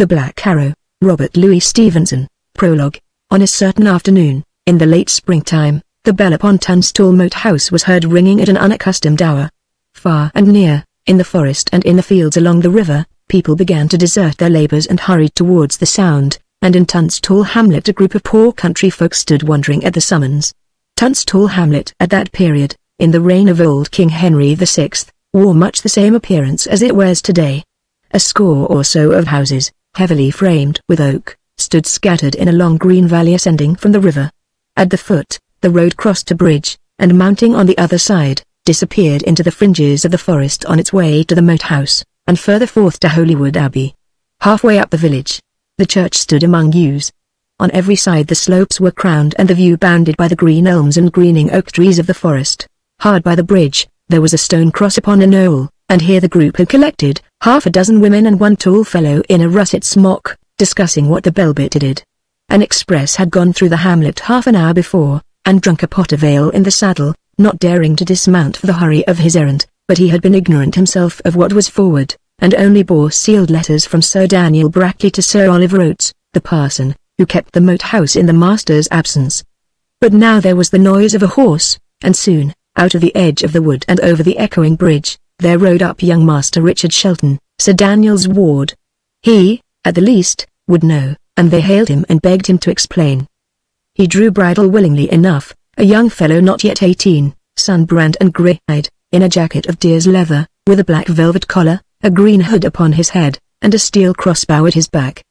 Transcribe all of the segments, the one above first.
The Black Arrow, Robert Louis Stevenson. Prologue. On a certain afternoon, in the late springtime, the bell upon Tunstall Moat House was heard ringing at an unaccustomed hour. Far and near, in the forest and in the fields along the river, people began to desert their labours and hurried towards the sound, and in Tunstall hamlet a group of poor country folk stood wondering at the summons. Tunstall hamlet at that period, in the reign of old King Henry VI, wore much the same appearance as it wears today. A score or so of houses, heavily framed with oak, stood scattered in a long green valley ascending from the river. At the foot, the road crossed a bridge, and mounting on the other side, disappeared into the fringes of the forest on its way to the Moat House, and further forth to Holywood Abbey. Halfway up the village, the church stood among yews. On every side the slopes were crowned and the view bounded by the green elms and greening oak trees of the forest. Hard by the bridge, there was a stone cross upon a knoll, and here the group had collected, half a dozen women and one tall fellow in a russet smock, discussing what the bell-bit did. An express had gone through the hamlet half an hour before, and drunk a pot of ale in the saddle, not daring to dismount for the hurry of his errand, but he had been ignorant himself of what was forward, and only bore sealed letters from Sir Daniel Brackley to Sir Oliver Oates, the parson, who kept the Moat House in the master's absence. But now there was the noise of a horse, and soon, out of the edge of the wood and over the echoing bridge, there rode up young Master Richard Shelton, Sir Daniel's ward. He, at the least, would know, and they hailed him and begged him to explain. He drew bridle willingly enough, a young fellow not yet 18, sunburned and grey-eyed, in a jacket of deer's leather, with a black velvet collar, a green hood upon his head, and a steel crossbow at his back.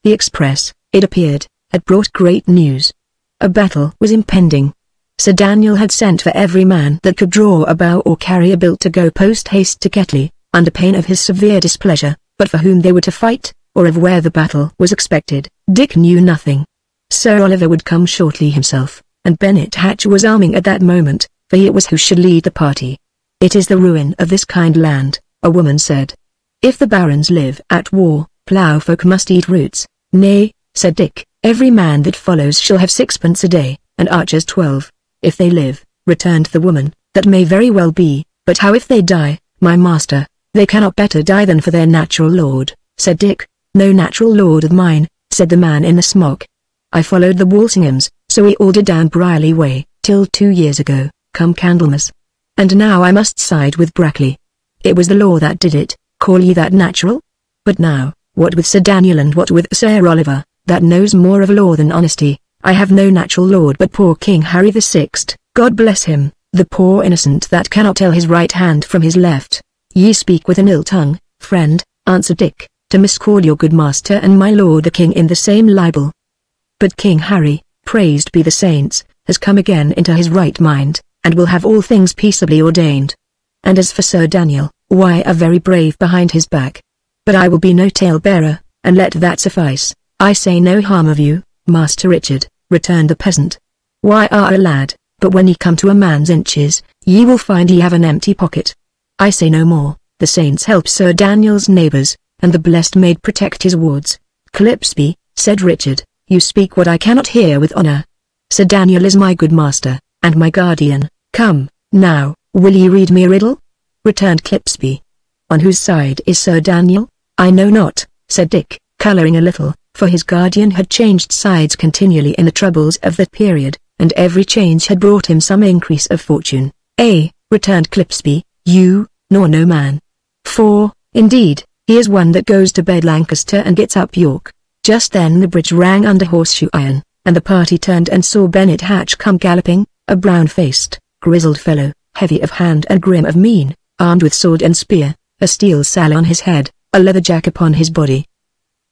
The express, it appeared, had brought great news. A battle was impending. Sir Daniel had sent for every man that could draw a bow or carry a bilt to go post-haste to Ketley, under pain of his severe displeasure, but for whom they were to fight, or of where the battle was expected, Dick knew nothing. Sir Oliver would come shortly himself, and Bennet Hatch was arming at that moment, for he it was who should lead the party. "It is the ruin of this kind land," a woman said. "If the barons live at war, ploughfolk must eat roots." "Nay," said Dick, "every man that follows shall have 6pence a day, and archers 12. "If they live," returned the woman, "that may very well be, but how if they die, my master?" "They cannot better die than for their natural lord," said Dick. "No natural lord of mine," said the man in the smock. "I followed the Walsinghams, so we all did down Brierley way, till 2 years ago, come Candlemas. And now I must side with Brackley. It was the law that did it, call ye that natural? But now, what with Sir Daniel and what with Sir Oliver, that knows more of law than honesty, I have no natural lord but poor King Harry VI, God bless him, the poor innocent that cannot tell his right hand from his left." "Ye speak with an ill tongue, friend," answered Dick, "to miscall your good master and my lord the king in the same libel. But King Harry, praised be the saints, has come again into his right mind, and will have all things peaceably ordained. And as for Sir Daniel, why a very brave behind his back. But I will be no tale-bearer, and let that suffice. I say no harm of you, Master Richard," returned the peasant. "Why a lad, but when ye come to a man's inches, ye will find ye have an empty pocket. I say no more, the saints help Sir Daniel's neighbours, and the blessed maid protect his wards." "Clipsby," said Richard, "you speak what I cannot hear with honour. Sir Daniel is my good master, and my guardian. Come, now, will ye read me a riddle?" returned Clipsby. "On whose side is Sir Daniel?" "I know not," said Dick, colouring a little, for his guardian had changed sides continually in the troubles of that period, and every change had brought him some increase of fortune. Returned Clipsby, "you, nor no man. For, indeed, he is one that goes to bed Lancaster and gets up York." Just then the bridge rang under horseshoe iron, and the party turned and saw Bennet Hatch come galloping, a brown-faced, grizzled fellow, heavy of hand and grim of mien, armed with sword and spear, a steel sally on his head, a leather jack upon his body.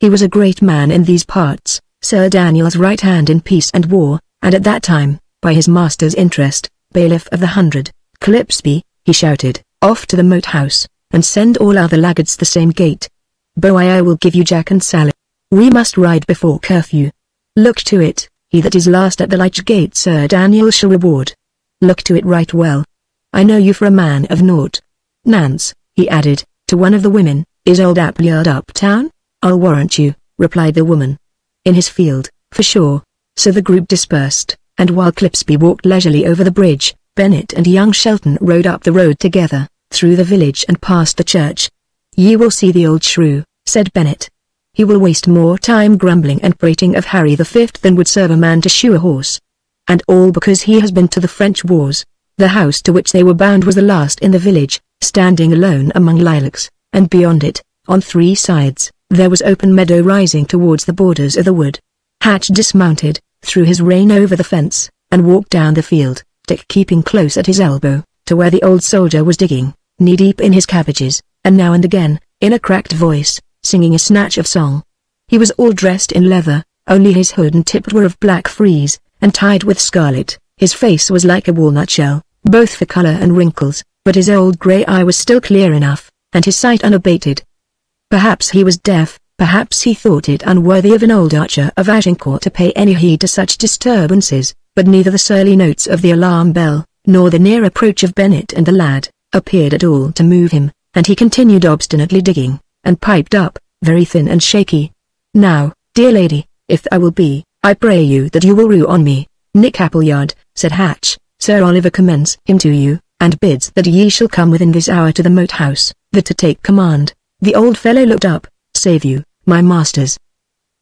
He was a great man in these parts, Sir Daniel's right hand in peace and war, and at that time, by his master's interest, bailiff of the 100. "Clipsby," he shouted, "off to the Moat House, and send all other laggards the same gate. Boy, I will give you jack and sally. We must ride before curfew. Look to it, he that is last at the lych gate Sir Daniel shall reward. Look to it right well. I know you for a man of naught. Nance," he added, to one of the women, "is old Appleyard uptown?" "I'll warrant you," replied the woman. "In his field, for sure." So the group dispersed, and while Clipsby walked leisurely over the bridge, Bennet and young Shelton rode up the road together, through the village and past the church. "Ye will see the old shrew," said Bennet. He will waste more time grumbling and prating of Harry V than would serve a man to shoe a horse. And all because he has been to the French wars. The house to which they were bound was the last in the village, standing alone among lilacs, and beyond it, on 3 sides, there was open meadow rising towards the borders of the wood. Hatch dismounted, threw his rein over the fence, and walked down the field, Dick keeping close at his elbow, to where the old soldier was digging, knee-deep in his cabbages, and now and again, in a cracked voice, singing a snatch of song. He was all dressed in leather, only his hood and tippet were of black frieze, and tied with scarlet. His face was like a walnut shell, both for color and wrinkles, but his old grey eye was still clear enough, and his sight unabated. Perhaps he was deaf, perhaps he thought it unworthy of an old archer of Agincourt to pay any heed to such disturbances, but neither the surly notes of the alarm bell, nor the near approach of Bennet and the lad, appeared at all to move him, and he continued obstinately digging, and piped up, very thin and shaky. "Now, dear lady, if I will be, I pray you that you will rue on me, Nick Appleyard," said Hatch. "Sir Oliver commends him to you, and bids that ye shall come within this hour to the moat house, that to take command." The old fellow looked up. "Save you, my masters,"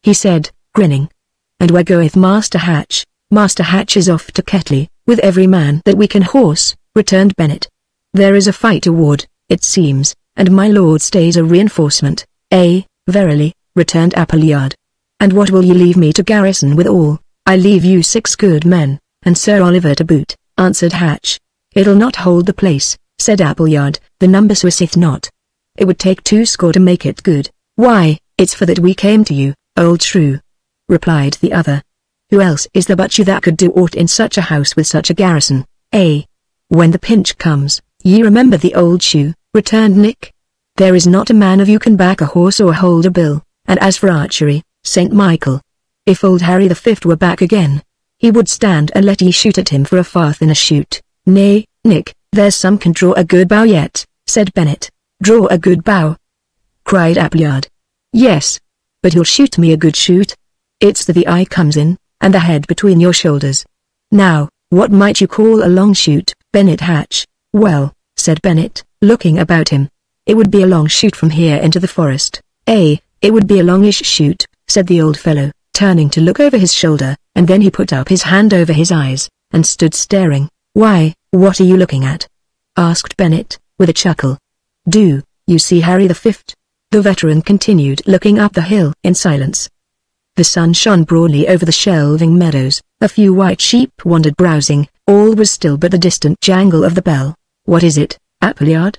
he said, grinning. "And where goeth Master Hatch?" "Master Hatch is off to Ketley, with every man that we can horse," returned Bennet. "There is a fight toward, it seems, and my lord stays a reinforcement." "Eh, verily," returned Appleyard. "And what will ye leave me to garrison with all?" "I leave you 6 good men, and Sir Oliver to boot," answered Hatch. "It'll not hold the place," said Appleyard, "the number swisseth not. It would take 2 score to make it good." "Why, it's for that we came to you, old shrew," replied the other. "Who else is there but you that could do aught in such a house with such a garrison, eh?" "When the pinch comes, ye remember the old shoe," returned Nick. "There is not a man of you can back a horse or hold a bill, and as for archery, St. Michael, if old Harry V were back again, he would stand and let ye shoot at him for a farth in a shoot." "Nay, Nick, there's some can draw a good bow yet," said Bennet. "Draw a good bow?" cried Appleyard. "Yes. But he'll shoot me a good shoot. It's the eye comes in, and the head between your shoulders. Now, what might you call a long shoot, Bennet Hatch?" "Well," said Bennet, looking about him, "it would be a long shoot from here into the forest." "Eh, it would be a longish shoot," said the old fellow, turning to look over his shoulder, and then he put up his hand over his eyes, and stood staring. "Why, what are you looking at?" asked Bennet, with a chuckle. "Do you see Harry V?" The veteran continued looking up the hill in silence. The sun shone broadly over the shelving meadows, a few white sheep wandered browsing, all was still but the distant jangle of the bell. "What is it, Appleyard?"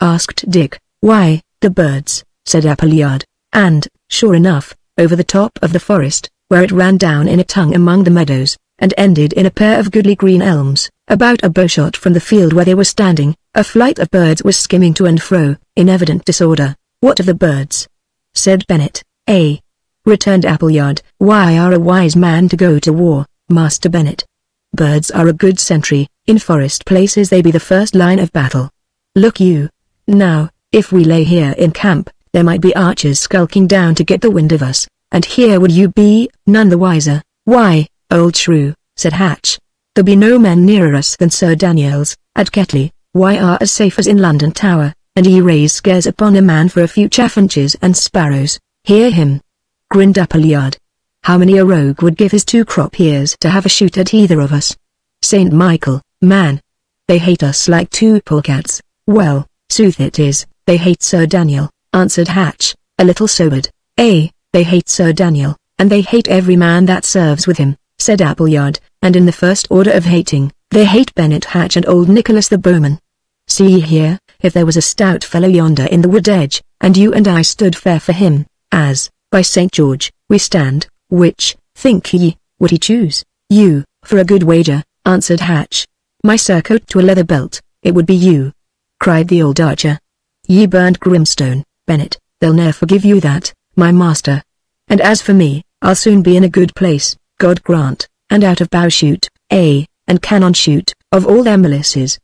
asked Dick. "Why, the birds," said Appleyard, and, sure enough, over the top of the forest, where it ran down in a tongue among the meadows, and ended in a pair of goodly green elms, about a bowshot from the field where they were standing, a flight of birds was skimming to and fro, in evident disorder. "What of the birds?" said Bennet. "Eh?" returned Appleyard. "Why are a wise man to go to war, Master Bennet? Birds are a good sentry, in forest places they be the first line of battle. Look you, now, if we lay here in camp, there might be archers skulking down to get the wind of us, and here would you be, none the wiser." "Why, old shrew," said Hatch, "there be no men nearer us than Sir Daniel's, at Ketley. Why are as safe as in London Tower, and ye raise scares upon a man for a few chaffinches and sparrows." "Hear him," grinned Appleyard. "How many a rogue would give his 2 crop ears to have a shoot at either of us? St. Michael, man! They hate us like 2 polecats." "Well, sooth it is, they hate Sir Daniel," answered Hatch, a little sobered. "Eh, they hate Sir Daniel, and they hate every man that serves with him," said Appleyard, "and in the first order of hating, they hate Bennet Hatch and old Nicholas the bowman. See ye here, if there was a stout fellow yonder in the wood edge, and you and I stood fair for him, as, by St. George, we stand, which, think ye, would he choose?" "You, for a good wager," answered Hatch. "My surcoat to a leather belt, it would be you," cried the old archer. "Ye burned grimstone, Bennet, they'll ne'er forgive you that, my master. And as for me, I'll soon be in a good place, God grant, and out of bow-shoot, and cannon-shoot, of all their milices.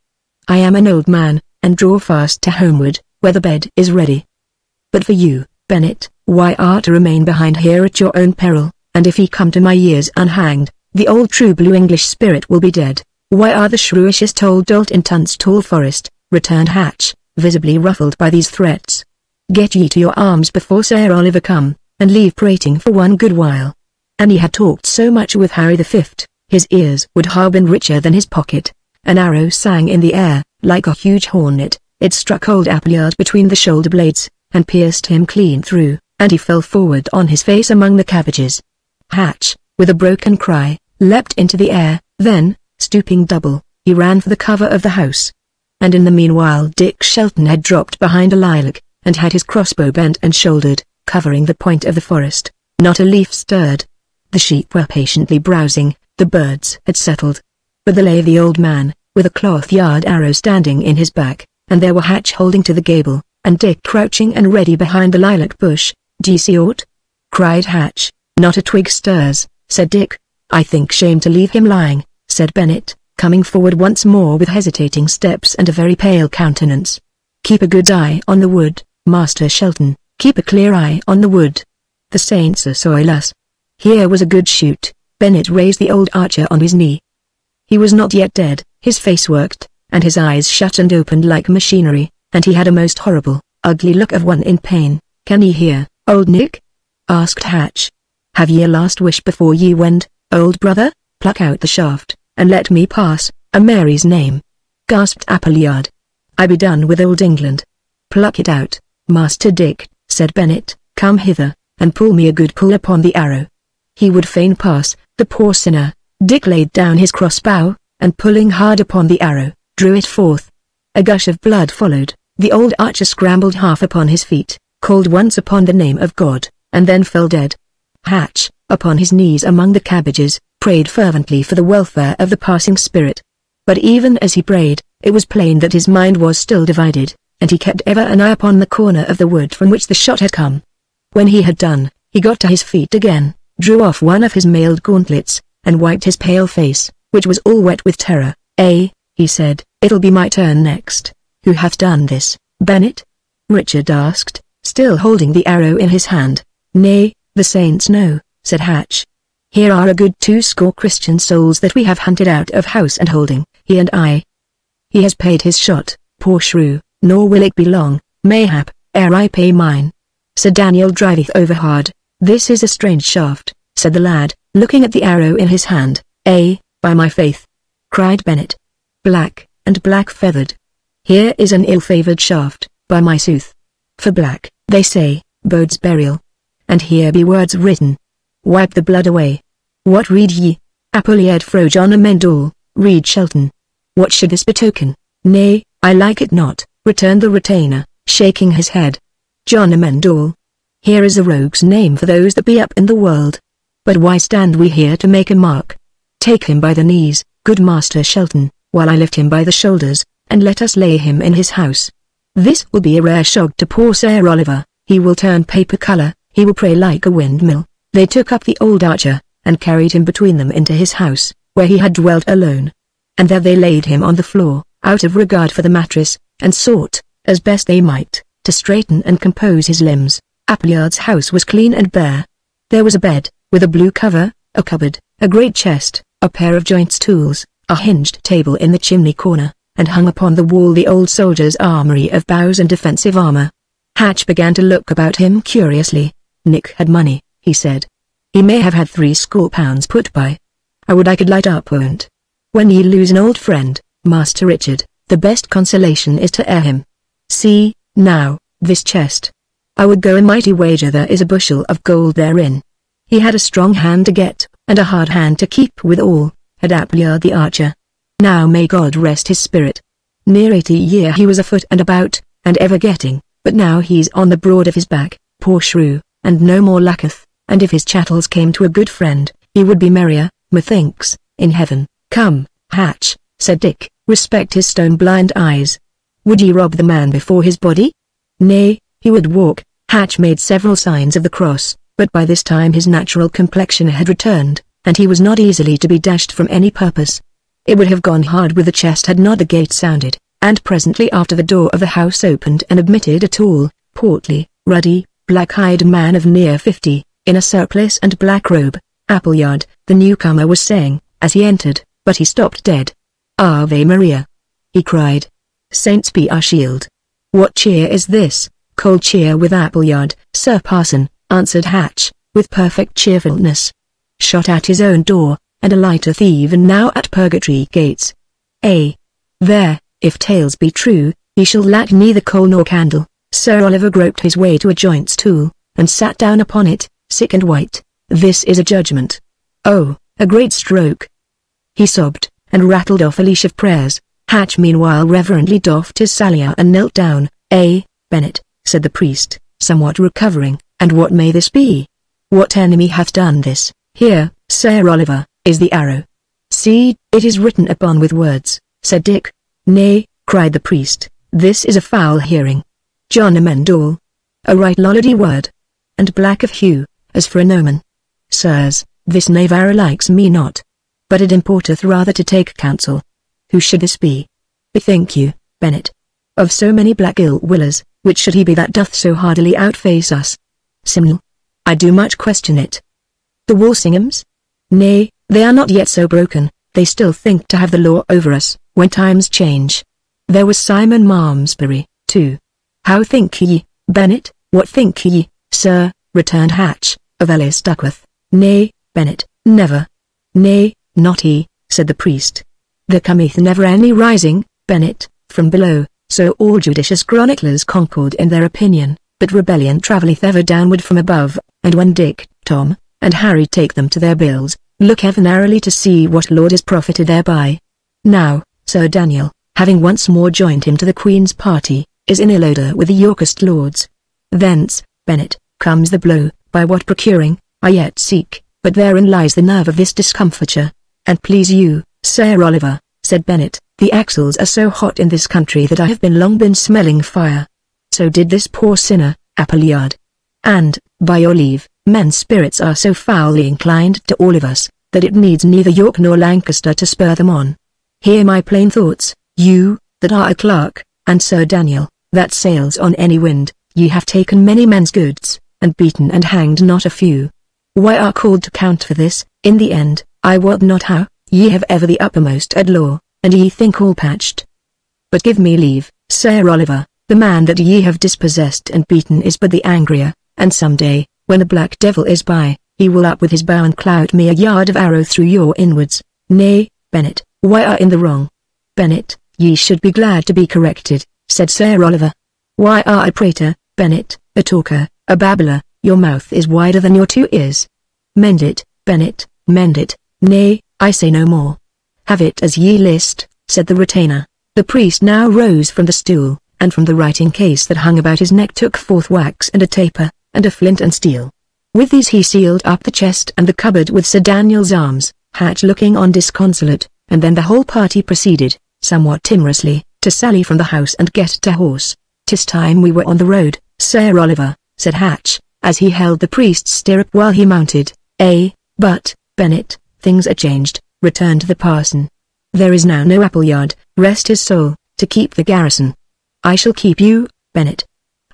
I am an old man, and draw fast to homeward, where the bed is ready. But for you, Bennet, why art to remain behind here at your own peril, and if he come to my years unhanged, the old true blue English spirit will be dead." "Why are the shrewishest old dolt in Tunstall Forest?" returned Hatch, visibly ruffled by these threats. "Get ye to your arms before Sir Oliver come. and leave prating for one good while. And he had talked so much with Harry V, his ears would have been richer than his pocket. An arrow sang in the air, like a huge hornet. It struck old Appleyard between the shoulder blades, and pierced him clean through, and he fell forward on his face among the cabbages. Hatch, with a broken cry, leapt into the air, then, stooping double, he ran for the cover of the house. And in the meanwhile Dick Shelton had dropped behind a lilac, and had his crossbow bent and shouldered, covering the point of the forest. Not a leaf stirred. The sheep were patiently browsing, the birds had settled. But there lay the old man, with a cloth-yard arrow standing in his back, and there were Hatch holding to the gable, and Dick crouching and ready behind the lilac bush. "D'ye see aught?" cried Hatch. "Not a twig stirs," said Dick. "I think shame to leave him lying," said Bennet, coming forward once more with hesitating steps and a very pale countenance. "Keep a good eye on the wood, Master Shelton, keep a clear eye on the wood. The saints assoil us." Here was a good shoot. Bennet raised the old archer on his knee. He was not yet dead, his face worked, and his eyes shut and opened like machinery, and he had a most horrible, ugly look of one in pain. "Can ye hear, old Nick?" asked Hatch. "Have ye a last wish before ye wend, old brother? Pluck out the shaft, and let me pass, a Mary's name," gasped Appleyard. "I be done with old England." "Pluck it out, Master Dick," said Bennet. "Come hither, and pull me a good pull upon the arrow." He would fain pass, the poor sinner. Dick laid down his crossbow, and pulling hard upon the arrow, drew it forth. A gush of blood followed. The old archer scrambled half upon his feet, called once upon the name of God, and then fell dead. Hatch, upon his knees among the cabbages, prayed fervently for the welfare of the passing spirit. But even as he prayed, it was plain that his mind was still divided, and he kept ever an eye upon the corner of the wood from which the shot had come. When he had done, he got to his feet again, drew off one of his mailed gauntlets, and wiped his pale face, which was all wet with terror. He said, "It'll be my turn next." "Who hath done this, Bennet?" Richard asked, still holding the arrow in his hand. "Nay, the saints know," said Hatch. "Here are a good 20 Christian souls that we have hunted out of house and holding, he and I. He has paid his shot, poor shrew, nor will it be long, mayhap, ere I pay mine. Sir Daniel driveth over hard." "This is a strange shaft," said the lad, looking at the arrow in his hand. "By my faith," cried Bennet. "Black, and black-feathered. Here is an ill-favoured shaft, by my sooth. For black, they say, bodes burial. And here be words written. Wipe the blood away. What read ye?" "Appleyard fro John Amendall, read Shelton." "What should this betoken?" "Nay, I like it not," returned the retainer, shaking his head. "John Amendall. Here is a rogue's name for those that be up in the world. But why stand we here to make a mark? Take him by the knees, good Master Shelton, while I lift him by the shoulders, and let us lay him in his house. This will be a rare shock to poor Sir Oliver. He will turn paper colour, he will pray like a windmill." They took up the old archer, and carried him between them into his house, where he had dwelt alone. And there they laid him on the floor, out of regard for the mattress, and sought, as best they might, to straighten and compose his limbs. Appleyard's house was clean and bare. There was a bed, with a blue cover, a cupboard, a great chest, a pair of joint stools, a hinged table in the chimney corner, and hung upon the wall the old soldier's armory of bows and defensive armor. Hatch began to look about him curiously. "Nick had money," he said. "He may have had 30 pounds put by. I would I could light up won't. When ye lose an old friend, Master Richard, the best consolation is to heir him. See, now, this chest. I would go a mighty wager there is a bushel of gold therein." He had a strong hand to get, and a hard hand to keep withal, had Appleyard the archer. Now may God rest his spirit. Near 80 year he was afoot and about, and ever getting, but now he's on the broad of his back, poor shrew, and no more lacketh, and if his chattels came to a good friend, he would be merrier, methinks, in heaven. "Come, Hatch," said Dick, "respect his stone-blind eyes. Would ye rob the man before his body?" "Nay, he would walk." Hatch made several signs of the cross, but by this time his natural complexion had returned, and he was not easily to be dashed from any purpose. It would have gone hard with the chest had not the gate sounded, and presently after the door of the house opened and admitted a tall, portly, ruddy, black-eyed man of near 50, in a surplice and black robe. "Appleyard," the newcomer was saying, as he entered, but he stopped dead. "Ave Maria!" he cried. "Saints be our shield! What cheer is this?" "Cold cheer with Appleyard, Sir Parson," answered Hatch, with perfect cheerfulness. Shot at his own door, and alighteth even now at purgatory gates. There, if tales be true, he shall lack neither coal nor candle. Sir Oliver groped his way to a joint stool, and sat down upon it, sick and white. This is a judgment. Oh, a great stroke. He sobbed, and rattled off a leash of prayers. Hatch meanwhile reverently doffed his salliar and knelt down. Bennet, said the priest, somewhat recovering, and what may this be? What enemy hath done this? Here, Sir Oliver, is the arrow. See, it is written upon with words, said Dick. Nay, cried the priest, this is a foul hearing. John Amendall. A right lollardy word. And black of hue, as for an omen. Sirs, this knave arrow likes me not. But it importeth rather to take counsel. Who should this be? Bethink you, Bennet. Of so many black ill-willers, which should he be that doth so hardily outface us? Simnel. I do much question it. The Walsinghams? Nay, they are not yet so broken, they still think to have the law over us, when times change. There was Simon Malmesbury, too. How think ye, Bennet? What think ye, sir? Returned Hatch, of Ellis Duckworth. Nay, Bennet, never. Nay, not he, said the priest. There cometh never any rising, Bennet, from below, so all judicious chroniclers concord in their opinion, but rebellion travelleth ever downward from above, and when Dick, Tom, and Harry take them to their bills, look ever narrowly to see what lord is profited thereby. Now, Sir Daniel, having once more joined him to the Queen's party, is in ill odour with the Yorkist lords. Thence, Bennet, comes the blow, by what procuring, I yet seek, but therein lies the nerve of this discomfiture. And please you, Sir Oliver, said Bennet, the axles are so hot in this country that I have long been smelling fire. So did this poor sinner, Appleyard. And, by your leave, men's spirits are so foully inclined to all of us, that it needs neither York nor Lancaster to spur them on. Hear my plain thoughts, you, that are a clerk, and Sir Daniel, that sails on any wind. Ye have taken many men's goods, and beaten and hanged not a few. Why are called to count for this? In the end, I wot not how. Ye have ever the uppermost at law, and ye think all patched. But give me leave, Sir Oliver, the man that ye have dispossessed and beaten is but the angrier, and some day, when the black devil is by, he will up with his bow and clout me a yard of arrow through your inwards. Nay, Bennet, why are in the wrong? Bennet, ye should be glad to be corrected, said Sir Oliver. Why are a prater, Bennet, a talker, a babbler? Your mouth is wider than your 2 ears. Mend it, Bennet, mend it. Nay, I say no more. Have it as ye list, said the retainer. The priest now rose from the stool, and from the writing case that hung about his neck took forth wax and a taper, and a flint and steel. With these he sealed up the chest and the cupboard with Sir Daniel's arms, Hatch looking on disconsolate, and then the whole party proceeded, somewhat timorously, to sally from the house and get to horse. "'Tis time we were on the road, Sir Oliver," said Hatch, as he held the priest's stirrup while he mounted. But, Bennet, things are changed," returned the parson. "There is now no Appleyard, rest his soul, to keep the garrison. I shall keep you, Bennet.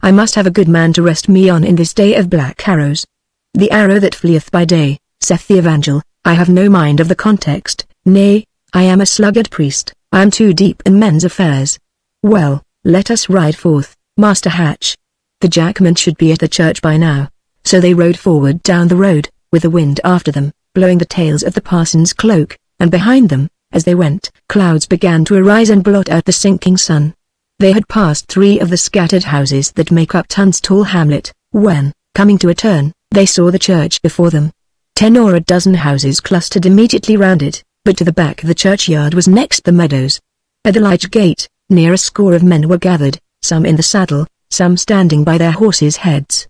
I must have a good man to rest me on in this day of black arrows. The arrow that fleeth by day, saith the Evangel. I have no mind of the context, nay, I am a sluggard priest, I am too deep in men's affairs. Well, let us ride forth, Master Hatch. The jackmen should be at the church by now." So they rode forward down the road, with the wind after them, blowing the tails of the parson's cloak, and behind them, as they went, clouds began to arise and blot out the sinking sun. They had passed 3 of the scattered houses that make up Tunstall hamlet, when, coming to a turn, they saw the church before them. 10 or a dozen houses clustered immediately round it, but to the back the churchyard was next the meadows. At the lodge gate, near a score of men were gathered, some in the saddle, some standing by their horses' heads.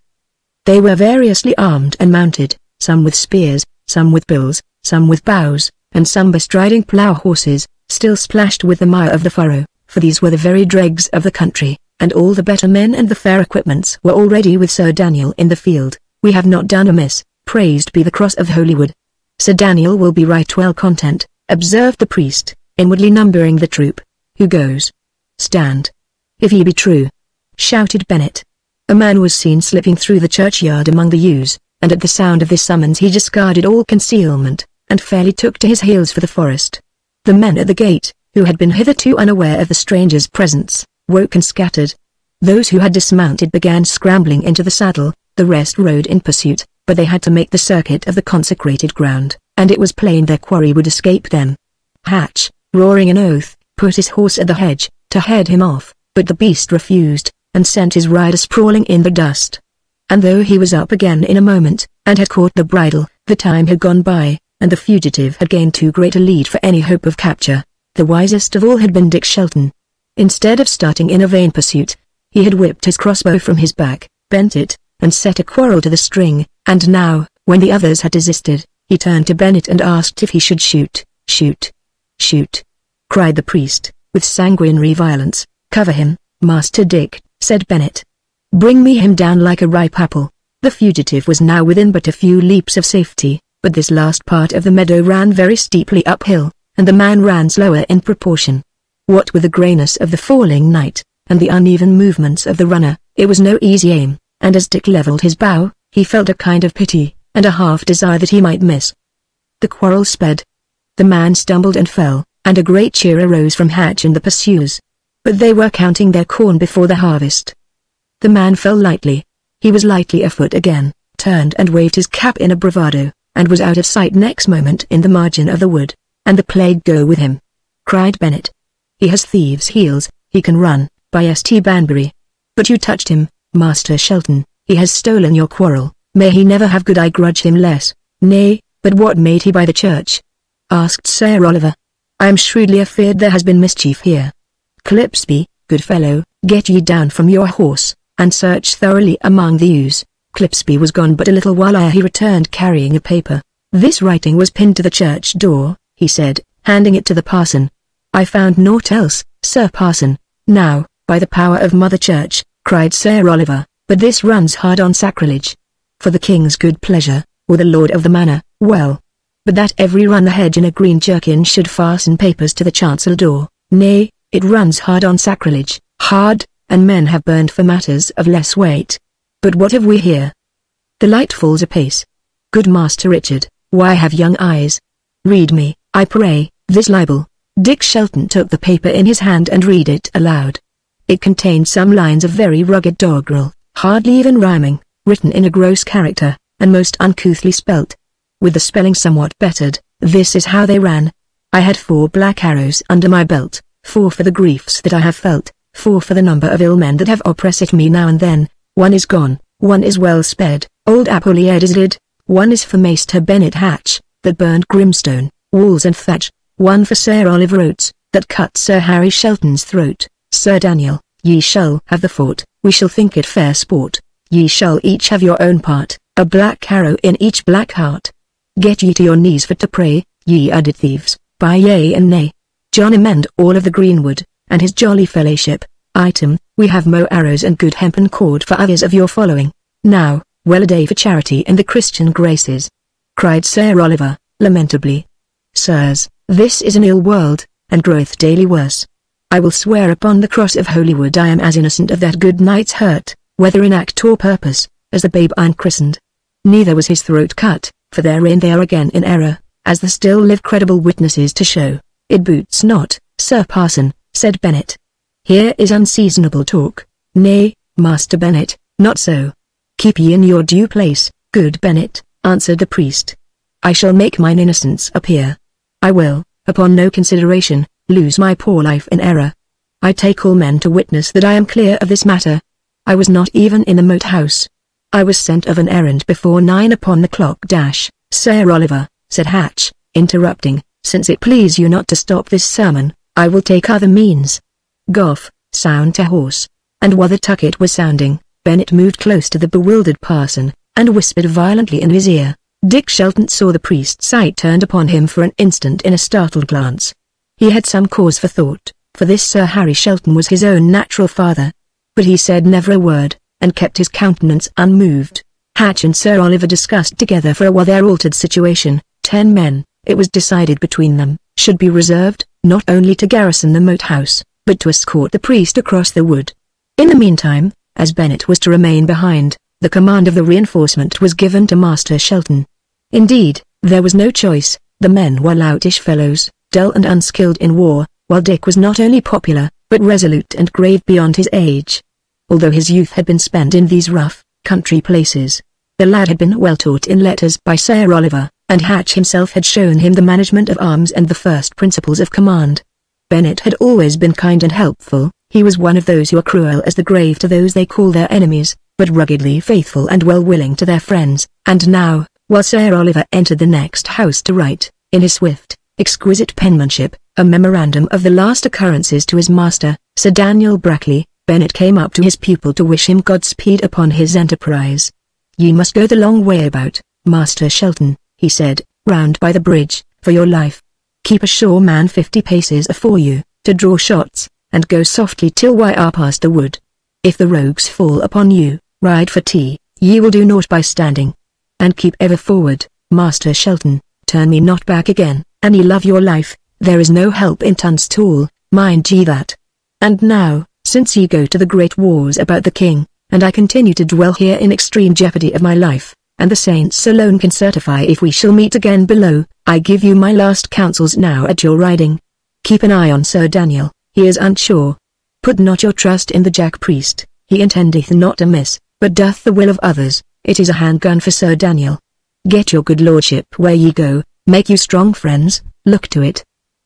They were variously armed and mounted, some with spears, some with bills, some with bows, and some bestriding plough horses, still splashed with the mire of the furrow, for these were the very dregs of the country, and all the better men and the fair equipments were already with Sir Daniel in the field. "We have not done amiss, praised be the cross of Holywood. Sir Daniel will be right well content," observed the priest, inwardly numbering the troop. "Who goes? Stand. If ye be true," shouted Bennet. A man was seen slipping through the churchyard among the yews, and at the sound of this summons he discarded all concealment, and fairly took to his heels for the forest. The men at the gate, who had been hitherto unaware of the stranger's presence, woke and scattered. Those who had dismounted began scrambling into the saddle, The rest rode in pursuit, but they had to make the circuit of the consecrated ground, and it was plain their quarry would escape them. Hatch, roaring an oath, put his horse at the hedge, to head him off, but the beast refused, and sent his rider sprawling in the dust. And though he was up again in a moment, and had caught the bridle, the time had gone by, and the fugitive had gained too great a lead for any hope of capture. The wisest of all had been Dick Shelton. Instead of starting in a vain pursuit, he had whipped his crossbow from his back, bent it, and set a quarrel to the string, and now, when the others had desisted, he turned to Bennett and asked if he should shoot. "Shoot! Shoot!" cried the priest, with sanguinary violence. "Cover him, Master Dick," said Bennett. "Bring me him down like a ripe apple." The fugitive was now within but a few leaps of safety, but this last part of the meadow ran very steeply uphill, and the man ran slower in proportion. What with the greyness of the falling night, and the uneven movements of the runner, it was no easy aim, and as Dick levelled his bow, he felt a kind of pity, and a half desire that he might miss. The quarrel sped. The man stumbled and fell, and a great cheer arose from Hatch and the pursuers. But they were counting their corn before the harvest. The man fell lightly. He was lightly afoot again, turned and waved his cap in a bravado, and was out of sight next moment in the margin of the wood. "And the plague go with him!" cried Bennett. "He has thieves' heels, he can run, by St. Banbury. But you touched him, Master Shelton, he has stolen your quarrel, may he never have good. I grudge him less." "Nay, but what made he by the church?" asked Sir Oliver. "I am shrewdly afeard there has been mischief here. Clipsby, good fellow, get ye down from your horse, and search thoroughly among the ewes." Clipsby was gone but a little while ere he returned carrying a paper. "This writing was pinned to the church door," he said, handing it to the parson. "I found naught else, Sir Parson." "Now, by the power of Mother Church," cried Sir Oliver, "but this runs hard on sacrilege. For the king's good pleasure, or the lord of the manor, well. But that every run the hedge in a green jerkin should fasten papers to the chancel door, nay, it runs hard on sacrilege, hard, and men have burned for matters of less weight. But what have we here? The light falls apace. Good Master Richard, why have young eyes? Read me, I pray, this libel." Dick Shelton took the paper in his hand and read it aloud. It contained some lines of very rugged doggerel, hardly even rhyming, written in a gross character, and most uncouthly spelt. With the spelling somewhat bettered, this is how they ran. "I had 4 black arrows under my belt, 4 for the griefs that I have felt, 4 for the number of ill men that have oppressed me now and then. 1 is gone, 1 is well sped, old Apuliad is dead. 1 is for Maester Bennet Hatch, that burned Grimstone, walls and thatch. 1 for Sir Oliver Oates, that cut Sir Harry Shelton's throat. Sir Daniel, ye shall have the fort, we shall think it fair sport. Ye shall each have your own part, a black arrow in each black heart. Get ye to your knees for to pray, ye added thieves, by yea and nay. John Amend all of the greenwood, and his jolly fellowship. Item, we have mo arrows and good hempen cord for others of your following. Now, well a day for charity and the Christian graces," cried Sir Oliver, lamentably. "Sirs, this is an ill world, and groweth daily worse. I will swear upon the cross of Holywood I am as innocent of that good knight's hurt, whether in act or purpose, as the babe unchristened. Neither was his throat cut, for therein they are again in error, as there still live credible witnesses to show. It boots not, Sir Parson," said Bennet. "Here is unseasonable talk." "Nay, Master Bennet, not so. Keep ye in your due place, good Bennet," answered the priest. "I shall make mine innocence appear. I will, upon no consideration, lose my poor life in error. I take all men to witness that I am clear of this matter. I was not even in the moat house. I was sent of an errand before 9 upon the clock dash." "Sir Oliver," said Hatch, interrupting, "since it please you not to stop this sermon, I will take other means. Goff, sound to horse." And while the tucket was sounding, Bennet moved close to the bewildered parson, and whispered violently in his ear. Dick Shelton saw the priest's sight turned upon him for an instant in a startled glance. He had some cause for thought, for this Sir Harry Shelton was his own natural father. But he said never a word, and kept his countenance unmoved. Hatch and Sir Oliver discussed together for a while their altered situation. 10 men, it was decided between them, should be reserved, not only to garrison the moat house, but to escort the priest across the wood. In the meantime, as Bennet was to remain behind, the command of the reinforcement was given to Master Shelton. Indeed, there was no choice. The men were loutish fellows, dull and unskilled in war, while Dick was not only popular, but resolute and grave beyond his age. Although his youth had been spent in these rough, country places. The lad had been well taught in letters by Sir Oliver, and Hatch himself had shown him the management of arms and the first principles of command. Bennet had always been kind and helpful. He was one of those who are cruel as the grave to those they call their enemies, but ruggedly faithful and well-willing to their friends. And now, while Sir Oliver entered the next house to write, in his swift, exquisite penmanship, a memorandum of the last occurrences to his master, Sir Daniel Brackley, Bennet came up to his pupil to wish him Godspeed upon his enterprise. "Ye must go the long way about, Master Shelton," he said, "round by the bridge, for your life. Keep a sure man 50 paces afore you, to draw shots, and go softly till we are past the wood. If the rogues fall upon you, ride for tea, ye will do naught by standing. And keep ever forward, Master Shelton, turn me not back again, and ye love your life, there is no help in Tunstall, mind ye that. And now, since ye go to the great wars about the king, and I continue to dwell here in extreme jeopardy of my life, and the saints alone can certify if we shall meet again below, I give you my last counsels now at your riding. Keep an eye on Sir Daniel, he is unsure. Put not your trust in the Jack priest, he intendeth not amiss, but doth the will of others, it is a handgun for Sir Daniel. Get your good lordship where ye go, make you strong friends, look to it.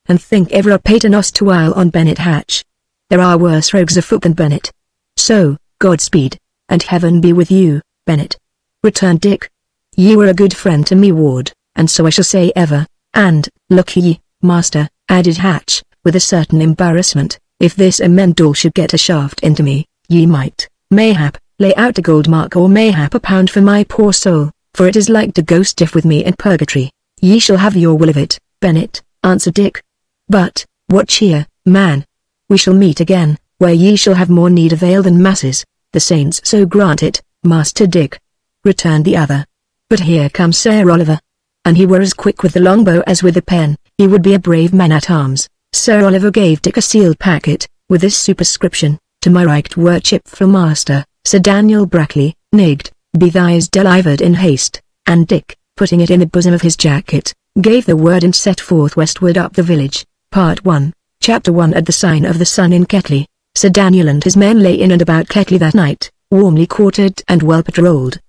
And think ever a paternoster to while on Bennet Hatch. There are worse rogues afoot than Bennet. So, Godspeed, and heaven be with you, Bennet," returned Dick. "Ye were a good friend to me, Ward, and so I shall say ever, and, look ye, master," added Hatch, with a certain embarrassment, "if this Amendal should get a shaft into me, ye might, mayhap, lay out a gold mark or mayhap a pound for my poor soul, for it is like to go stiff with me in purgatory." "Ye shall have your will of it, Bennet," answered Dick. "But, what cheer, man? We shall meet again, where ye shall have more need of ale than masses, the saints so grant it, Master Dick," returned the other. "But here comes Sir Oliver. An he were as quick with the longbow as with the pen, he would be a brave man-at-arms." Sir Oliver gave Dick a sealed packet, with this superscription: "To my right worshipful master, Sir Daniel Brackley, nigged, be thys delivered in haste," and Dick, putting it in the bosom of his jacket, gave the word and set forth westward up the village. Part 1, Chapter 1. At the sign of the Sun in Ketley, Sir Daniel and his men lay in and about Ketley that night, warmly quartered and well patrolled.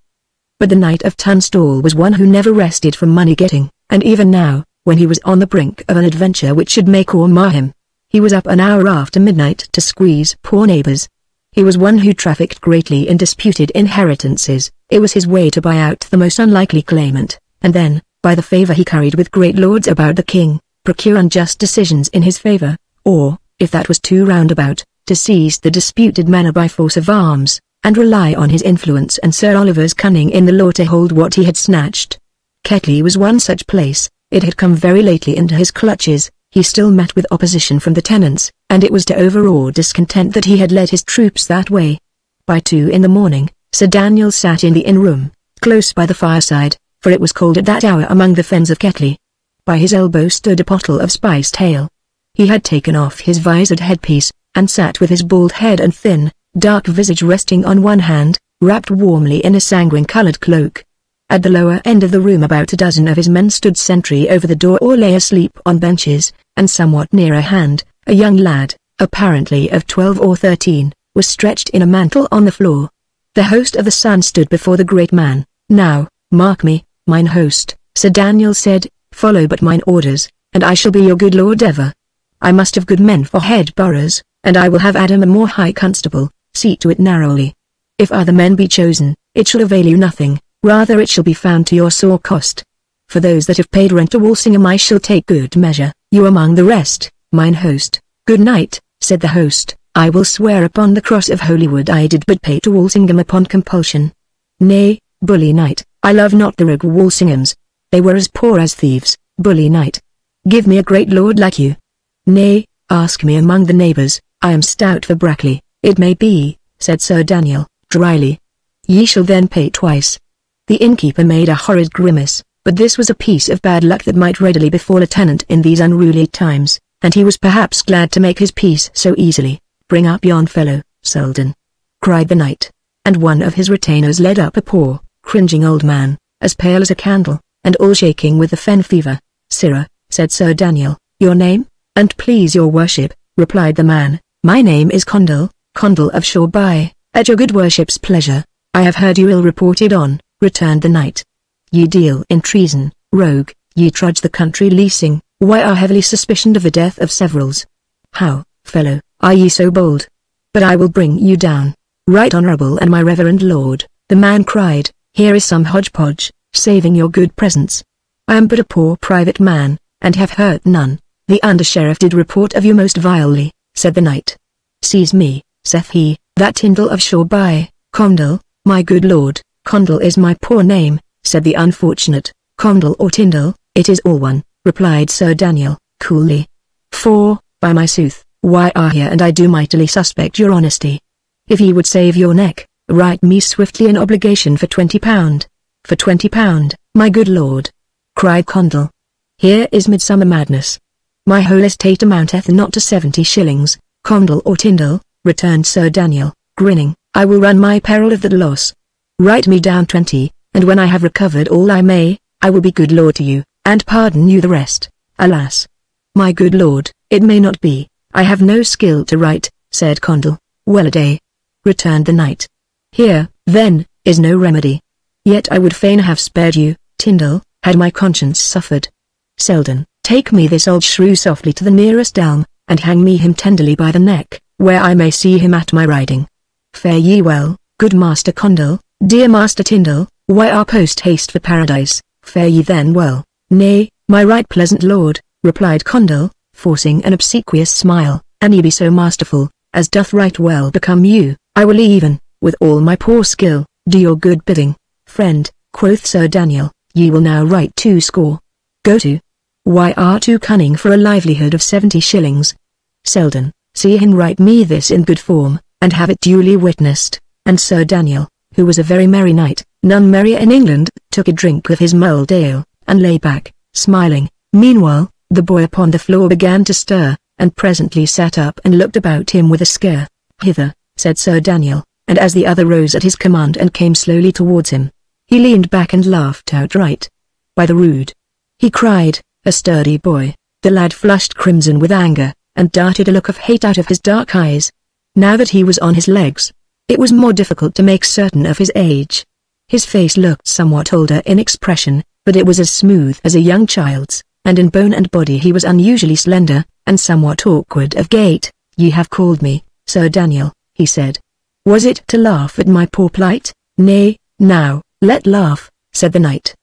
But the Knight of Tunstall was one who never rested from money-getting, and even now, when he was on the brink of an adventure which should make or mar him, he was up an hour after midnight to squeeze poor neighbors. He was one who trafficked greatly in disputed inheritances. It was his way to buy out the most unlikely claimant, and then, by the favor he carried with great lords about the king, procure unjust decisions in his favor, or, if that was too roundabout, to seize the disputed manor by force of arms, and rely on his influence and Sir Oliver's cunning in the law to hold what he had snatched. Ketley was one such place. It had come very lately into his clutches. He still met with opposition from the tenants, and it was to overawe discontent that he had led his troops that way. By 2 in the morning, Sir Daniel sat in the inn-room, close by the fireside, for it was cold at that hour among the fens of Ketley. By his elbow stood a bottle of spiced ale. He had taken off his visored headpiece, and sat with his bald head and thin, dark visage resting on one hand, wrapped warmly in a sanguine-coloured cloak. At the lower end of the room about a dozen of his men stood sentry over the door or lay asleep on benches, and somewhat nearer hand, a young lad, apparently of 12 or 13, was stretched in a mantle on the floor. The host of the Sun stood before the great man. "Now, mark me, mine host," Sir Daniel said, "follow but mine orders, and I shall be your good lord ever. I must have good men for head boroughs, and I will have Adam a more high constable. See to it narrowly. If other men be chosen, it shall avail you nothing, rather it shall be found to your sore cost. For those that have paid rent to Walsingham I shall take good measure, you among the rest, mine host." "Good night," said the host, "I will swear upon the cross of Holywood I did but pay to Walsingham upon compulsion. Nay, bully knight, I love not the rogue Walsinghams. They were as poor as thieves. Bully knight, give me a great lord like you. Nay, ask me among the neighbours, I am stout for Brackley." "It may be," said Sir Daniel, dryly. "Ye shall then pay twice." The innkeeper made a horrid grimace, but this was a piece of bad luck that might readily befall a tenant in these unruly times, and he was perhaps glad to make his peace so easily. "Bring up yon fellow, Selden," cried the knight, and one of his retainers led up a poor, cringing old man, as pale as a candle, and all shaking with the fen fever. "Sirrah," said Sir Daniel, "your name?" "An't please your worship," replied the man, "my name is Condell of Shoreby, at your good worship's pleasure." I have heard you ill reported on, returned the knight. Ye deal in treason, rogue, ye trudge the country leasing, why are heavily suspicioned of the death of severals. How, fellow, are ye so bold? But I will bring you down. Right honourable and my reverend lord, the man cried, here is some hodgepodge, saving your good presence. I am but a poor private man, and have hurt none. The under-sheriff did report of you most vilely, said the knight. Seize me, saith he, that Tyndall of Shoreby, Condall, my good lord. Condall is my poor name, said the unfortunate. Condall or Tyndall, it is all one, replied Sir Daniel, coolly. For, by my sooth, why are here and I do mightily suspect your honesty. If ye would save your neck, write me swiftly an obligation for £20. For £20, my good lord, cried Condall. Here is midsummer madness. My whole estate amounteth not to 70 shillings, Condall or Tyndall, returned Sir Daniel, grinning, I will run my peril of that loss. Write me down 20, and when I have recovered all I may, I will be good lord to you, and pardon you the rest. Alas, my good lord, it may not be, I have no skill to write, said Condall. Well a day, returned the knight. Here, then, is no remedy. Yet I would fain have spared you, Tyndall, had my conscience suffered. Selden, take me this old shrew softly to the nearest elm, and hang me him tenderly by the neck, where I may see him at my riding. Fare ye well, good Master Condall, dear Master Tyndall, why our post-haste for paradise, fare ye then well. Nay, my right pleasant lord, replied Condall, forcing an obsequious smile, an ye be so masterful, as doth right well become you, I will even, with all my poor skill, do your good bidding. Friend, quoth Sir Daniel, ye will now write 20. Go to. Why art too cunning for a livelihood of 70 shillings? Selden, see him write me this in good form, and have it duly witnessed. And Sir Daniel, who was a very merry knight, none merrier in England, took a drink of his mulled ale, and lay back, smiling. Meanwhile, the boy upon the floor began to stir, and presently sat up and looked about him with a scare. Hither, said Sir Daniel, and as the other rose at his command and came slowly towards him, he leaned back and laughed outright. By the rood, he cried, a sturdy boy. The lad flushed crimson with anger, and darted a look of hate out of his dark eyes. Now that he was on his legs, it was more difficult to make certain of his age. His face looked somewhat older in expression, but it was as smooth as a young child's, and in bone and body he was unusually slender, and somewhat awkward of gait. Ye have called me, Sir Daniel, he said. Was it to laugh at my poor plight? Nay, now, let laugh, said the knight.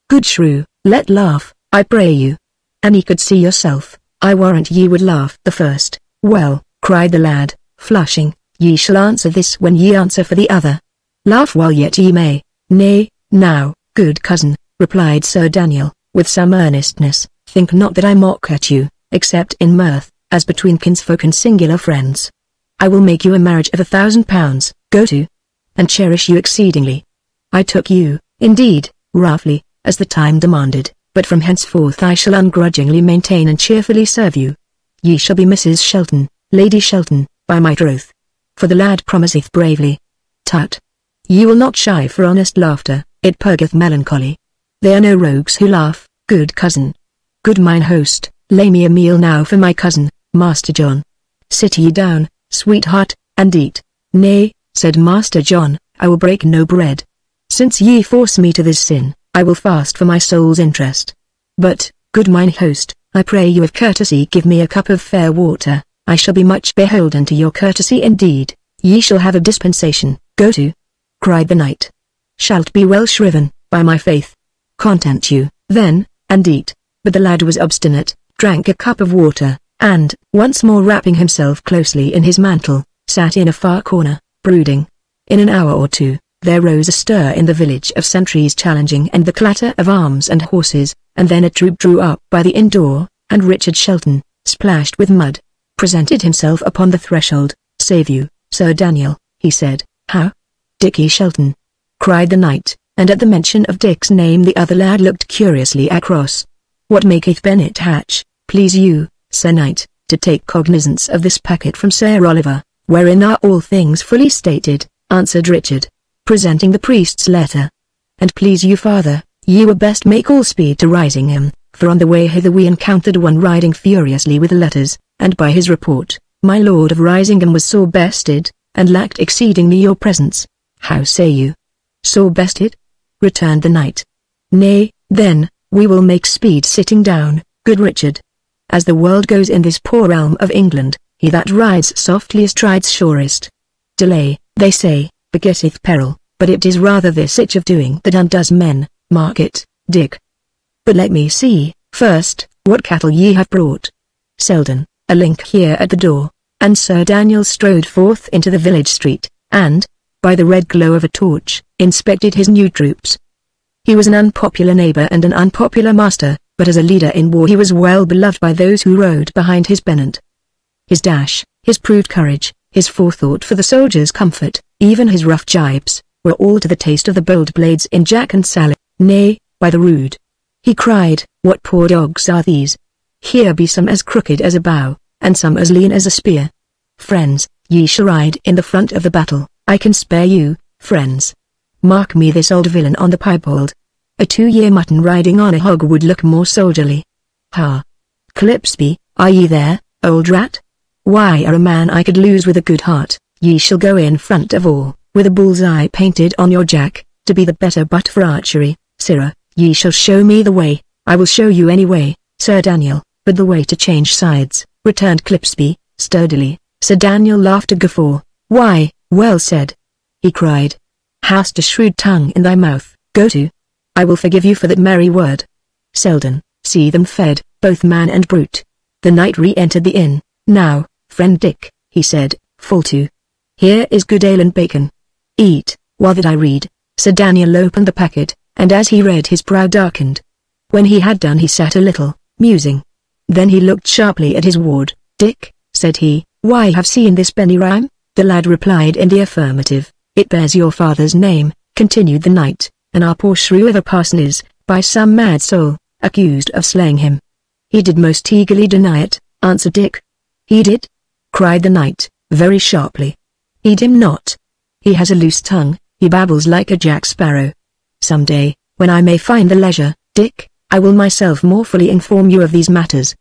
Good shrew, let laugh, I pray you. An ye could see yourself, I warrant ye would laugh the first. Well, cried the lad, flushing, ye shall answer this when ye answer for the other. Laugh while yet ye may. Nay, now, good cousin, replied Sir Daniel, with some earnestness, think not that I mock at you, except in mirth, as between kinsfolk and singular friends. I will make you a marriage of £1,000, go to, and cherish you exceedingly. I took you, indeed, roughly, as the time demanded, but from henceforth I shall ungrudgingly maintain and cheerfully serve you. Ye shall be Mrs. Shelton, Lady Shelton, by my troth. For the lad promiseth bravely. Tut! Ye will not shy for honest laughter, it purgeth melancholy. They are no rogues who laugh, good cousin. Good mine host, lay me a meal now for my cousin, Master John. Sit ye down, sweetheart, and eat. Nay, said Master John, I will break no bread. Since ye force me to this sin, I will fast for my soul's interest. But, good mine host, I pray you of courtesy give me a cup of fair water, I shall be much beholden to your courtesy indeed. Ye shall have a dispensation, go to, cried the knight. Shalt be well shriven, by my faith. Content you, then, and eat. But the lad was obstinate, drank a cup of water, and, once more wrapping himself closely in his mantle, sat in a far corner, brooding. In an hour or two, there rose a stir in the village of sentries challenging and the clatter of arms and horses, and then a troop drew up by the inn door, and Richard Shelton, splashed with mud, presented himself upon the threshold. Save you, Sir Daniel, he said. How? Dickie Shelton, cried the knight, and at the mention of Dick's name the other lad looked curiously across. What maketh Bennet Hatch, please you, Sir Knight, to take cognizance of this packet from Sir Oliver, wherein are all things fully stated, answered Richard, presenting the priest's letter. And please you father, ye were best make all speed to Risingham, for on the way hither we encountered one riding furiously with letters, and by his report, my lord of Risingham was sore bested, and lacked exceedingly your presence. How say you? Sore bested? Returned the knight. Nay, then, we will make speed sitting down, good Richard. As the world goes in this poor realm of England, he that rides softliest rides surest. Delay, they say, begetteth peril, but it is rather this itch of doing that undoes men. Mark it, Dick. But let me see, first, what cattle ye have brought. Selden, a link here at the door, and Sir Daniel strode forth into the village street, and, by the red glow of a torch, inspected his new troops. He was an unpopular neighbor and an unpopular master, but as a leader in war he was well beloved by those who rode behind his pennant. His dash, his proved courage, his forethought for the soldiers' comfort, even his rough jibes, were all to the taste of the bold blades in Jack and Sally. Nay, by the rood, he cried, what poor dogs are these? Here be some as crooked as a bow, and some as lean as a spear. Friends, ye shall ride in the front of the battle, I can spare you, friends. Mark me this old villain on the piebald. A 2-year mutton riding on a hog would look more soldierly. Ha! Clipsby, are ye there, old rat? Why are a man I could lose with a good heart, ye shall go in front of all, with a bull's eye painted on your jack, to be the better butt for archery. Sirrah, ye shall show me the way. I will show you any way, Sir Daniel, but the way to change sides, returned Clipsby, sturdily. Sir Daniel laughed a guffaw. Why, well said, he cried. Hast a shrewd tongue in thy mouth, go to. I will forgive you for that merry word. Selden, see them fed, both man and brute. The knight re-entered the inn. Now, friend Dick, he said, fall to. Here is good ale and bacon. Eat, while that I read. Sir Daniel opened the packet, and as he read his brow darkened. When he had done he sat a little, musing. Then he looked sharply at his ward. Dick, said he, why have seen this penny rhyme? The lad replied in the affirmative. It bears your father's name, continued the knight, and our poor shrew of a parson is, by some mad soul, accused of slaying him. He did most eagerly deny it, answered Dick. He did? Cried the knight, very sharply. Heed him not. He has a loose tongue, he babbles like a Jack Sparrow. Some day, when I may find the leisure, Dick, I will myself more fully inform you of these matters.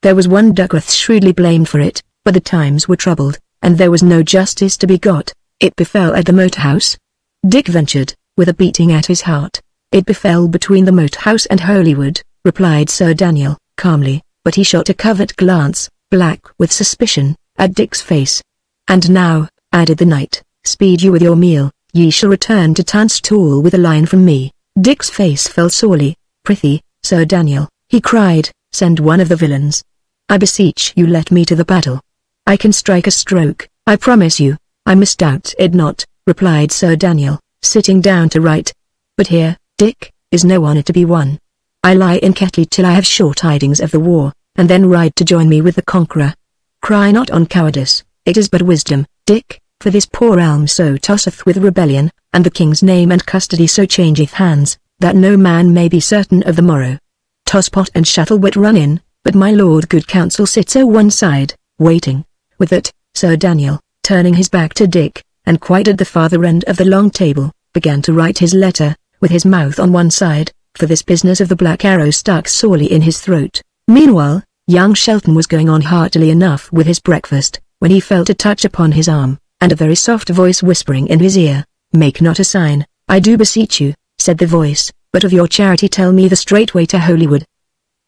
There was one Duckworth shrewdly blamed for it, but the times were troubled, and there was no justice to be got. It befell at the Moat House. Dick ventured, with a beating at his heart. It befell between the Moat House and Holywood, replied Sir Daniel, calmly, but he shot a covert glance, black with suspicion, at Dick's face. And now, added the knight, speed you with your meal, ye shall return to Tunstall with a line from me. Dick's face fell sorely. Prithee, Sir Daniel, he cried, send one of the villains. I beseech you let me to the battle. I can strike a stroke, I promise you. I misdoubt it not, replied Sir Daniel, sitting down to write. But here, Dick, is no honour to be won. I lie in Ketley till I have sure tidings of the war, and then ride to join me with the conqueror. Cry not on cowardice, it is but wisdom, Dick, for this poor realm so tosseth with rebellion, and the king's name and custody so changeth hands, that no man may be certain of the morrow. Tosspot and Shuttlewit run in, but my lord good counsel sits o' one side, waiting. With that, Sir Daniel, turning his back to Dick, and quite at the farther end of the long table, began to write his letter, with his mouth on one side, for this business of the Black Arrow stuck sorely in his throat. Meanwhile, young Shelton was going on heartily enough with his breakfast, when he felt a touch upon his arm, and a very soft voice whispering in his ear. Make not a sign, I do beseech you, said the voice, but of your charity tell me the straight way to Holywood.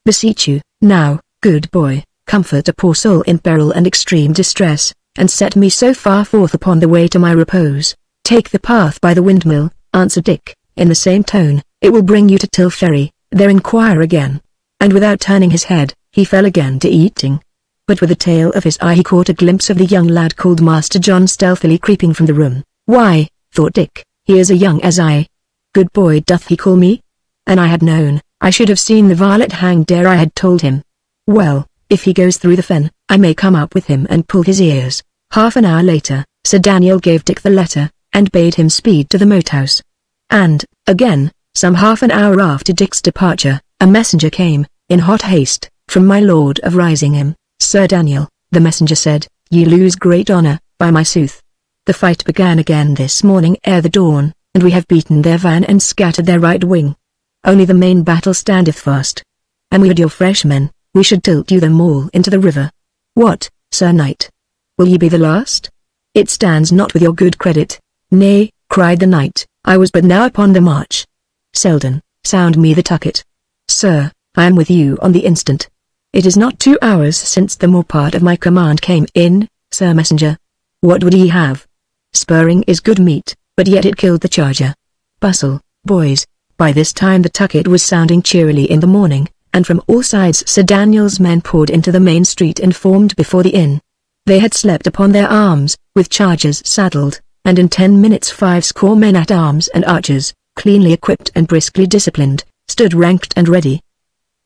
Beseech you, now, good boy, comfort a poor soul in peril and extreme distress, and set me so far forth upon the way to my repose. Take the path by the windmill, answered Dick, in the same tone, it will bring you to Till Ferry, there inquire again. And without turning his head, he fell again to eating. But with the tail of his eye he caught a glimpse of the young lad called Master John stealthily creeping from the room. Why, thought Dick, he is a young as I. Good boy doth he call me? And I had known, I should have seen the varlet hanged ere I had told him. Well, if he goes through the fen, I may come up with him and pull his ears. Half an hour later, Sir Daniel gave Dick the letter, and bade him speed to the Moat House. And, again, some half an hour after Dick's departure, a messenger came, in hot haste, from my lord of Risingham. Sir Daniel, the messenger said, ye lose great honour, by my sooth. The fight began again this morning ere the dawn, and we have beaten their van and scattered their right wing. Only the main battle standeth fast. And we had your fresh men, we should tilt you them all into the river. What, Sir Knight? Will ye be the last? It stands not with your good credit. Nay, cried the knight. "I was but now upon the march." "Selden, sound me the tucket." "Sir, I am with you on the instant." "It is not 2 hours since the more part of my command came in, Sir Messenger." "What would ye have?" "Spurring is good meat, but yet it killed the charger." "Bustle, boys." By this time the tucket was sounding cheerily in the morning, and from all sides Sir Daniel's men poured into the main street and formed before the inn. They had slept upon their arms, with chargers saddled, and in 10 minutes 50 men at arms and archers, cleanly equipped and briskly disciplined, stood ranked and ready.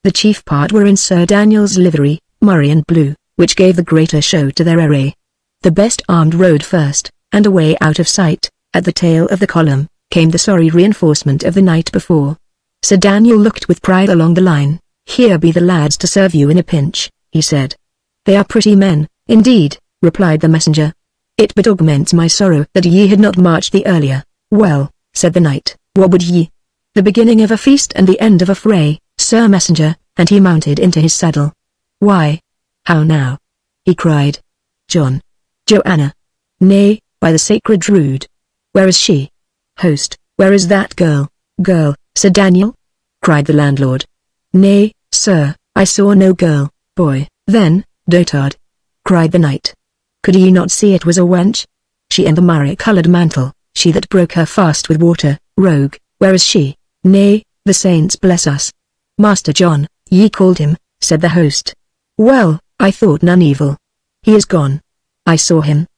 The chief part were in Sir Daniel's livery, murrey and blue, which gave the greater show to their array. The best armed rode first, and away out of sight, at the tail of the column, came the sorry reinforcement of the night before. Sir Daniel looked with pride along the line. "Here be the lads to serve you in a pinch," he said. "They are pretty men, indeed," replied the messenger. "It but augments my sorrow that ye had not marched the earlier." "Well," said the knight, "what would ye?" "The beginning of a feast and the end of a fray, Sir Messenger," and he mounted into his saddle. "Why? How now?" he cried. "John." "Joanna." "Nay, by the sacred rood." "Where is she?" "Host, where is that girl?" "Girl, Sir Daniel?" cried the landlord. "Nay, sir, I saw no girl." "Boy, then, dotard," cried the knight. "Could ye not see it was a wench? She in the murrey-coloured mantle, she that broke her fast with water. Rogue, where is she?" "Nay, the saints bless us." "Master John, ye called him," said the host. "Well, I thought none evil. He is gone. I saw him,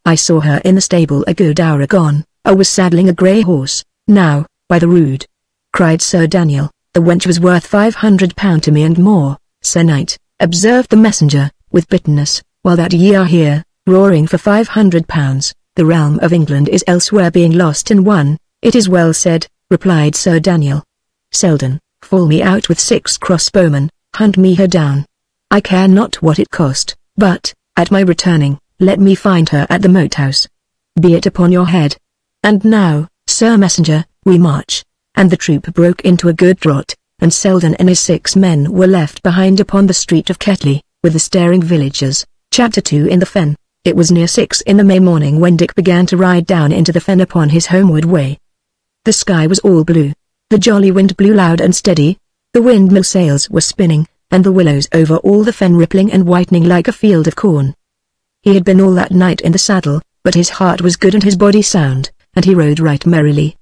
I saw her in the stable a good hour agone. I was saddling a grey horse. Now, by the rood," cried Sir Daniel, "the wench was worth £500 to me and more." "Sir Knight," observed the messenger, with bitterness, "while that ye are here, roaring for £500, the realm of England is elsewhere being lost and won." "It is well said," replied Sir Daniel. "Selden, fall me out with 6 crossbowmen, hunt me her down. I care not what it cost, but, at my returning, let me find her at the moat house. Be it upon your head. And now, Sir Messenger, we march." And the troop broke into a good trot, and Selden and his 6 men were left behind upon the street of Ketley, with the staring villagers. Chapter 2 In the Fen. It was near 6 in the May morning when Dick began to ride down into the fen upon his homeward way. The sky was all blue. The jolly wind blew loud and steady. The windmill sails were spinning, and the willows over all the fen rippling and whitening like a field of corn. He had been all that night in the saddle, but his heart was good and his body sound, and he rode right merrily.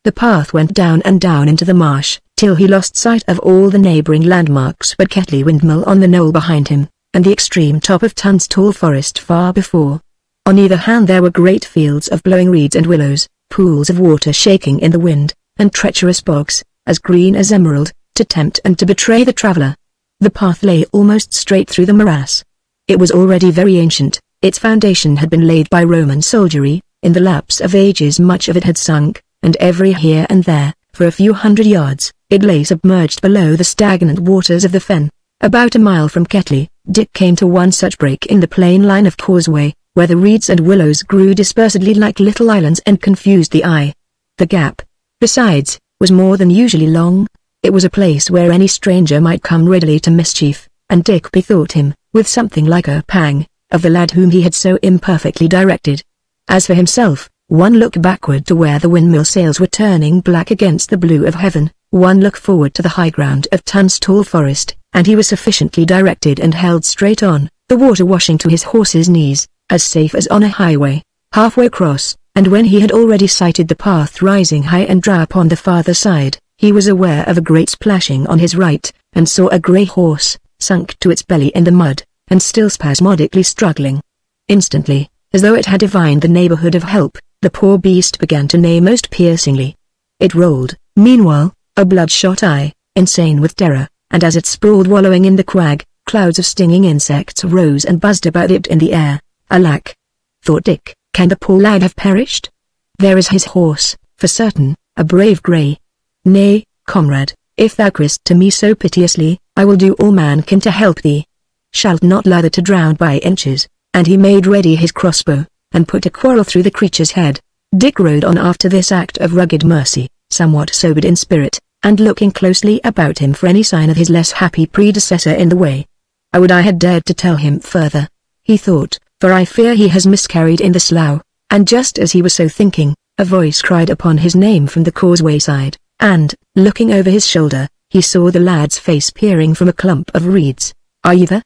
The path went down and down into the marsh, till he lost sight of all the neighbouring landmarks but Ketley windmill on the knoll behind him, and the extreme top of Tunstall Forest far before. On either hand there were great fields of blowing reeds and willows, pools of water shaking in the wind, and treacherous bogs, as green as emerald, to tempt and to betray the traveller. The path lay almost straight through the morass. It was already very ancient, its foundation had been laid by Roman soldiery. In the lapse of ages much of it had sunk, and every here and there, for a few hundred yards, it lay submerged below the stagnant waters of the fen. About a mile from Ketley, Dick came to one such break in the plain line of causeway, where the reeds and willows grew dispersedly like little islands and confused the eye. The gap, besides, was more than usually long. It was a place where any stranger might come readily to mischief, and Dick bethought him, with something like a pang, of the lad whom he had so imperfectly directed. As for himself, one look backward to where the windmill sails were turning black against the blue of heaven, one look forward to the high ground of Tunstall Forest, and he was sufficiently directed and held straight on, the water washing to his horse's knees, as safe as on a highway. Halfway across, and when he had already sighted the path rising high and dry upon the farther side, he was aware of a great splashing on his right, and saw a grey horse, sunk to its belly in the mud, and still spasmodically struggling. Instantly, as though it had divined the neighbourhood of help, the poor beast began to neigh most piercingly. It rolled, meanwhile, a bloodshot eye, insane with terror, and as it sprawled wallowing in the quag, clouds of stinging insects rose and buzzed about it in the air. Alack! Thought Dick, can the poor lad have perished? There is his horse, for certain, a brave grey. Nay, comrade, if thou criest to me so piteously, I will do all man can to help thee. Shalt not lather to drown by inches. And he made ready his crossbow, and put a quarrel through the creature's head. Dick rode on after this act of rugged mercy, somewhat sobered in spirit, and looking closely about him for any sign of his less happy predecessor in the way. I would I had dared to tell him further, he thought, for I fear he has miscarried in the slough. And just as he was so thinking, A voice cried upon his name from the causeway side, and, looking over his shoulder, he saw the lad's face peering from a clump of reeds. "Are you there?"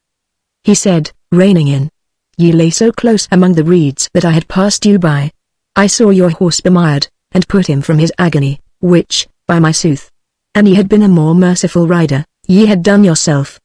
he said, reining in. "Ye lay so close among the reeds that I had passed you by. I saw your horse bemired, and put him from his agony, which, by my sooth, an ye had been a more merciful rider, ye had done yourself.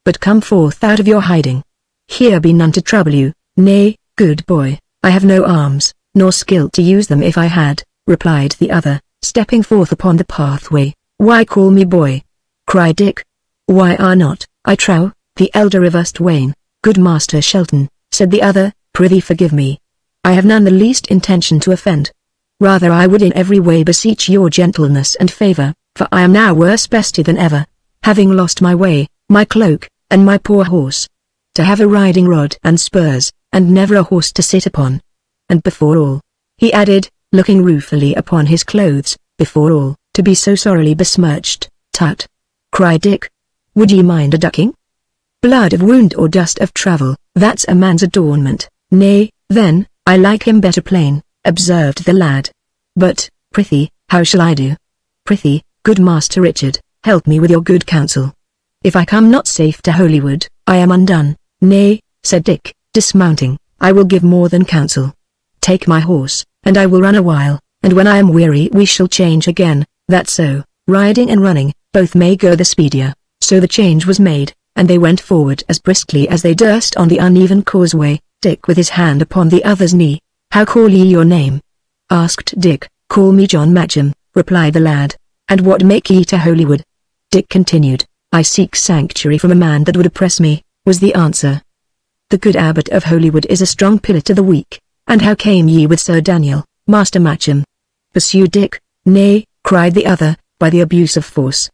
But come forth out of your hiding. Here be none to trouble you." "Nay, good boy, I have no arms, nor skill to use them if I had," replied the other, stepping forth upon the pathway. "Why call me boy?" cried Dick. "Why are not, I trow, the elder of us twain?" "Good Master Shelton," said the other, "prithee forgive me. I have none the least intention to offend. Rather I would in every way beseech your gentleness and favour, for I am now worse bested than ever, having lost my way, my cloak, and my poor horse. To have a riding rod and spurs, and never a horse to sit upon. And before all," he added, looking ruefully upon his clothes, "before all, to be so sorely besmirched." "Tut!" cried Dick. "Would ye mind a ducking? Blood of wound or dust of travel, that's a man's adornment." "Nay, then, I like him better plain," observed the lad. "But, prithee, how shall I do? Prithee, good Master Richard, help me with your good counsel. If I come not safe to Holywood, I am undone." "Nay," said Dick, dismounting, "I will give more than counsel. Take my horse, and I will run a while, and when I am weary we shall change again, that so, riding and running, both may go the speedier." So the change was made, and they went forward as briskly as they durst on the uneven causeway, Dick with his hand upon the other's knee. "How call ye your name?" asked Dick. "Call me John Matcham," replied the lad. "And what make ye to Holywood?" Dick continued. "I seek sanctuary from a man that would oppress me," was the answer. "The good abbot of Holywood is a strong pillar to the weak. And how came ye with Sir Daniel, Master Matcham?" pursued Dick. "Nay," cried the other, "by the abuse of force.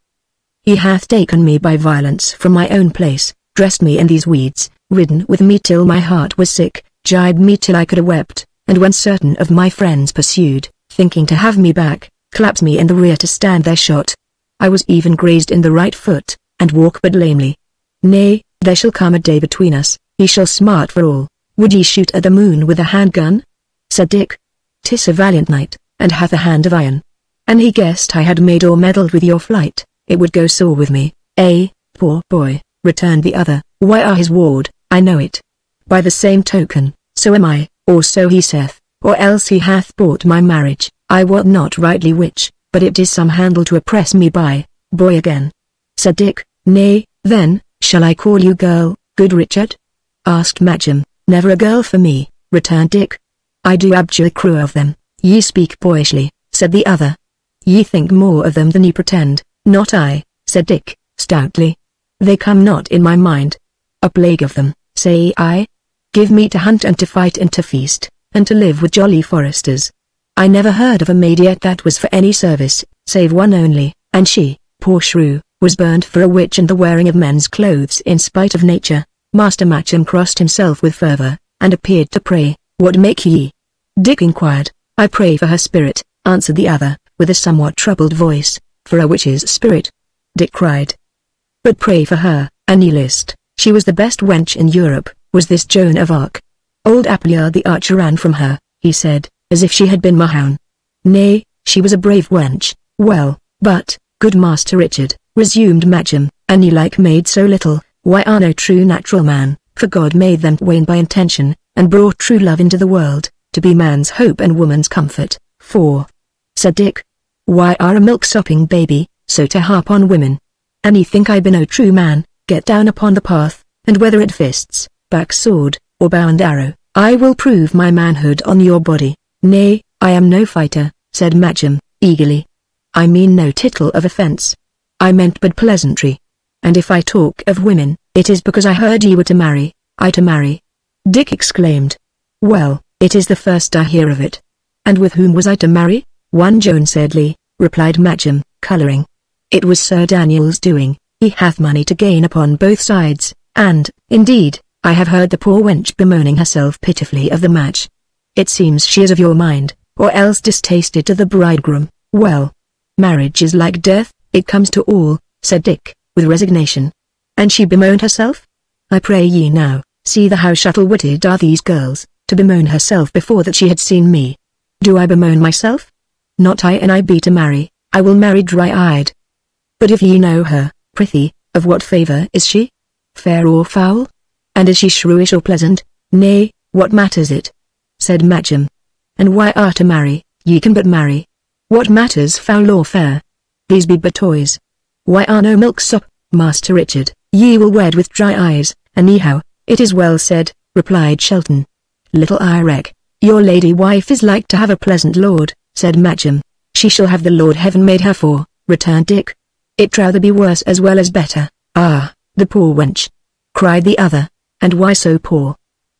He hath taken me by violence from my own place, dressed me in these weeds, ridden with me till my heart was sick, gibed me till I could have wept, and when certain of my friends pursued, thinking to have me back, clapped me in the rear to stand their shot. I was even grazed in the right foot, and walk but lamely. Nay, there shall come a day between us, he shall smart for all. Would ye shoot at the moon with a handgun?" said Dick. "'Tis a valiant knight, and hath a hand of iron. An he guessed I had made or meddled with your flight, it would go sore with me." "Eh, poor boy," returned the other, "why are his ward, I know it. By the same token, so am I, or so he saith, or else he hath bought my marriage, I wot not rightly which, but it is some handle to oppress me by." "Boy again," said Dick. "Nay, then, shall I call you girl, good Richard?" asked Matcham. "Never a girl for me," returned Dick. "I do abjure crew of them." "Ye speak boyishly," said the other. "Ye think more of them than ye pretend." "Not I," said Dick, stoutly. "They come not in my mind. A plague of them, say I. Give me to hunt and to fight and to feast, and to live with jolly foresters. I never heard of a maid yet that was for any service, save one only, and she, poor shrew, was burned for a witch and the wearing of men's clothes in spite of nature." Master Matcham crossed himself with fervor, and appeared to pray. "What make ye?" Dick inquired. "I pray for her spirit," answered the other, with a somewhat troubled voice. "For a witch's spirit?" Dick cried. "But pray for her, an ye list. She was the best wench in Europe, was this Joan of Arc. Old Apulia the archer ran from her," he said, as if she had been Mahown. "Nay, she was a brave wench." "Well, but, good Master Richard," resumed Matcham, "an ye like maid so little, why are no true natural man, for God made them twain by intention, and brought true love into the world, to be man's hope and woman's comfort. For," said Dick, "why are a milk-sopping baby, so to harp on women? An ye think I be no true man, get down upon the path, and whether it fists, back sword, or bow and arrow, I will prove my manhood on your body." "Nay, I am no fighter," said Matcham, eagerly. "I mean no tittle of offence. I meant but pleasantry. And if I talk of women, it is because I heard ye were to marry." "I to marry?" Dick exclaimed. "Well, it is the first I hear of it. And with whom was I to marry?" "One Joan Sedley," replied Matcham, colouring. "It was Sir Daniel's doing. He hath money to gain upon both sides, and, indeed, I have heard the poor wench bemoaning herself pitifully of the match. It seems she is of your mind, or else distasted to the bridegroom." "Well, marriage is like death, it comes to all," said Dick, with resignation. "And she bemoaned herself? I pray ye now, see the how shuttle-witted are these girls, to bemoan herself before that she had seen me. Do I bemoan myself? Not I, and I be to marry, I will marry dry-eyed. But if ye know her, prithee, of what favour is she? Fair or foul? And is she shrewish or pleasant? Nay, what matters it? Said Matcham. And why are to marry, ye can but marry. What matters foul or fair? These be but toys. Why are no milksop, Master Richard? Ye will wed with dry eyes, anyhow. It is well said, replied Shelton. Little I reck, your lady wife is like to have a pleasant lord, said Matcham. She shall have the Lord heaven made her for, returned Dick. It rather be worse as well as better. Ah, the poor wench, cried the other. And why so poor?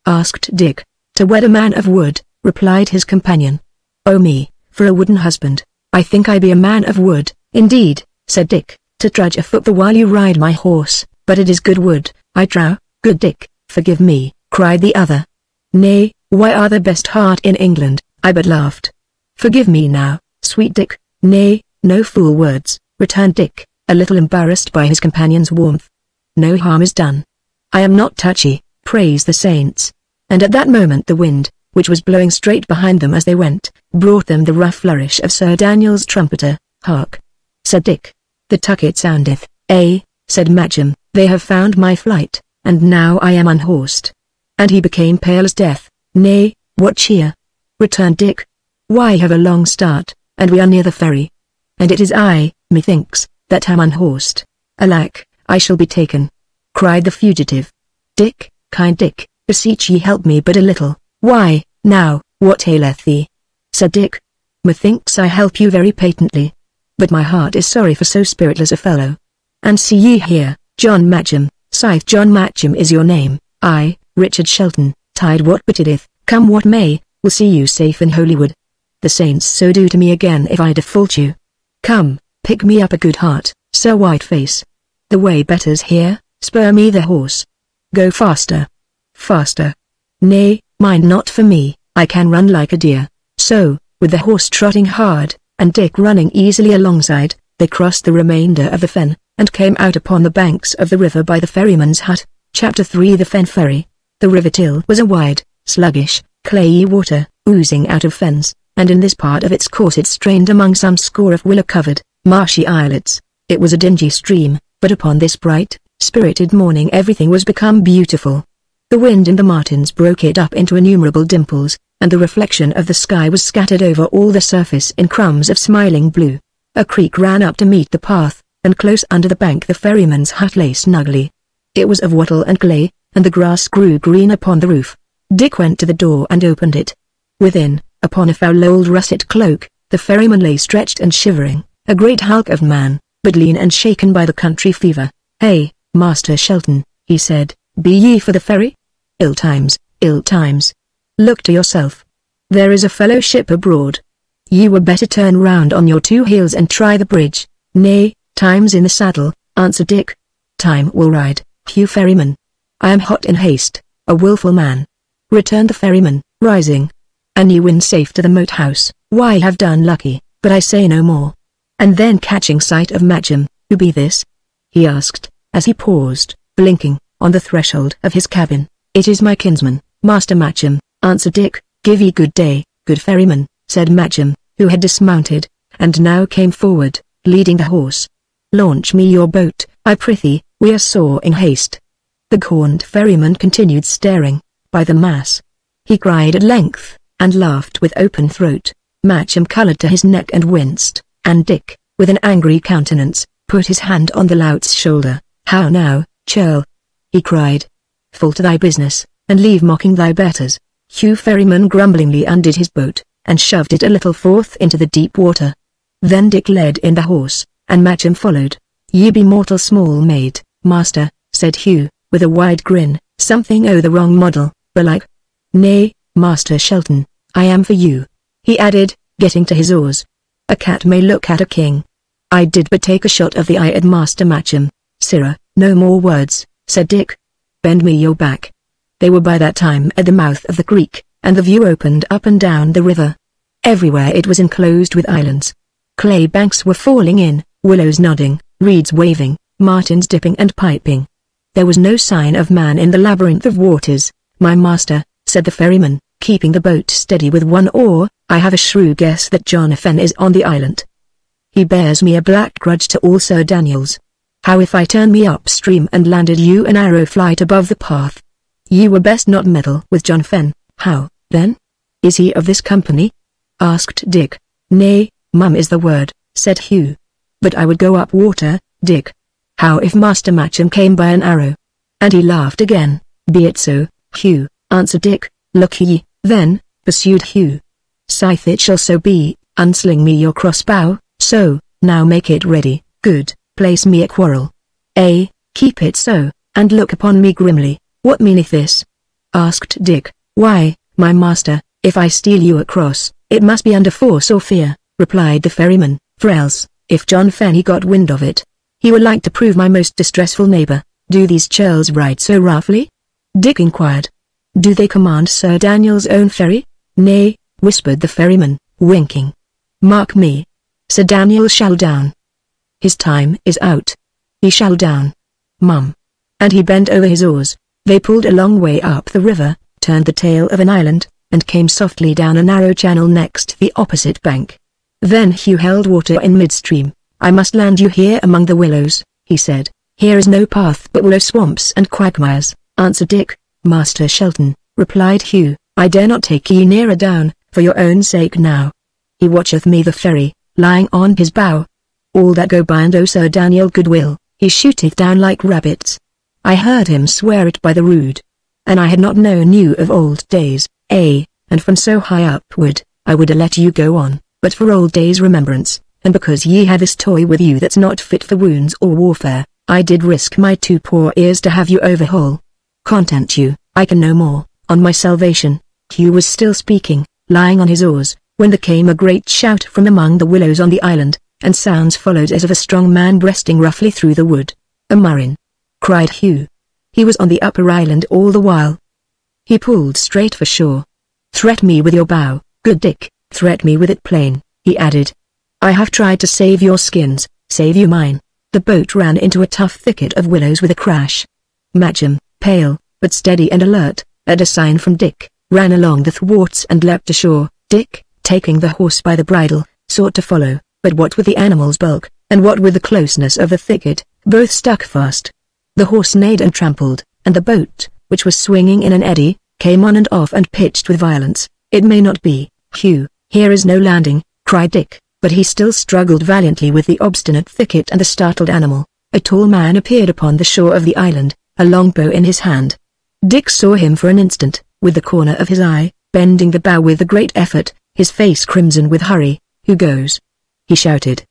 Asked Dick. To wed a man of wood, replied his companion. Oh me, for a wooden husband, I think I be a man of wood, indeed, said Dick, to trudge afoot the while you ride my horse, but it is good wood, I trow. Good Dick, forgive me, cried the other. Nay, why are the best heart in England, I but laughed. Forgive me now, sweet Dick. Nay, no fool words, returned Dick, a little embarrassed by his companion's warmth. No harm is done. I am not touchy, praise the saints. And at that moment the wind, which was blowing straight behind them as they went, brought them the rough flourish of Sir Daniel's trumpeter. Hark! Said Dick. The tucket soundeth. Eh, said Matcham, they have found my flight, and now I am unhorsed. And he became pale as death. Nay, what cheer? Returned Dick. Why have a long start, and we are near the ferry. And it is I, methinks, that am unhorsed. Alack, I shall be taken, cried the fugitive. Dick, kind Dick, beseech ye help me but a little. Why, now, what aileth thee? Said Dick. Methinks I help you very patently. But my heart is sorry for so spiritless a fellow. And see ye here, John Matcham, scythe John Matcham is your name. I, Richard Shelton, tide what betideth, come what may, will see you safe in Holywood. The saints so do to me again if I default you. Come, pick me up a good heart, Sir Whiteface. The way better's here, spur me the horse. Go faster. Faster. Nay, mind not for me, I can run like a deer. So, with the horse trotting hard, and Dick running easily alongside, they crossed the remainder of the fen, and came out upon the banks of the river by the ferryman's hut. Chapter 3 The Fen Ferry. The River Till was a wide, sluggish, clayey water, oozing out of fens, and in this part of its course it strained among some score of willow-covered, marshy islets. It was a dingy stream, but upon this bright, spirited morning everything was become beautiful. The wind in the martins broke it up into innumerable dimples, and the reflection of the sky was scattered over all the surface in crumbs of smiling blue. A creek ran up to meet the path, and close under the bank the ferryman's hut lay snugly. It was of wattle and clay, and the grass grew green upon the roof. Dick went to the door and opened it. Within, upon a foul old russet cloak, the ferryman lay stretched and shivering, a great hulk of man, but lean and shaken by the country fever. Hey, Master Shelton, he said, be ye for the ferry? Ill times, ill times. Look to yourself. There is a fellow ship abroad. Ye were better turn round on your two heels and try the bridge. Nay, time's in the saddle, answered Dick. Time will ride, Hugh ferryman. I am hot in haste, a wilful man, returned the ferryman, rising. And ye win safe to the moat house. Why have done lucky, but I say no more. And then catching sight of Matcham, who be this? He asked, as he paused, blinking, on the threshold of his cabin. It is my kinsman, Master Matcham, answered Dick. Give ye good day, good ferryman, said Matcham, who had dismounted, and now came forward, leading the horse. Launch me your boat, I prithee, we are sore in haste. The gaunt ferryman continued staring, by the mass. He cried at length, and laughed with open throat. Matcham coloured to his neck and winced, and Dick, with an angry countenance, put his hand on the lout's shoulder. How now, churl? He cried. Fall to thy business, and leave mocking thy betters. Hugh ferryman grumblingly undid his boat, and shoved it a little forth into the deep water. Then Dick led in the horse, and Matcham followed. Ye be mortal small maid, master, said Hugh, with a wide grin, something o' the wrong model, belike. Nay, Master Shelton, I am for you, he added, getting to his oars. A cat may look at a king. I did but take a shot of the eye at Master Matcham. Sirrah, no more words, said Dick. Bend me your back. They were by that time at the mouth of the creek, and the view opened up and down the river. Everywhere it was enclosed with islands. Clay banks were falling in, willows nodding, reeds waving, martins dipping and piping. There was no sign of man in the labyrinth of waters. My master, said the ferryman, keeping the boat steady with one oar. I have a shrewd guess that Jonathan is on the island. He bears me a black grudge to all Sir Daniel's. How if I turn me upstream and landed you an arrow flight above the path? You were best not meddle with Jonathan. How, then? Is he of this company? Asked Dick. Nay, mum is the word, said Hugh. But I would go up water, Dick. How if Master Matcham came by an arrow? And he laughed again. Be it so, Hugh, answered Dick. Look ye, then, pursued Hugh. Scythe it shall so be, unsling me your crossbow, so, now make it ready, good, place me a quarrel. Keep it so, and look upon me grimly. What meaneth this? Asked Dick. Why, my master, if I steal you across, it must be under force or fear, replied the ferryman, for else, if John Fenny got wind of it, he would like to prove my most distressful neighbor. Do these churls ride so roughly? Dick inquired. Do they command Sir Daniel's own ferry? Nay, whispered the ferryman, winking. Mark me. Sir Daniel shall down. His time is out. He shall down. Mum. And he bent over his oars. They pulled a long way up the river, turned the tail of an island, and came softly down a narrow channel next the opposite bank. Then Hugh held water in midstream. I must land you here among the willows, he said. Here is no path but willow swamps and quagmires, answered Dick. Master Shelton, replied Hugh, I dare not take ye nearer down, for your own sake now. He watcheth me the ferry, lying on his bow. All that go by and owe Sir Daniel goodwill, he shooteth down like rabbits. I heard him swear it by the rood. And I had not known you of old days, and from so high upward, I would let you go on, but for old days' remembrance, and because ye had this toy with you that's not fit for wounds or warfare, I did risk my 2 poor ears to have you overhaul. Content you, I can no more, on my salvation. Hugh was still speaking, lying on his oars, when there came a great shout from among the willows on the island, and sounds followed as of a strong man breasting roughly through the wood. A murrain! Cried Hugh. He was on the upper island all the while. He pulled straight for shore. Threat me with your bow, good Dick, threat me with it plain, he added. I have tried to save your skins, save you mine. The boat ran into a tough thicket of willows with a crash. Matcham, pale, but steady and alert, at a sign from Dick, ran along the thwarts and leapt ashore. Dick, taking the horse by the bridle, sought to follow, but what with the animal's bulk, and what with the closeness of the thicket, both stuck fast. The horse neighed and trampled, and the boat, which was swinging in an eddy, came on and off and pitched with violence. It may not be, Hugh, here is no landing, cried Dick, but he still struggled valiantly with the obstinate thicket and the startled animal. A tall man appeared upon the shore of the island, a longbow in his hand. Dick saw him for an instant, with the corner of his eye, bending the bow with a great effort, his face crimson with hurry. Who goes? He shouted.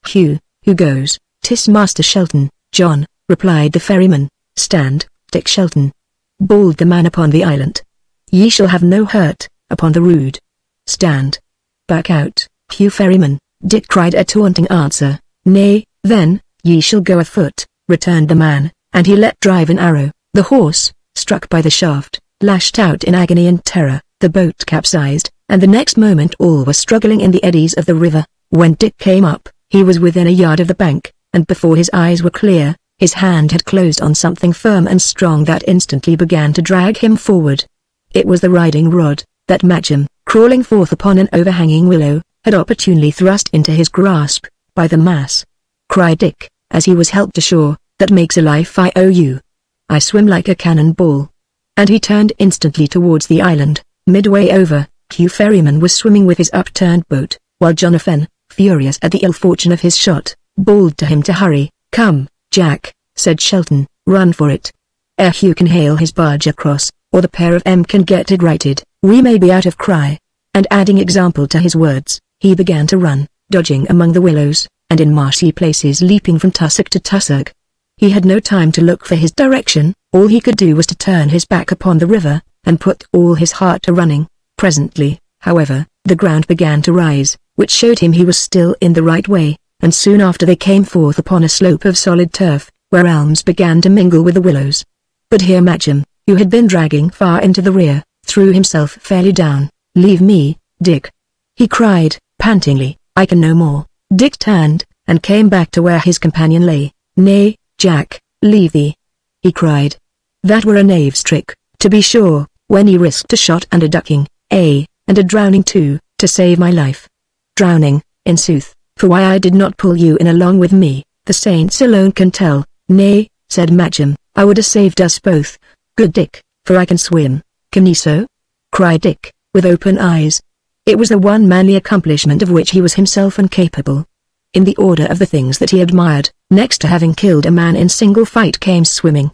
Hugh, who goes? 'Tis Master Shelton, John, replied the ferryman. Stand, Dick Shelton, bawled the man upon the island. Ye shall have no hurt, upon the rood. Stand. Back out, Hugh ferryman, Dick cried a taunting answer. Nay, then, ye shall go afoot, returned the man, and he let drive an arrow. The horse, struck by the shaft, lashed out in agony and terror. The boat capsized, and the next moment all were struggling in the eddies of the river. When Dick came up, he was within a yard of the bank, and before his eyes were clear, his hand had closed on something firm and strong that instantly began to drag him forward. It was the riding rod, that Matcham, crawling forth upon an overhanging willow, had opportunely thrust into his grasp. By the mass, cried Dick, as he was helped ashore, that makes a life I owe you. I swim like a cannon ball. And he turned instantly towards the island. Midway over, Hugh ferryman was swimming with his upturned boat, while Jonathan, furious at the ill fortune of his shot, bawled to him to hurry. Come, Jack, said Shelton, run for it. Ere Hugh can hail his barge across, or the pair of them can get it righted, we may be out of cry. And adding example to his words, he began to run, dodging among the willows, and in marshy places leaping from tussock to tussock. He had no time to look for his direction, all he could do was to turn his back upon the river, and put all his heart to running. Presently, however, the ground began to rise, which showed him he was still in the right way, and soon after they came forth upon a slope of solid turf, where elms began to mingle with the willows. But here Matcham, who had been dragging far into the rear, threw himself fairly down. Leave me, Dick, he cried, pantingly, I can no more. Dick turned, and came back to where his companion lay. Nay, Jack, leave thee, he cried. That were a knave's trick, to be sure, when he risked a shot and a ducking. and a drowning too, to save my life. Drowning, in sooth, for why I did not pull you in along with me, the saints alone can tell. Nay, said Matcham, I would have saved us both. Good Dick, for I can swim. Can ye so? Cried Dick, with open eyes. It was the one manly accomplishment of which he was himself incapable. In the order of the things that he admired, next to having killed a man in single fight came swimming.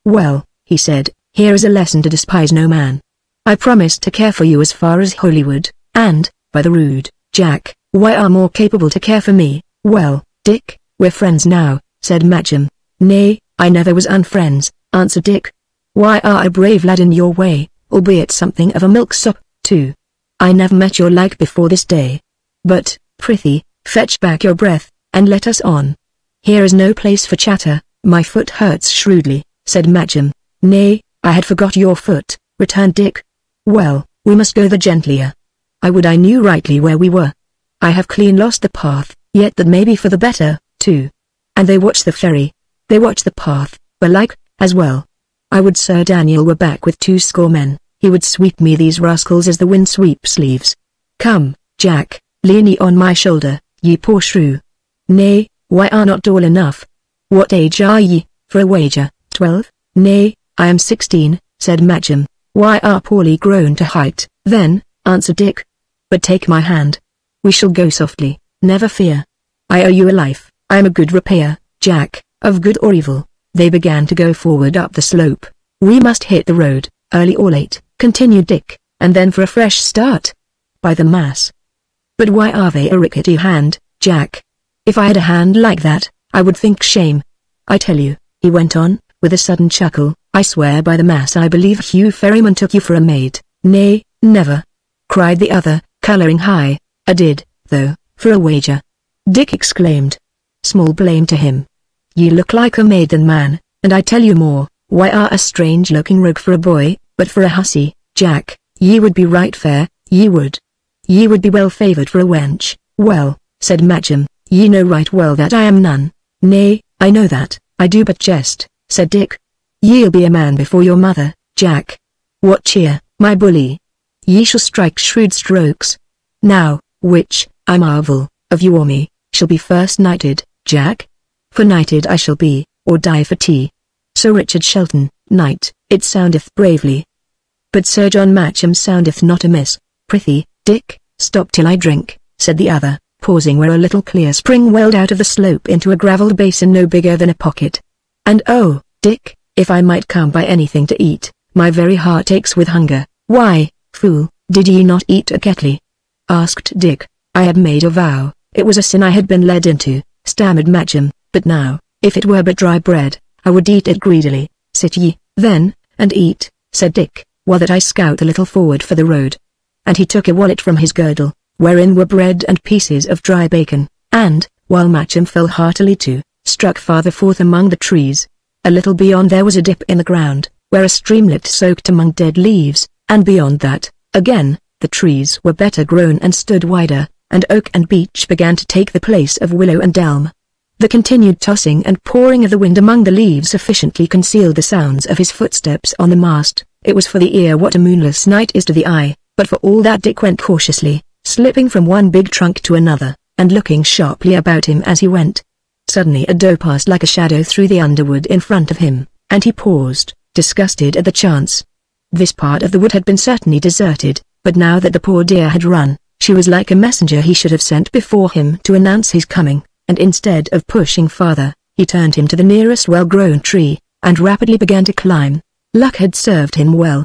Well, he said, here is a lesson to despise no man. I promised to care for you as far as Hollywood, and, by the rood, Jack, why are more capable to care for me? Well, Dick, we're friends now, said Matcham. Nay, I never was unfriends, answered Dick. Why are a brave lad in your way, albeit something of a milksop, too. I never met your like before this day. But, prithee, fetch back your breath, and let us on. Here is no place for chatter, my foot hurts shrewdly, said Matcham. Nay, I had forgot your foot, returned Dick. Well, we must go the gentlier. I would I knew rightly where we were. I have clean lost the path, yet that may be for the better, too. And they watch the ferry. They watch the path, belike, as well. I would Sir Daniel were back with 20 men, he would sweep me these rascals as the wind sweeps leaves. Come, Jack, lean ye on my shoulder, ye poor shrew. Nay, why are not tall enough? What age are ye, for a wager? 12? Nay, I am 16, said Matcham. Why are poorly grown to height, then, answered Dick. But take my hand. We shall go softly, never fear. I owe you a life, I am a good repair, Jack, of good or evil. They began to go forward up the slope. We must hit the road, early or late, continued Dick, and then for a fresh start. By the mass. But why are they a rickety hand, Jack? If I had a hand like that, I would think shame. I tell you, he went on, with a sudden chuckle, I swear by the mass I believe Hugh Ferryman took you for a maid. Nay, never. Cried the other, colouring high. I did, though, for a wager. Dick exclaimed. Small blame to him. Ye look like a maiden man, and I tell you more, why are a strange-looking rogue for a boy, but for a hussy, Jack, ye would be right fair, ye would. Ye would be well favoured for a wench. Well, said Matcham, ye know right well that I am none. Nay, I know that, I do but jest, said Dick. Ye'll be a man before your mother, Jack. What cheer, my bully? Ye shall strike shrewd strokes. Now, which, I marvel, of you or me, shall be first knighted, Jack? For knighted I shall be, or die for tea. Sir Richard Shelton, knight, it soundeth bravely. But Sir John Matcham soundeth not amiss. Prithee, Dick, stop till I drink, said the other, pausing where a little clear spring welled out of the slope into a gravelled basin no bigger than a pocket. And oh, Dick, if I might come by anything to eat, my very heart aches with hunger. Why, fool, did ye not eat a kettley? Asked Dick. I had made a vow, it was a sin I had been led into, stammered Matcham, but now, if it were but dry bread, I would eat it greedily. Sit ye, then, and eat, said Dick, while that I scout a little forward for the road. And he took a wallet from his girdle, wherein were bread and pieces of dry bacon, and, while Matcham fell heartily to, struck farther forth among the trees. A little beyond there was a dip in the ground, where a streamlet soaked among dead leaves, and beyond that, again, the trees were better grown and stood wider, and oak and beech began to take the place of willow and elm. The continued tossing and pouring of the wind among the leaves sufficiently concealed the sounds of his footsteps on the mast. It was for the ear what a moonless night is to the eye, but for all that Dick went cautiously, slipping from one big trunk to another, and looking sharply about him as he went. Suddenly a doe passed like a shadow through the underwood in front of him, and he paused, disgusted at the chance. This part of the wood had been certainly deserted, but now that the poor deer had run, she was like a messenger he should have sent before him to announce his coming, and instead of pushing farther, he turned him to the nearest well-grown tree, and rapidly began to climb. Luck had served him well.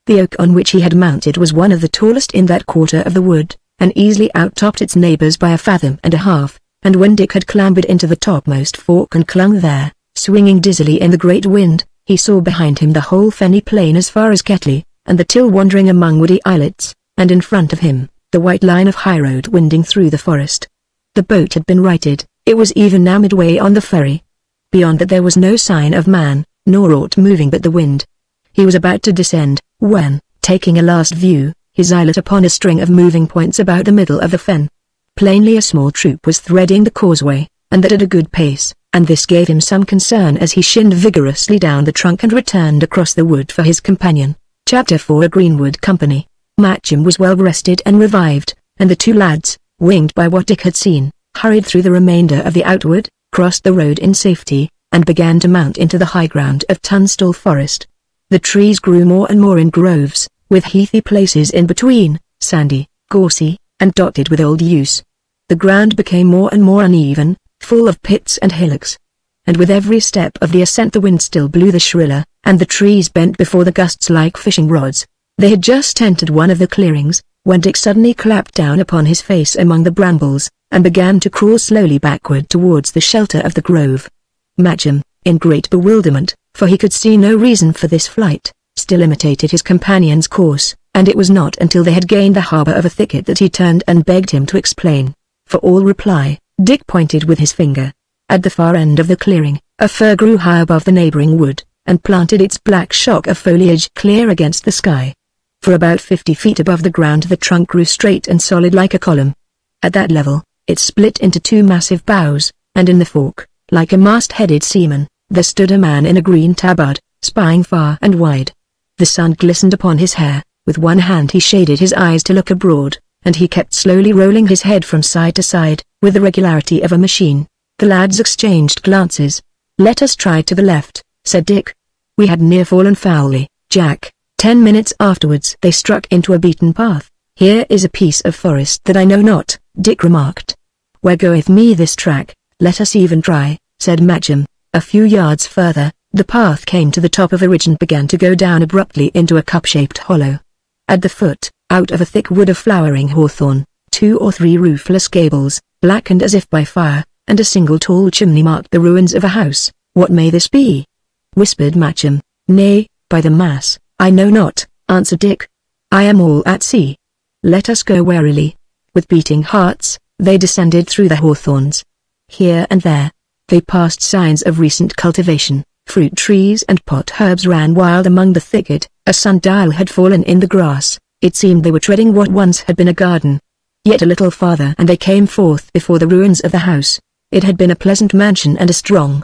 The oak on which he had mounted was one of the tallest in that quarter of the wood, and easily out-topped its neighbours by 1.5 fathoms, and when Dick had clambered into the topmost fork and clung there, swinging dizzily in the great wind, he saw behind him the whole fenny plain as far as Ketley, and the Till wandering among woody islets, and in front of him, the white line of highroad winding through the forest. The boat had been righted, it was even now midway on the ferry. Beyond that there was no sign of man, nor aught moving but the wind. He was about to descend, when, taking a last view, his eye lit upon a string of moving points about the middle of the fen. Plainly a small troop was threading the causeway, and that at a good pace, and this gave him some concern as he shinned vigorously down the trunk and returned across the wood for his companion. Chapter 4 A Greenwood Company. Matcham was well rested and revived, and the two lads, winged by what Dick had seen, hurried through the remainder of the outwood, crossed the road in safety, and began to mount into the high ground of Tunstall Forest. The trees grew more and more in groves, with heathy places in between, sandy, gorsy, and dotted with old yews. The ground became more and more uneven, full of pits and hillocks. And with every step of the ascent the wind still blew the shriller, and the trees bent before the gusts like fishing rods. They had just entered one of the clearings, when Dick suddenly clapped down upon his face among the brambles, and began to crawl slowly backward towards the shelter of the grove. Matcham, in great bewilderment, for he could see no reason for this flight, still imitated his companion's course, and it was not until they had gained the harbour of a thicket that he turned and begged him to explain. For all reply, Dick pointed with his finger. At the far end of the clearing, a fir grew high above the neighbouring wood, and planted its black shock of foliage clear against the sky. For about 50 feet above the ground the trunk grew straight and solid like a column. At that level, it split into two massive boughs, and in the fork, like a mast-headed seaman, there stood a man in a green tabard, spying far and wide. The sun glistened upon his hair, with one hand he shaded his eyes to look abroad, and he kept slowly rolling his head from side to side, with the regularity of a machine. The lads exchanged glances. "Let us try to the left," said Dick. "We had near fallen foully, Jack." 10 minutes afterwards they struck into a beaten path. "Here is a piece of forest that I know not," Dick remarked. "Where goeth me this track? Let us even try," said Matcham. A few yards further, the path came to the top of a ridge and began to go down abruptly into a cup-shaped hollow. At the foot, out of a thick wood of flowering hawthorn, 2 or 3 roofless gables, blackened as if by fire, and a single tall chimney marked the ruins of a house. "What may this be?" whispered Matcham. "Nay, by the mass, I know not," answered Dick. "I am all at sea. Let us go warily." With beating hearts, they descended through the hawthorns. Here and there, they passed signs of recent cultivation. Fruit trees and pot herbs ran wild among the thicket. A sundial had fallen in the grass. It seemed they were treading what once had been a garden. Yet a little farther and they came forth before the ruins of the house. It had been a pleasant mansion and a strong.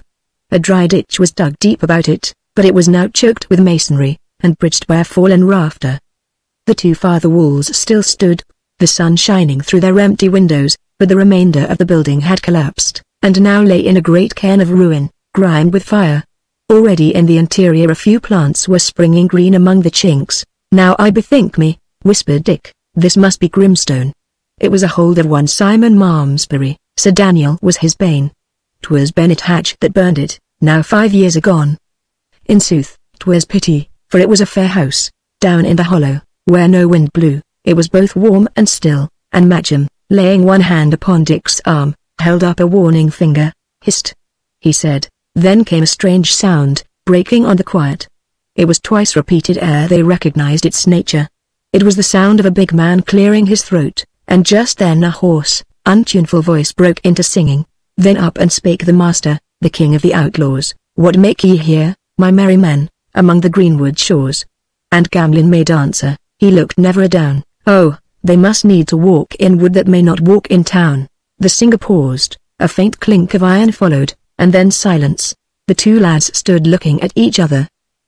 A dry ditch was dug deep about it, but it was now choked with masonry, and bridged by a fallen rafter. The 2 farther walls still stood, the sun shining through their empty windows, but the remainder of the building had collapsed, and now lay in a great cairn of ruin, grimed with fire. Already in the interior a few plants were springing green among the chinks. "Now I bethink me," whispered Dick, "this must be Grimstone." "It was a hold of one Simon Malmesbury," said Daniel was his bane. "'Twas Bennet Hatch that burned it, now 5 years agone. In sooth, 'twas pity, for it was a fair house, down in the hollow, where no wind blew. It was both warm and still," and Matcham, laying one hand upon Dick's arm, held up a warning finger. "Hist!" he said. Then came a strange sound, breaking on the quiet. It was twice repeated ere they recognized its nature. It was the sound of a big man clearing his throat, and just then a hoarse, untuneful voice broke into singing. Then up and spake the master, the king of the outlaws. "What make ye here, my merry men, among the greenwood shores?" And Gamlin made answer, he looked never adown. "Oh, they must need to walk in wood that may not walk in town." The singer paused, a faint clink of iron followed, and then silence. The 2 lads stood looking at each other.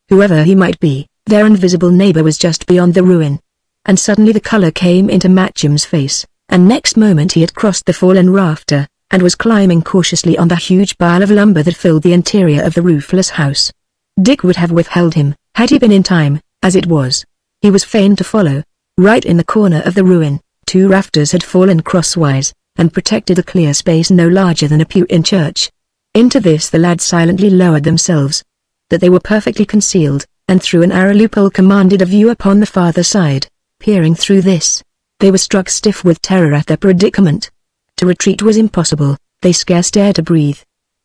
Whoever he might be, their invisible neighbor was just beyond the ruin. And suddenly the color came into Matcham's face, and next moment he had crossed the fallen rafter, and was climbing cautiously on the huge pile of lumber that filled the interior of the roofless house. Dick would have withheld him, had he been in time. As it was, he was fain to follow. Right in the corner of the ruin, 2 rafters had fallen crosswise, and protected a clear space no larger than a pew in church. Into this the lads silently lowered themselves. That they were perfectly concealed, and through an arrow loophole commanded a view upon the farther side. Peering through this, they were struck stiff with terror at their predicament. To retreat was impossible, they scarce dared to breathe.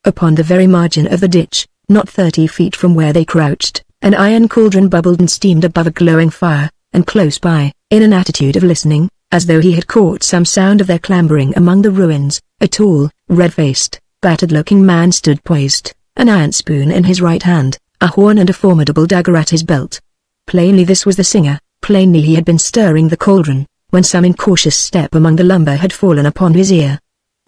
Upon the very margin of the ditch, not 30 feet from where they crouched, an iron cauldron bubbled and steamed above a glowing fire, and close by, in an attitude of listening, as though he had caught some sound of their clambering among the ruins, a tall, red-faced, battered-looking man stood poised, an iron spoon in his right hand, a horn and a formidable dagger at his belt. Plainly this was the singer, plainly he had been stirring the cauldron, when some incautious step among the lumber had fallen upon his ear.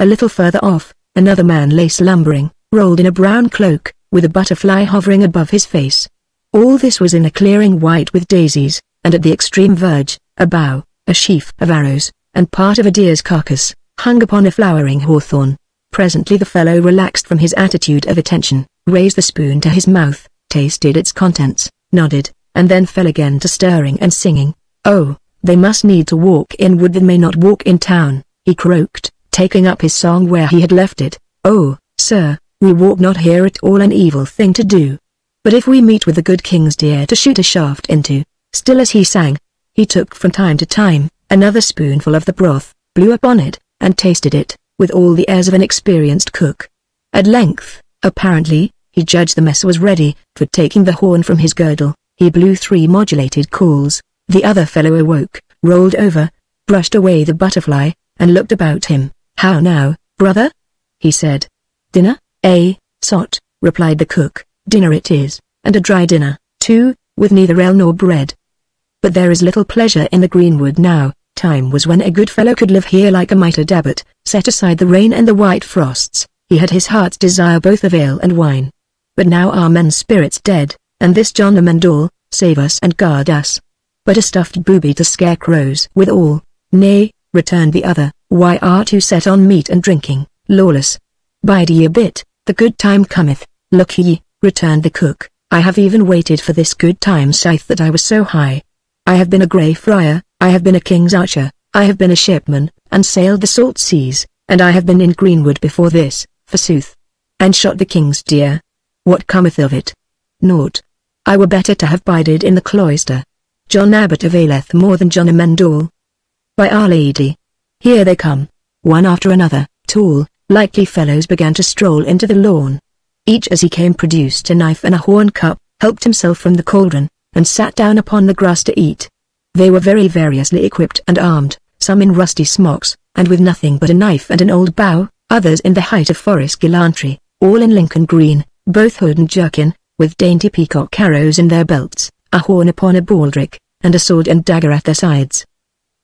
A little further off, another man lay slumbering, rolled in a brown cloak, with a butterfly hovering above his face. All this was in a clearing white with daisies, and at the extreme verge, a bow, a sheaf of arrows, and part of a deer's carcass, hung upon a flowering hawthorn. Presently the fellow relaxed from his attitude of attention, raised the spoon to his mouth, tasted its contents, nodded, and then fell again to stirring and singing. "Oh, they must need to walk in wood that may not walk in town," he croaked, taking up his song where he had left it. "Oh, sir, we walk not here at all, an evil thing to do. But if we meet with the good king's deer to shoot a shaft into." Still as he sang, he took from time to time another spoonful of the broth, blew upon it, and tasted it, with all the airs of an experienced cook. At length, apparently, he judged the mess was ready, for taking the horn from his girdle, he blew 3 modulated calls. The other fellow awoke, rolled over, brushed away the butterfly, and looked about him. "How now, brother?" he said. "Dinner, eh, sot," replied the cook. "Dinner it is, and a dry dinner, too, with neither ale nor bread. But there is little pleasure in the greenwood now. Time was when a good fellow could live here like a mitred abbot, set aside the rain and the white frosts, he had his heart's desire both of ale and wine. But now are men's spirits dead, and this John Amendall, save us and guard us. But a stuffed booby to scare crows withal." "Nay," returned the other, "why art you set on meat and drinking, lawless? Bide ye a bit, the good time cometh." "Look ye," returned the cook, "I have even waited for this good time sith that I was so high. I have been a grey friar, I have been a king's archer, I have been a shipman, and sailed the salt seas, and I have been in greenwood before this, forsooth. And shot the king's deer. What cometh of it? Naught. I were better to have bided in the cloister. John Abbot availeth more than John Amendall. By Our Lady. Here they come." One after another, tall, likely fellows began to stroll into the lawn. Each as he came produced a knife and a horn cup, helped himself from the cauldron, and sat down upon the grass to eat. They were very variously equipped and armed, some in rusty smocks, and with nothing but a knife and an old bow, others in the height of forest gallantry, all in Lincoln green, both hood and jerkin, with dainty peacock arrows in their belts, a horn upon a baldric, and a sword and dagger at their sides.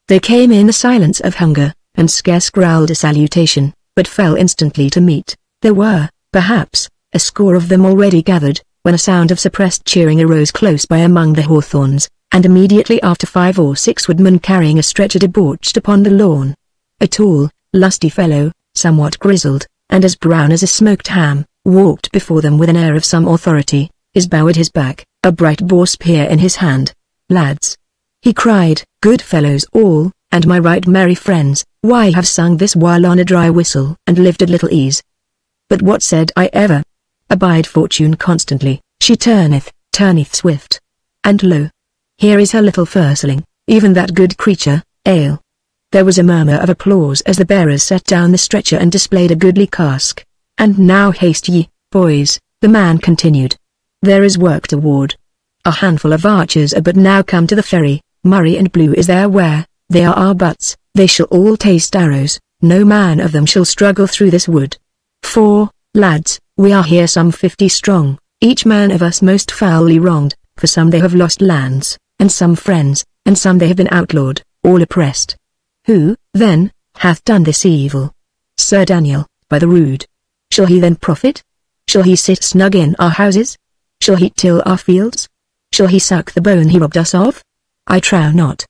They came in the silence of hunger, and scarce growled a salutation, but fell instantly to meat. There were, perhaps, a score of them already gathered, when a sound of suppressed cheering arose close by among the hawthorns, and immediately after 5 or 6 woodmen carrying a stretcher debauched upon the lawn. A tall, lusty fellow, somewhat grizzled, and as brown as a smoked ham, walked before them with an air of some authority, his bow at his back, a bright boar spear in his hand. "Lads," he cried, "good fellows all, and my right merry friends, why have sung this while on a dry whistle and lived at little ease? But what said I ever? Abide fortune constantly, she turneth swift. And lo, here is her little firstling, even that good creature, ale." There was a murmur of applause as the bearers set down the stretcher and displayed a goodly cask. "And now haste ye, boys," the man continued. "There is work toward. A handful of archers are but now come to the ferry, Murray and Blue is there where, they are our butts, they shall all taste arrows, no man of them shall struggle through this wood. For, lads, we are here some 50 strong, each man of us most foully wronged, for some they have lost lands, and some friends, and some they have been outlawed, all oppressed. Who, then, hath done this evil? Sir Daniel, by the rood. Shall he then profit? Shall he sit snug in our houses? Shall he till our fields? Shall he suck the bone he robbed us of? I trow not.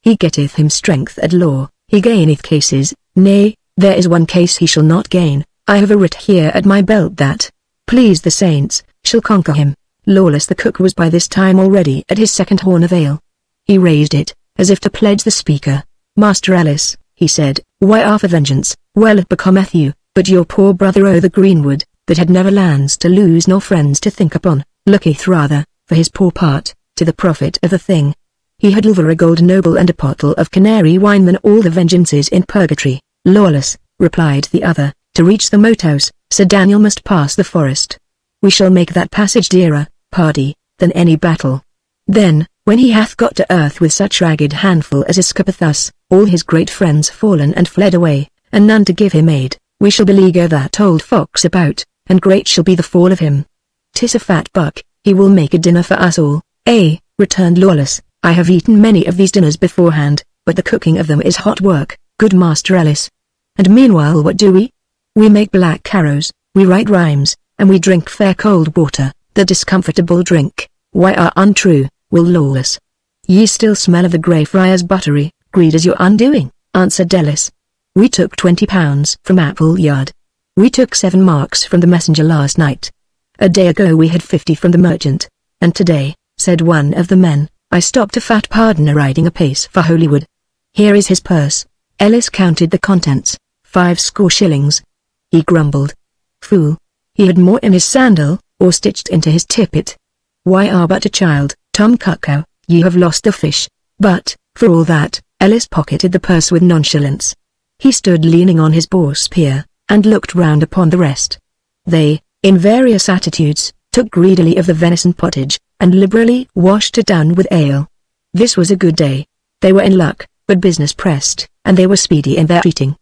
He getteth him strength at law, he gaineth cases, nay, there is one case he shall not gain, I have a writ here at my belt that, please the saints, shall conquer him." Lawless the cook was by this time already at his second horn of ale. He raised it, as if to pledge the speaker. "Master Ellis," he said, "why are for vengeance? Well it becometh you, but your poor brother o' the greenwood, that had never lands to lose nor friends to think upon, looketh rather, for his poor part, to the profit of the thing. He had over a gold noble and a pottle of canary wine than all the vengeances in purgatory." "Lawless," replied the other, "to reach the moat house, Sir Daniel must pass the forest. We shall make that passage dearer, pardie, than any battle. Then, when he hath got to earth with such ragged handful as escapeth us, all his great friends fallen and fled away, and none to give him aid, we shall beleaguer that old fox about, and great shall be the fall of him. 'Tis a fat buck, he will make a dinner for us all." "Eh," returned Lawless, "I have eaten many of these dinners beforehand, but the cooking of them is hot work, good Master Ellis. And meanwhile what do we? We make black arrows, we write rhymes, and we drink fair cold water, the discomfortable drink. Why are untrue, Will Lawless? Ye still smell of the Greyfriars buttery, greed is your undoing, answered Ellis. We took £20 from Appleyard. We took 7 marks from the messenger last night. A day ago we had 50 from the merchant. And today, said one of the men, I stopped a fat pardoner riding apace for Holywood. Here is his purse. Ellis counted the contents, 50 shillings. He grumbled. Fool. He had more in his sandal, or stitched into his tippet. Why are but a child, Tom Cuckow, ye have lost the fish. But, for all that, Ellis pocketed the purse with nonchalance. He stood leaning on his boar spear, and looked round upon the rest. They, in various attitudes, took greedily of the venison pottage, and liberally washed it down with ale. This was a good day. They were in luck, but business pressed, and they were speedy in their eating.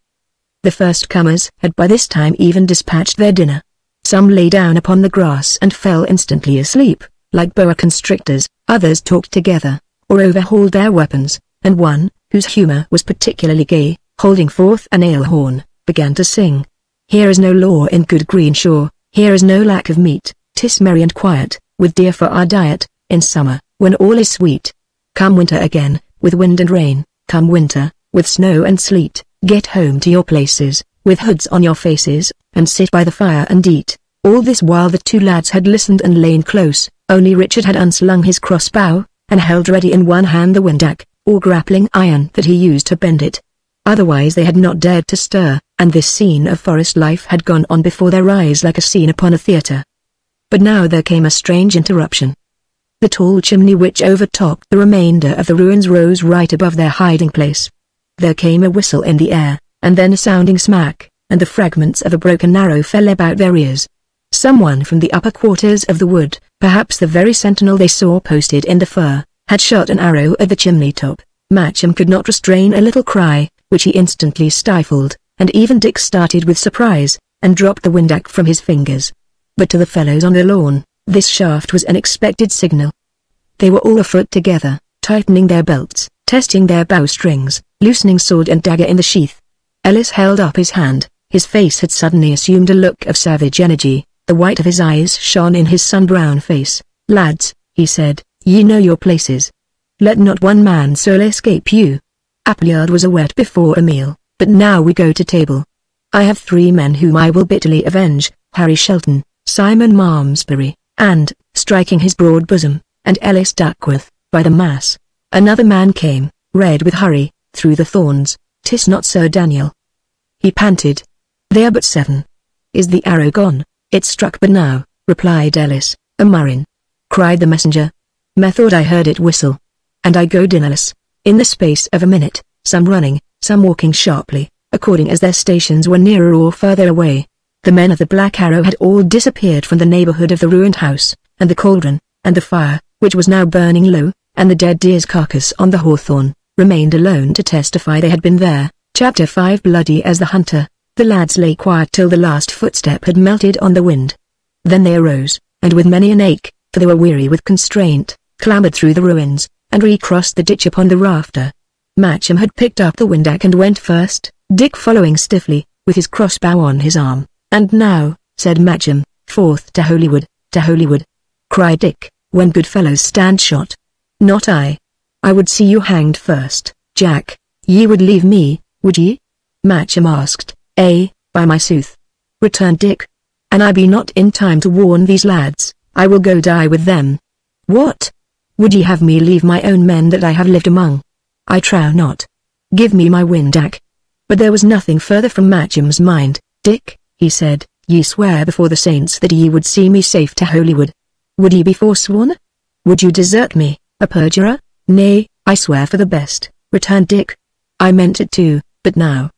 The first comers had by this time even dispatched their dinner. Some lay down upon the grass and fell instantly asleep, like boa constrictors, others talked together, or overhauled their weapons, and one, whose humour was particularly gay, holding forth an ale horn, began to sing. Here is no law in good Greenshaw, here is no lack of meat, 'tis merry and quiet, with deer for our diet, in summer, when all is sweet. Come winter again, with wind and rain, come winter, with snow and sleet, get home to your places, with hoods on your faces, and sit by the fire and eat. All this while the 2 lads had listened and lain close, only Richard had unslung his crossbow, and held ready in one hand the windac, or grappling iron that he used to bend it. Otherwise they had not dared to stir, and this scene of forest life had gone on before their eyes like a scene upon a theatre. But now there came a strange interruption. The tall chimney which overtopped the remainder of the ruins rose right above their hiding place. There came a whistle in the air, and then a sounding smack, and the fragments of a broken arrow fell about their ears. Someone from the upper quarters of the wood, perhaps the very sentinel they saw posted in the fir, had shot an arrow at the chimney top. Matcham could not restrain a little cry, which he instantly stifled, and even Dick started with surprise, and dropped the windac from his fingers. But to the fellows on the lawn, this shaft was an expected signal. They were all afoot together, tightening their belts, testing their bowstrings, loosening sword and dagger in the sheath. Ellis held up his hand, his face had suddenly assumed a look of savage energy, the white of his eyes shone in his sun-brown face. Lads, he said, ye know your places. Let not one man's soul escape you. Appleyard was a wet before a meal, but now we go to table. I have 3 men whom I will bitterly avenge, Harry Shelton, Simon Malmesbury, and, striking his broad bosom, and Ellis Duckworth, by the mass. Another man came, red with hurry, through the thorns. 'Tis not Sir Daniel. He panted. They are but 7. Is the arrow gone? It struck but now, replied Ellis. A murrain. Cried the messenger. Methought I heard it whistle. And I go dinnerless. In the space of a minute, some running, some walking sharply, according as their stations were nearer or further away. The men of the Black Arrow had all disappeared from the neighborhood of the ruined house, and the cauldron, and the fire, which was now burning low, and the dead deer's carcass on the hawthorn, remained alone to testify they had been there. Chapter 5. Bloody as the hunter. The lads lay quiet till the last footstep had melted on the wind. Then they arose, and with many an ache, for they were weary with constraint, clambered through the ruins, and recrossed the ditch upon the rafter. Matcham had picked up the windac and went first, Dick following stiffly, with his crossbow on his arm. And now, said Matcham, forth to Holywood, to Holywood. Cried Dick, when good fellows stand shot. Not I. I would see you hanged first, Jack. Ye would leave me, would ye? Matcham asked. By my sooth, returned Dick. An I be not in time to warn these lads, I will go die with them. What? Would ye have me leave my own men that I have lived among? I trow not. Give me my windac. But there was nothing further from Matcham's mind. Dick, he said, ye swear before the saints that ye would see me safe to Holywood. Would ye be forsworn? Would you desert me, a perjurer? Nay, I swear for the best, returned Dick. I meant it too, but now.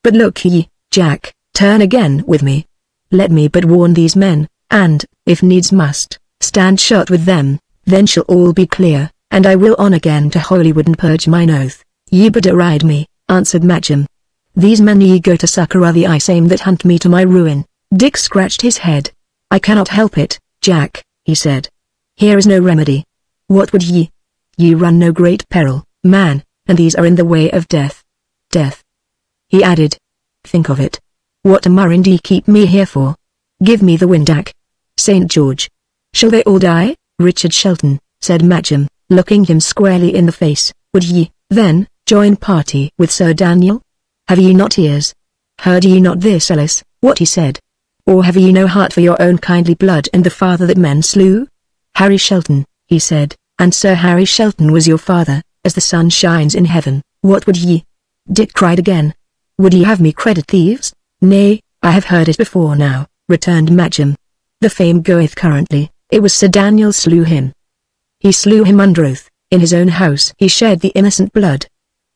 But look ye, Jack, turn again with me. Let me but warn these men, and, if needs must, stand shot with them, then shall all be clear, and I will on again to Holywood and purge mine oath. Ye but deride me, answered Matcham. These men ye go to succor are the same that hunt me to my ruin. Dick scratched his head. I cannot help it, Jack, he said. Here is no remedy. What would ye? Ye run no great peril, man, and these are in the way of death. Death. He added. Think of it. What a murrain do ye keep me here for? Give me the windac. St. George. Shall they all die? Richard Shelton, said Matcham, looking him squarely in the face. "Would ye, then, join party with Sir Daniel? Have ye not ears? Heard ye not this Ellis, what he said? Or have ye no heart for your own kindly blood and the father that men slew? Harry Shelton, he said, and Sir Harry Shelton was your father, as the sun shines in heaven. What would ye?" Dick cried again. "Would ye have me credit thieves? Nay, I have heard it before now," returned Matcham. "The fame goeth currently, it was Sir Daniel slew him. He slew him under oath, in his own house he shed the innocent blood.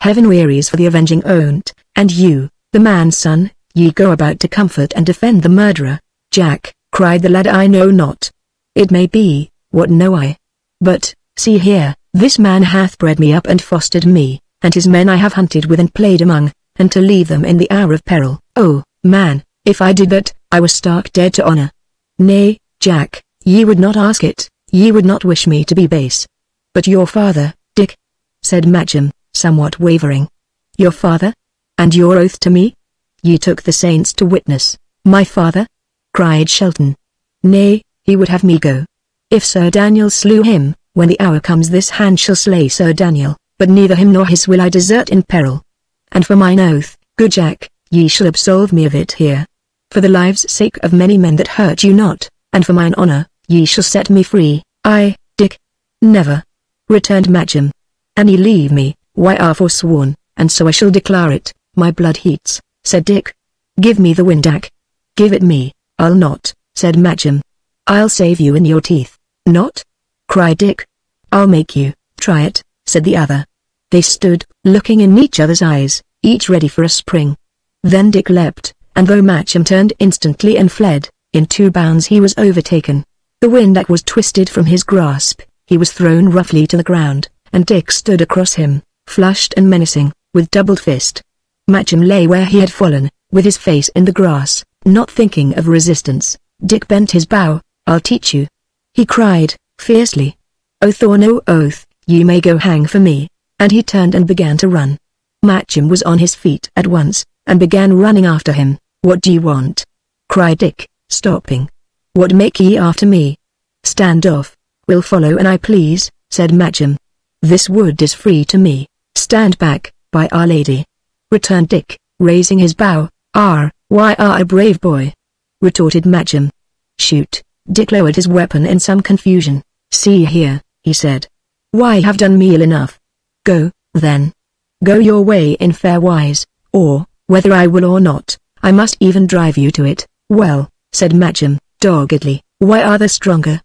Heaven wearies for the avenging own't, and you, the man's son, ye go about to comfort and defend the murderer." "Jack," cried the lad, "I know not. It may be, what know I? But, see here, this man hath bred me up and fostered me, and his men I have hunted with and played among, and to leave them in the hour of peril. Oh, man, if I did that, I was stark dead to honor. Nay, Jack, ye would not ask it, ye would not wish me to be base. But your father, Dick," said Matcham, somewhat wavering. "Your father? And your oath to me? Ye took the saints to witness." "My father?" cried Shelton. "Nay, he would have me go. If Sir Daniel slew him, when the hour comes this hand shall slay Sir Daniel, but neither him nor his will I desert in peril. And for mine oath, good Jack, ye shall absolve me of it here. For the lives' sake of many men that hurt you not, and for mine honor, ye shall set me free." "I, Dick? Never," returned Matcham. "An ye leave me, why are forsworn, and so I shall declare it." "My blood heats," said Dick. "Give me the windac." "Give it me." "I'll not," said Matcham. "I'll save you in your teeth." "Not?" cried Dick. "I'll make you try it," said the other. They stood, looking in each other's eyes, each ready for a spring. Then Dick leapt, and though Matcham turned instantly and fled, in 2 bounds he was overtaken. The windac was twisted from his grasp, he was thrown roughly to the ground, and Dick stood across him, flushed and menacing, with doubled fist. Matcham lay where he had fallen, with his face in the grass, not thinking of resistance. Dick bent his bow. "I'll teach you," he cried, fiercely. "Oath or no oath, ye may go hang for me," and he turned and began to run. Matcham was on his feet at once, and began running after him. "What do you want?" cried Dick, stopping. "What make ye after me?" "Stand off." "Will follow an I please," said Matcham. "This wood is free to me." "Stand back, by Our Lady," returned Dick, raising his bow. Why are a brave boy?" retorted Matcham. "Shoot." Dick lowered his weapon in some confusion. "See here," he said. "Why have done meal enough. Go, then. Go your way in fair wise, or, whether I will or not, I must even drive you to it." "Well," said Matcham, doggedly, "why are the stronger?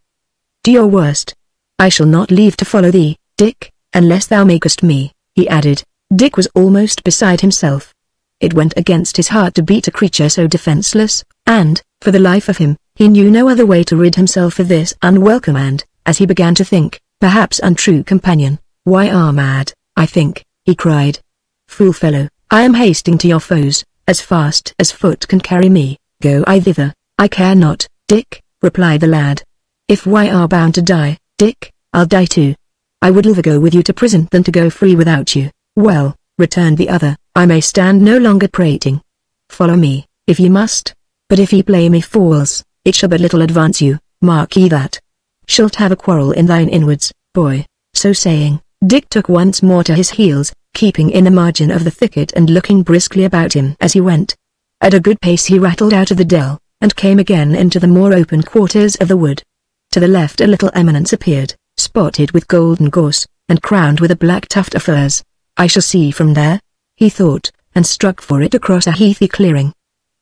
Do your worst. I shall not leave to follow thee, Dick, unless thou makest me," he added. Dick was almost beside himself. It went against his heart to beat a creature so defenseless, and, for the life of him, he knew no other way to rid himself of this unwelcome and, as he began to think, perhaps untrue companion. "Why are mad, I think," he cried. "Fool fellow, I am hasting to your foes, as fast as foot can carry me. Go I thither." "I care not, Dick," replied the lad. "If we are bound to die, Dick, I'll die too. I would rather go with you to prison than to go free without you." "Well," returned the other, "I may stand no longer prating. Follow me, if ye must. But if ye play me false, it shall but little advance you, mark ye that. Shalt have a quarrel in thine inwards, boy." So saying, Dick took once more to his heels, keeping in the margin of the thicket and looking briskly about him as he went. At a good pace he rattled out of the dell, and came again into the more open quarters of the wood. To the left a little eminence appeared, spotted with golden gorse, and crowned with a black tuft of firs. "I shall see from there," he thought, and struck for it across a heathy clearing.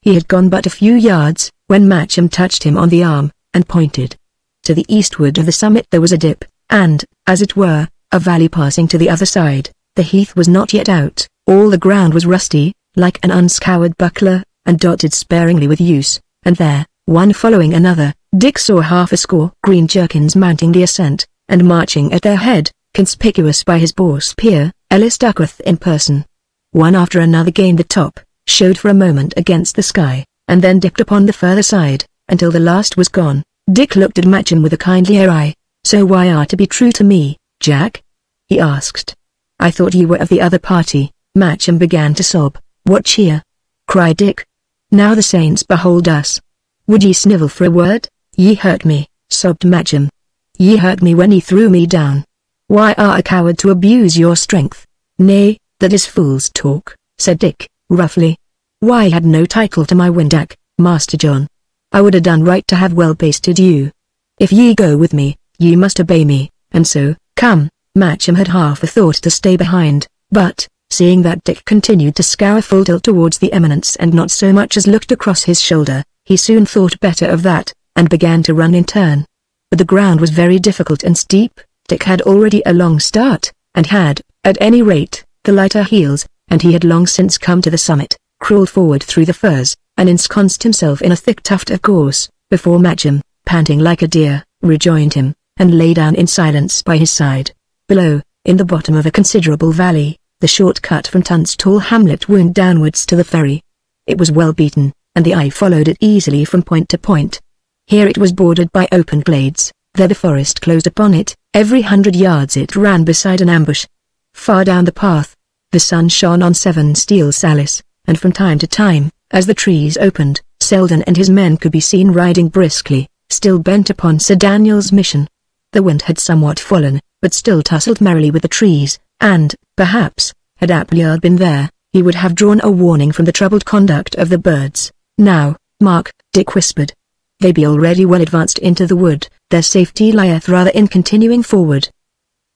He had gone but a few yards, when Matcham touched him on the arm, and pointed. To the eastward of the summit there was a dip, and, as it were, a valley passing to the other side. The heath was not yet out, all the ground was rusty, like an unscoured buckler, and dotted sparingly with use, and there, one following another, Dick saw half a score green jerkins mounting the ascent, and marching at their head, conspicuous by his boar spear, Ellis Duckworth in person. One after another gained the top, showed for a moment against the sky, and then dipped upon the further side, until the last was gone. Dick looked at Matcham with a kindlier eye. "So why are to be true to me, Jack?" he asked. "I thought you were of the other party." Matcham began to sob. "What cheer?" cried Dick. "Now the saints behold us. Would ye snivel for a word?" "Ye hurt me," sobbed Matcham. "Ye hurt me when ye threw me down. Why are a coward to abuse your strength? Nay, that is fool's talk, said Dick, roughly. Why had no title to my windac, Master John? I would have done right to have well basted you. If ye go with me, ye must obey me, and so, come. Matcham had half a thought to stay behind, but, seeing that Dick continued to scour full tilt towards the eminence and not so much as looked across his shoulder, he soon thought better of that, and began to run in turn. But the ground was very difficult and steep. Dick had already a long start, and had, at any rate, the lighter heels, and he had long since come to the summit, crawled forward through the furze, and ensconced himself in a thick tuft of gorse, before Matcham, panting like a deer, rejoined him, and lay down in silence by his side. Below, in the bottom of a considerable valley, the short cut from Tunstall hamlet wound downwards to the ferry. It was well beaten, and the eye followed it easily from point to point. Here it was bordered by open glades, there the forest closed upon it, every 100 yards it ran beside an ambush. Far down the path, the sun shone on 7 steel sallis, and from time to time, as the trees opened, Selden and his men could be seen riding briskly, still bent upon Sir Daniel's mission. The wind had somewhat fallen, but still tussled merrily with the trees, and, perhaps, had Appleyard been there, he would have drawn a warning from the troubled conduct of the birds. Now, mark, Dick whispered. They be already well advanced into the wood, their safety lieth rather in continuing forward.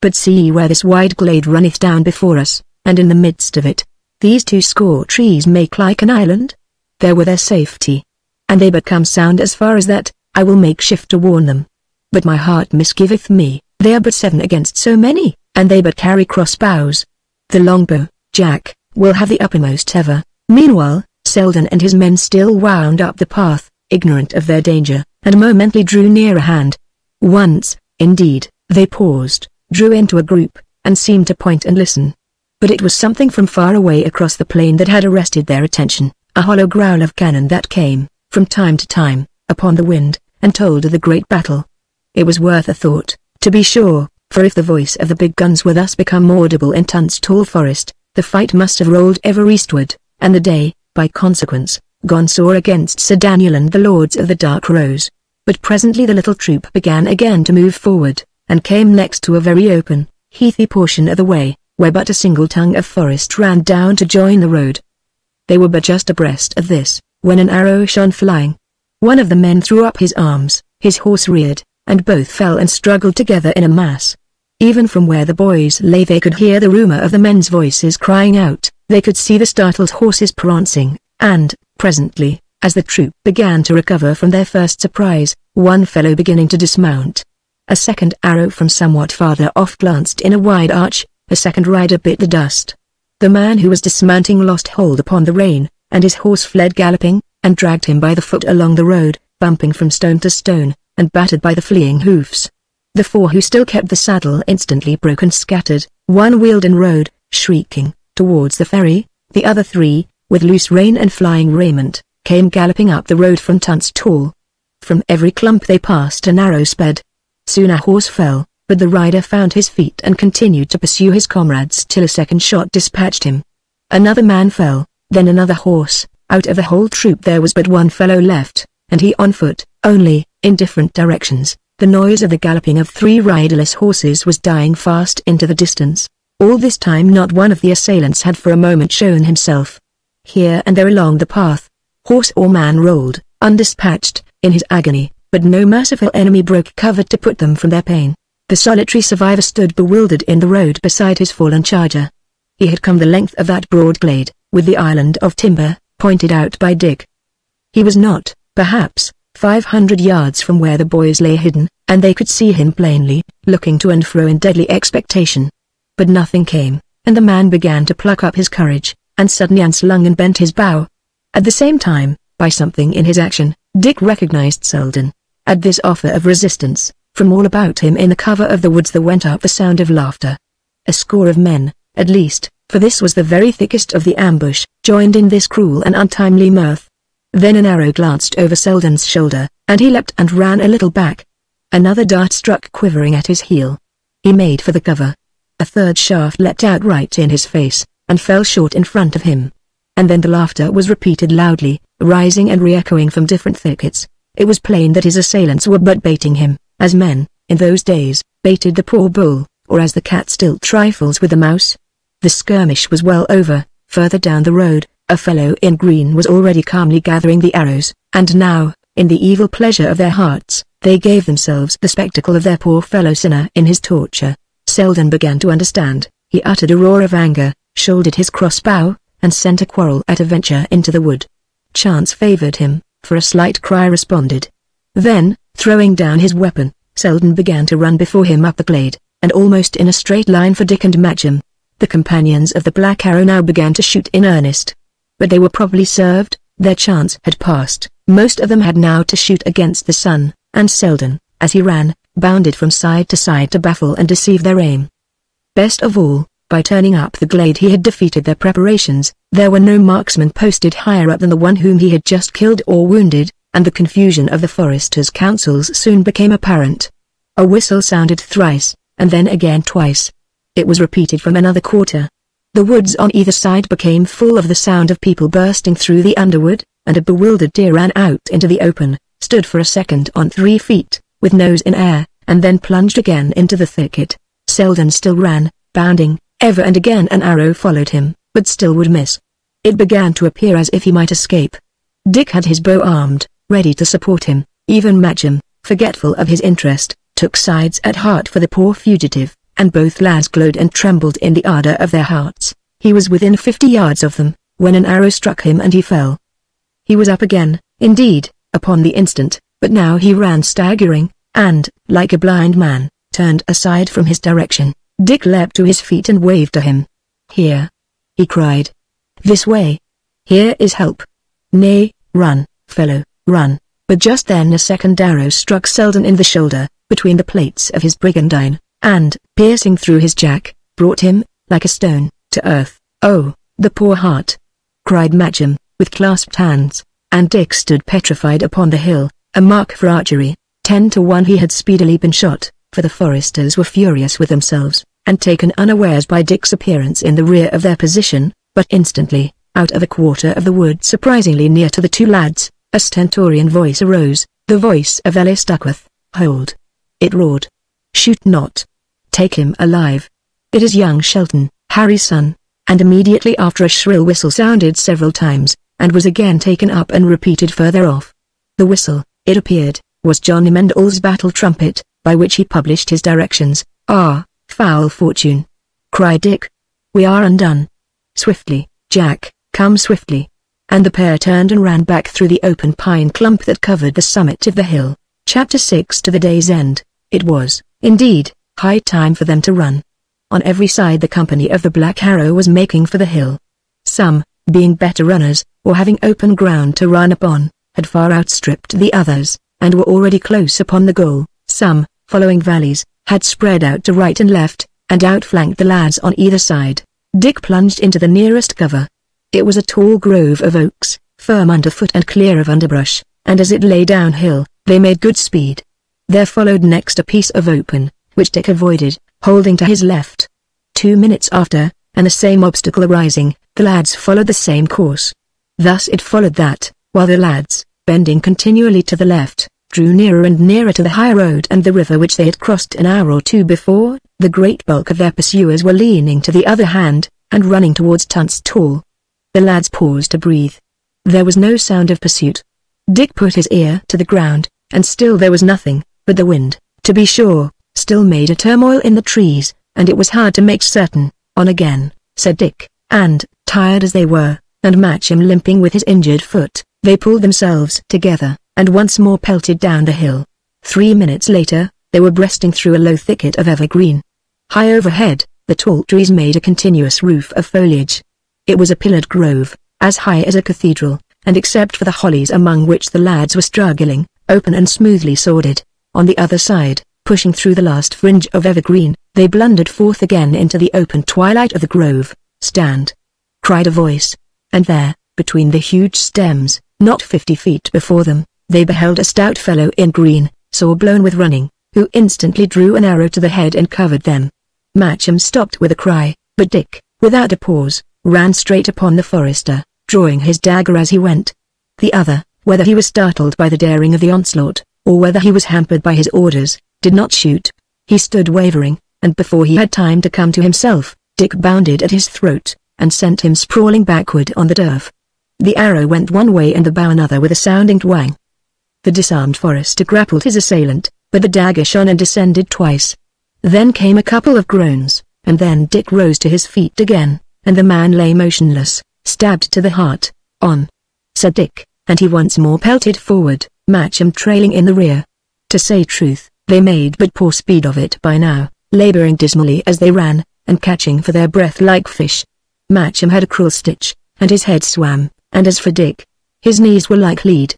But see where this wide glade runneth down before us, and in the midst of it, these 20 trees make like an island? There were their safety. And they but come sound as far as that, I will make shift to warn them. But my heart misgiveth me, they are but 7 against so many, and they but carry crossbows. The longbow, Jack, will have the uppermost ever. Meanwhile, Selden and his men still wound up the path, ignorant of their danger, and momently drew nearer hand. Once, indeed, they paused, drew into a group, and seemed to point and listen. But it was something from far away across the plain that had arrested their attention, a hollow growl of cannon that came, from time to time, upon the wind, and told of the great battle. It was worth a thought, to be sure, for if the voice of the big guns were thus become audible in Tunstall Forest, the fight must have rolled ever eastward, and the day, by consequence, gone sore against Sir Daniel and the Lords of the Dark Rose. But presently the little troop began again to move forward, and came next to a very open, heathy portion of the way, where but a single tongue of forest ran down to join the road. They were but just abreast of this, when an arrow shone flying. One of the men threw up his arms, his horse reared, and both fell and struggled together in a mass. Even from where the boys lay they could hear the rumor of the men's voices crying out, they could see the startled horses prancing, and, presently, as the troop began to recover from their first surprise, one fellow beginning to dismount. A second arrow from somewhat farther off glanced in a wide arch, a second rider bit the dust. The man who was dismounting lost hold upon the rein, and his horse fled galloping, and dragged him by the foot along the road, bumping from stone to stone, and battered by the fleeing hoofs. The 4 who still kept the saddle instantly broke and scattered, one wheeled and rode, shrieking, towards the ferry, the other 3, with loose rein and flying raiment, came galloping up the road from Tunstall. From every clump they passed an arrow sped. Soon a horse fell, but the rider found his feet and continued to pursue his comrades till a second shot dispatched him. Another man fell, then another horse. Out of the whole troop there was but one fellow left, and he on foot, only, in different directions. The noise of the galloping of 3 riderless horses was dying fast into the distance. All this time not one of the assailants had for a moment shown himself. Here and there along the path, horse or man rolled, undispatched, in his agony, but no merciful enemy broke cover to put them from their pain. The solitary survivor stood bewildered in the road beside his fallen charger. He had come the length of that broad glade, with the island of timber, pointed out by Dick. He was not, perhaps, 500 yards from where the boys lay hidden, and they could see him plainly, looking to and fro in deadly expectation. But nothing came, and the man began to pluck up his courage, and suddenly unslung and bent his bow. At the same time, by something in his action, Dick recognized Selden. At this offer of resistance, from all about him in the cover of the woods there went up the sound of laughter. A score of men, at least, for this was the very thickest of the ambush, joined in this cruel and untimely mirth. Then an arrow glanced over Selden's shoulder, and he leapt and ran a little back. Another dart struck quivering at his heel. He made for the cover. A third shaft leapt out right in his face, and fell short in front of him. And then the laughter was repeated loudly, rising and re-echoing from different thickets. It was plain that his assailants were but baiting him, as men, in those days, baited the poor bull, or as the cat still trifles with the mouse. The skirmish was well over. Further down the road, a fellow in green was already calmly gathering the arrows, and now, in the evil pleasure of their hearts, they gave themselves the spectacle of their poor fellow sinner in his torture. Selden began to understand. He uttered a roar of anger, shouldered his crossbow, and sent a quarrel at a venture into the wood. Chance favored him, for a slight cry responded. Then, throwing down his weapon, Selden began to run before him up the glade, and almost in a straight line for Dick and Matcham. The companions of the Black Arrow now began to shoot in earnest. But they were probably served. Their chance had passed. Most of them had now to shoot against the sun, and Selden, as he ran, bounded from side to baffle and deceive their aim. Best of all, by turning up the glade he had defeated their preparations. There were no marksmen posted higher up than the one whom he had just killed or wounded, and the confusion of the foresters' counsels soon became apparent. A whistle sounded thrice, and then again twice. It was repeated from another quarter. The woods on either side became full of the sound of people bursting through the underwood, and a bewildered deer ran out into the open, stood for a second on 3 feet, with nose in air, and then plunged again into the thicket. Selden still ran, bounding. Ever and again an arrow followed him, but still would miss. It began to appear as if he might escape. Dick had his bow armed, ready to support him. Even Matcham, forgetful of his interest, took sides at heart for the poor fugitive, and both lads glowed and trembled in the ardor of their hearts. He was within 50 yards of them, when an arrow struck him and he fell. He was up again, indeed, upon the instant, but now he ran staggering, and, like a blind man, turned aside from his direction. Dick leapt to his feet and waved to him. "Here!" he cried. "This way! Here is help! Nay, run, fellow, run!" But just then a second arrow struck Selden in the shoulder, between the plates of his brigandine, and, piercing through his jack, brought him, like a stone, to earth. "Oh, the poor heart!" cried Matcham, with clasped hands, and Dick stood petrified upon the hill, a mark for archery. 10 to 1 he had speedily been shot, for the foresters were furious with themselves, and taken unawares by Dick's appearance in the rear of their position, but instantly, out of a quarter of the wood surprisingly near to the two lads, a stentorian voice arose, the voice of Ellis Duckworth. "Hold!" it roared. "Shoot not! Take him alive! It is young Shelton, Harry's son," and immediately after a shrill whistle sounded several times, and was again taken up and repeated further off. The whistle, it appeared, was Johnny Mendle's battle trumpet, by which he published his directions. "Ah, foul fortune!" cried Dick. "We are undone. Swiftly, Jack, come swiftly." And the pair turned and ran back through the open pine clump that covered the summit of the hill. Chapter 6. To the day's end. It was, indeed, high time for them to run. On every side the company of the Black Arrow was making for the hill. Some, being better runners, or having open ground to run upon, had far outstripped the others, and were already close upon the goal. Some, following valleys, had spread out to right and left, and outflanked the lads on either side. Dick plunged into the nearest cover. It was a tall grove of oaks, firm underfoot and clear of underbrush, and as it lay downhill, they made good speed. There followed next a piece of open, which Dick avoided, holding to his left. 2 minutes after, and the same obstacle arising, the lads followed the same course. Thus it followed that, while the lads, bending continually to the left, drew nearer and nearer to the high road and the river which they had crossed an hour or two before, the great bulk of their pursuers were leaning to the other hand, and running towards Tunstall. The lads paused to breathe. There was no sound of pursuit. Dick put his ear to the ground, and still there was nothing, but the wind, to be sure, still made a turmoil in the trees, and it was hard to make certain. "On again," said Dick, and, tired as they were, and Matcham limping with his injured foot, they pulled themselves together, and once more pelted down the hill. 3 minutes later, they were breasting through a low thicket of evergreen. High overhead, the tall trees made a continuous roof of foliage. It was a pillared grove, as high as a cathedral, and except for the hollies among which the lads were struggling, open and smoothly sworded. On the other side, pushing through the last fringe of evergreen, they blundered forth again into the open twilight of the grove. "Stand!" cried a voice, and there, between the huge stems, not 50 feet before them, they beheld a stout fellow in green, sore blown with running, who instantly drew an arrow to the head and covered them. Matcham stopped with a cry, but Dick, without a pause, ran straight upon the forester, drawing his dagger as he went. The other, whether he was startled by the daring of the onslaught, or whether he was hampered by his orders, did not shoot. He stood wavering, and before he had time to come to himself, Dick bounded at his throat, and sent him sprawling backward on the turf. The arrow went one way and the bow another with a sounding twang. The disarmed forester grappled his assailant, but the dagger shone and descended twice. Then came a couple of groans, and then Dick rose to his feet again, and the man lay motionless, stabbed to the heart. "On," said Dick, and he once more pelted forward, Matcham trailing in the rear. To say truth, they made but poor speed of it by now, laboring dismally as they ran, and catching for their breath like fish. Matcham had a cruel stitch, and his head swam, and as for Dick, his knees were like lead.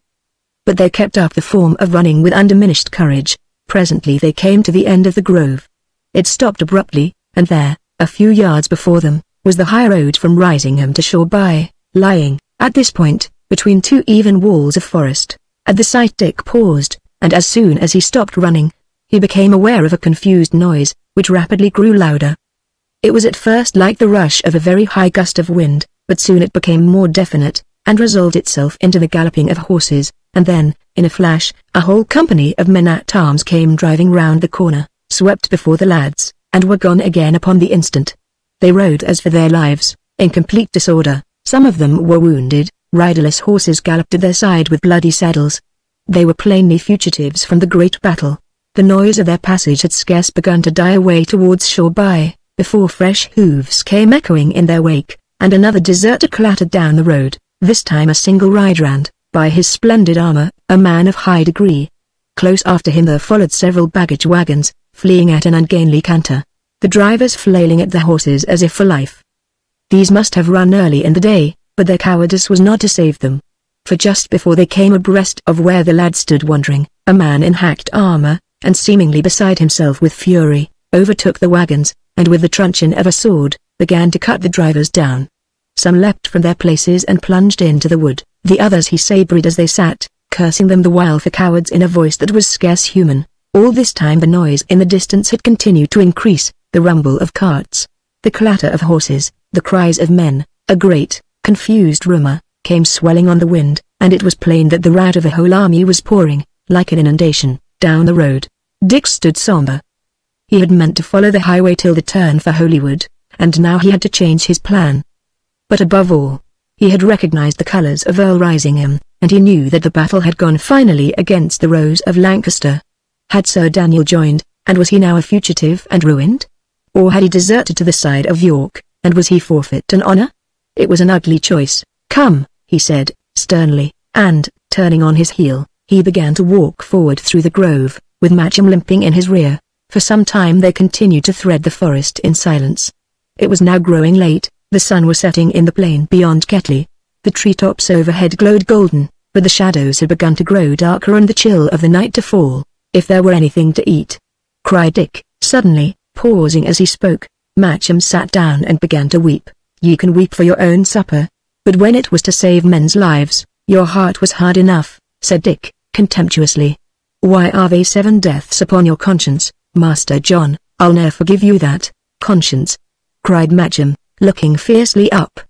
But they kept up the form of running with undiminished courage. Presently they came to the end of the grove. It stopped abruptly, and there, a few yards before them, was the high road from Risingham to Shoreby, lying, at this point, between two even walls of forest. At the sight Dick paused, and as soon as he stopped running, he became aware of a confused noise, which rapidly grew louder. It was at first like the rush of a very high gust of wind, but soon it became more definite, and resolved itself into the galloping of horses, and then, in a flash, a whole company of men-at-arms came driving round the corner, swept before the lads, and were gone again upon the instant. They rode as for their lives, in complete disorder. Some of them were wounded, riderless horses galloped at their side with bloody saddles. They were plainly fugitives from the great battle. The noise of their passage had scarce begun to die away towards Shoreby, before fresh hoofs came echoing in their wake, and another deserter clattered down the road, this time a single rider and, by his splendid armor, a man of high degree. Close after him there followed several baggage wagons, fleeing at an ungainly canter, the drivers flailing at the horses as if for life. These must have run early in the day, but their cowardice was not to save them. For just before they came abreast of where the lad stood wondering, a man in hacked armor, and seemingly beside himself with fury, overtook the wagons, and with the truncheon of a sword, began to cut the drivers down. Some leapt from their places and plunged into the wood, the others he sabred as they sat, cursing them the while for cowards in a voice that was scarce human. All this time the noise in the distance had continued to increase, the rumble of carts, the clatter of horses, the cries of men, a great, confused rumor, came swelling on the wind, and it was plain that the rout of a whole army was pouring, like an inundation, down the road. Dick stood somber. He had meant to follow the highway till the turn for Holywood, and now he had to change his plan. But above all, he had recognized the colours of Earl Risingham, and he knew that the battle had gone finally against the Rose of Lancaster. Had Sir Daniel joined, and was he now a fugitive and ruined? Or had he deserted to the side of York, and was he forfeit an honour? It was an ugly choice. "Come," he said, sternly, and, turning on his heel, he began to walk forward through the grove, with Matcham limping in his rear. For some time they continued to thread the forest in silence. It was now growing late, the sun was setting in the plain beyond Ketley. The treetops overhead glowed golden, but the shadows had begun to grow darker and the chill of the night to fall. "If there were anything to eat," cried Dick, suddenly, pausing as he spoke. Matcham sat down and began to weep. "Ye can weep for your own supper, but when it was to save men's lives, your heart was hard enough," said Dick, contemptuously. "Why are they 7 deaths upon your conscience, Master John? I'll ne'er forgive you that." "Conscience?" cried Matcham, looking fiercely up.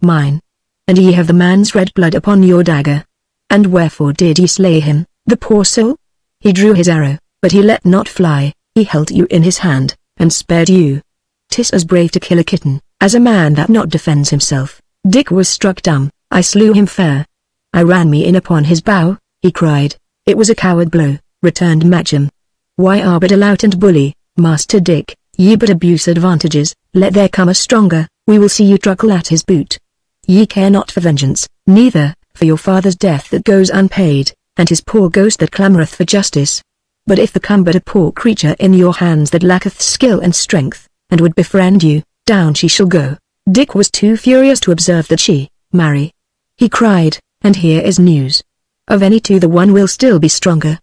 "Mine. And ye have the man's red blood upon your dagger. And wherefore did ye slay him, the poor soul? He drew his arrow, but he let not fly, he held you in his hand, and spared you. 'Tis as brave to kill a kitten, as a man that not defends himself." Dick was struck dumb. "I slew him fair. I ran me in upon his bow," he cried. "It was a coward blow," returned Matcham. "Why are but a lout and bully, Master Dick, ye but abuse advantages, let there come a stronger, we will see you truckle at his boot. Ye care not for vengeance, neither, for your father's death that goes unpaid, and his poor ghost that clamoureth for justice. But if there come but a poor creature in your hands that lacketh skill and strength, and would befriend you, down she shall go." Dick was too furious to observe that she, marry. He cried, "And here is news. Of any two the one will still be stronger.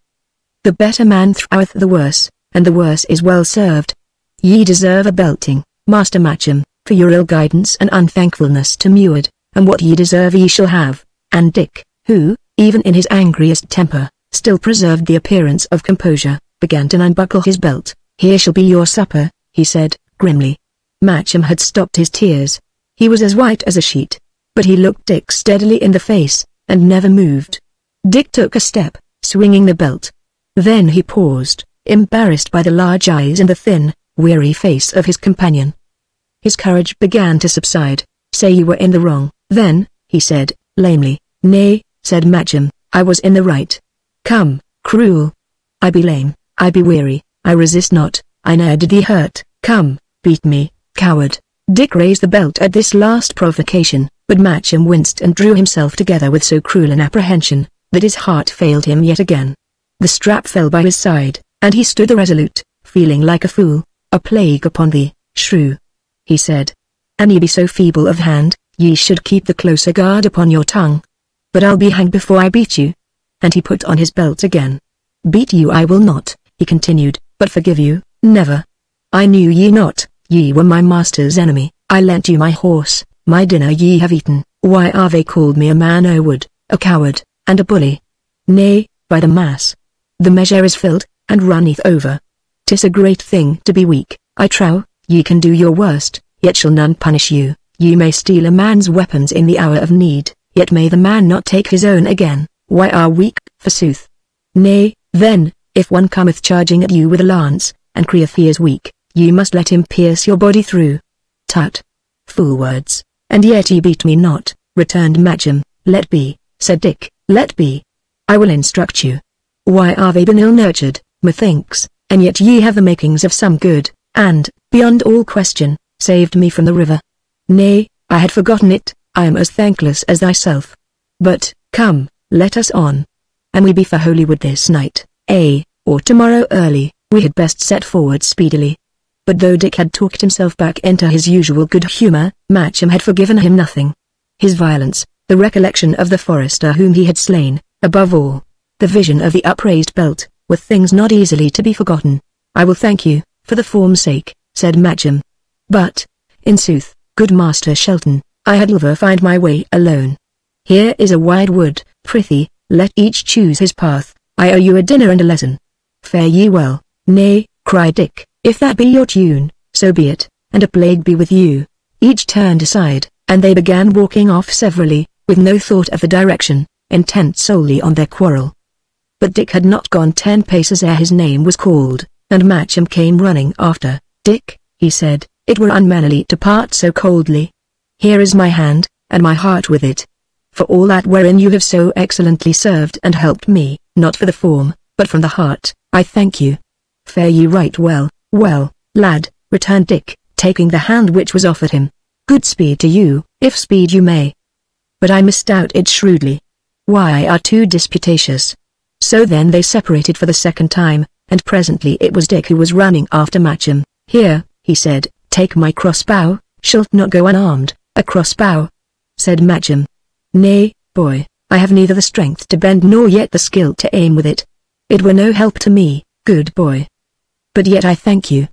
The better man throweth the worse, and the worse is well served. Ye deserve a belting, Master Matcham, for your ill guidance and unthankfulness to Meward, and what ye deserve ye shall have." And Dick, who, even in his angriest temper, still preserved the appearance of composure, began to unbuckle his belt. "Here shall be your supper," he said, grimly. Matcham had stopped his tears. He was as white as a sheet. But he looked Dick steadily in the face, and never moved. Dick took a step, swinging the belt. Then he paused, embarrassed by the large eyes and the thin, weary face of his companion. His courage began to subside. "Say you were in the wrong, then," he said, lamely. "Nay," said Matcham, "I was in the right. Come, cruel. I be lame, I be weary, I resist not, I ne'er did thee hurt. Come, beat me, coward." Dick raised the belt at this last provocation, but Matcham winced and drew himself together with so cruel an apprehension, that his heart failed him yet again. The strap fell by his side, and he stood irresolute, feeling like a fool. "A plague upon thee, shrew," he said. "An ye be so feeble of hand, ye should keep the closer guard upon your tongue. But I'll be hanged before I beat you." And he put on his belt again. "Beat you I will not," he continued, "but forgive you, never. I knew ye not, ye were my master's enemy, I lent you my horse, my dinner ye have eaten, why are they called me a man o' wood, a coward, and a bully? Nay, by the mass, the measure is filled, and runneth over. 'Tis a great thing to be weak, I trow. Ye can do your worst, yet shall none punish you. Ye may steal a man's weapons in the hour of need, yet may the man not take his own again. Why are weak, forsooth? Nay, then, if one cometh charging at you with a lance, and crieth he is weak, ye must let him pierce your body through." "Tut! Fool words, and yet ye beat me not," returned Matcham. "Let be," said Dick, "let be. I will instruct you. Why are they been ill-nurtured, methinks, and yet ye have the makings of some good, and, beyond all question, saved me from the river. Nay, I had forgotten it, I am as thankless as thyself. But, come, let us on. And we be for Holywood this night, or tomorrow early, we had best set forward speedily." But though Dick had talked himself back into his usual good humor, Matcham had forgiven him nothing. His violence, the recollection of the forester whom he had slain, above all, the vision of the upraised belt, were things not easily to be forgotten. "I will thank you, for the form's sake," said Matcham. "But, in sooth, good Master Shelton, I had liever find my way alone. Here is a wide wood, prithee, let each choose his path. I owe you a dinner and a lesson. Fare ye well." "Nay," cried Dick, "if that be your tune, so be it, and a plague be with you." Each turned aside, and they began walking off severally, with no thought of the direction, intent solely on their quarrel. But Dick had not gone 10 paces ere his name was called, and Matcham came running after. "Dick," he said, "it were unmannerly to part so coldly. Here is my hand, and my heart with it. For all that wherein you have so excellently served and helped me, not for the form, but from the heart, I thank you. Fare ye right well." "Well, lad," returned Dick, taking the hand which was offered him. "Good speed to you, if speed you may. But I misdoubt it shrewdly. Why are too disputatious." So then they separated for the second time, and presently it was Dick who was running after Matcham. "Here," he said, "take my crossbow, shalt not go unarmed." "A crossbow?" said Matcham. "Nay, boy, I have neither the strength to bend nor yet the skill to aim with it. It were no help to me, good boy. But yet I thank you."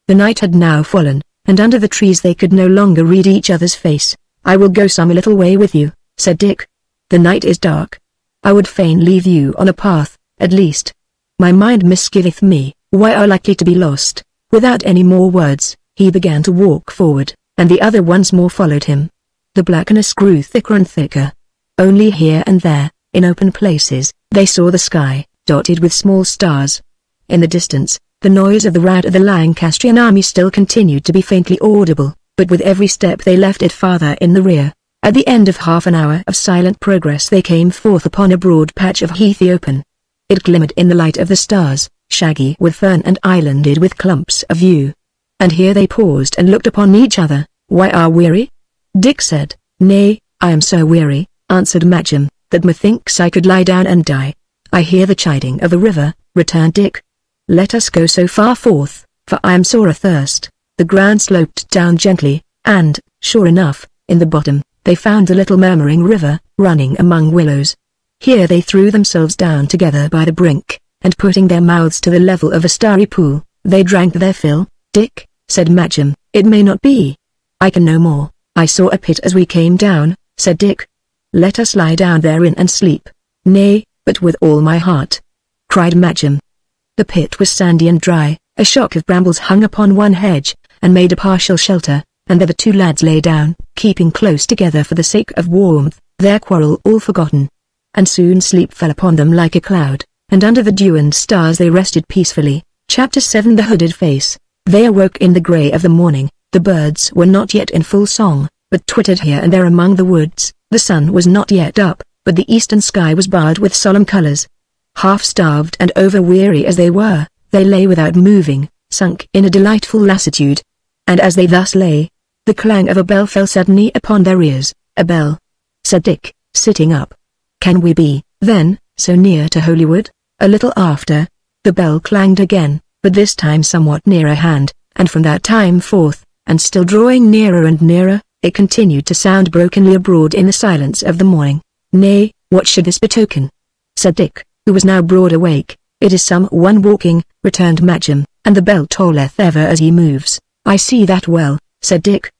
The night had now fallen, and under the trees they could no longer read each other's face. "I will go some little way with you," said Dick. "The night is dark. I would fain leave you on a path, at least. My mind misgiveth me, why are likely to be lost." Without any more words, he began to walk forward, and the other once more followed him. The blackness grew thicker and thicker. Only here and there, in open places, they saw the sky, dotted with small stars. In the distance, the noise of the rout of the Lancastrian army still continued to be faintly audible, but with every step they left it farther in the rear. At the end of half an hour of silent progress they came forth upon a broad patch of heathy open. It glimmered in the light of the stars, shaggy with fern and islanded with clumps of yew. And here they paused and looked upon each other. "Why are weary?" Dick said. "Nay, I am so weary," answered Matcham, "that methinks I could lie down and die." "I hear the chiding of the river," returned Dick. "Let us go so far forth, for I am sore athirst." The ground sloped down gently, and, sure enough, in the bottom, they found a little murmuring river, running among willows. Here they threw themselves down together by the brink, and putting their mouths to the level of a starry pool, they drank their fill. "Dick," said Matcham, "it may not be. I can no more." "I saw a pit as we came down," said Dick. "Let us lie down therein and sleep." "Nay, but with all my heart," cried Matcham. The pit was sandy and dry, a shock of brambles hung upon one hedge, and made a partial shelter, and there the two lads lay down, keeping close together for the sake of warmth, their quarrel all forgotten. And soon sleep fell upon them like a cloud, and under the dew and stars they rested peacefully. Chapter 7 The Hooded Face. They awoke in the grey of the morning. The birds were not yet in full song, but twittered here and there among the woods. The sun was not yet up, but the eastern sky was barred with solemn colors. Half-starved and over-weary as they were, they lay without moving, sunk in a delightful lassitude. And as they thus lay, the clang of a bell fell suddenly upon their ears. "A bell," said Dick, sitting up. "Can we be, then, so near to Holywood?" A little after, the bell clanged again, but this time somewhat nearer hand, and from that time forth, and still drawing nearer and nearer, it continued to sound brokenly abroad in the silence of the morning. "Nay, what should this betoken?" said Dick, who was now broad awake. "It is some one walking," returned Matcham, "and the bell tolleth ever as he moves." "I see that well," said Dick.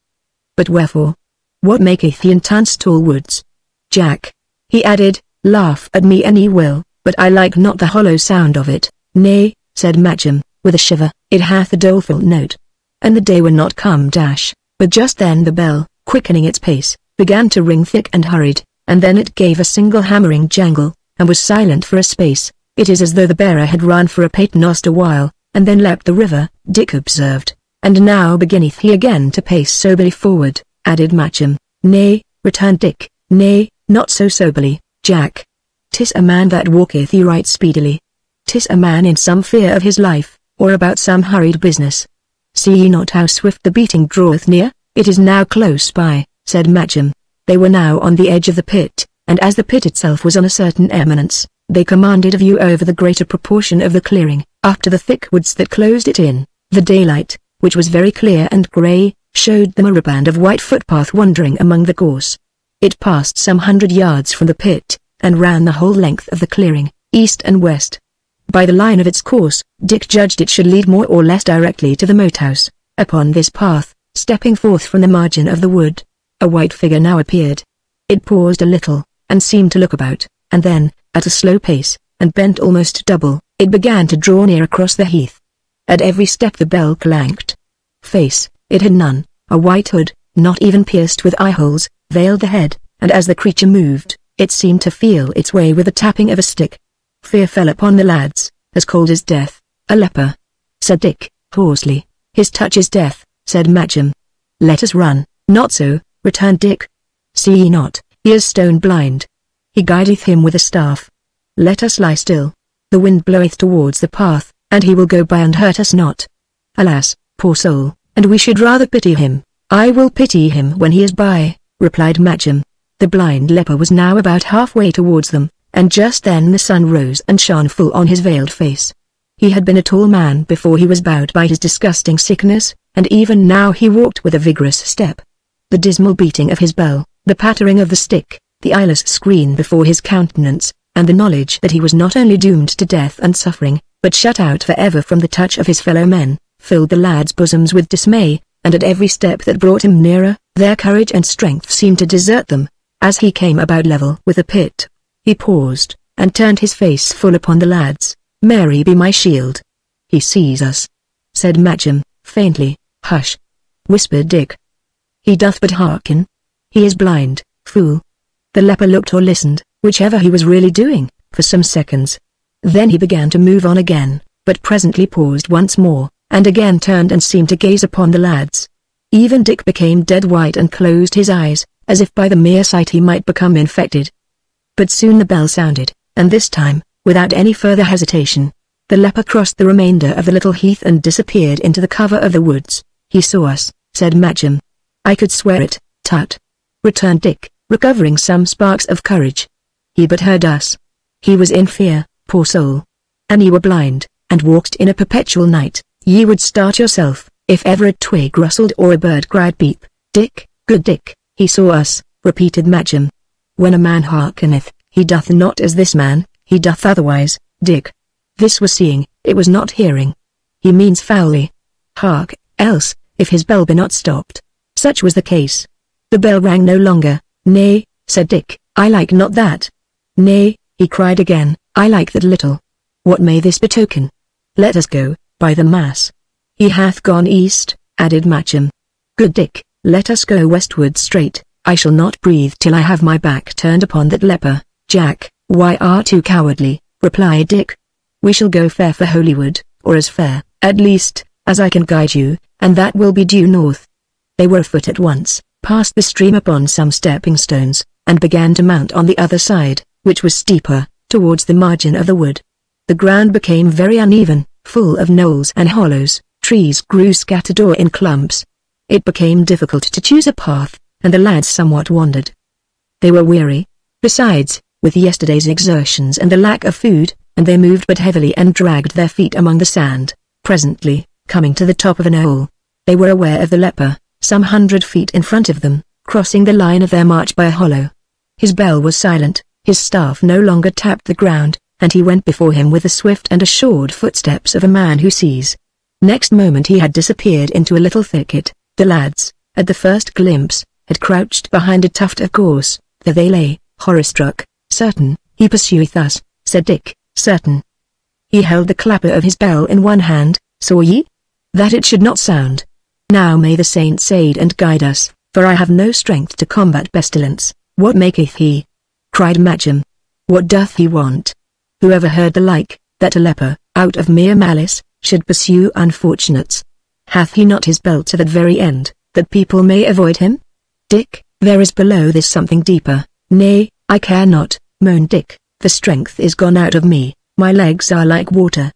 "But wherefore? What maketh he in Tunstall woods? Jack," he added, "laugh at me an ye will, but I like not the hollow sound of it." "Nay," said Matcham, with a shiver, "it hath a doleful note." And the day were not come. But just then the bell, quickening its pace, began to ring thick and hurried, and then it gave a single hammering jangle, and was silent for a space. "It is as though the bearer had run for a paternoster a while, and then leapt the river," Dick observed. "And now beginneth he again to pace soberly forward," added Matcham. "Nay," returned Dick, "nay, not so soberly, Jack. 'Tis a man that walketh he right speedily. 'Tis a man in some fear of his life, or about some hurried business. See ye not how swift the beating draweth near? It is now close by," said Matcham. They were now on the edge of the pit, and as the pit itself was on a certain eminence, they commanded a view over the greater proportion of the clearing, up to the thick woods that closed it in. The daylight, which was very clear and grey, showed them a riband of white footpath wandering among the gorse. It passed some 100 yards from the pit, and ran the whole length of the clearing, east and west. By the line of its course, Dick judged it should lead more or less directly to the moat house. Upon this path, stepping forth from the margin of the wood, a white figure now appeared. It paused a little, and seemed to look about, and then, at a slow pace, and bent almost double, it began to draw near across the heath. At every step the bell clanked. Face, it had none. A white hood, not even pierced with eye-holes, veiled the head, and as the creature moved, it seemed to feel its way with the tapping of a stick. Fear fell upon the lads, as cold as death. "A leper," said Dick, hoarsely. "His touch is death," said Matcham. "Let us run." "Not so," returned Dick. "See ye not, he is stone blind. He guideth him with a staff. Let us lie still. The wind bloweth towards the path, and he will go by and hurt us not. Alas, poor soul, and we should rather pity him." "I will pity him when he is by," replied Matcham. The blind leper was now about halfway towards them, and just then the sun rose and shone full on his veiled face. He had been a tall man before he was bowed by his disgusting sickness, and even now he walked with a vigorous step. The dismal beating of his bell, the pattering of the stick, the eyeless screen before his countenance, and the knowledge that he was not only doomed to death and suffering, but shut out forever from the touch of his fellow men, filled the lads' bosoms with dismay, and at every step that brought him nearer, their courage and strength seemed to desert them. As he came about level with the pit, he paused, and turned his face full upon the lads. "Mary be my shield." "He sees us," said Matcham, faintly. "Hush," whispered Dick. "He doth but hearken. He is blind, fool." The leper looked or listened, whichever he was really doing, for some seconds. Then he began to move on again, but presently paused once more, and again turned and seemed to gaze upon the lads. Even Dick became dead white and closed his eyes, as if by the mere sight he might become infected. But soon the bell sounded, and this time, without any further hesitation, the leper crossed the remainder of the little heath and disappeared into the cover of the woods. "He saw us," said Matcham. "I could swear it." "Tut," returned Dick, recovering some sparks of courage. "He but heard us. He was in fear, poor soul. An ye were blind, and walked in a perpetual night, ye would start yourself, if ever a twig rustled or a bird cried peep." "Dick, good Dick, he saw us," repeated Matcham. "When a man hearkeneth, he doth not as this man, he doth otherwise, Dick. This was seeing, it was not hearing. He means foully. Hark, else, if his bell be not stopped." Such was the case. The bell rang no longer. "Nay," said Dick, "I like not that." "Nay," he cried again, "I like that little. What may this betoken? Let us go, by the mass." "He hath gone east," added Matcham. "Good Dick, let us go westward straight. I shall not breathe till I have my back turned upon that leper." "Jack, why art you cowardly?" replied Dick. "We shall go fair for Holywood, or as fair, at least, as I can guide you, and that will be due north. They were afoot at once, passed the stream upon some stepping stones, and began to mount on the other side, which was steeper, towards the margin of the wood. The ground became very uneven, full of knolls and hollows, trees grew scattered or in clumps. It became difficult to choose a path, and the lads somewhat wandered. They were weary. Besides, with yesterday's exertions and the lack of food, and they moved but heavily and dragged their feet among the sand. Presently, coming to the top of a knoll, they were aware of the leper, some 100 feet in front of them, crossing the line of their march by a hollow. His bell was silent, his staff no longer tapped the ground, and he went before him with the swift and assured footsteps of a man who sees. Next moment he had disappeared into a little thicket. The lads, at the first glimpse, had crouched behind a tuft of gorse. There they lay, horror-struck. "Certain, he pursueth us," said Dick. "Certain." He held the clapper of his bell in one hand. "Saw ye? That it should not sound. Now may the saints aid and guide us, for I have no strength to combat pestilence." "What maketh he?" cried Matcham. "What doth he want? Who ever heard the like, that a leper, out of mere malice, should pursue unfortunates? Hath he not his bell to that very end, that people may avoid him?" "Dick, there is below this something deeper." "Nay, I care not," moaned Dick, "the strength is gone out of me, my legs are like water."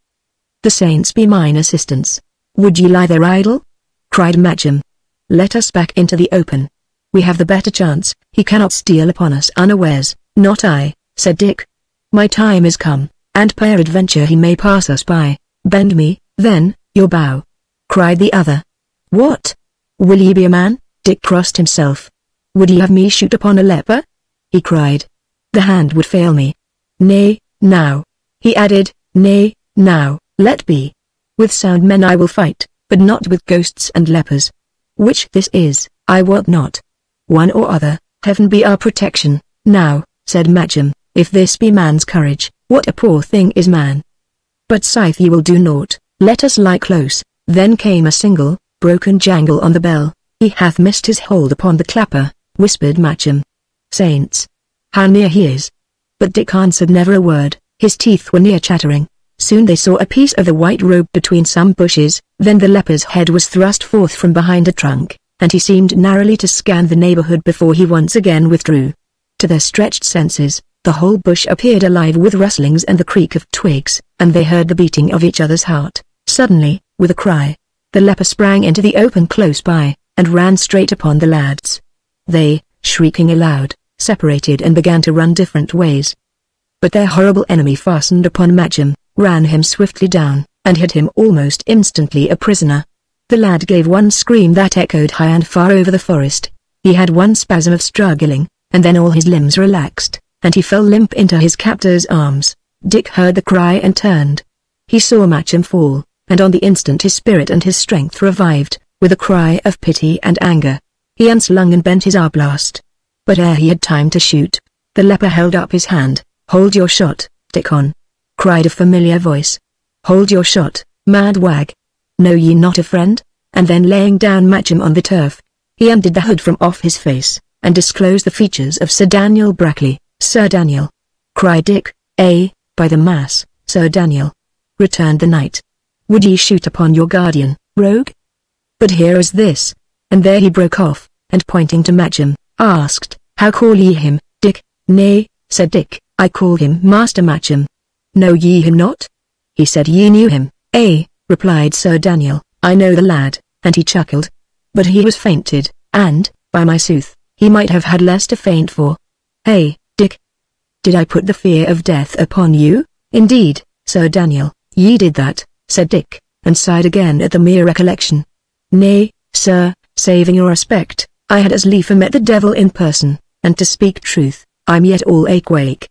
"The saints be mine assistants. Would ye lie there idle?" cried Matcham. "Let us back into the open. We have the better chance. He cannot steal upon us unawares." "Not I," said Dick. "My time is come, and peradventure he may pass us by." "Bend me, then, your bow," cried the other. "What? Will ye be a man?" Dick crossed himself. "Would ye have me shoot upon a leper?" he cried. "The hand would fail me." "Nay, now," he added, "nay, now, let be. With sound men I will fight, but not with ghosts and lepers. Which this is, I wot not. One or other, heaven be our protection." "Now," said Matcham, "if this be man's courage, what a poor thing is man. But sith ye will do naught, let us lie close." Then came a single, broken jangle on the bell. "He hath missed his hold upon the clapper," whispered Matcham. "Saints! How near he is!" But Dick answered never a word, his teeth were near chattering. Soon they saw a piece of the white robe between some bushes, then the leper's head was thrust forth from behind a trunk, and he seemed narrowly to scan the neighborhood before he once again withdrew. To their stretched senses, the whole bush appeared alive with rustlings and the creak of twigs, and they heard the beating of each other's heart. Suddenly, with a cry, the leper sprang into the open close by, and ran straight upon the lads. They, shrieking aloud, separated and began to run different ways. But their horrible enemy fastened upon Matcham, ran him swiftly down, and had him almost instantly a prisoner. The lad gave one scream that echoed high and far over the forest. He had one spasm of struggling, and then all his limbs relaxed, and he fell limp into his captor's arms. Dick heard the cry and turned. He saw Matcham fall, and on the instant his spirit and his strength revived. With a cry of pity and anger, he unslung and bent his arblast. But ere he had time to shoot, the leper held up his hand. "Hold your shot, Dickon," cried a familiar voice. "Hold your shot, mad wag. Know ye not a friend?" And then laying down Matcham on the turf, he undid the hood from off his face, and disclosed the features of Sir Daniel Brackley. "Sir Daniel!" cried Dick. "Ay, by the mass, Sir Daniel!" returned the knight. "Would ye shoot upon your guardian, rogue? But here is this," and there he broke off, and pointing to Matcham, asked, "How call ye him, Dick?" "Nay," said Dick, "I call him Master Matcham." "Know ye him not?" "He said ye knew him." "Ay," replied Sir Daniel, "I know the lad," and he chuckled. "But he was fainted, and, by my sooth, he might have had less to faint for. Hey, Dick? Did I put the fear of death upon you?" "Indeed, Sir Daniel, ye did that," said Dick, and sighed again at the mere recollection. "Nay, sir, saving your respect, I had as lief met the devil in person, and to speak truth, I'm yet all ache-wake."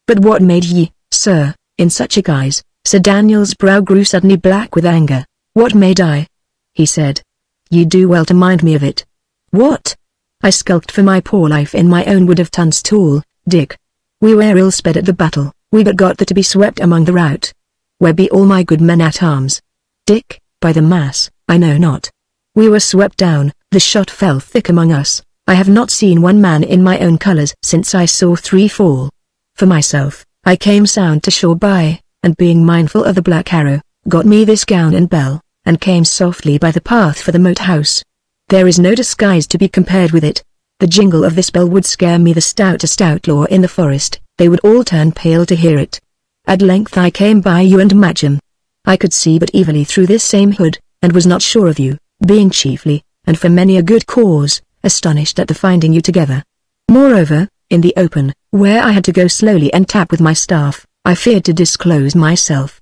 "But what made ye, sir, in such a guise?" Sir Daniel's brow grew suddenly black with anger. "What made I?" he said. "Ye do well to mind me of it." "What?" "I skulked for my poor life in my own wood of Tunstall, Dick. We were ill sped at the battle, we but got there to be swept among the rout. Where be all my good men at arms?" "Dick, by the mass, I know not. We were swept down, the shot fell thick among us. I have not seen one man in my own colours since I saw 3 fall. For myself, I came sound to shore by, and being mindful of the Black Arrow, got me this gown and bell, and came softly by the path for the moat house. There is no disguise to be compared with it. The jingle of this bell would scare me the stoutest outlaw in the forest, they would all turn pale to hear it. At length I came by you and Magem. I could see but evilly through this same hood, and was not sure of you, being chiefly, and for many a good cause, astonished at the finding you together. Moreover, in the open, where I had to go slowly and tap with my staff, I feared to disclose myself.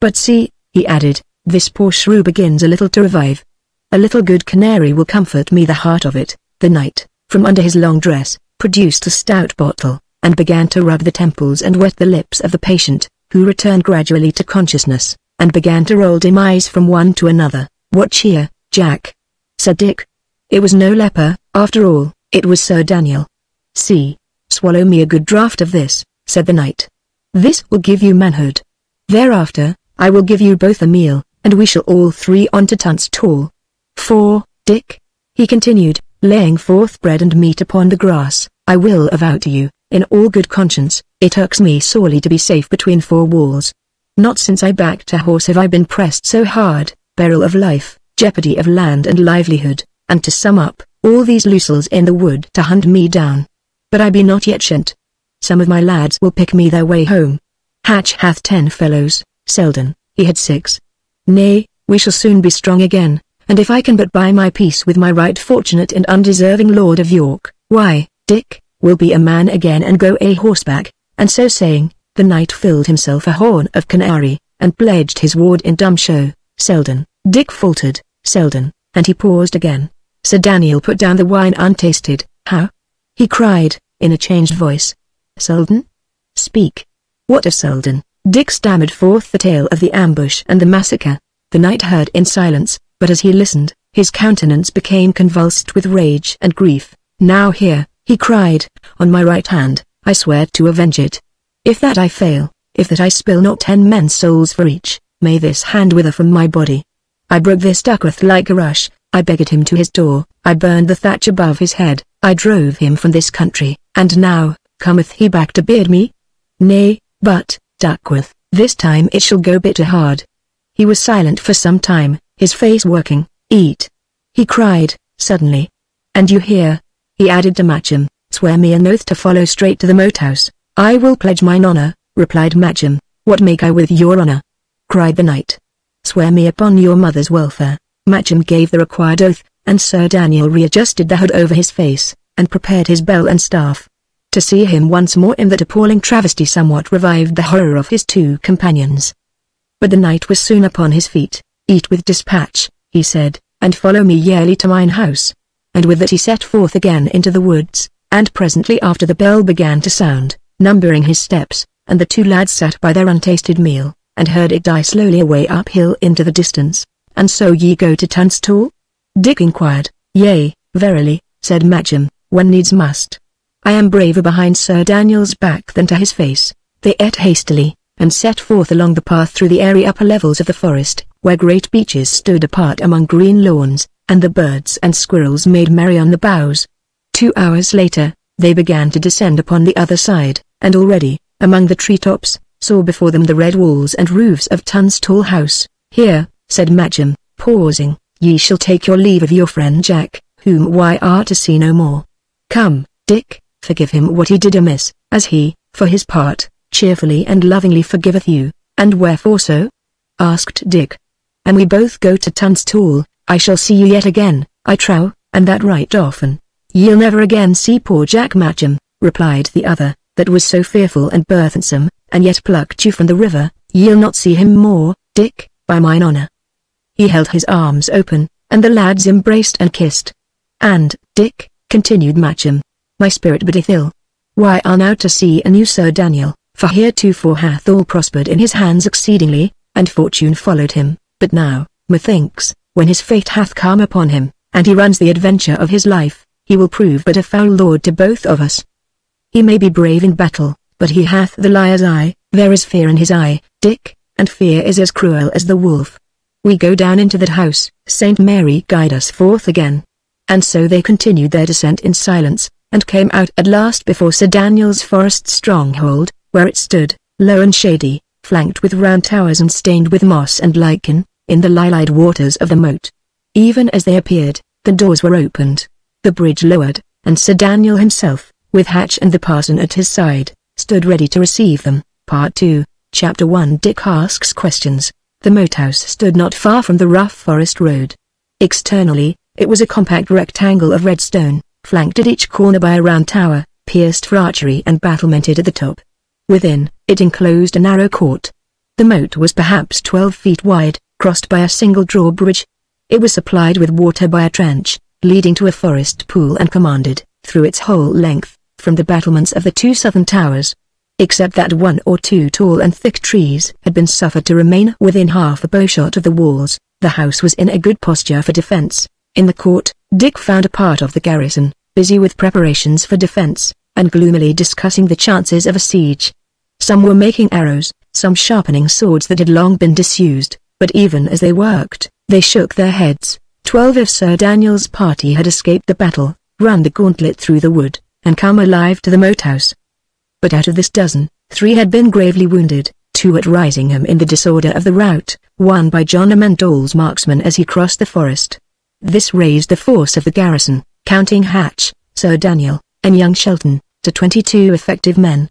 But see, he added, this poor shrew begins a little to revive. A little good canary will comfort me the heart of it. The knight, from under his long dress, produced a stout bottle, and began to rub the temples and wet the lips of the patient, who returned gradually to consciousness, and began to roll dim eyes from one to another. What cheer, Jack? Said Dick. It was no leper, after all, it was Sir Daniel. See, swallow me a good draught of this, said the knight. This will give you manhood. Thereafter, I will give you both a meal, and we shall all three on to Tunstall. For, Dick, he continued, laying forth bread and meat upon the grass, I will avow to you, in all good conscience, it irks me sorely to be safe between four walls. Not since I backed a horse have I been pressed so hard, peril of life, jeopardy of land and livelihood, and to sum up, all these lucels in the wood to hunt me down. But I be not yet shent. Some of my lads will pick me their way home. Hatch hath 10 fellows, Selden, he had 6. Nay, we shall soon be strong again, and if I can but buy my peace with my right fortunate and undeserving Lord of York, why, Dick, will be a man again and go a horseback. And so saying, the knight filled himself a horn of canary, and pledged his ward in dumb show. Selden, Dick faltered, Selden, and he paused again. Sir Daniel put down the wine untasted. How? He cried, in a changed voice. Selden? Speak. What of Selden? Dick stammered forth the tale of the ambush and the massacre. The knight heard in silence, but as he listened, his countenance became convulsed with rage and grief. Now here, he cried, on my right hand, I swear to avenge it. If that I fail, if that I spill not 10 men's souls for each, may this hand wither from my body. I broke this Duckworth like a rush, I begged him to his door, I burned the thatch above his head, I drove him from this country, and now, cometh he back to beard me? Nay, but, Duckworth, this time it shall go bitter hard. He was silent for some time, his face working. Eat. He cried, suddenly. And you hear? He added to Matcham, swear me an oath to follow straight to the moat house. I will pledge mine honor, replied Matcham. What make I with your honor? Cried the knight. Swear me upon your mother's welfare. Matcham gave the required oath, and Sir Daniel readjusted the hood over his face, and prepared his bell and staff. To see him once more in that appalling travesty somewhat revived the horror of his two companions. But the knight was soon upon his feet. Eat with dispatch, he said, and follow me yearly to mine house. And with that he set forth again into the woods, and presently after the bell began to sound, numbering his steps, and the two lads sat by their untasted meal, and heard it die slowly away uphill into the distance. And so ye go to Tunstall? Dick inquired. Yea, verily, said Matcham, when needs must. I am braver behind Sir Daniel's back than to his face. They ate hastily, and set forth along the path through the airy upper levels of the forest, where great beeches stood apart among green lawns, and the birds and squirrels made merry on the boughs. 2 hours later, they began to descend upon the other side, and already, among the treetops, saw before them the red walls and roofs of Tunstall House. Here, said Matcham, pausing, ye shall take your leave of your friend Jack, whom we are to see no more. Come, Dick, forgive him what he did amiss, as he, for his part, cheerfully and lovingly forgiveth you. And wherefore so? Asked Dick. And we both go to Tunstall. I shall see you yet again, I trow, and that right often. Ye'll never again see poor Jack Matcham, replied the other, that was so fearful and burthensome, and yet plucked you from the river. Ye'll not see him more, Dick, by mine honor. He held his arms open, and the lads embraced and kissed. And, Dick, continued Matcham, my spirit biddeth ill. Why I'll now to see a new Sir Daniel, for heretofore hath all prospered in his hands exceedingly, and fortune followed him, but now, methinks, when his fate hath come upon him, and he runs the adventure of his life, he will prove but a foul lord to both of us. He may be brave in battle, but he hath the liar's eye. There is fear in his eye, Dick, and fear is as cruel as the wolf. We go down into that house. Saint Mary guide us forth again. And so they continued their descent in silence, and came out at last before Sir Daniel's forest stronghold, where it stood, low and shady, flanked with round towers and stained with moss and lichen. in the lilac waters of the moat. Even as they appeared, the doors were opened, the bridge lowered, and Sir Daniel himself, with Hatch and the parson at his side, stood ready to receive them. Part 2, Chapter 1. Dick asks questions. The moat house stood not far from the rough forest road. Externally, it was a compact rectangle of red stone, flanked at each corner by a round tower, pierced for archery and battlemented at the top. Within, it enclosed a narrow court. The moat was perhaps 12 feet wide, crossed by a single drawbridge. It was supplied with water by a trench, leading to a forest pool, and commanded, through its whole length, from the battlements of the two southern towers. Except that one or two tall and thick trees had been suffered to remain within half a bowshot of the walls, the house was in a good posture for defense. In the court, Dick found a part of the garrison, busy with preparations for defense, and gloomily discussing the chances of a siege. Some were making arrows, some sharpening swords that had long been disused, but even as they worked, they shook their heads. 12 of Sir Daniel's party had escaped the battle, run the gauntlet through the wood, and come alive to the moat house. But out of this dozen, 3 had been gravely wounded, 2 at Risingham in the disorder of the rout, 1 by John Amendall's marksman as he crossed the forest. This raised the force of the garrison, counting Hatch, Sir Daniel, and young Shelton, to 22 effective men.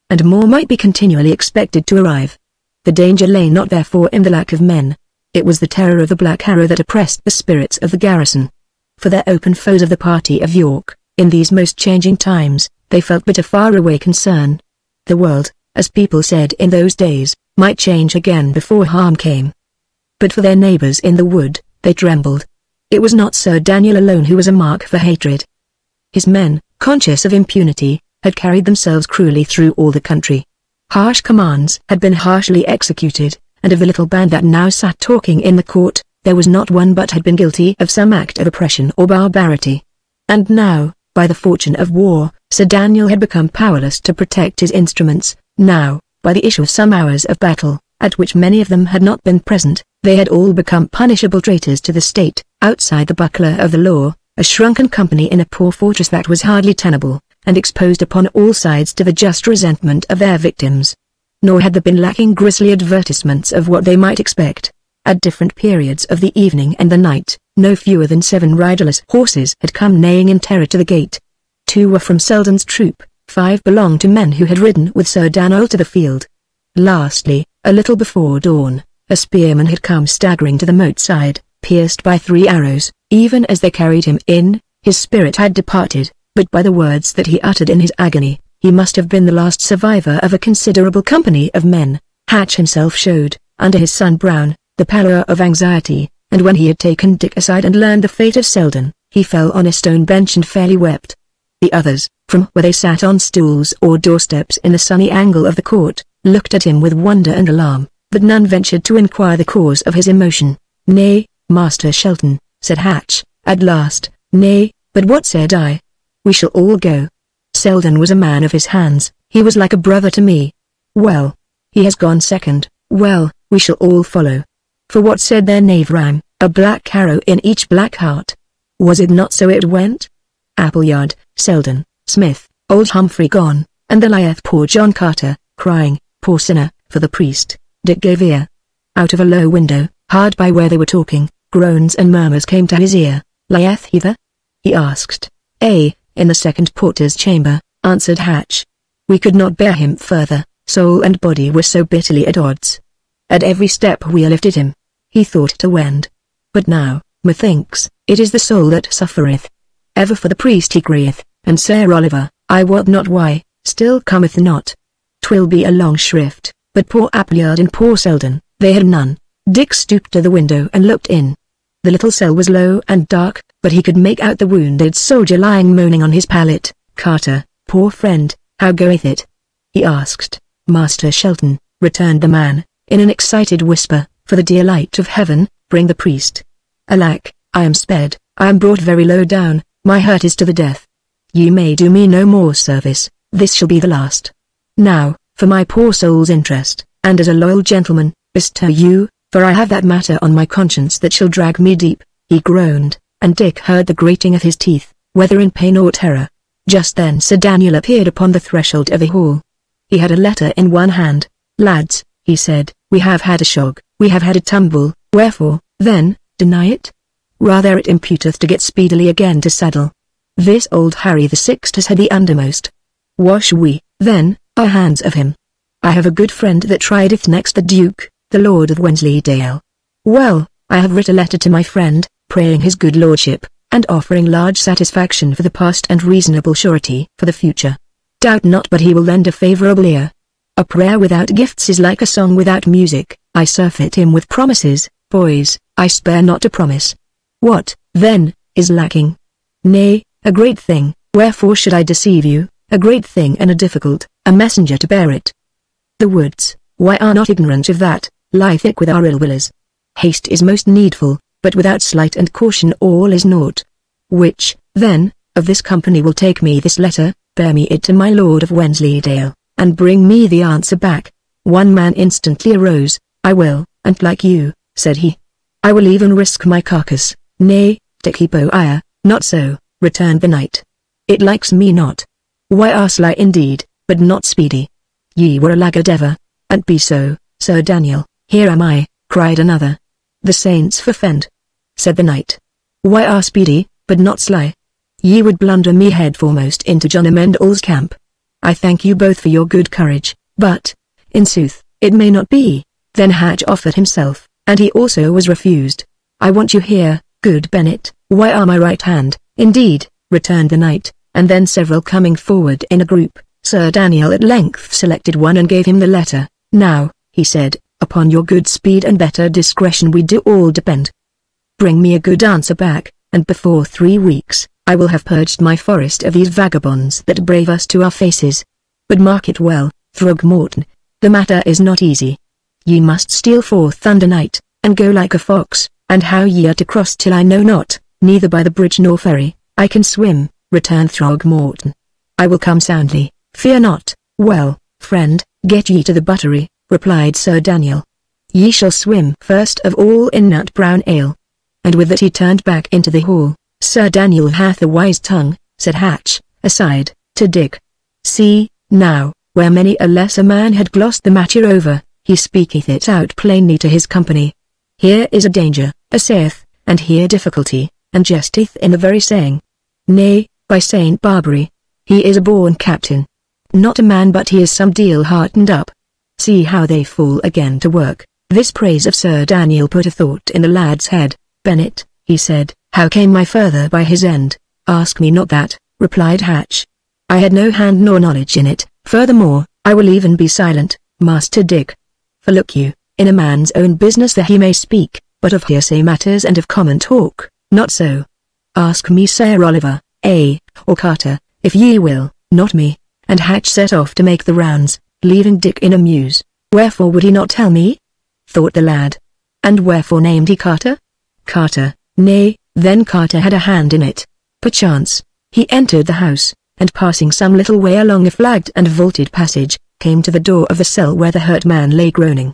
And more might be continually expected to arrive. The danger lay not therefore in the lack of men. It was the terror of the Black Arrow that oppressed the spirits of the garrison. For their open foes of the party of York, in these most changing times, they felt but a far-away concern. The world, as people said in those days, might change again before harm came. But for their neighbors in the wood, they trembled. It was not Sir Daniel alone who was a mark for hatred. His men, conscious of impunity, had carried themselves cruelly through all the country. Harsh commands had been harshly executed, and of the little band that now sat talking in the court, there was not one but had been guilty of some act of oppression or barbarity. And now, by the fortune of war, Sir Daniel had become powerless to protect his instruments. Now, by the issue of some hours of battle, at which many of them had not been present, they had all become punishable traitors to the state, outside the buckler of the law, a shrunken company in a poor fortress that was hardly tenable, and exposed upon all sides to the just resentment of their victims. Nor had there been lacking grisly advertisements of what they might expect. At different periods of the evening and the night, no fewer than 7 riderless horses had come neighing in terror to the gate. 2 were from Selden's troop, 5 belonged to men who had ridden with Sir Daniel to the field. Lastly, a little before dawn, a spearman had come staggering to the moat side, pierced by 3 arrows. Even as they carried him in, his spirit had departed, but by the words that he uttered in his agony, he must have been the last survivor of a considerable company of men. Hatch himself showed, under his sun-brown, the pallor of anxiety, and when he had taken Dick aside and learned the fate of Selden, he fell on a stone bench and fairly wept. The others, from where they sat on stools or doorsteps in the sunny angle of the court, looked at him with wonder and alarm, but none ventured to inquire the cause of his emotion. "Nay, Master Shelton," said Hatch, at last. "Nay, but what said I? We shall all go. Selden was a man of his hands, he was like a brother to me. Well, he has gone second, well, we shall all follow. For what said their knave rhyme, a black arrow in each black heart? Was it not so it went? Appleyard, Selden, Smith, old Humphrey gone, and the lieth poor John Carter, crying, poor sinner, for the priest." Dick gave ear. Out of a low window, hard by where they were talking, groans and murmurs came to his ear. "Lieth he there?" he asked. "Ay, in the second porter's chamber," answered Hatch. "We could not bear him further, soul and body were so bitterly at odds. At every step we lifted him, he thought to wend. But now, methinks, it is the soul that suffereth. Ever for the priest he grieveth, and Sir Oliver, I wot not why, still cometh not. 'Twill be a long shrift, but poor Appleyard and poor Selden, they had none." Dick stooped to the window and looked in. The little cell was low and dark, but he could make out the wounded soldier lying moaning on his pallet. "Carter, poor friend, how goeth it?" he asked. "Master Shelton," returned the man, in an excited whisper, "for the dear light of heaven, bring the priest. Alack, I am sped, I am brought very low down, my hurt is to the death. Ye may do me no more service, this shall be the last. Now, for my poor soul's interest, and as a loyal gentleman, bestow you, for I have that matter on my conscience that shall drag me deep." He groaned, and Dick heard the grating of his teeth, whether in pain or terror. Just then Sir Daniel appeared upon the threshold of the hall. He had a letter in one hand. "Lads," he said, "we have had a shock, We have had a tumble, wherefore, then, deny it? Rather it imputeth to get speedily again to saddle. This old Harry the Sixth has had the undermost. Wash we, then, our hands of him. I have a good friend that trideth next the Duke, the Lord of Wensleydale. Well, I have writ a letter to my friend, praying his good lordship, and offering large satisfaction for the past and reasonable surety for the future. Doubt not but he will lend a favourable ear. A prayer without gifts is like a song without music. I surfeit him with promises, boys, I spare not to promise. What, then, is lacking? Nay, a great thing, wherefore should I deceive you, a great thing and a difficult, a messenger to bear it. The woods, why are not ignorant of that, lie thick with our ill-willers. Haste is most needful, but without sleight and caution all is naught. Which, then, of this company will take me this letter, bear me it to my Lord of Wensleydale, and bring me the answer back? One man instantly arose. I will, and like you, said he. I will even risk my carcass. Nay, Dicky Boire, not so, returned the knight. It likes me not. Why are sly indeed, but not speedy? Ye were a laggard ever, and be so, Sir Daniel. Here am I, cried another. The saints forfend, said the knight. Why are speedy, but not sly? Ye would blunder me head foremost into John Amendall's camp. I thank you both for your good courage, but, in sooth, it may not be. Then Hatch offered himself, and he also was refused. I want you here, good Bennet. Why are my right hand? Indeed, returned the knight, and then several coming forward in a group, Sir Daniel at length selected one and gave him the letter. Now, he said, upon your good speed and better discretion we do all depend. Bring me a good answer back, and before 3 weeks, I will have purged my forest of these vagabonds that brave us to our faces. But mark it well, Throgmorton, the matter is not easy. Ye must steal forth under night, and go like a fox, and how ye are to cross till I know not, neither by the bridge nor ferry. I can swim, returned Throgmorton. I will come soundly, fear not. Well, friend, get ye to the buttery, replied Sir Daniel. Ye shall swim first of all in nut brown ale. And with that he turned back into the hall. Sir Daniel hath a wise tongue, said Hatch, aside, to Dick. See, now, where many a lesser man had glossed the matter over, he speaketh it out plainly to his company. Here is a danger, saith, and here difficulty, and jesteth in the very saying. Nay, by Saint Barbary, he is a born captain. Not a man but he is some deal heartened up. See how they fall again to work. This praise of Sir Daniel put a thought in the lad's head. Bennet, he said, how came my further by his end? Ask me not that, replied Hatch. I had no hand nor knowledge in it. Furthermore, I will even be silent, Master Dick. For look you, in a man's own business there he may speak, but of hearsay matters and of common talk, not so. Ask me Sir Oliver, or Carter, if ye will, not me. And Hatch set off to make the rounds, leaving Dick in a muse. Wherefore would he not tell me? Thought the lad. And wherefore named he Carter? Carter, nay, then Carter had a hand in it. Perchance. He entered the house, and passing some little way along a flagged and vaulted passage, came to the door of the cell where the hurt man lay groaning.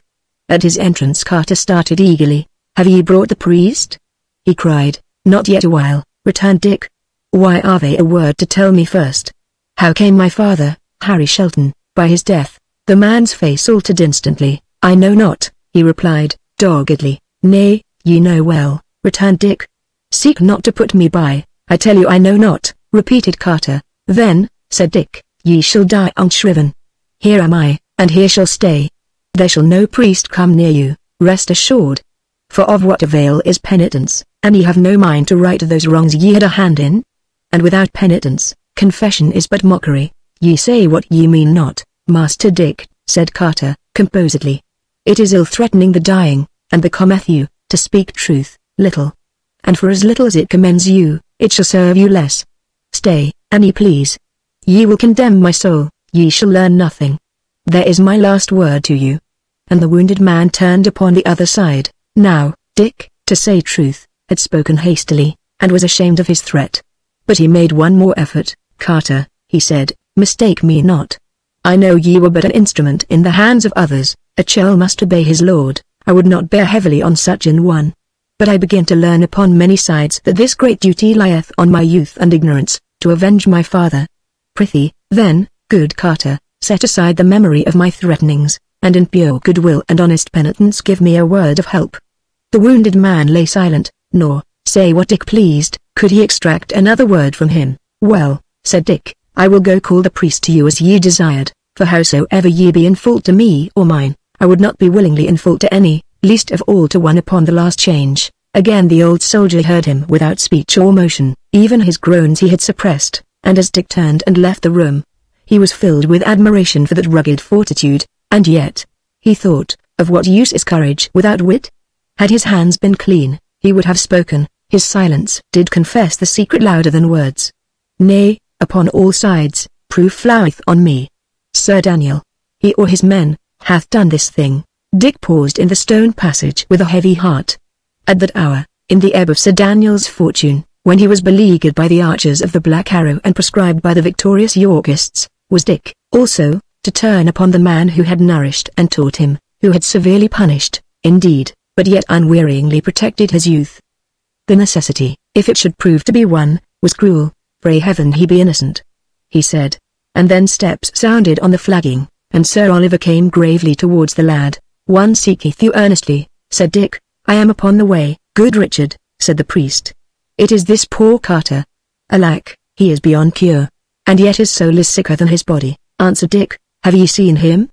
At his entrance Carter started eagerly. Have ye brought the priest? He cried. Not yet a while, returned Dick. Why are they a word to tell me first? How came my father, Harry Shelton, by his death? The man's face altered instantly. I know not, he replied, doggedly. Nay, ye know well, returned Dick. Seek not to put me by, I tell you I know not, repeated Carter. Then, said Dick, ye shall die unshriven. Here am I, and here shall stay. There shall no priest come near you, rest assured. For of what avail is penitence, and ye have no mind to right those wrongs ye had a hand in? And without penitence, confession is but mockery. Ye say what ye mean not, Master Dick, said Carter, composedly. It is ill threatening the dying, and becometh you, to speak truth, little. And for as little as it commends you, it shall serve you less. Stay, an ye please. Ye will condemn my soul, ye shall learn nothing. There is my last word to you. And the wounded man turned upon the other side. Now, Dick, to say truth, had spoken hastily, and was ashamed of his threat. But he made one more effort. Carter, he said, mistake me not. I know ye were but an instrument in the hands of others. A churl must obey his lord. I would not bear heavily on such an one. But I begin to learn upon many sides that this great duty lieth on my youth and ignorance, to avenge my father. Prithee, then, good Carter, set aside the memory of my threatenings, and in pure goodwill and honest penitence give me a word of help." The wounded man lay silent, nor, say what Dick pleased, could he extract another word from him. "Well," said Dick, "I will go call the priest to you as ye desired, for howsoever ye be in fault to me or mine, I would not be willingly in fault to any, least of all to one upon the last change." Again the old soldier heard him without speech or motion, even his groans he had suppressed, and as Dick turned and left the room, he was filled with admiration for that rugged fortitude, and yet, he thought, of what use is courage without wit? Had his hands been clean, he would have spoken. His silence did confess the secret louder than words. "Nay, upon all sides, proof floweth on me. Sir Daniel, he or his men, hath done this thing." Dick paused in the stone passage with a heavy heart. At that hour, in the ebb of Sir Daniel's fortune, when he was beleaguered by the archers of the Black Arrow and proscribed by the victorious Yorkists, was Dick, also, to turn upon the man who had nourished and taught him, who had severely punished, indeed, but yet unwearyingly protected his youth. The necessity, if it should prove to be one, was cruel. "Pray heaven he be innocent," he said. And then steps sounded on the flagging, and Sir Oliver came gravely towards the lad. "One seeketh you earnestly," said Dick. "I am upon the way, good Richard," said the priest. "It is this poor Carter." "Alack, he is beyond cure, and yet his soul is sicker than his body," answered Dick. "Have ye seen him?"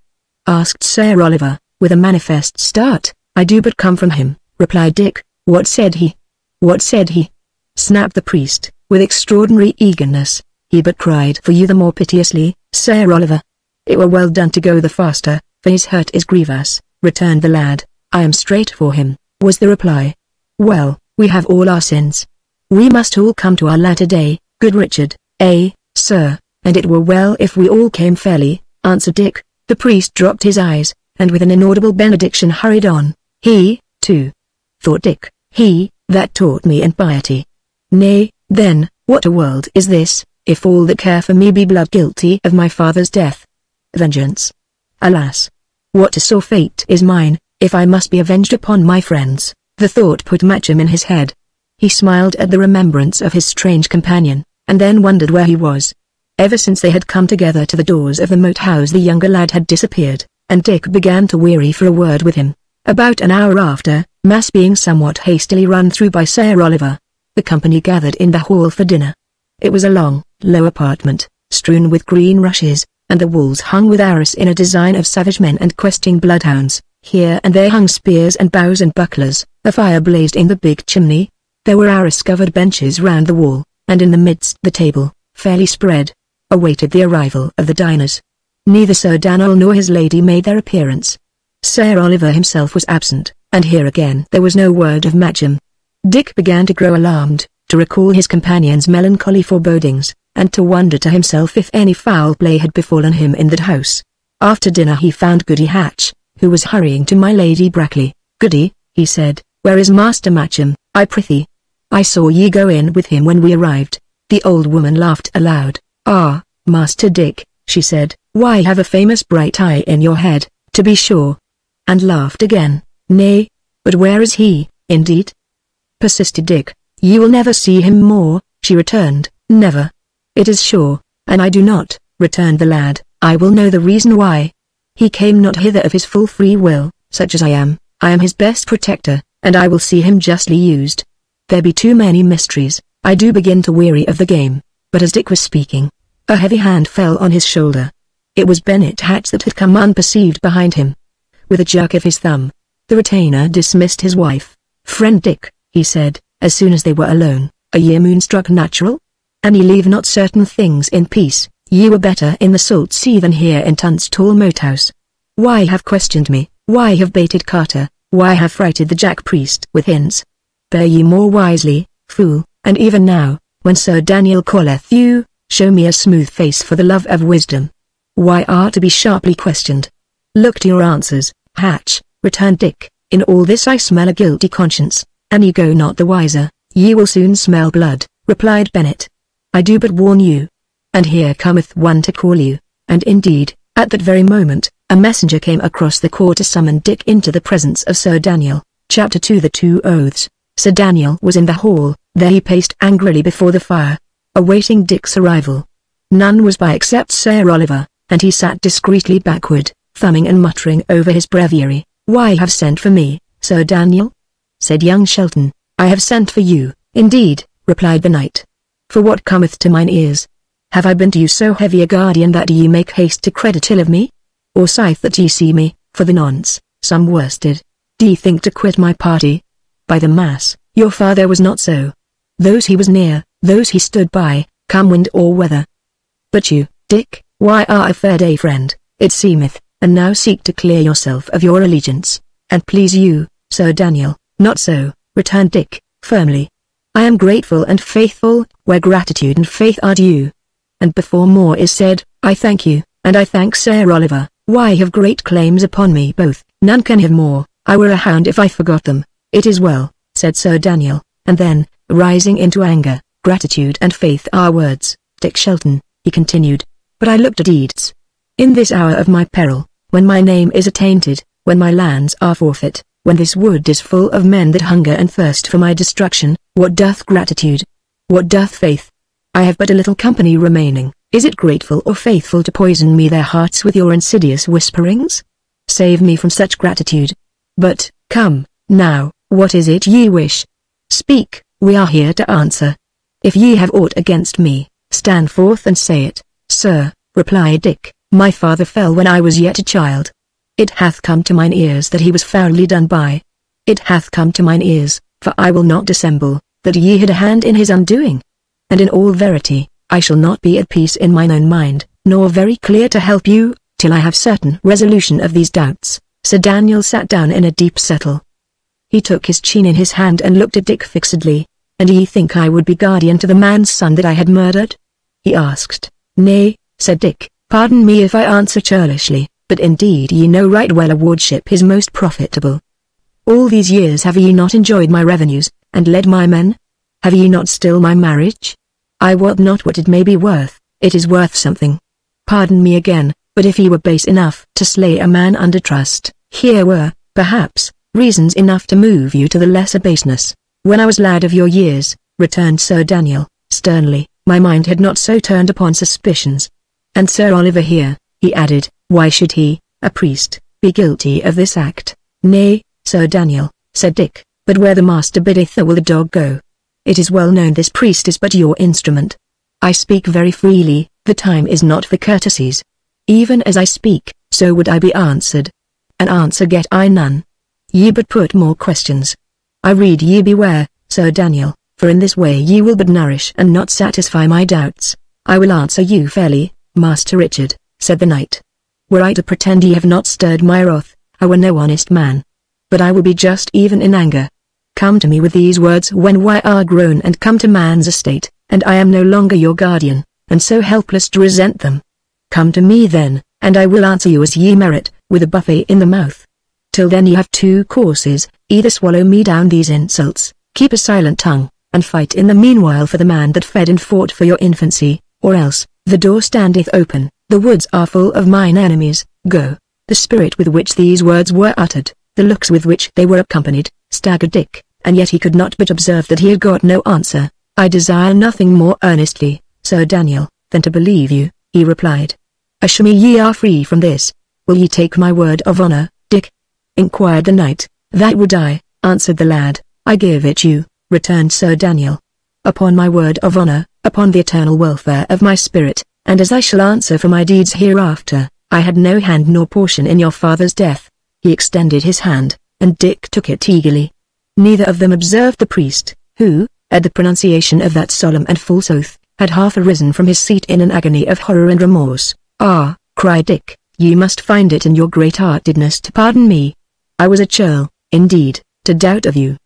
asked Sir Oliver, with a manifest start. "I do but come from him," replied Dick. "What said he?" "What said he?" snapped the priest, with extraordinary eagerness. "He but cried for you the more piteously, Sir Oliver." "It were well done to go the faster, for his hurt is grievous," returned the lad. "I am straight for him," was the reply. "Well, we have all our sins. We must all come to our latter day, good Richard." Sir, and it were well if we all came fairly," answered Dick. The priest dropped his eyes, and with an inaudible benediction hurried on. "He, too," thought Dick, "he, that taught me in piety. Nay, then, what a world is this, if all that care for me be blood guilty of my father's death? Vengeance! Alas! What a sore fate is mine, if I must be avenged upon my friends." The thought put Matcham in his head. He smiled at the remembrance of his strange companion, and then wondered where he was. Ever since they had come together to the doors of the moat house the younger lad had disappeared, and Dick began to weary for a word with him. About an hour after, mass being somewhat hastily run through by Sir Oliver, the company gathered in the hall for dinner. It was a long, low apartment, strewn with green rushes, and the walls hung with arras in a design of savage men and questing bloodhounds. Here and there hung spears and bows and bucklers. A fire blazed in the big chimney. There were arras-covered benches round the wall, and in the midst the table, fairly spread, awaited the arrival of the diners. Neither Sir Daniel nor his lady made their appearance. Sir Oliver himself was absent, and here again there was no word of Matcham. Dick began to grow alarmed, to recall his companion's melancholy forebodings, and to wonder to himself if any foul play had befallen him in that house. After dinner he found Goody Hatch, who was hurrying to my Lady Brackley. "Goody," he said, "where is Master Matcham, I prithee? I saw ye go in with him when we arrived." The old woman laughed aloud. "Ah, Master Dick," she said, "why have a famous bright eye in your head, to be sure?" And laughed again. "Nay, but where is he, indeed?" persisted Dick. "You will never see him more," she returned. "Never. It is sure, and I do not," returned the lad. "I will know the reason why. He came not hither of his full free will, such as I am his best protector, and I will see him justly used. There be too many mysteries, I do begin to weary of the game." But as Dick was speaking, a heavy hand fell on his shoulder. It was Bennet Hatch that had come unperceived behind him. With a jerk of his thumb, the retainer dismissed his wife. "Friend Dick," he said, as soon as they were alone, "a year moonstruck natural? And ye leave not certain things in peace. Ye were better in the salt sea than here in Tunstall Moat House. Why have questioned me? Why have baited Carter? Why have frighted the Jack priest with hints? Bear ye more wisely, fool, and even now, when Sir Daniel calleth you, show me a smooth face for the love of wisdom. Why are to be sharply questioned? Look to your answers, Hatch," returned Dick. "In all this I smell a guilty conscience, and ye go not the wiser." "Ye will soon smell blood," replied Bennet. "I do but warn you. And here cometh one to call you." And indeed, at that very moment, a messenger came across the court to summon Dick into the presence of Sir Daniel. Chapter 2 The Two Oaths. Sir Daniel was in the hall. There he paced angrily before the fire, awaiting Dick's arrival. None was by except Sir Oliver, and he sat discreetly backward, thumbing and muttering over his breviary. "Why have sent for me, Sir Daniel?" said young Shelton. "I have sent for you, indeed," replied the knight. "For what cometh to mine ears? Have I been to you so heavy a guardian that ye make haste to credit ill of me? Or sith that ye see me, for the nonce, some worsted? D'ye think to quit my party? By the mass, your father was not so. Those he was near, those he stood by, come wind or weather. But you, Dick, why are a fair day friend, it seemeth, and now seek to clear yourself of your allegiance, and please you, Sir Daniel." "Not so," returned Dick, firmly. "I am grateful and faithful, where gratitude and faith are due. And before more is said, I thank you, and I thank Sir Oliver. Why have great claims upon me both, none can have more. I were a hound if I forgot them." "It is well," said Sir Daniel, and then, rising into anger, "Gratitude and faith are words, Dick Shelton," he continued, "but I look to deeds. In this hour of my peril, when my name is attainted, when my lands are forfeit, when this wood is full of men that hunger and thirst for my destruction, what doth gratitude? What doth faith? I have but a little company remaining. Is it grateful or faithful to poison me their hearts with your insidious whisperings? Save me from such gratitude. But, come, now, what is it ye wish? Speak, we are here to answer. If ye have aught against me, stand forth and say it." "Sir," replied Dick, "my father fell when I was yet a child. It hath come to mine ears that he was foully done by. It hath come to mine ears, for I will not dissemble, that ye had a hand in his undoing. And in all verity, I shall not be at peace in mine own mind, nor very clear to help you, till I have certain resolution of these doubts." Sir Daniel sat down in a deep settle. He took his chin in his hand and looked at Dick fixedly. "And ye think I would be guardian to the man's son that I had murdered?" he asked. "Nay," said Dick, "pardon me if I answer churlishly, but indeed ye know right well a wardship is most profitable. All these years have ye not enjoyed my revenues, and led my men? Have ye not still my marriage? I wot not what it may be worth, it is worth something. Pardon me again, but if ye were base enough to slay a man under trust, here were, perhaps, reasons enough to move you to the lesser baseness. When I was lad of your years," returned Sir Daniel, sternly, "my mind had not so turned upon suspicions. And Sir Oliver here," he added, "why should he, a priest, be guilty of this act?" "Nay, Sir Daniel," said Dick, "but where the master biddeth there will the dog go. It is well known this priest is but your instrument. I speak very freely, the time is not for courtesies. Even as I speak, so would I be answered. An answer get I none. Ye but put more questions. I rede ye beware, Sir Daniel, for in this way ye will but nourish and not satisfy my doubts." "I will answer you fairly, Master Richard," said the knight. "Were I to pretend ye have not stirred my wrath, I were no honest man. But I will be just even in anger. Come to me with these words when we are grown and come to man's estate, and I am no longer your guardian, and so helpless to resent them. Come to me then, and I will answer you as ye merit, with a buffet in the mouth. Till then ye have two courses, either swallow me down these insults, keep a silent tongue, and fight in the meanwhile for the man that fed and fought for your infancy, or else, the door standeth open, the woods are full of mine enemies, go." The spirit with which these words were uttered, the looks with which they were accompanied, staggered Dick, and yet he could not but observe that he had got no answer. "I desire nothing more earnestly, Sir Daniel, than to believe you," he replied. "Assure me ye are free from this. Will ye take my word of honor, Dick?" inquired the knight. "That would I," answered the lad. "I give it you," returned Sir Daniel. "Upon my word of honor, upon the eternal welfare of my spirit, and as I shall answer for my deeds hereafter, I had no hand nor portion in your father's death." He extended his hand, and Dick took it eagerly. Neither of them observed the priest, who, at the pronunciation of that solemn and false oath, had half arisen from his seat in an agony of horror and remorse. "Ah," cried Dick, "ye must find it in your great-heartedness to pardon me. I was a churl, indeed, to doubt of you.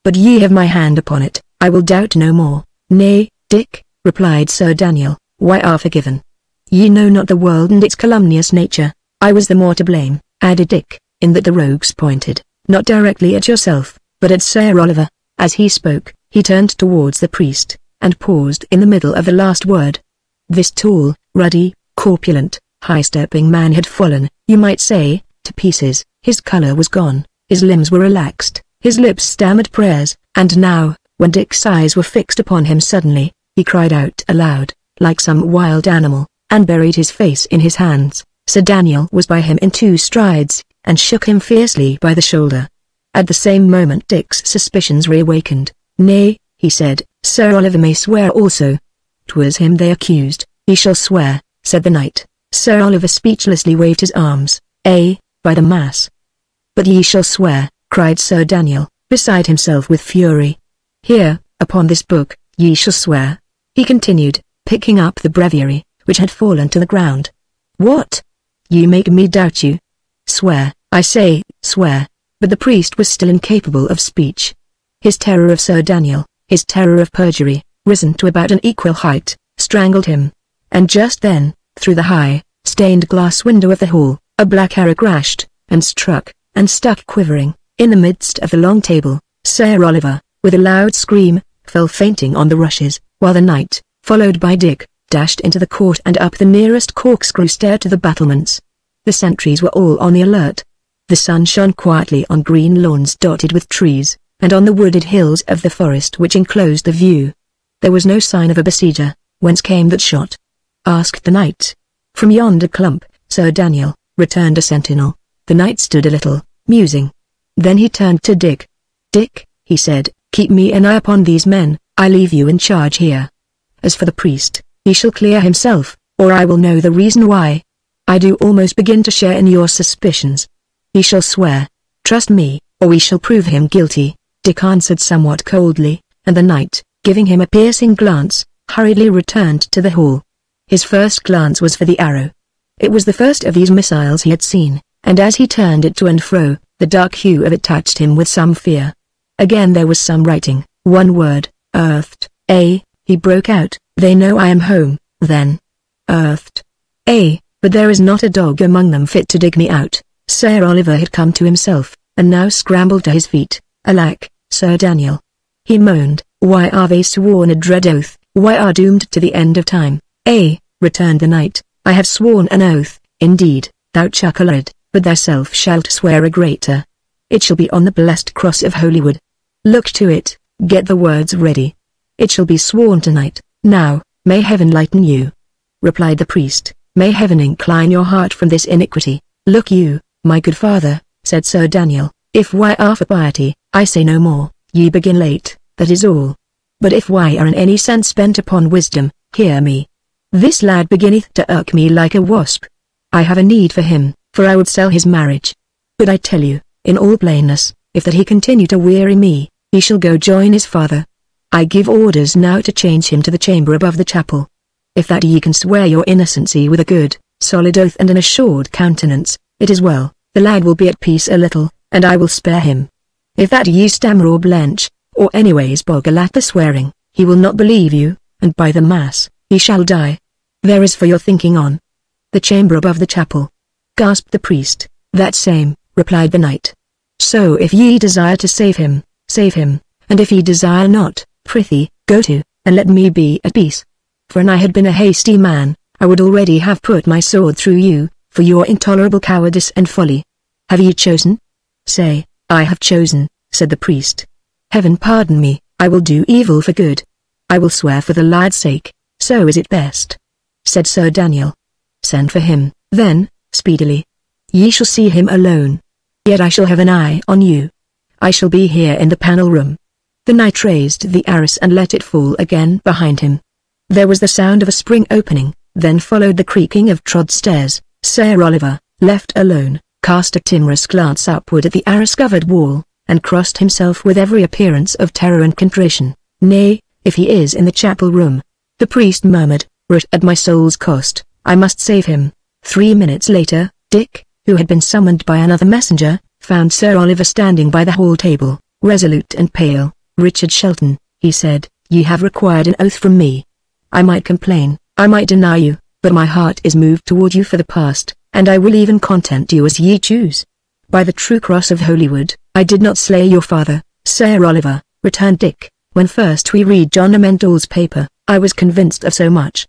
But ye have my hand upon it, I will doubt no more." "Nay, Dick," replied Sir Daniel, "why are forgiven? Ye know not the world and its calumnious nature. I was the more to blame," added Dick, "in that the rogues pointed, not directly at yourself, but at Sir Oliver." As he spoke, he turned towards the priest, and paused in the middle of the last word. This tall, ruddy, corpulent, high-stepping man had fallen, you might say, to pieces. His color was gone, his limbs were relaxed, his lips stammered prayers, and now, when Dick's eyes were fixed upon him suddenly, he cried out aloud, like some wild animal, and buried his face in his hands. Sir Daniel was by him in 2 strides, and shook him fiercely by the shoulder. At the same moment Dick's suspicions reawakened. "Nay," he said, "Sir Oliver may swear also." "'Twas him they accused." "He shall swear," said the knight. Sir Oliver speechlessly waved his arms. "By the mass." "But ye shall swear," cried Sir Daniel, beside himself with fury. "Here, upon this book, ye shall swear," he continued, picking up the breviary, which had fallen to the ground. "What? Ye make me doubt you. Swear, I say, swear." But the priest was still incapable of speech. His terror of Sir Daniel, his terror of perjury, risen to about an equal height, strangled him. And just then, through the high, stained glass window of the hall, a black arrow crashed, and struck, and stuck quivering, in the midst of the long table. Sir Oliver, with a loud scream, fell fainting on the rushes, while the knight, followed by Dick, dashed into the court and up the nearest corkscrew stair to the battlements. The sentries were all on the alert. The sun shone quietly on green lawns dotted with trees, and on the wooded hills of the forest which enclosed the view. There was no sign of a besieger. "Whence came that shot?" asked the knight. "From yonder clump, Sir Daniel," returned a sentinel. The knight stood a little, musing. Then he turned to Dick. "Dick," he said, "keep me an eye upon these men. I leave you in charge here. As for the priest, he shall clear himself, or I will know the reason why. I do almost begin to share in your suspicions." "He shall swear. Trust me, or we shall prove him guilty," Dick answered somewhat coldly, and the knight, giving him a piercing glance, hurriedly returned to the hall. His first glance was for the arrow. It was the first of these missiles he had seen, and as he turned it to and fro, the dark hue of it touched him with some fear. Again there was some writing, one word, "Earthed." He broke out, "They know I am home, then. Earthed. But there is not a dog among them fit to dig me out." Sir Oliver had come to himself, and now scrambled to his feet. "Alack, Sir Daniel," he moaned, "why are they sworn a dread oath? Why are doomed to the end of time?" Returned the knight, "I have sworn an oath, indeed, thou chucklehead, but thyself shalt swear a greater. It shall be on the blessed cross of Holywood. Look to it, get the words ready. It shall be sworn tonight. Now, may heaven lighten you," replied the priest, "may heaven incline your heart from this iniquity." "Look you, my good father," said Sir Daniel, "if why are for piety, I say no more. Ye begin late, that is all. But if why are in any sense bent upon wisdom, hear me. This lad beginneth to irk me like a wasp. I have a need for him, for I would sell his marriage. But I tell you, in all plainness, if that he continue to weary me, he shall go join his father. I give orders now to change him to the chamber above the chapel. If that ye can swear your innocency with a good, solid oath and an assured countenance, it is well, the lad will be at peace a little, and I will spare him. If that ye stammer or blench, or anyways boggle at the swearing, he will not believe you, and by the mass, he shall die. There is for your thinking on." "The chamber above the chapel," gasped the priest. "That same," replied the knight. "So if ye desire to save him, and if ye desire not, prithee, go to, and let me be at peace. For an I had been a hasty man, I would already have put my sword through you, for your intolerable cowardice and folly. Have ye chosen?" "Say, I have chosen," said the priest. "Heaven pardon me, I will do evil for good. I will swear for the lad's sake, so is it best," said Sir Daniel. "Send for him, then, speedily. Ye shall see him alone. Yet I shall have an eye on you. I shall be here in the panel room." The knight raised the arras and let it fall again behind him. There was the sound of a spring opening, then followed the creaking of trod stairs. Sir Oliver, left alone, cast a timorous glance upward at the arras-covered wall, and crossed himself with every appearance of terror and contrition. "Nay, if he is in the chapel room," the priest murmured, "were it at my soul's cost, I must save him." 3 minutes later, Dick, who had been summoned by another messenger, found Sir Oliver standing by the hall table, resolute and pale. "Richard Shelton," he said, "ye have required an oath from me. I might complain, I might deny you, but my heart is moved toward you for the past, and I will even content you as ye choose. By the true cross of Holywood, I did not slay your father, Sir Oliver," returned Dick. "When first we read John Amendall's paper, I was convinced of so much.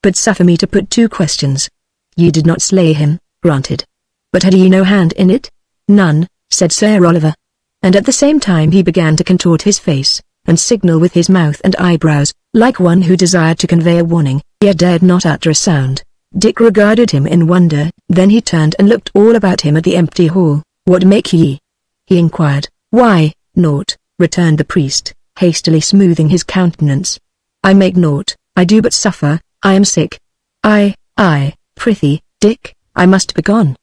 But suffer me to put 2 questions. Ye did not slay him, granted. But had ye no hand in it?" "None," said Sir Oliver. And at the same time he began to contort his face, and signal with his mouth and eyebrows, like one who desired to convey a warning, yet dared not utter a sound. Dick regarded him in wonder, then he turned and looked all about him at the empty hall. "What make ye?" he inquired. "Why, naught," returned the priest, hastily smoothing his countenance. "I make naught, I do but suffer, I am sick." I, prithee, Dick, I must begone.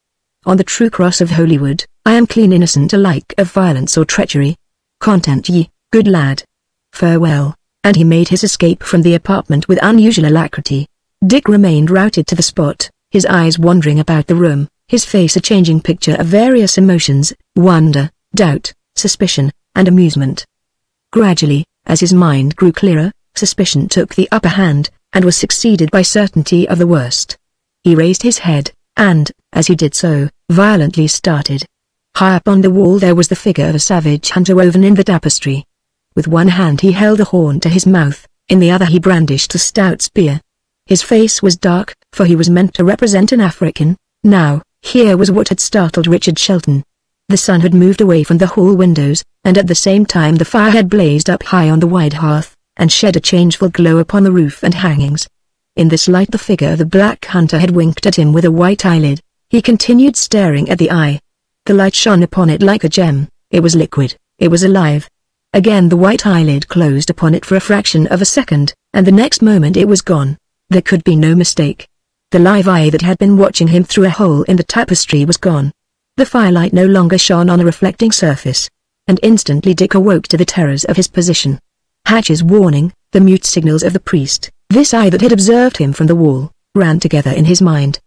On the true cross of Holywood, I am clean innocent alike of violence or treachery. Content ye, good lad. Farewell," and he made his escape from the apartment with unusual alacrity. Dick remained rooted to the spot, his eyes wandering about the room, his face a changing picture of various emotions, wonder, doubt, suspicion, and amusement. Gradually, as his mind grew clearer, suspicion took the upper hand, and was succeeded by certainty of the worst. He raised his head, and, as he did so, violently started. High up on the wall there was the figure of a savage hunter woven in the tapestry. With one hand he held a horn to his mouth, in the other he brandished a stout spear. His face was dark, for he was meant to represent an African. Now, here was what had startled Richard Shelton. The sun had moved away from the hall windows, and at the same time the fire had blazed up high on the wide hearth, and shed a changeful glow upon the roof and hangings. In this light the figure of the black hunter had winked at him with a white eyelid. He continued staring at the eye. The light shone upon it like a gem, it was liquid, it was alive. Again the white eyelid closed upon it for a fraction of a second, and the next moment it was gone. There could be no mistake. The live eye that had been watching him through a hole in the tapestry was gone. The firelight no longer shone on a reflecting surface. And instantly Dick awoke to the terrors of his position. Hatch's warning, the mute signals of the priest, this eye that had observed him from the wall, ran together in his mind.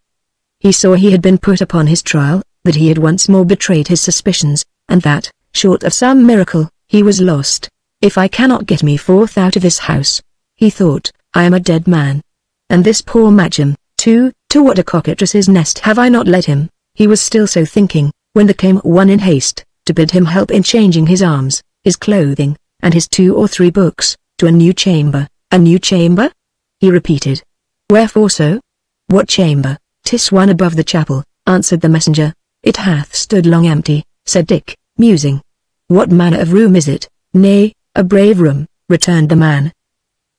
He saw he had been put upon his trial, that he had once more betrayed his suspicions, and that, short of some miracle, he was lost. "If I cannot get me forth out of this house," he thought, "I am a dead man. And this poor Magem, too, to what a cockatrice's nest have I not led him?" He was still so thinking, when there came one in haste, to bid him help in changing his arms, his clothing, and his 2 or 3 books, to a new chamber. "A new chamber?" he repeated. "Wherefore so?" "What chamber? 'Tis one above the chapel," answered the messenger. "It hath stood long empty," said Dick, musing. "What manner of room is it?" "Nay, a brave room," returned the man.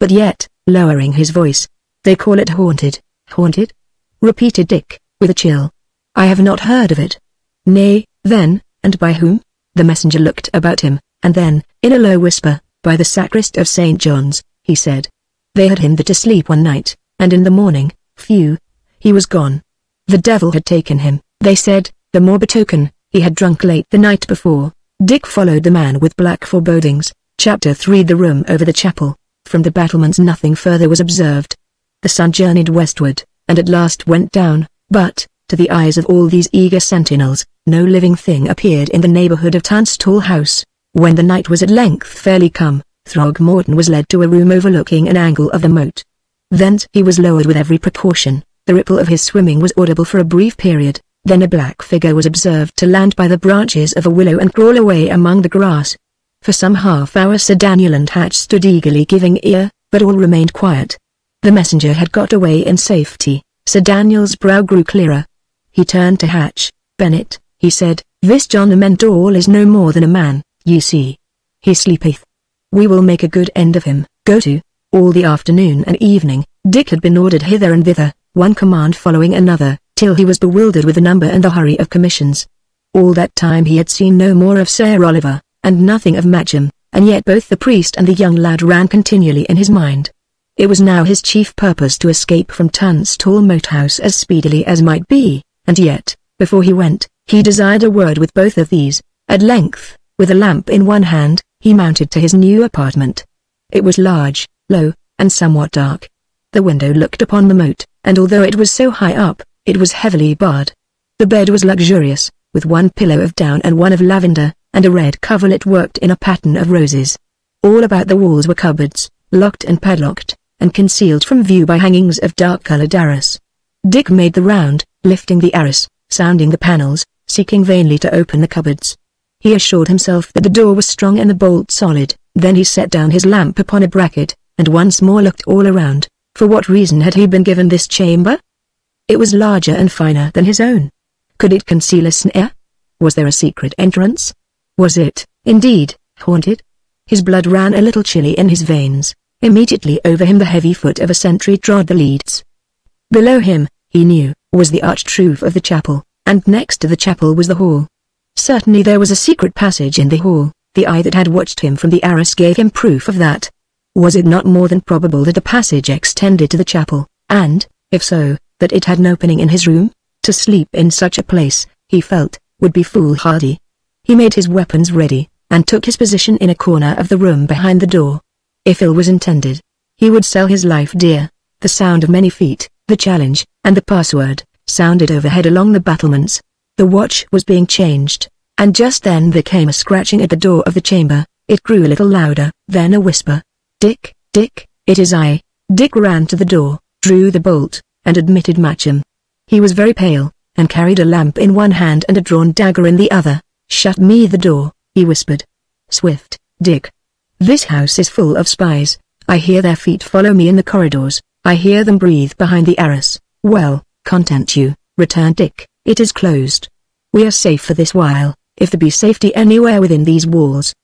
"But yet," lowering his voice, "they call it haunted." "Haunted?" repeated Dick, with a chill. "I have not heard of it." "Nay, then, and by whom?" The messenger looked about him, and then, in a low whisper, "By the sacrist of St. John's," he said. "They had him there to sleep one night, and in the morning, he was gone. The devil had taken him, they said, the more betoken, he had drunk late the night before." Dick followed the man with black forebodings. Chapter 3 The room over the chapel. From the battlements nothing further was observed. The sun journeyed westward, and at last went down, but, to the eyes of all these eager sentinels, no living thing appeared in the neighborhood of Tunstall House. When the night was at length fairly come, Throgmorton was led to a room overlooking an angle of the moat. Thence he was lowered with every precaution. The ripple of his swimming was audible for a brief period, then a black figure was observed to land by the branches of a willow and crawl away among the grass. For some half hour Sir Daniel and Hatch stood eagerly giving ear, but all remained quiet. The messenger had got away in safety. Sir Daniel's brow grew clearer. He turned to Hatch. "Bennet," he said, "this John Amend All is no more than a man, ye see. He sleepeth. We will make a good end of him." Go to. All the afternoon and evening, Dick had been ordered hither and thither, one command following another, till he was bewildered with the number and the hurry of commissions. All that time he had seen no more of Sir Oliver, and nothing of Magem, and yet both the priest and the young lad ran continually in his mind. It was now his chief purpose to escape from Tunstall Moat House as speedily as might be, and yet, before he went, he desired a word with both of these. At length, with a lamp in one hand, he mounted to his new apartment. It was large, low, and somewhat dark. The window looked upon the moat, and although it was so high up, it was heavily barred. The bed was luxurious, with one pillow of down and one of lavender, and a red coverlet worked in a pattern of roses. All about the walls were cupboards, locked and padlocked, and concealed from view by hangings of dark-colored arras. Dick made the round, lifting the arras, sounding the panels, seeking vainly to open the cupboards. He assured himself that the door was strong and the bolt solid, then he set down his lamp upon a bracket, and once more looked all around. For what reason had he been given this chamber? It was larger and finer than his own. Could it conceal a snare? Was there a secret entrance? Was it, indeed, haunted? His blood ran a little chilly in his veins. Immediately over him the heavy foot of a sentry trod the leads. Below him, he knew, was the arch-roof of the chapel, and next to the chapel was the hall. Certainly there was a secret passage in the hall. The eye that had watched him from the arras gave him proof of that. Was it not more than probable that the passage extended to the chapel, and, if so, that it had an opening in his room? To sleep in such a place, he felt, would be foolhardy. He made his weapons ready, and took his position in a corner of the room behind the door. If ill was intended, he would sell his life dear. The sound of many feet, the challenge, and the password, sounded overhead along the battlements. The watch was being changed, and just then there came a scratching at the door of the chamber. It grew a little louder, then a whisper. "Dick, Dick, it is I." Dick ran to the door, drew the bolt, and admitted Matcham. He was very pale, and carried a lamp in one hand and a drawn dagger in the other. "Shut me the door," he whispered. "Swift, Dick. This house is full of spies. I hear their feet follow me in the corridors. I hear them breathe behind the arras." "Well, content you," returned Dick. "It is closed. We are safe for this while, if there be safety anywhere within these walls.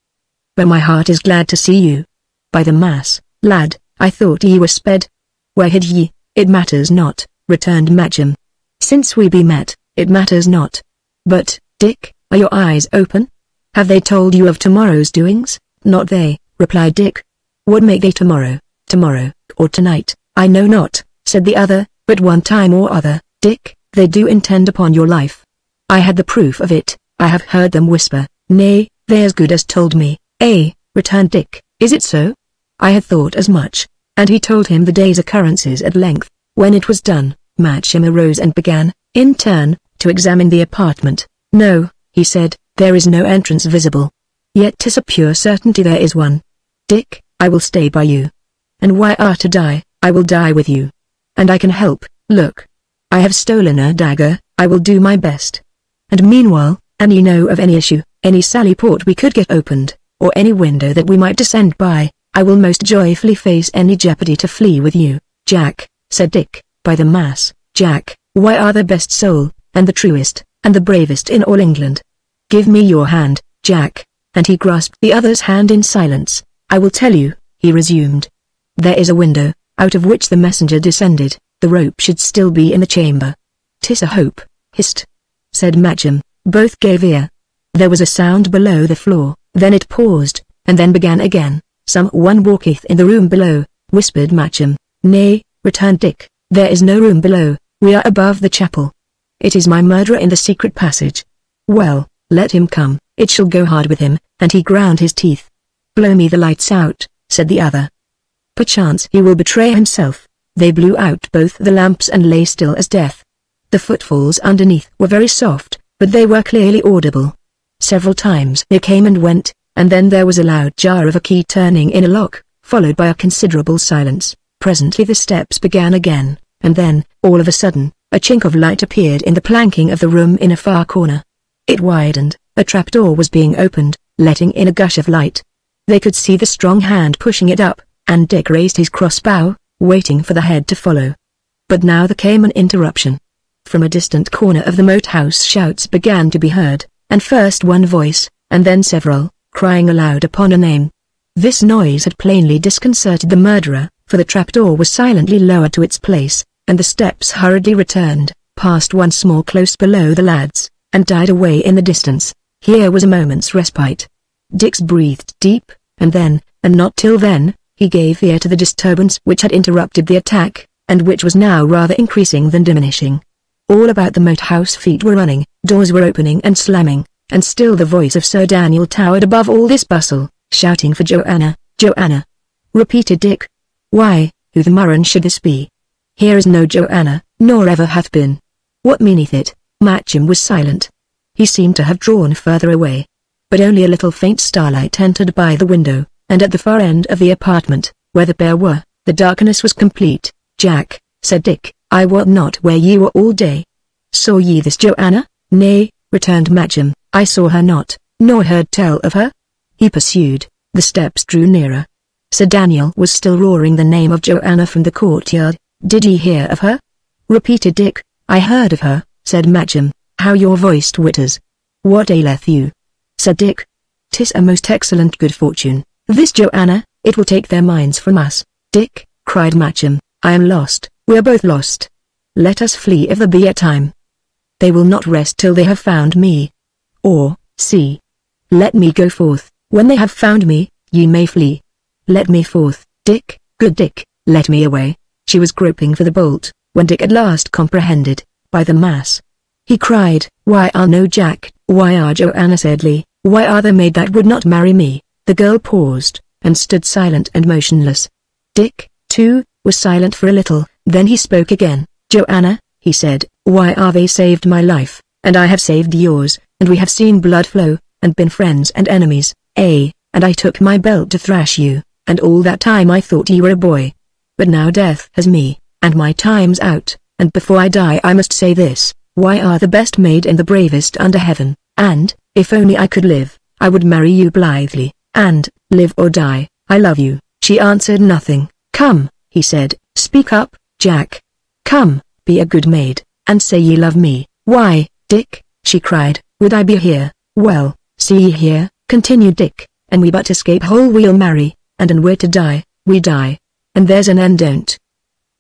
But my heart is glad to see you. By the mass, lad, I thought ye were sped. Where hid ye?" "It matters not," returned Matcham. "Since we be met, it matters not. But, Dick, are your eyes open? Have they told you of tomorrow's doings?" "Not they," replied Dick. "What make they tomorrow, or tonight?" "I know not," said the other, "but one time or other, Dick, they do intend upon your life. I had the proof of it. I have heard them whisper." "Nay, they as good as told me." "Eh," returned Dick, "is it so? I had thought as much." And he told him the day's occurrences at length. When it was done, Matcham arose and began, in turn, to examine the apartment. "No," he said, "there is no entrance visible. Yet 'tis a pure certainty there is one. Dick, I will stay by you. And why are to die, I will die with you. And I can help. Look. I have stolen a dagger, I will do my best. And meanwhile, an ye know of any issue, any sally port we could get opened, or any window that we might descend by, I will most joyfully face any jeopardy to flee with you." "Jack," said Dick, "by the mass, Jack, why are the best soul, and the truest, and the bravest in all England? Give me your hand, Jack," and he grasped the other's hand in silence. "I will tell you," he resumed. "There is a window, out of which the messenger descended. The rope should still be in the chamber." "'Tis a hope." "Hist!" said Matcham. Both gave ear. There was a sound below the floor, then it paused, and then began again. "Some one walketh in the room below," whispered Matcham. "Nay," returned Dick, "there is no room below, we are above the chapel. It is my murderer in the secret passage." "Well, let him come, it shall go hard with him," and he ground his teeth. "Blow me the lights out," said the other. "Perchance he will betray himself." They blew out both the lamps and lay still as death. The footfalls underneath were very soft, but they were clearly audible. Several times they came and went, and then there was a loud jar of a key turning in a lock, followed by a considerable silence. Presently the steps began again, and then, all of a sudden, a chink of light appeared in the planking of the room in a far corner. It widened, a trapdoor was being opened, letting in a gush of light. They could see the strong hand pushing it up, and Dick raised his crossbow, waiting for the head to follow. But now there came an interruption. From a distant corner of the moat house shouts began to be heard, and first one voice, and then several, crying aloud upon a name. This noise had plainly disconcerted the murderer, for the trapdoor was silently lowered to its place, and the steps hurriedly returned, passed once more close below the lads, and died away in the distance. Here was a moment's respite. Dick breathed deep, and then, and not till then, he gave ear to the disturbance which had interrupted the attack, and which was now rather increasing than diminishing. All about the moat house feet were running, doors were opening and slamming, and still the voice of Sir Daniel towered above all this bustle, shouting for Joanna, Joanna. Repeated Dick. "Why, who the murrain should this be? Here is no Joanna, nor ever hath been. What meaneth it?" Matcham was silent. He seemed to have drawn further away. But only a little faint starlight entered by the window, and at the far end of the apartment, where the pair were, the darkness was complete. "Jack," said Dick, "I wot not where ye were all day. Saw ye this Joanna?" "Nay," returned Matcham, "I saw her not, nor heard tell of her." He pursued. The steps drew nearer. Sir Daniel was still roaring the name of Joanna from the courtyard. "Did ye hear of her?" repeated Dick. "I heard of her," said Matcham. "How your voice twitters. What aileth you?" said Dick. "'Tis a most excellent good fortune, this Joanna, it will take their minds from us." "Dick," cried Matcham, "I am lost, we are both lost. let us flee if there be a time. They will not rest till they have found me. Or, see. Let me go forth, when they have found me, ye may flee. Let me forth, Dick, good Dick, let me away. She was groping for the bolt, when Dick at last comprehended, by the mass. He cried, why are no Jack, why are Joanna Sedley, why are the maid that would not marry me? The girl paused, and stood silent and motionless. Dick, too, was silent for a little, then he spoke again. Joanna, he said, why are they saved my life, and I have saved yours, and we have seen blood flow, and been friends and enemies, and I took my belt to thrash you, and all that time I thought you were a boy. But now death has me, and my time's out, and before I die I must say this, why are the best maid and the bravest under heaven, and, if only I could live, I would marry you blithely, and, live or die, I love you. She answered nothing. Come, he said, speak up, Jack. Come, be a good maid, and say ye love me. Why, Dick, she cried, would I be here? Well, see ye here, continued Dick, and we but escape whole we'll marry, and we're to die, we die. And there's an end on't.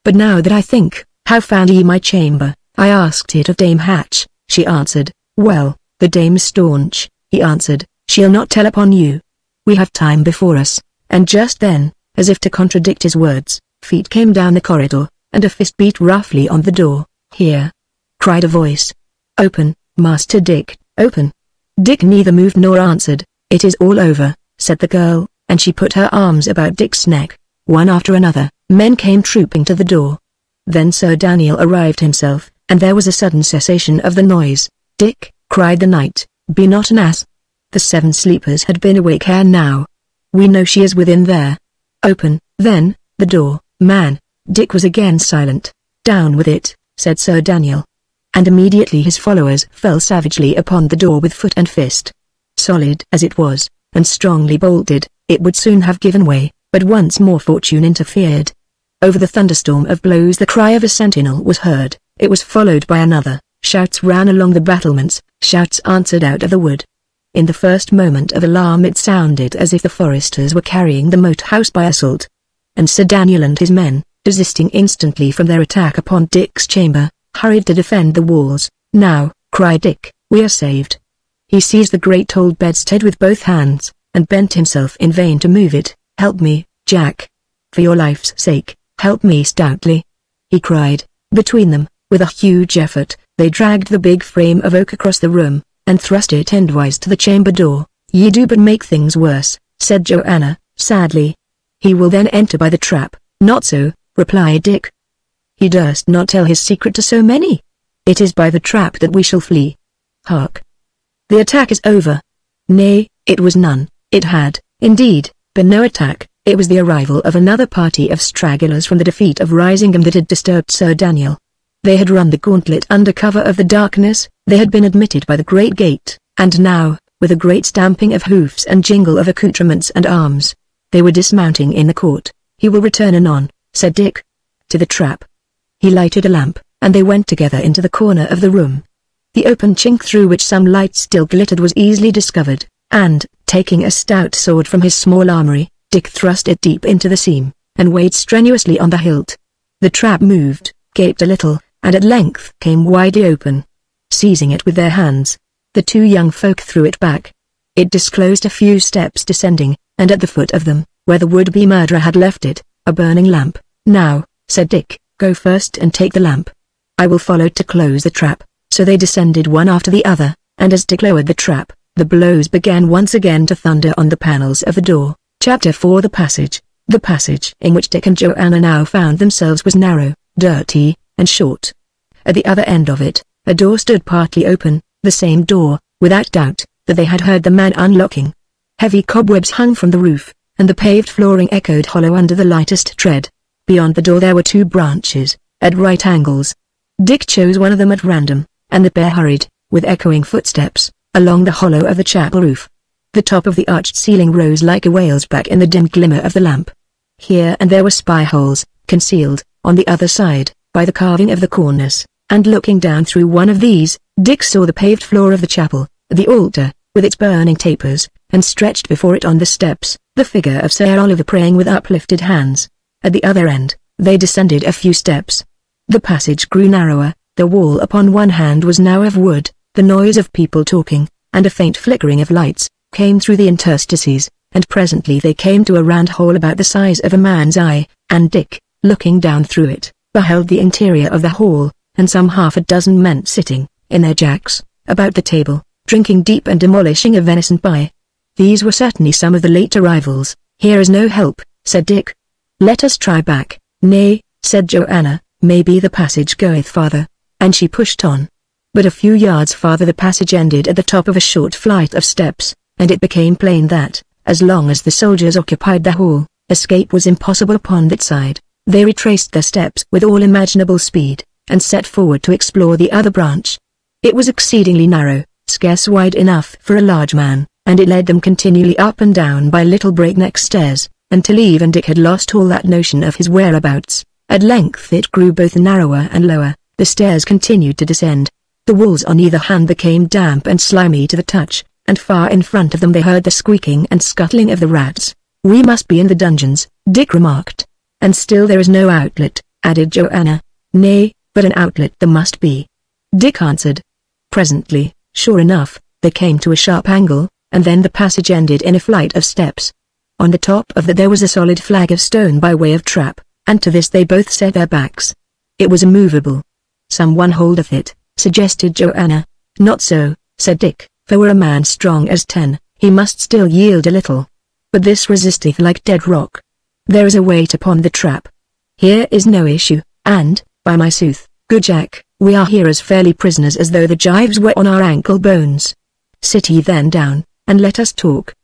But now that I think, how found ye my chamber? I asked it of Dame Hatch, she answered. Well, the dame's staunch, he answered, she'll not tell upon you. We have time before us. And just then, as if to contradict his words, feet came down the corridor, and a fist beat roughly on the door. Here! Cried a voice. Open, Master Dick, open. Dick neither moved nor answered. It is all over, said the girl, and she put her arms about Dick's neck. One after another, men came trooping to the door. Then Sir Daniel arrived himself, and there was a sudden cessation of the noise. Dick, cried the knight, be not an ass. The 7 sleepers had been awake ere now. We know she is within there. Open, then, the door, man. Dick was again silent. Down with it, said Sir Daniel. And immediately his followers fell savagely upon the door with foot and fist. Solid as it was, and strongly bolted, it would soon have given way, but once more fortune interfered. Over the thunderstorm of blows the cry of a sentinel was heard, it was followed by another, shouts ran along the battlements, shouts answered out of the wood. In the first moment of alarm it sounded as if the foresters were carrying the moat house by assault. And Sir Daniel and his men, desisting instantly from their attack upon Dick's chamber, hurried to defend the walls. Now, cried Dick, we are saved. He seized the great old bedstead with both hands, and bent himself in vain to move it. Help me, Jack. For your life's sake, help me stoutly. He cried. Between them, with a huge effort, they dragged the big frame of oak across the room, and thrust it endwise to the chamber door. Ye do but make things worse, said Joanna, sadly. He will then enter by the trap. Not so, replied Dick. He durst not tell his secret to so many. It is by the trap that we shall flee. Hark! The attack is over. Nay, it was none. It had, indeed, been no attack. It was the arrival of another party of stragglers from the defeat of Risingham that had disturbed Sir Daniel. They had run the gauntlet under cover of the darkness, they had been admitted by the great gate, and now, with a great stamping of hoofs and jingle of accoutrements and arms, they were dismounting in the court. He will return anon, said Dick. To the trap. He lighted a lamp, and they went together into the corner of the room. The open chink through which some light still glittered was easily discovered, and, taking a stout sword from his small armory, Dick thrust it deep into the seam, and weighed strenuously on the hilt. The trap moved, gaped a little, and at length came widely open. Seizing it with their hands, the 2 young folk threw it back. It disclosed a few steps descending, and at the foot of them, where the would-be murderer had left it, a burning lamp. Now, said Dick, go first and take the lamp. I will follow to close the trap. So they descended one after the other, and as Dick lowered the trap, the blows began once again to thunder on the panels of the door. Chapter 4 The Passage. The passage in which Dick and Joanna now found themselves was narrow, dirty, and short. At the other end of it, a door stood partly open, the same door, without doubt, that they had heard the man unlocking. Heavy cobwebs hung from the roof, and the paved flooring echoed hollow under the lightest tread. Beyond the door there were 2 branches, at right angles. Dick chose one of them at random, and the pair hurried, with echoing footsteps, along the hollow of the chapel roof. The top of the arched ceiling rose like a whale's back in the dim glimmer of the lamp. Here and there were spy holes, concealed, on the other side, by the carving of the cornice, and looking down through one of these, Dick saw the paved floor of the chapel, the altar, with its burning tapers, and stretched before it on the steps, the figure of Sir Oliver praying with uplifted hands. At the other end, they descended a few steps. The passage grew narrower, the wall upon one hand was now of wood, the noise of people talking, and a faint flickering of lights, came through the interstices, and presently they came to a round hole about the size of a man's eye, and Dick, looking down through it, beheld the interior of the hall, and some 6 men sitting, in their jacks, about the table, drinking deep and demolishing a venison pie. These were certainly some of the late arrivals. "Here is no help," said Dick. "Let us try back." "Nay," said Joanna, "maybe the passage goeth farther." And she pushed on. But a few yards farther the passage ended at the top of a short flight of steps, and it became plain that, as long as the soldiers occupied the hall, escape was impossible upon that side. They retraced their steps with all imaginable speed, and set forward to explore the other branch. It was exceedingly narrow, scarce wide enough for a large man, and it led them continually up and down by little breakneck stairs, until even Dick had lost all that notion of his whereabouts. At length it grew both narrower and lower, the stairs continued to descend. The walls on either hand became damp and slimy to the touch, and far in front of them they heard the squeaking and scuttling of the rats. "We must be in the dungeons," Dick remarked. "And still there is no outlet," added Joanna. "Nay, but an outlet there must be," Dick answered. Presently, sure enough, they came to a sharp angle, and then the passage ended in a flight of steps. On the top of that there was a solid flag of stone by way of trap, and to this they both set their backs. It was immovable. "Someone holdeth it," suggested Joanna. "Not so," said Dick, "for were a man strong as 10, he must still yield a little. But this resisteth like dead rock. There is a weight upon the trap. Here is no issue, and, by my sooth, good Jack, we are here as fairly prisoners as though the gyves were on our ankle bones. Sit ye then down, and let us talk.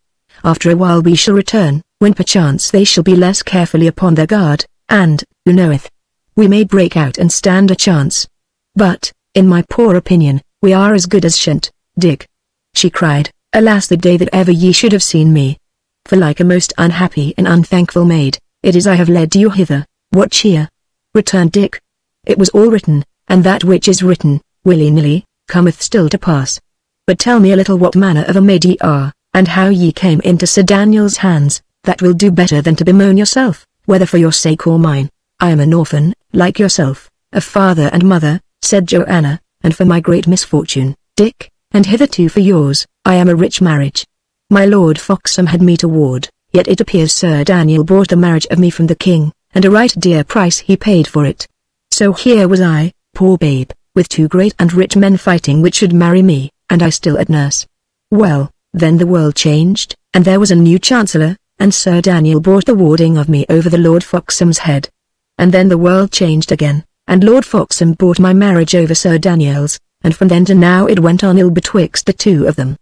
After a while we shall return, when perchance they shall be less carefully upon their guard, and, who knoweth, we may break out and stand a chance. But, in my poor opinion, we are as good as shent, Dick." She cried, "Alas the day that ever ye should have seen me! For like a most unhappy and unthankful maid, it is I have led you hither." "What cheer?" returned Dick. "It was all written, and that which is written, willy-nilly, cometh still to pass. But tell me a little what manner of a maid ye are, and how ye came into Sir Daniel's hands. That will do better than to bemoan yourself, whether for your sake or mine. I am an orphan, like yourself, of father and mother," said Joanna, "and for my great misfortune, Dick, and hitherto for yours, I am a rich marriage. My Lord Foxham had me to ward, yet it appears Sir Daniel bought the marriage of me from the king, and a right dear price he paid for it. So here was I, poor babe, with 2 great and rich men fighting which should marry me, and I still at nurse. Well, then the world changed, and there was a new chancellor, and Sir Daniel brought the warding of me over the Lord Foxham's head. And then the world changed again, and Lord Foxham brought my marriage over Sir Daniel's, and from then to now it went on ill betwixt the 2 of them.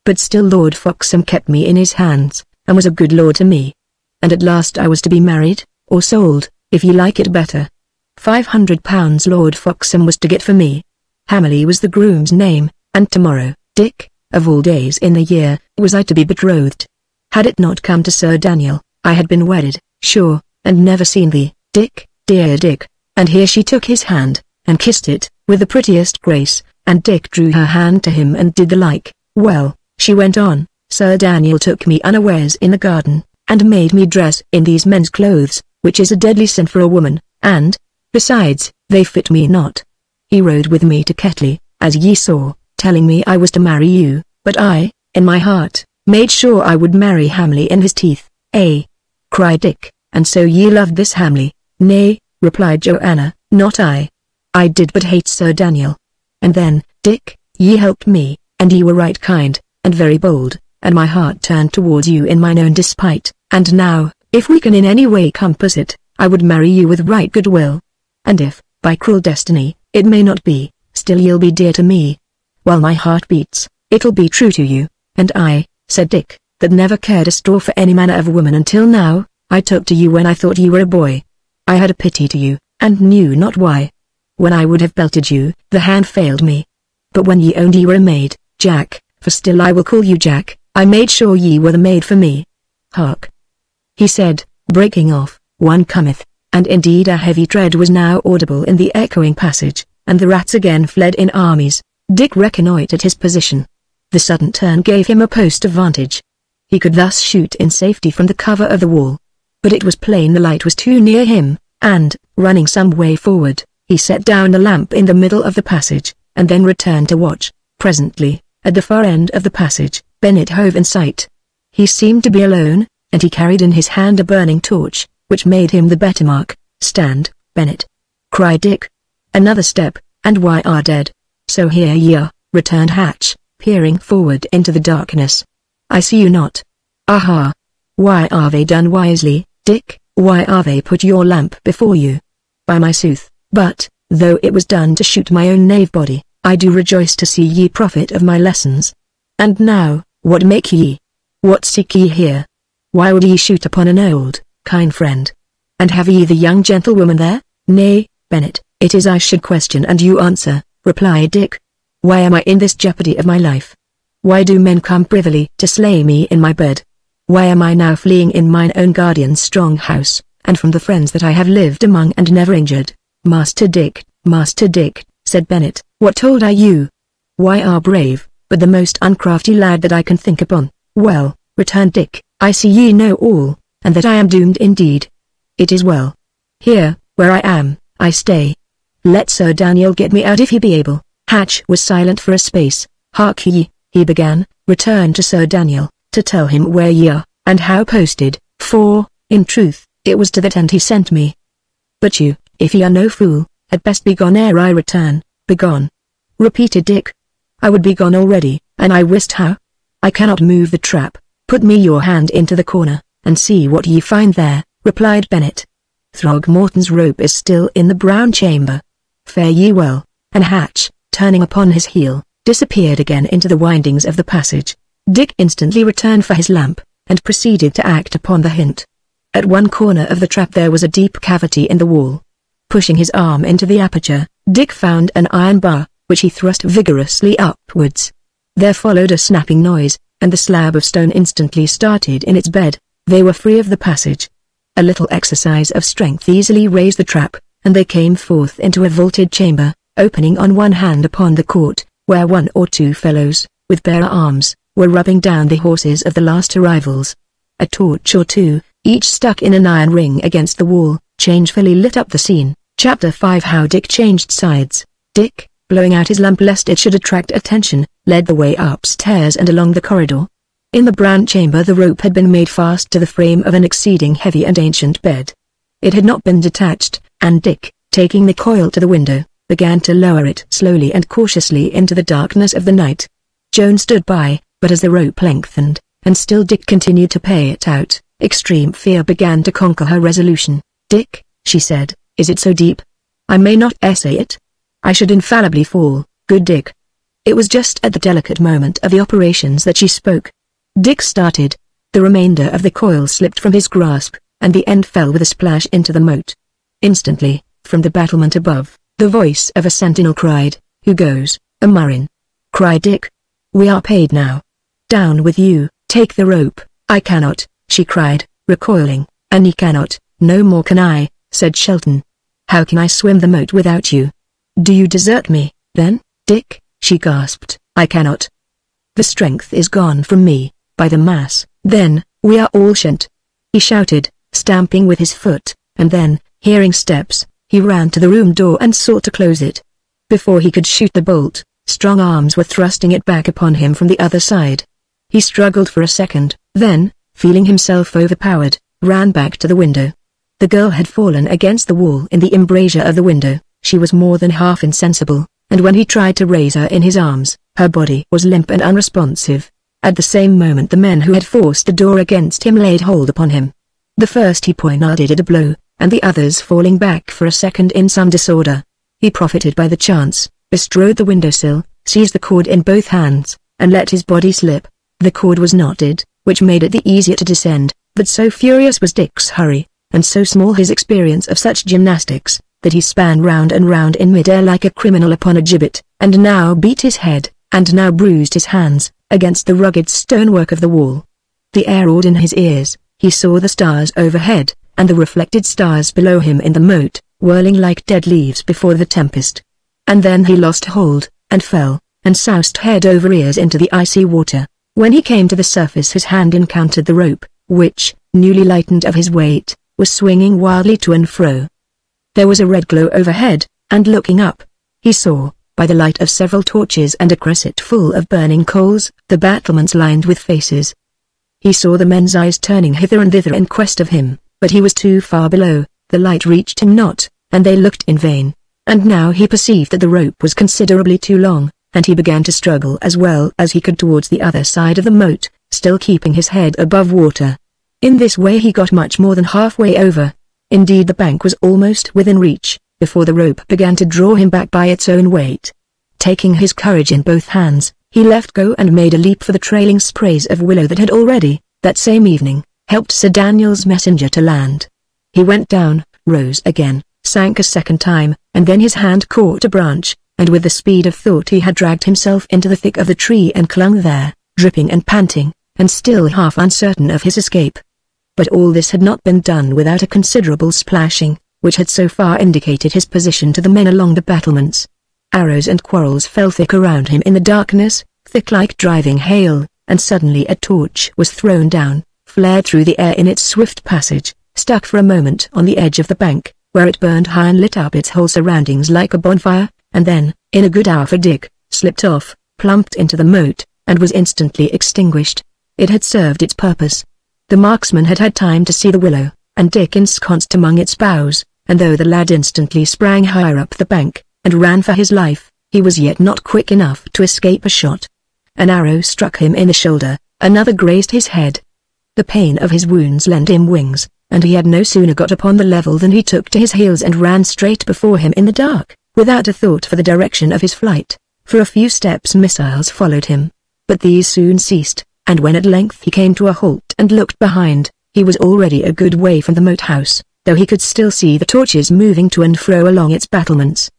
But still Lord Foxham kept me in his hands, and was a good lord to me. And at last I was to be married, or sold, if ye like it better. £500 Lord Foxham was to get for me. Hamley was the groom's name, and tomorrow, Dick, of all days in the year, was I to be betrothed. Had it not come to Sir Daniel, I had been wedded, sure, and never seen thee, Dick, dear Dick." And here she took his hand, and kissed it, with the prettiest grace, and Dick drew her hand to him and did the like. "Well," she went on, "Sir Daniel took me unawares in the garden, and made me dress in these men's clothes, which is a deadly sin for a woman, and, besides, they fit me not. He rode with me to Ketley, as ye saw, telling me I was to marry you, but I, in my heart, made sure I would marry Hamley in his teeth." "Eh?" cried Dick, "and so ye loved this Hamley?" "Nay," replied Joanna, "not I. I did but hate Sir Daniel. And then, Dick, ye helped me, and ye were right kind, and very bold, and my heart turned towards you in mine own despite, and now, if we can in any way compass it, I would marry you with right good will. And if, by cruel destiny, it may not be, still you'll be dear to me. While my heart beats, it'll be true to you, and I," said Dick, "that never cared a straw for any manner of woman until now, I took to you when I thought you were a boy. I had a pity to you, and knew not why. When I would have belted you, the hand failed me. But when ye owned ye were a maid, Jack, for still I will call you Jack, I made sure ye were the maid for me. Hark," he said, breaking off, "one cometh," and indeed a heavy tread was now audible in the echoing passage, and the rats again fled in armies. Dick reconnoitred his position. The sudden turn gave him a post of vantage. He could thus shoot in safety from the cover of the wall. But it was plain the light was too near him, and, running some way forward, He set down the lamp in the middle of the passage, and then returned to watch. Presently, at the far end of the passage, Bennett hove in sight. He seemed to be alone, and he carried in his hand a burning torch, which made him the better mark. "Stand, Bennett!" cried Dick. "Another step, and we are dead." "So here ye are," returned Hatch, peering forward into the darkness. "I see you not." "Aha! Why are they done wisely, Dick? Why are they put your lamp before you? By my sooth, but, though it was done to shoot my own knave body, I do rejoice to see ye profit of my lessons. And now, what make ye? What seek ye here? Why would ye shoot upon an old, kind friend? And have ye the young gentlewoman there?" "Nay, Bennett, it is I should question and you answer," replied Dick. "Why am I in this jeopardy of my life? Why do men come privily to slay me in my bed? Why am I now fleeing in mine own guardian's strong house, and from the friends that I have lived among and never injured?" Master Dick," said Bennett, "what told I you? Why are brave, but the most uncrafty lad that I can think upon." "Well," returned Dick, "I see ye know all, and that I am doomed indeed. It is well. Here, where I am, I stay. Let Sir Daniel get me out if he be able." Hatch was silent for a space. "Hark ye," he began, "return to Sir Daniel, to tell him where ye are, and how posted, for, in truth, it was to that end he sent me. But you, if ye are no fool, had best be gone ere I return." "Begone?" repeated Dick. "I would be gone already, and I wist how. I cannot move the trap. Put me your hand into the corner, and see what ye find there," replied Bennett. "Throgmorton's rope is still in the brown chamber. Fare ye well," and Hatch, turning upon his heel, disappeared again into the windings of the passage. Dick instantly returned for his lamp, and proceeded to act upon the hint. At one corner of the trap there was a deep cavity in the wall. Pushing his arm into the aperture, Dick found an iron bar, which he thrust vigorously upwards. There followed a snapping noise, and the slab of stone instantly started in its bed. They were free of the passage. A little exercise of strength easily raised the trap, and they came forth into a vaulted chamber, opening on one hand upon the court, where one or two fellows, with bare arms, were rubbing down the horses of the last arrivals. A torch or two, each stuck in an iron ring against the wall, changefully lit up the scene. Chapter 5 How Dick Changed Sides. Dick, blowing out his lamp lest it should attract attention, led the way upstairs and along the corridor. In the brown chamber the rope had been made fast to the frame of an exceeding heavy and ancient bed. It had not been detached, and Dick, taking the coil to the window, began to lower it slowly and cautiously into the darkness of the night. Joan stood by, but as the rope lengthened, and still Dick continued to pay it out, extreme fear began to conquer her resolution. "Dick," she said, "is it so deep? I may not essay it. I should infallibly fall, good Dick." It was just at the delicate moment of the operations that she spoke. Dick started. The remainder of the coil slipped from his grasp, and the end fell with a splash into the moat. Instantly, from the battlement above, the voice of a sentinel cried, "Who goes, a Murrin?" cried Dick. "We are paid now. Down with you, take the rope." "I cannot," she cried, recoiling. "And he cannot, no more can I," said Shelton. "How can I swim the moat without you?" "Do you desert me, then, Dick?" she gasped. "I cannot. The strength is gone from me, by the mass." "Then, we are all shent," he shouted, stamping with his foot, and then, hearing steps, he ran to the room door and sought to close it. Before he could shoot the bolt, strong arms were thrusting it back upon him from the other side. He struggled for a second, then, feeling himself overpowered, ran back to the window. The girl had fallen against the wall in the embrasure of the window. She was more than half insensible, and when he tried to raise her in his arms, her body was limp and unresponsive. At the same moment the men who had forced the door against him laid hold upon him. The first he poignarded at a blow, and the others falling back for a second in some disorder. He profited by the chance, bestrode the windowsill, seized the cord in both hands, and let his body slip. The cord was knotted, which made it the easier to descend, but so furious was Dick's hurry, and so small his experience of such gymnastics, that he span round and round in mid-air like a criminal upon a gibbet, and now beat his head, and now bruised his hands, against the rugged stonework of the wall. The air roared in his ears. He saw the stars overhead, and the reflected stars below him in the moat, whirling like dead leaves before the tempest. And then he lost hold, and fell, and soused head over ears into the icy water. When he came to the surface his hand encountered the rope, which, newly lightened of his weight, was swinging wildly to and fro. There was a red glow overhead, and looking up, he saw, by the light of several torches and a cresset full of burning coals, the battlements lined with faces. He saw the men's eyes turning hither and thither in quest of him, but he was too far below, the light reached him not, and they looked in vain. And now he perceived that the rope was considerably too long, and he began to struggle as well as he could towards the other side of the moat, still keeping his head above water. In this way he got much more than halfway over. Indeed, the bank was almost within reach, before the rope began to draw him back by its own weight. Taking his courage in both hands, he left go and made a leap for the trailing sprays of willow that had already, that same evening, helped Sir Daniel's messenger to land. He went down, rose again, sank a second time, and then his hand caught a branch, and with the speed of thought he had dragged himself into the thick of the tree and clung there, dripping and panting, and still half uncertain of his escape. But all this had not been done without a considerable splashing, which had so far indicated his position to the men along the battlements. Arrows and quarrels fell thick around him in the darkness, thick like driving hail, and suddenly a torch was thrown down, flared through the air in its swift passage, stuck for a moment on the edge of the bank, where it burned high and lit up its whole surroundings like a bonfire, and then, in a good hour for Dick, slipped off, plumped into the moat, and was instantly extinguished. It had served its purpose. The marksman had had time to see the willow, and Dick ensconced among its boughs, and though the lad instantly sprang higher up the bank, and ran for his life, he was yet not quick enough to escape a shot. An arrow struck him in the shoulder, another grazed his head. The pain of his wounds lent him wings, and he had no sooner got upon the level than he took to his heels and ran straight before him in the dark, without a thought for the direction of his flight. For a few steps missiles followed him, but these soon ceased, and when at length he came to a halt and looked behind, he was already a good way from the moat house, though he could still see the torches moving to and fro along its battlements.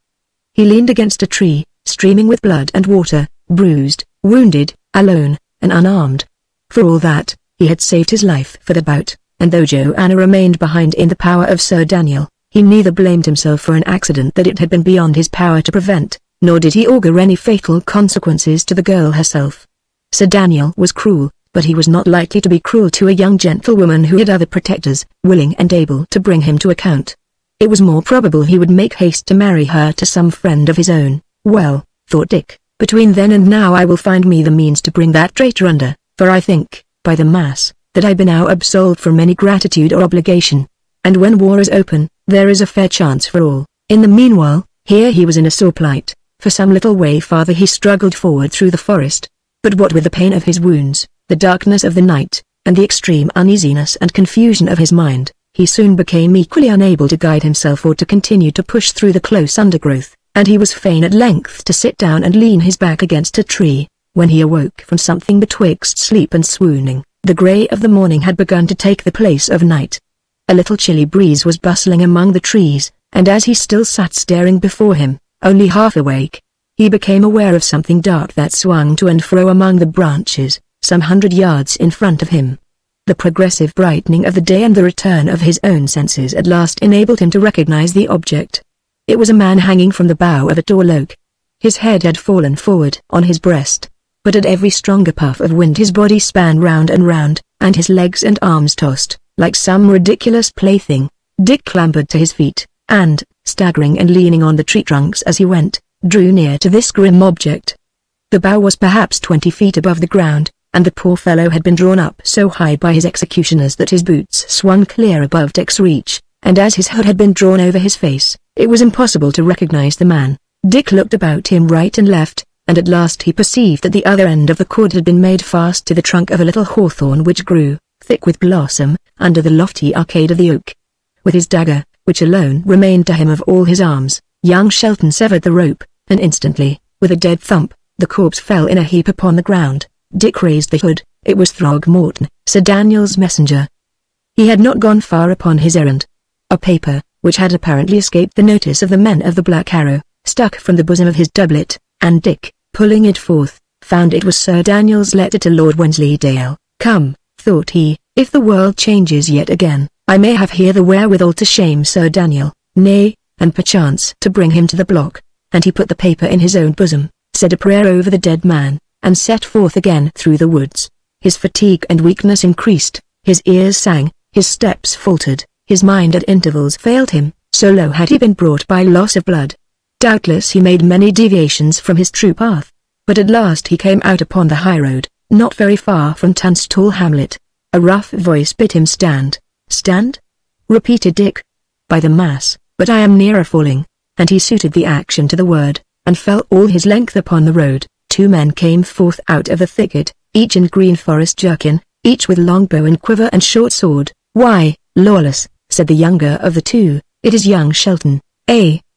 He leaned against a tree, streaming with blood and water, bruised, wounded, alone, and unarmed. For all that, he had saved his life for the bout, and though Joanna remained behind in the power of Sir Daniel, he neither blamed himself for an accident that it had been beyond his power to prevent, nor did he augur any fatal consequences to the girl herself. Sir Daniel was cruel, but he was not likely to be cruel to a young gentlewoman who had other protectors, willing and able to bring him to account. It was more probable he would make haste to marry her to some friend of his own. Well, thought Dick, between then and now I will find me the means to bring that traitor under, for I think, by the mass, that I be now absolved from any gratitude or obligation. And when war is open, there is a fair chance for all. In the meanwhile, here he was in a sore plight. For some little way farther he struggled forward through the forest. But what with the pain of his wounds, the darkness of the night, and the extreme uneasiness and confusion of his mind, he soon became equally unable to guide himself or to continue to push through the close undergrowth, and he was fain at length to sit down and lean his back against a tree, when he awoke from something betwixt sleep and swooning. The grey of the morning had begun to take the place of night. A little chilly breeze was bustling among the trees, and as he still sat staring before him, only half awake, he became aware of something dark that swung to and fro among the branches, some 100 yards in front of him. The progressive brightening of the day and the return of his own senses at last enabled him to recognize the object. It was a man hanging from the bough of a tall oak. His head had fallen forward on his breast, but at every stronger puff of wind his body span round and round, and his legs and arms tossed, like some ridiculous plaything. Dick clambered to his feet, and, staggering and leaning on the tree trunks as he went, drew near to this grim object. The bough was perhaps 20 feet above the ground, and the poor fellow had been drawn up so high by his executioners that his boots swung clear above Dick's reach, and as his hood had been drawn over his face, it was impossible to recognize the man. Dick looked about him right and left, and at last he perceived that the other end of the cord had been made fast to the trunk of a little hawthorn which grew, thick with blossom, under the lofty arcade of the oak. With his dagger, which alone remained to him of all his arms, young Shelton severed the rope, and instantly, with a dead thump, the corpse fell in a heap upon the ground. Dick raised the hood. It was Throgmorton, Sir Daniel's messenger. He had not gone far upon his errand. A paper, which had apparently escaped the notice of the men of the Black Arrow, stuck from the bosom of his doublet, and Dick, pulling it forth, found it was Sir Daniel's letter to Lord Wensleydale. Come, thought he, if the world changes yet again, I may have here the wherewithal to shame Sir Daniel, nay, and perchance to bring him to the block. And he put the paper in his own bosom, said a prayer over the dead man, and set forth again through the woods. His fatigue and weakness increased, his ears sang, his steps faltered, his mind at intervals failed him, so low had he been brought by loss of blood. Doubtless he made many deviations from his true path. But at last he came out upon the high road, not very far from Tunstall hamlet. A rough voice bid him stand. "Stand?" repeated Dick. "By the mass, but I am nearer falling," and he suited the action to the word, and fell all his length upon the road. Two men came forth out of the thicket, each in green forest jerkin, each with long bow and quiver and short sword. "Why, Lawless," said the younger of the two, "it is young Shelton."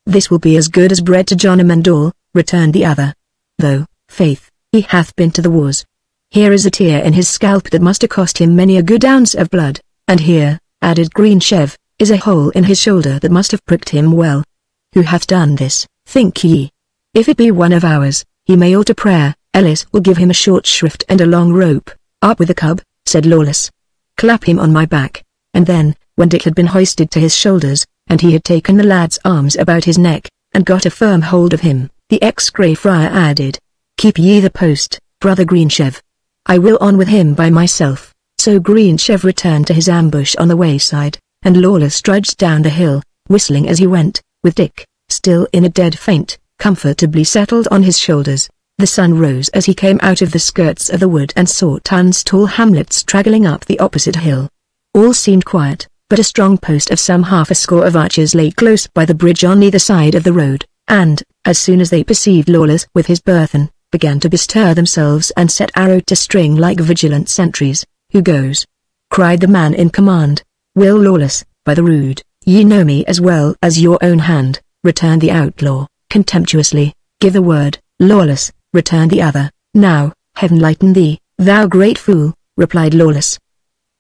"This will be as good as bread to John Amendall," returned the other. "Though, faith, he hath been to the wars. Here is a tear in his scalp that must have cost him many a good ounce of blood, and here," added Greensheve, "is a hole in his shoulder that must have pricked him well. Who hath done this, think ye? If it be one of ours, he may alter prayer. Ellis will give him a short shrift and a long rope." "Up with the cub," said Lawless. "Clap him on my back." And then, when Dick had been hoisted to his shoulders, and he had taken the lad's arms about his neck, and got a firm hold of him, the ex-Grey Friar added, "Keep ye the post, brother Greensheve. I will on with him by myself." So Greensheve returned to his ambush on the wayside, and Lawless trudged down the hill, whistling as he went, with Dick, still in a dead faint, comfortably settled on his shoulders. The sun rose as he came out of the skirts of the wood and saw Tunstall hamlet straggling up the opposite hill. All seemed quiet, but a strong post of some half a score of archers lay close by the bridge on either side of the road, and, as soon as they perceived Lawless with his burthen, began to bestir themselves and set arrow to string like vigilant sentries. "Who goes?" cried the man in command. "Will Lawless, by the rood, ye know me as well as your own hand," returned the outlaw, contemptuously. "Give the word, Lawless," returned the other. "Now, heaven lighten thee, thou great fool," replied Lawless.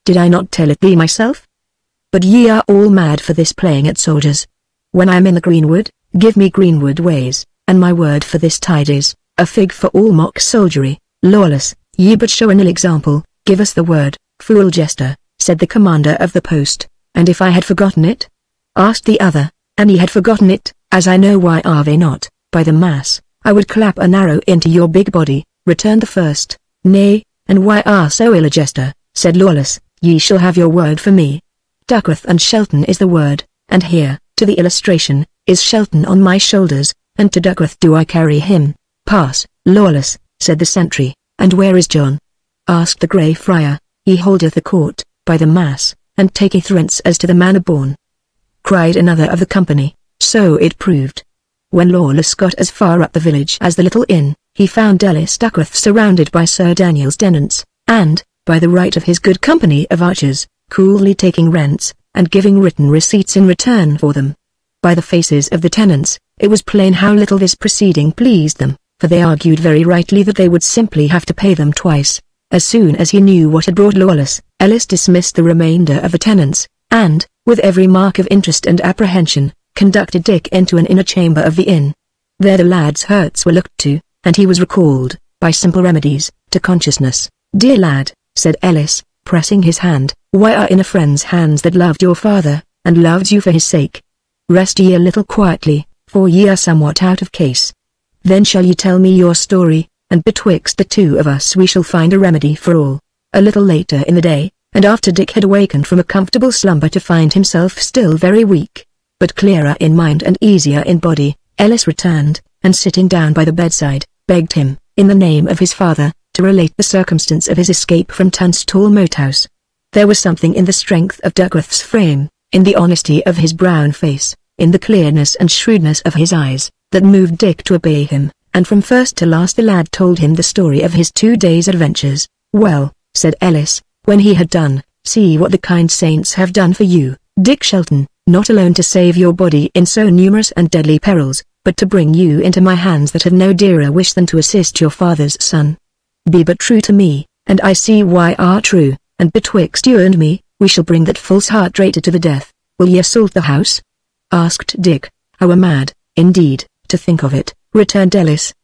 "Did I not tell it thee myself? But ye are all mad for this playing at soldiers. When I am in the greenwood, give me greenwood ways, and my word for this tide is, a fig for all mock soldiery. Lawless, ye but show an ill example. Give us the word." "Fool jester," said the commander of the post. "And if I had forgotten it?" asked the other. "And ye had forgotten it, as I know, why are they not? By the mass, I would clap an arrow into your big body," returned the first. "Nay, and why are so ill a jester?" said Lawless. "Ye shall have your word for me. Duckworth and Shelton is the word, and here, to the illustration, is Shelton on my shoulders, and to Duckworth do I carry him." "Pass, Lawless," said the sentry. "And where is John?" asked the Grey Friar. "He holdeth the court, by the mass, and taketh rents as to the manor born," cried another of the company. So it proved. When Lawless got as far up the village as the little inn, he found Ellis Duckworth surrounded by Sir Daniel's tenants, and, by the right of his good company of archers, coolly taking rents, and giving written receipts in return for them. By the faces of the tenants, it was plain how little this proceeding pleased them, for they argued very rightly that they would simply have to pay them twice. As soon as he knew what had brought Lawless, Ellis dismissed the remainder of the tenants, and, with every mark of interest and apprehension, conducted Dick into an inner chamber of the inn. There the lad's hurts were looked to, and he was recalled, by simple remedies, to consciousness. "Dear lad," said Ellis, pressing his hand, "why are in a friend's hands that loved your father, and loved you for his sake? Rest ye a little quietly, for ye are somewhat out of case. Then shall ye tell me your story, and betwixt the two of us we shall find a remedy for all." A little later in the day, and after Dick had awakened from a comfortable slumber to find himself still very weak, but clearer in mind and easier in body, Ellis returned, and sitting down by the bedside, begged him, in the name of his father, to relate the circumstance of his escape from Tunstall Moat House. There was something in the strength of Duckworth's frame, in the honesty of his brown face, in the clearness and shrewdness of his eyes, that moved Dick to obey him, and from first to last the lad told him the story of his 2 days' adventures. "Well," said Ellis, when he had done, "see what the kind saints have done for you, Dick Shelton, not alone to save your body in so numerous and deadly perils, but to bring you into my hands that have no dearer wish than to assist your father's son. Be but true to me, and I see why are true, and betwixt you and me, we shall bring that false heart traitor to the death." "Will ye assault the house?" asked Dick. "I were mad, indeed, to think of it," returned Ellis.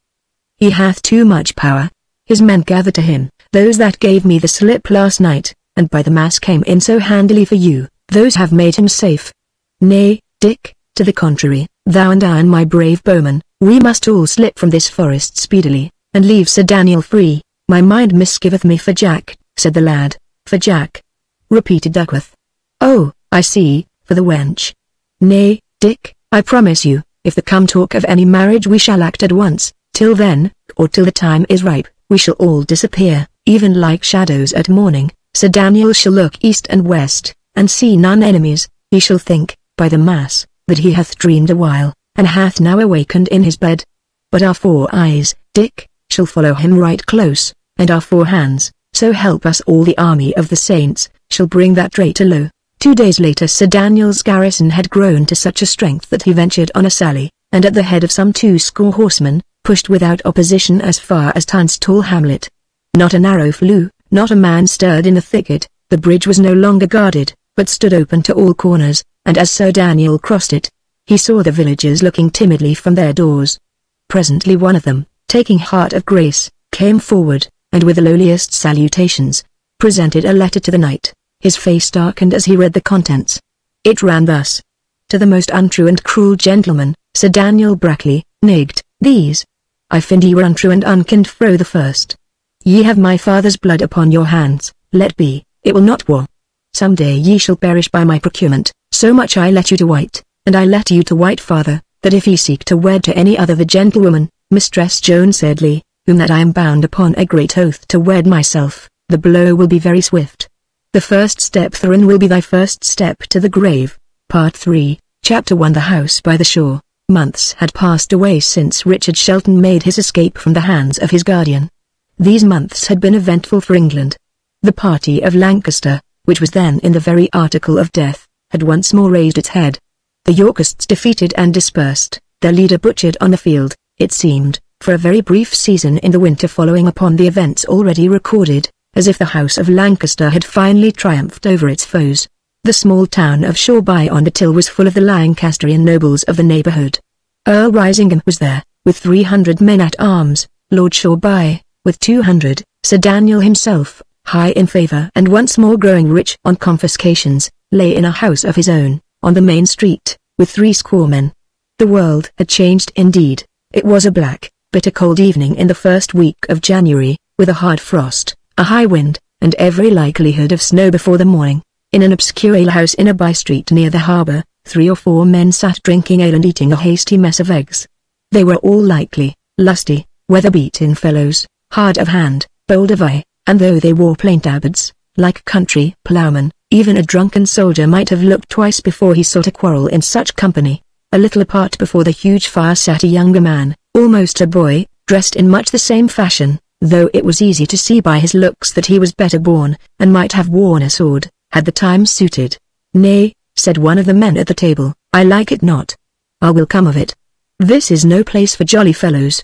"He hath too much power. His men gather to him, those that gave me the slip last night, and by the mass came in so handily for you, those have made him safe. Nay, Dick, to the contrary, thou and I and my brave bowman, we must all slip from this forest speedily, and leave Sir Daniel free." "My mind misgiveth me for Jack," said the lad. "For Jack?" repeated Duckworth. "Oh, I see, for the wench. Nay, Dick, I promise you, if they come talk of any marriage we shall act at once. Till then, or till the time is ripe, we shall all disappear, even like shadows at morning. Sir Daniel shall look east and west, and see none enemies. He shall think, by the mass, that he hath dreamed a while, and hath now awakened in his bed. But our 4 eyes, Dick, shall follow him right close, and our 4 hands, so help us all the army of the saints, shall bring that traitor low. 2 days later Sir Daniel's garrison had grown to such a strength that he ventured on a sally, and at the head of some 20 horsemen, pushed without opposition as far as Tunstall hamlet. Not an arrow flew, not a man stirred in the thicket. The bridge was no longer guarded, but stood open to all corners, and as Sir Daniel crossed it, he saw the villagers looking timidly from their doors. Presently one of them, taking heart of grace, came forward, and with the lowliest salutations, presented a letter to the knight. His face darkened as he read the contents. It ran thus: To the most untrue and cruel gentleman, Sir Daniel Brackley, nigged, these. I find ye were untrue and unkind fro the first. Ye have my father's blood upon your hands. Let be, it will not war. Some day ye shall perish by my procurement. So much I let you to wite, and I let you to wite farther, that if ye seek to wed to any other the gentlewoman, Mistress Joan Sedley, whom that I am bound upon a great oath to wed myself, the blow will be very swift. The first step therein will be thy first step to the grave. Part 3, Chapter 1. The House by the Shore. Months had passed away since Richard Shelton made his escape from the hands of his guardian. These months had been eventful for England. The party of Lancaster, which was then in the very article of death, had once more raised its head. The Yorkists defeated and dispersed, their leader butchered on the field, it seemed, for a very brief season in the winter following upon the events already recorded, as if the House of Lancaster had finally triumphed over its foes. The small town of Shoreby-on-the-Till was full of the Lancastrian nobles of the neighbourhood. Earl Risingham was there, with 300 men at arms, Lord Shoreby, with 200, Sir Daniel himself, high in favour and once more growing rich on confiscations, lay in a house of his own, on the main street, with 80 men. The world had changed indeed. It was a black, bitter cold evening in the first week of January, with a hard frost, a high wind, and every likelihood of snow before the morning. In an obscure alehouse in a by-street near the harbour, 3 or 4 men sat drinking ale and eating a hasty mess of eggs. They were all likely, lusty, weather-beaten fellows, hard of hand, bold of eye, and though they wore plain tabards, like country ploughmen, even a drunken soldier might have looked twice before he sought a quarrel in such company. A little apart before the huge fire sat a younger man, almost a boy, dressed in much the same fashion, though it was easy to see by his looks that he was better born, and might have worn a sword, had the time suited. Nay, said one of the men at the table, I like it not. I will come of it. This is no place for jolly fellows.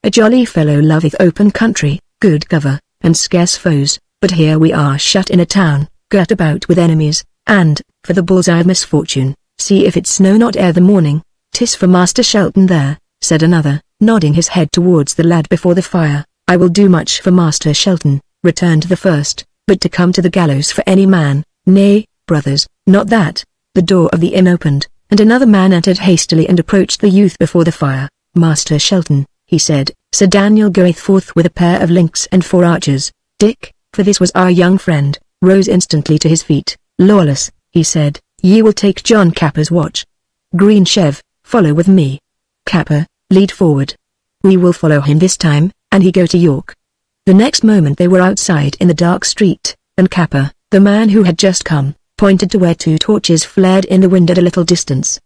A jolly fellow loveth open country, good cover, and scarce foes, but here we are shut in a town, girt about with enemies, and, for the bull's eye of misfortune, see if it snow not ere the morning. 'Tis for Master Shelton there, said another, nodding his head towards the lad before the fire. I will do much for Master Shelton, returned the first, but to come to the gallows for any man, nay, brothers, not that. The door of the inn opened, and another man entered hastily and approached the youth before the fire. Master Shelton, he said, Sir Daniel goeth forth with a pair of links and 4 archers. Dick, for this was our young friend, rose instantly to his feet. Lawless, he said, ye will take John Capper's watch. Greensheve, follow with me. Capper, lead forward. We will follow him this time, and he go to York. The next moment they were outside in the dark street, and Capper, the man who had just come, pointed to where 2 torches flared in the wind at a little distance.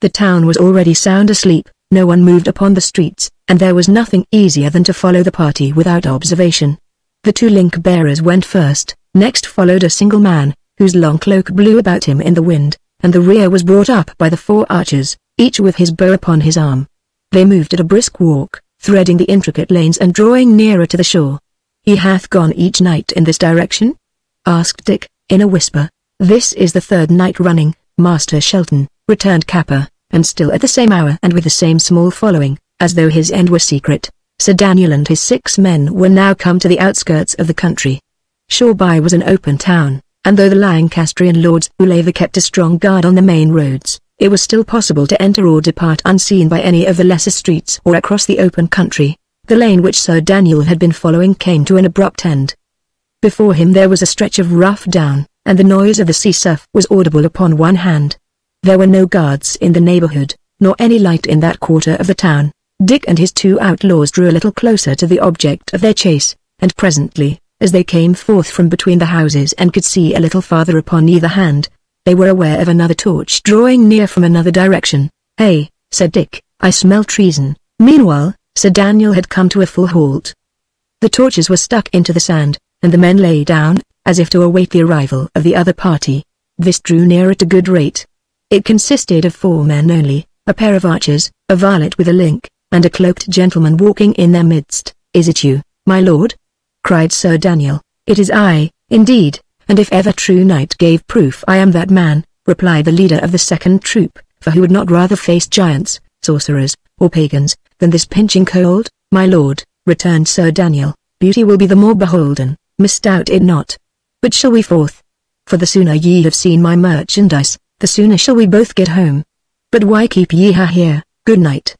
The town was already sound asleep, no one moved upon the streets, and there was nothing easier than to follow the party without observation. The 2 link-bearers went first, next followed a single man, whose long cloak blew about him in the wind, and the rear was brought up by the 4 archers, each with his bow upon his arm. They moved at a brisk walk, threading the intricate lanes and drawing nearer to the shore. He hath gone each night in this direction? Asked Dick, in a whisper. This is the 3rd night running, Master Shelton, returned Capper, and still at the same hour and with the same small following, as though his end were secret. Sir Daniel and his 6 men were now come to the outskirts of the country. Shoreby was an open town, and though the Lancastrian lords who lay there kept a strong guard on the main roads, it was still possible to enter or depart unseen by any of the lesser streets or across the open country. The lane which Sir Daniel had been following came to an abrupt end. Before him there was a stretch of rough down, and the noise of the sea surf was audible upon one hand. There were no guards in the neighbourhood, nor any light in that quarter of the town. Dick and his two outlaws drew a little closer to the object of their chase, and presently, as they came forth from between the houses and could see a little farther upon either hand, they were aware of another torch drawing near from another direction. "Hey," said Dick, "I smell treason." Meanwhile, Sir Daniel had come to a full halt. The torches were stuck into the sand, and the men lay down, as if to await the arrival of the other party. This drew near at a good rate. It consisted of 4 men only, a pair of archers, a varlet with a link, and a cloaked gentleman walking in their midst. "Is it you, my lord?" cried Sir Daniel. "It is I, indeed, and if ever true knight gave proof I am that man," replied the leader of the second troop, for who would not rather face giants, sorcerers, or pagans, than this pinching cold? "My lord," returned Sir Daniel, "beauty will be the more beholden, misdoubt it not. But shall we forth? For the sooner ye have seen my merchandise, the sooner shall we both get home." "But why keep ye her here, good knight?"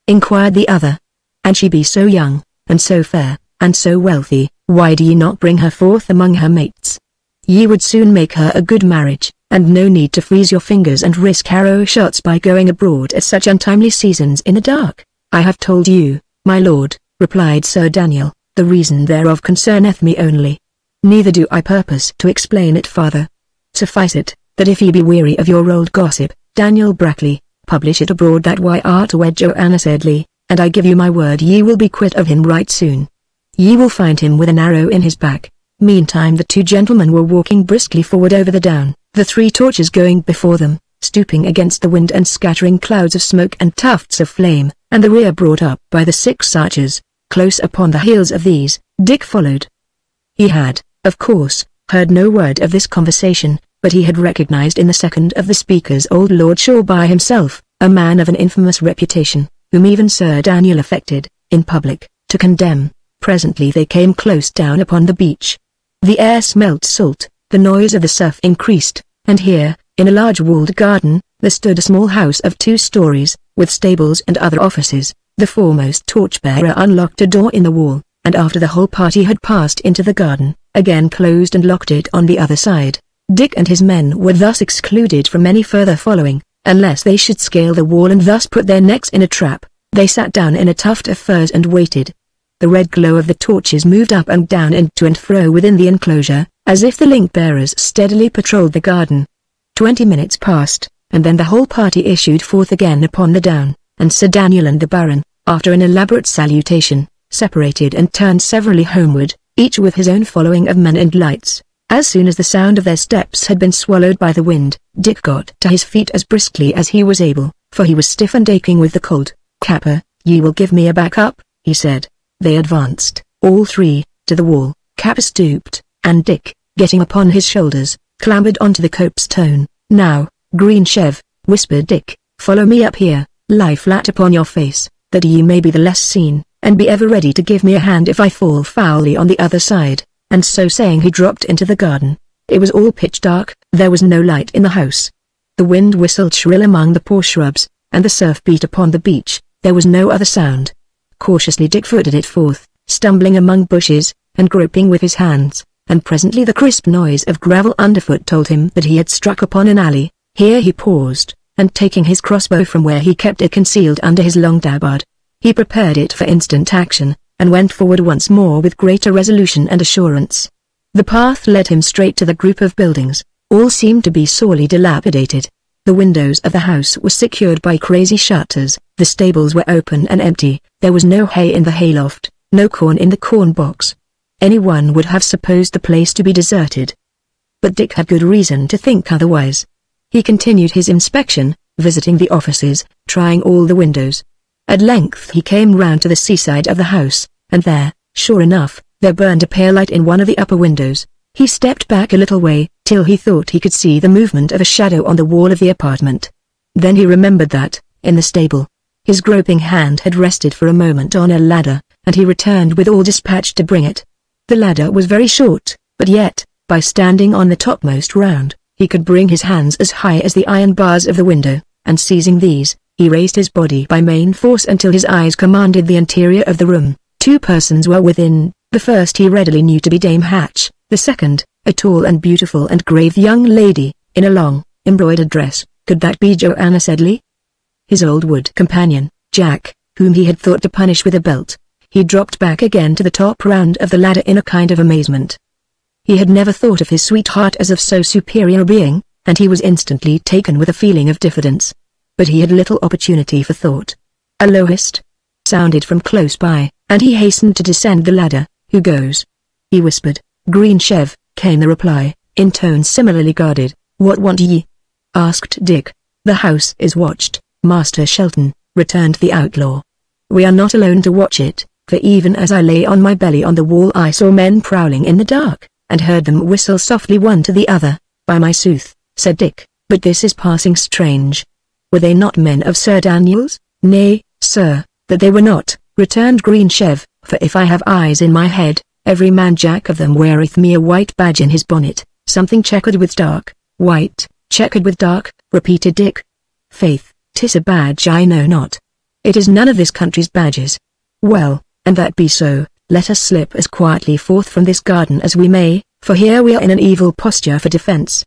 inquired the other. "And she be so young, and so fair, and so wealthy, why do ye not bring her forth among her mates? Ye would soon make her a good marriage, and no need to freeze your fingers and risk arrow shots by going abroad at such untimely seasons in the dark." "I have told you, my lord," replied Sir Daniel, "the reason thereof concerneth me only. Neither do I purpose to explain it farther. Suffice it, that if ye be weary of your old gossip, Daniel Brackley, publish it abroad that ye are to wed Joanna Sedley, and I give you my word ye will be quit of him right soon. Ye will find him with an arrow in his back." Meantime the two gentlemen were walking briskly forward over the down, the 3 torches going before them, stooping against the wind and scattering clouds of smoke and tufts of flame, and the rear brought up by the 6 archers. Close upon the heels of these, Dick followed. He had, of course, heard no word of this conversation, but he had recognized in the second of the speakers old Lord Shawby himself, a man of an infamous reputation, whom even Sir Daniel affected, in public, to condemn. Presently they came close down upon the beach. The air smelt salt, the noise of the surf increased, and here, in a large walled garden, there stood a small house of 2 stories, with stables and other offices. The foremost torchbearer unlocked a door in the wall, and after the whole party had passed into the garden, again closed and locked it on the other side. Dick and his men were thus excluded from any further following, unless they should scale the wall and thus put their necks in a trap. They sat down in a tuft of furze and waited. The red glow of the torches moved up and down and to and fro within the enclosure, as if the link-bearers steadily patrolled the garden. 20 minutes passed, and then the whole party issued forth again upon the down, and Sir Daniel and the Baron, after an elaborate salutation, separated and turned severally homeward, each with his own following of men and lights. As soon as the sound of their steps had been swallowed by the wind, Dick got to his feet as briskly as he was able, for he was stiff and aching with the cold. "Capper, ye will give me a back up," he said. They advanced, all 3, to the wall. Capper stooped, and Dick, getting upon his shoulders, clambered onto the copestone. "Now, Green Chev," whispered Dick, "follow me up here, lie flat upon your face, that ye may be the less seen, and be ever ready to give me a hand if I fall foully on the other side." And so saying he dropped into the garden. It was all pitch dark, there was no light in the house. The wind whistled shrill among the poor shrubs, and the surf beat upon the beach. There was no other sound. Cautiously Dick footed it forth, stumbling among bushes, and groping with his hands, and presently the crisp noise of gravel underfoot told him that he had struck upon an alley. Here he paused, and taking his crossbow from where he kept it concealed under his long tabard, he prepared it for instant action, and went forward once more with greater resolution and assurance. The path led him straight to the group of buildings. All seemed to be sorely dilapidated. The windows of the house were secured by crazy shutters, the stables were open and empty, there was no hay in the hayloft, no corn in the corn box. Anyone would have supposed the place to be deserted. But Dick had good reason to think otherwise. He continued his inspection, visiting the offices, trying all the windows. At length he came round to the seaside of the house, and there, sure enough, there burned a pale light in one of the upper windows. He stepped back a little way, till he thought he could see the movement of a shadow on the wall of the apartment. Then he remembered that, in the stable, his groping hand had rested for a moment on a ladder, and he returned with all dispatch to bring it. The ladder was very short, but yet, by standing on the topmost round, he could bring his hands as high as the iron bars of the window, and seizing these, he raised his body by main force until his eyes commanded the interior of the room. 2 persons were within. The first he readily knew to be Dame Hatch, the second, a tall and beautiful and grave young lady, in a long, embroidered dress. Could that be Joanna Sedley? his old wood companion, Jack, whom he had thought to punish with a belt. He dropped back again to the top round of the ladder in a kind of amazement. He had never thought of his sweetheart as of so superior a being, and he was instantly taken with a feeling of diffidence. But he had little opportunity for thought. A low hist sounded from close by, and he hastened to descend the ladder. "Who goes?" he whispered. "Green Chev," came the reply, in tones similarly guarded. "What want ye?" asked Dick. "The house is watched, Master Shelton," returned the outlaw. "We are not alone to watch it, for even as I lay on my belly on the wall I saw men prowling in the dark, and heard them whistle softly one to the other." "By my sooth," said Dick, "but this is passing strange. Were they not men of Sir Daniel's?" "Nay, sir, that they were not," returned Green Chev, "for if I have eyes in my head, every man jack of them weareth me a white badge in his bonnet, something checkered with dark." "White, checkered with dark," repeated Dick. "Faith, 'tis a badge I know not. It is none of this country's badges. Well, and that be so, let us slip as quietly forth from this garden as we may, for here we are in an evil posture for defense.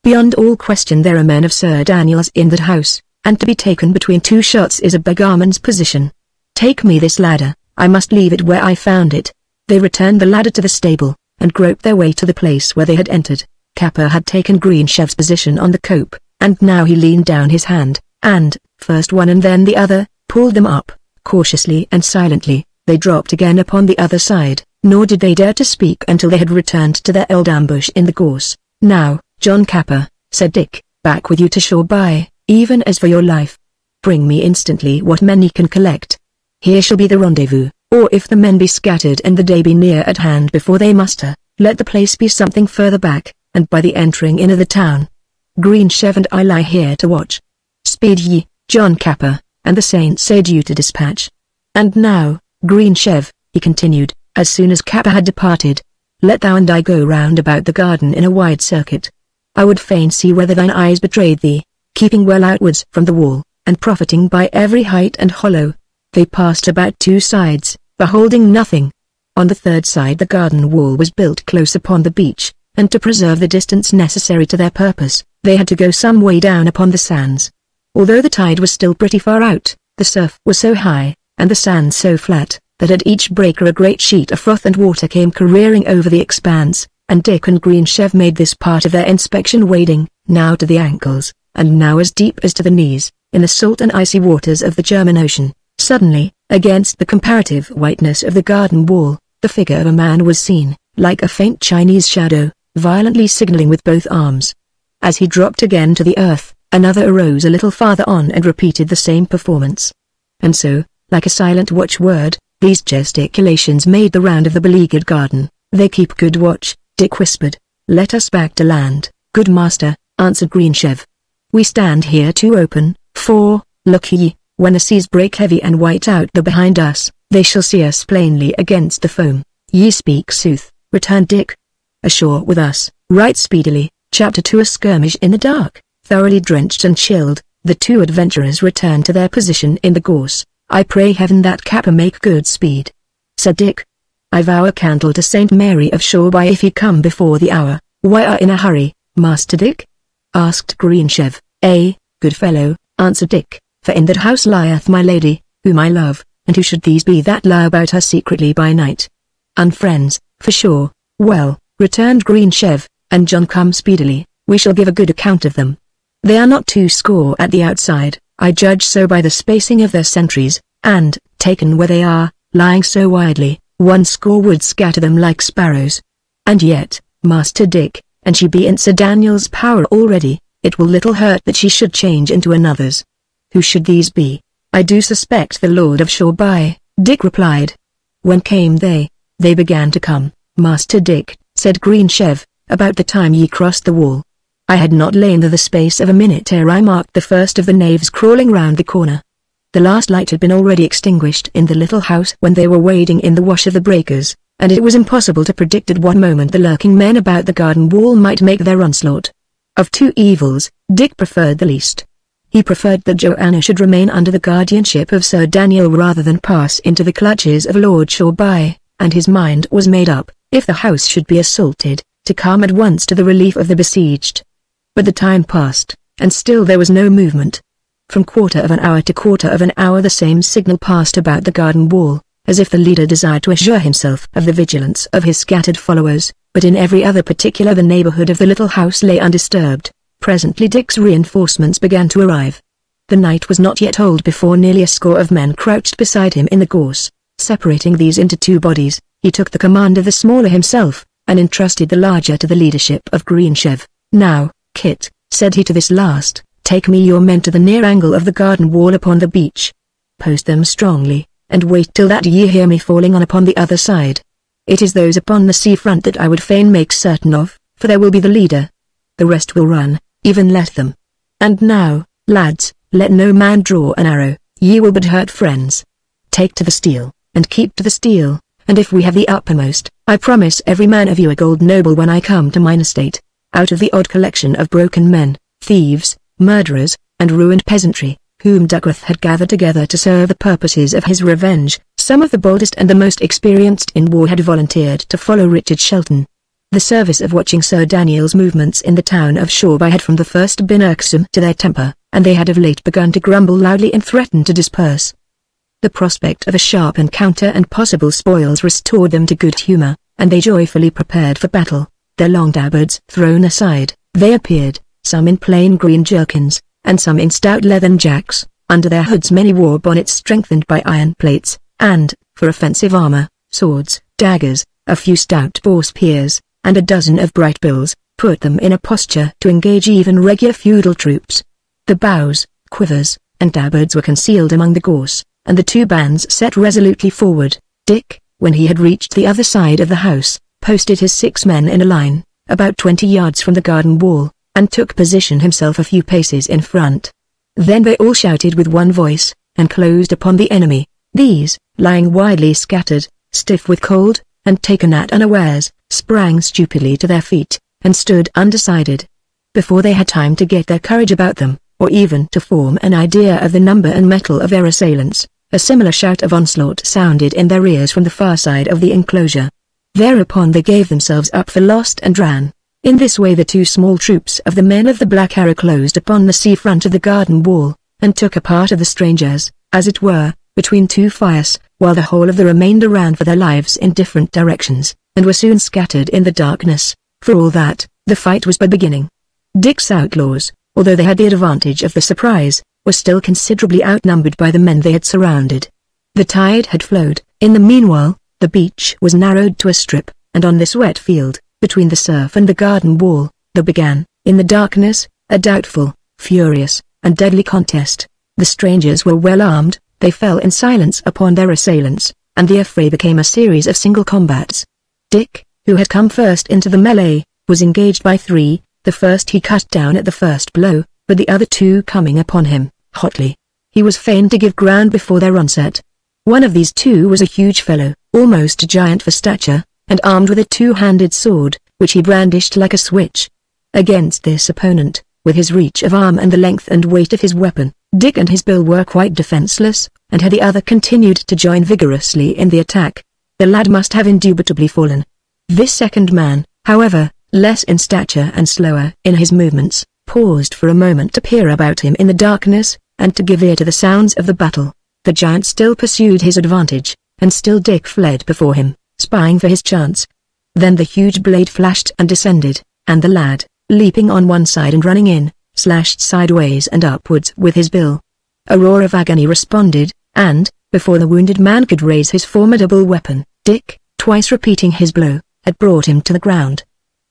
Beyond all question there are men of Sir Daniel's in that house, and to be taken between two shots is a beggarman's position. Take me this ladder, I must leave it where I found it." They returned the ladder to the stable, and groped their way to the place where they had entered. Capper had taken Green Chev's position on the cope, and now he leaned down his hand, and, first one and then the other, pulled them up. Cautiously and silently, they dropped again upon the other side, nor did they dare to speak until they had returned to their old ambush in the gorse. "Now, John Capper," said Dick, "back with you to Shoreby, even as for your life. Bring me instantly what men ye can collect. Here shall be the rendezvous, or if the men be scattered and the day be near at hand before they muster, let the place be something further back, and by the entering in of the town. Green Chev and I lie here to watch. Speed ye, John Capper, and the saints aid you to dispatch. And now, Green Chev," he continued, as soon as Capper had departed, "let thou and I go round about the garden in a wide circuit. I would fain see whether thine eyes betrayed thee, keeping well outwards from the wall, and profiting by every height and hollow." They passed about two sides, beholding nothing. On the third side the garden wall was built close upon the beach, and to preserve the distance necessary to their purpose, they had to go some way down upon the sands. Although the tide was still pretty far out, the surf was so high, and the sand so flat, that at each breaker a great sheet of froth and water came careering over the expanse, and Dick and Green Chev made this part of their inspection wading, now to the ankles, and now as deep as to the knees, in the salt and icy waters of the German Ocean. Suddenly, against the comparative whiteness of the garden wall, the figure of a man was seen, like a faint Chinese shadow, violently signaling with both arms. As he dropped again to the earth, another arose a little farther on and repeated the same performance. And so, like a silent watchword, these gesticulations made the round of the beleaguered garden. "They keep good watch," Dick whispered. "Let us back to land, good master," answered Green Chev. "We stand here too open, for, look ye, when the seas break heavy and white out the behind us, they shall see us plainly against the foam." "Ye speak sooth," returned Dick. "Ashore with us, right speedily." Chapter 2. A skirmish in the dark. Thoroughly drenched and chilled, the two adventurers returned to their position in the gorse. "I pray heaven that Capper make good speed," said Dick. "I vow a candle to Saint Mary of Shoreby if he come before the hour." "Why are in a hurry, Master Dick?" asked Green Chev. "Good fellow," answered Dick, "for in that house lieth my lady, whom I love, and who should these be that lie about her secretly by night?" "Unfriends, for sure." "Well," returned Green Chev, "and John come speedily, we shall give a good account of them. They are not 2 at the outside, I judge so by the spacing of their sentries, and, taken where they are, lying so widely, 1 would scatter them like sparrows. And yet, Master Dick, and she be in Sir Daniel's power already, it will little hurt that she should change into another's." "Who should these be?" "I do suspect the Lord of Shoreby," Dick replied. "When came they?" "They began to come, Master Dick," said Green Chev, "about the time ye crossed the wall. I had not lain there the space of a minute ere I marked the first of the knaves crawling round the corner. The last light had been already extinguished in the little house when they were wading in the wash of the breakers, and it was impossible to predict at what moment the lurking men about the garden wall might make their onslaught. Of two evils, Dick preferred the least. He preferred that Joanna should remain under the guardianship of Sir Daniel rather than pass into the clutches of Lord Shoreby, and his mind was made up, if the house should be assaulted, to come at once to the relief of the besieged. But the time passed, and still there was no movement. From quarter of an hour to quarter of an hour the same signal passed about the garden wall, as if the leader desired to assure himself of the vigilance of his scattered followers, but in every other particular the neighborhood of the little house lay undisturbed. Presently Dick's reinforcements began to arrive. The night was not yet old before nearly a score of men crouched beside him in the gorse. Separating these into two bodies, he took the command of the smaller himself, and entrusted the larger to the leadership of Greensheve. "Now, Kit," said he to this last, "take me your men to the near angle of the garden wall upon the beach. Post them strongly, and wait till that ye hear me falling on upon the other side. It is those upon the sea front that I would fain make certain of, for there will be the leader. The rest will run, even let them. And now, lads, let no man draw an arrow, ye will but hurt friends. Take to the steel, and keep to the steel, and if we have the uppermost, I promise every man of you a gold noble when I come to mine estate. Out of the odd collection of broken men, thieves, murderers, and ruined peasantry, whom Duckworth had gathered together to serve the purposes of his revenge, some of the boldest and the most experienced in war had volunteered to follow Richard Shelton. The service of watching Sir Daniel's movements in the town of Shoreby had from the first been irksome to their temper, and they had of late begun to grumble loudly and threaten to disperse. The prospect of a sharp encounter and possible spoils restored them to good humor, and they joyfully prepared for battle. Their long tabards thrown aside, they appeared, some in plain green jerkins, and some in stout leathern jacks, under their hoods many wore bonnets strengthened by iron plates, and, for offensive armor, swords, daggers, a few stout boar spears, and a dozen of bright bills, put them in a posture to engage even regular feudal troops. The bows, quivers, and tabards were concealed among the gorse, and the two bands set resolutely forward. Dick, when he had reached the other side of the house, posted his 6 men in a line, about 20 yards from the garden wall, and took position himself a few paces in front. Then they all shouted with one voice, and closed upon the enemy. These, lying widely scattered, stiff with cold, and taken at unawares, sprang stupidly to their feet, and stood undecided. Before they had time to get their courage about them, or even to form an idea of the number and mettle of their assailants, a similar shout of onslaught sounded in their ears from the far side of the enclosure. Thereupon they gave themselves up for lost and ran. In this way the two small troops of the men of the Black Arrow closed upon the sea front of the garden wall, and took a part of the strangers, as it were, between two fires, while the whole of the remainder ran for their lives in different directions, and were soon scattered in the darkness. For all that, the fight was but beginning. Dick's outlaws, although they had the advantage of the surprise, were still considerably outnumbered by the men they had surrounded. The tide had flowed. In the meanwhile, the beach was narrowed to a strip, and on this wet field, between the surf and the garden wall, there began, in the darkness, a doubtful, furious, and deadly contest. The strangers were well armed, they fell in silence upon their assailants, and the affray became a series of single combats. Dick, who had come first into the melee, was engaged by 3, the first he cut down at the first blow, but the other 2 coming upon him, hotly. He was fain to give ground before their onset. One of these 2 was a huge fellow, almost a giant for stature, and armed with a 2-handed sword, which he brandished like a switch. Against this opponent, with his reach of arm and the length and weight of his weapon, Dick and his bill were quite defenseless, and had the other continued to join vigorously in the attack, the lad must have indubitably fallen. This second man, however, less in stature and slower in his movements, paused for a moment to peer about him in the darkness, and to give ear to the sounds of the battle. The giant still pursued his advantage, and still Dick fled before him, spying for his chance. Then the huge blade flashed and descended, and the lad, leaping on one side and running in, slashed sideways and upwards with his bill. A roar of agony responded, and, before the wounded man could raise his formidable weapon, Dick, twice repeating his blow, had brought him to the ground.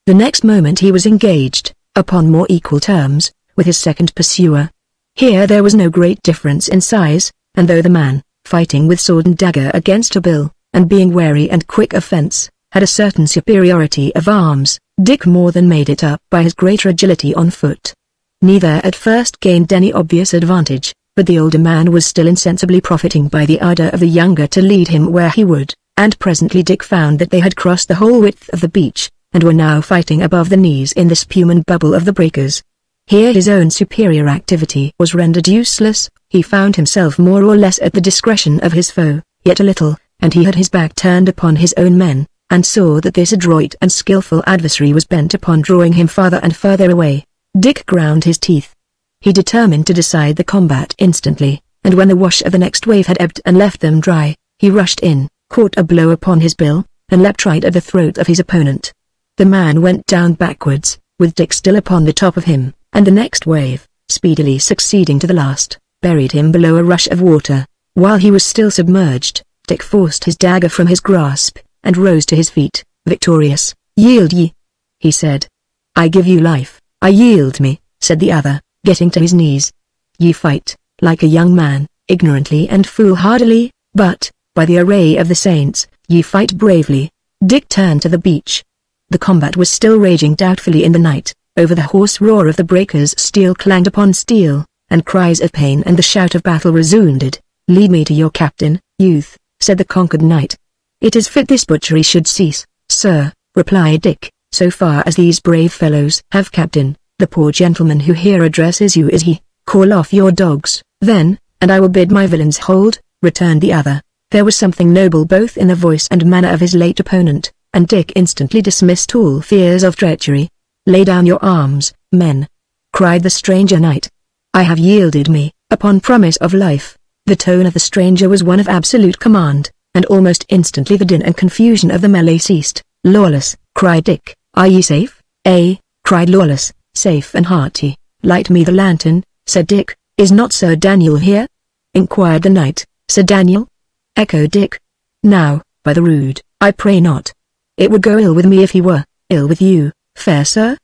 The next moment he was engaged, upon more equal terms, with his second pursuer. Here there was no great difference in size, and though the man, fighting with sword and dagger against a bill, and being wary and quick of fence, had a certain superiority of arms, Dick more than made it up by his greater agility on foot. Neither at first gained any obvious advantage, but the older man was still insensibly profiting by the ardor of the younger to lead him where he would, and presently Dick found that they had crossed the whole width of the beach, and were now fighting above the knees in the spume and bubble of the breakers. Here his own superior activity was rendered useless. He found himself more or less at the discretion of his foe, yet a little, and he had his back turned upon his own men, and saw that this adroit and skillful adversary was bent upon drawing him farther and farther away. Dick ground his teeth. He determined to decide the combat instantly, and when the wash of the next wave had ebbed and left them dry, he rushed in, caught a blow upon his bill, and leapt right at the throat of his opponent. The man went down backwards, with Dick still upon the top of him, and the next wave, speedily succeeding to the last, buried him below a rush of water. While he was still submerged, Dick forced his dagger from his grasp, and rose to his feet, victorious. "Yield ye," he said. "I give you life." "I yield me," said the other, getting to his knees. "Ye fight, like a young man, ignorantly and foolhardily, but, by the array of the saints, ye fight bravely." Dick turned to the beach. The combat was still raging doubtfully in the night. Over the hoarse roar of the breakers steel clanged upon steel, and cries of pain and the shout of battle resounded. "Lead me to your captain, youth," said the conquered knight. "It is fit this butchery should cease, sir," replied Dick. "So far as these brave fellows have captain, the poor gentleman who here addresses you is he. Call off your dogs, then, and I will bid my villains hold," returned the other. There was something noble both in the voice and manner of his late opponent, and Dick instantly dismissed all fears of treachery. "Lay down your arms, men," cried the stranger knight. "I have yielded me, upon promise of life." The tone of the stranger was one of absolute command, and almost instantly the din and confusion of the melee ceased. "Lawless," cried Dick, "are ye safe?" "Ay," cried Lawless, "safe and hearty." "Light me the lantern," said Dick. "Is not Sir Daniel here?" inquired the knight. "Sir Daniel?" echoed Dick. "Now, by the rood, I pray not. It would go ill with me if he were. Ill with you, fair sir?"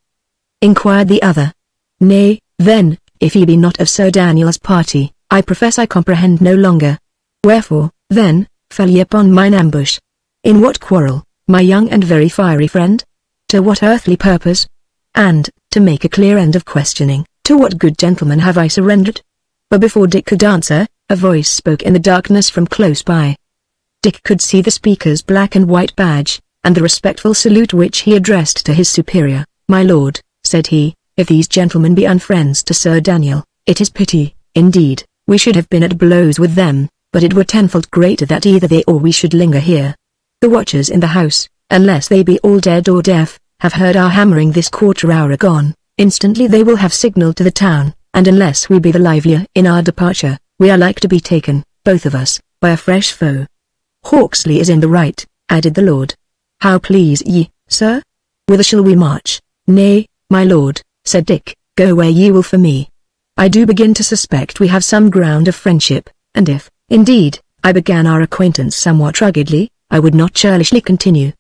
inquired the other. "Nay, then, if he be not of Sir Daniel's party, I profess I comprehend no longer. Wherefore, then, fell ye upon mine ambush? In what quarrel, my young and very fiery friend? To what earthly purpose? And, to make a clear end of questioning, to what good gentleman have I surrendered?" But before Dick could answer, a voice spoke in the darkness from close by. Dick could see the speaker's black and white badge, and the respectful salute which he addressed to his superior. "My lord," said he, "if these gentlemen be unfriends to Sir Daniel, it is pity, indeed, we should have been at blows with them, but it were tenfold greater that either they or we should linger here. The watchers in the house, unless they be all dead or deaf, have heard our hammering this quarter hour agone. Instantly they will have signalled to the town, and unless we be the livelier in our departure, we are like to be taken, both of us, by a fresh foe." "Hawksley is in the right," added the lord. "How please ye, sir? Whither shall we march?" "Nay, my lord," said Dick, "go where ye will for me. I do begin to suspect we have some ground of friendship, and if, indeed, I began our acquaintance somewhat ruggedly, I would not churlishly continue.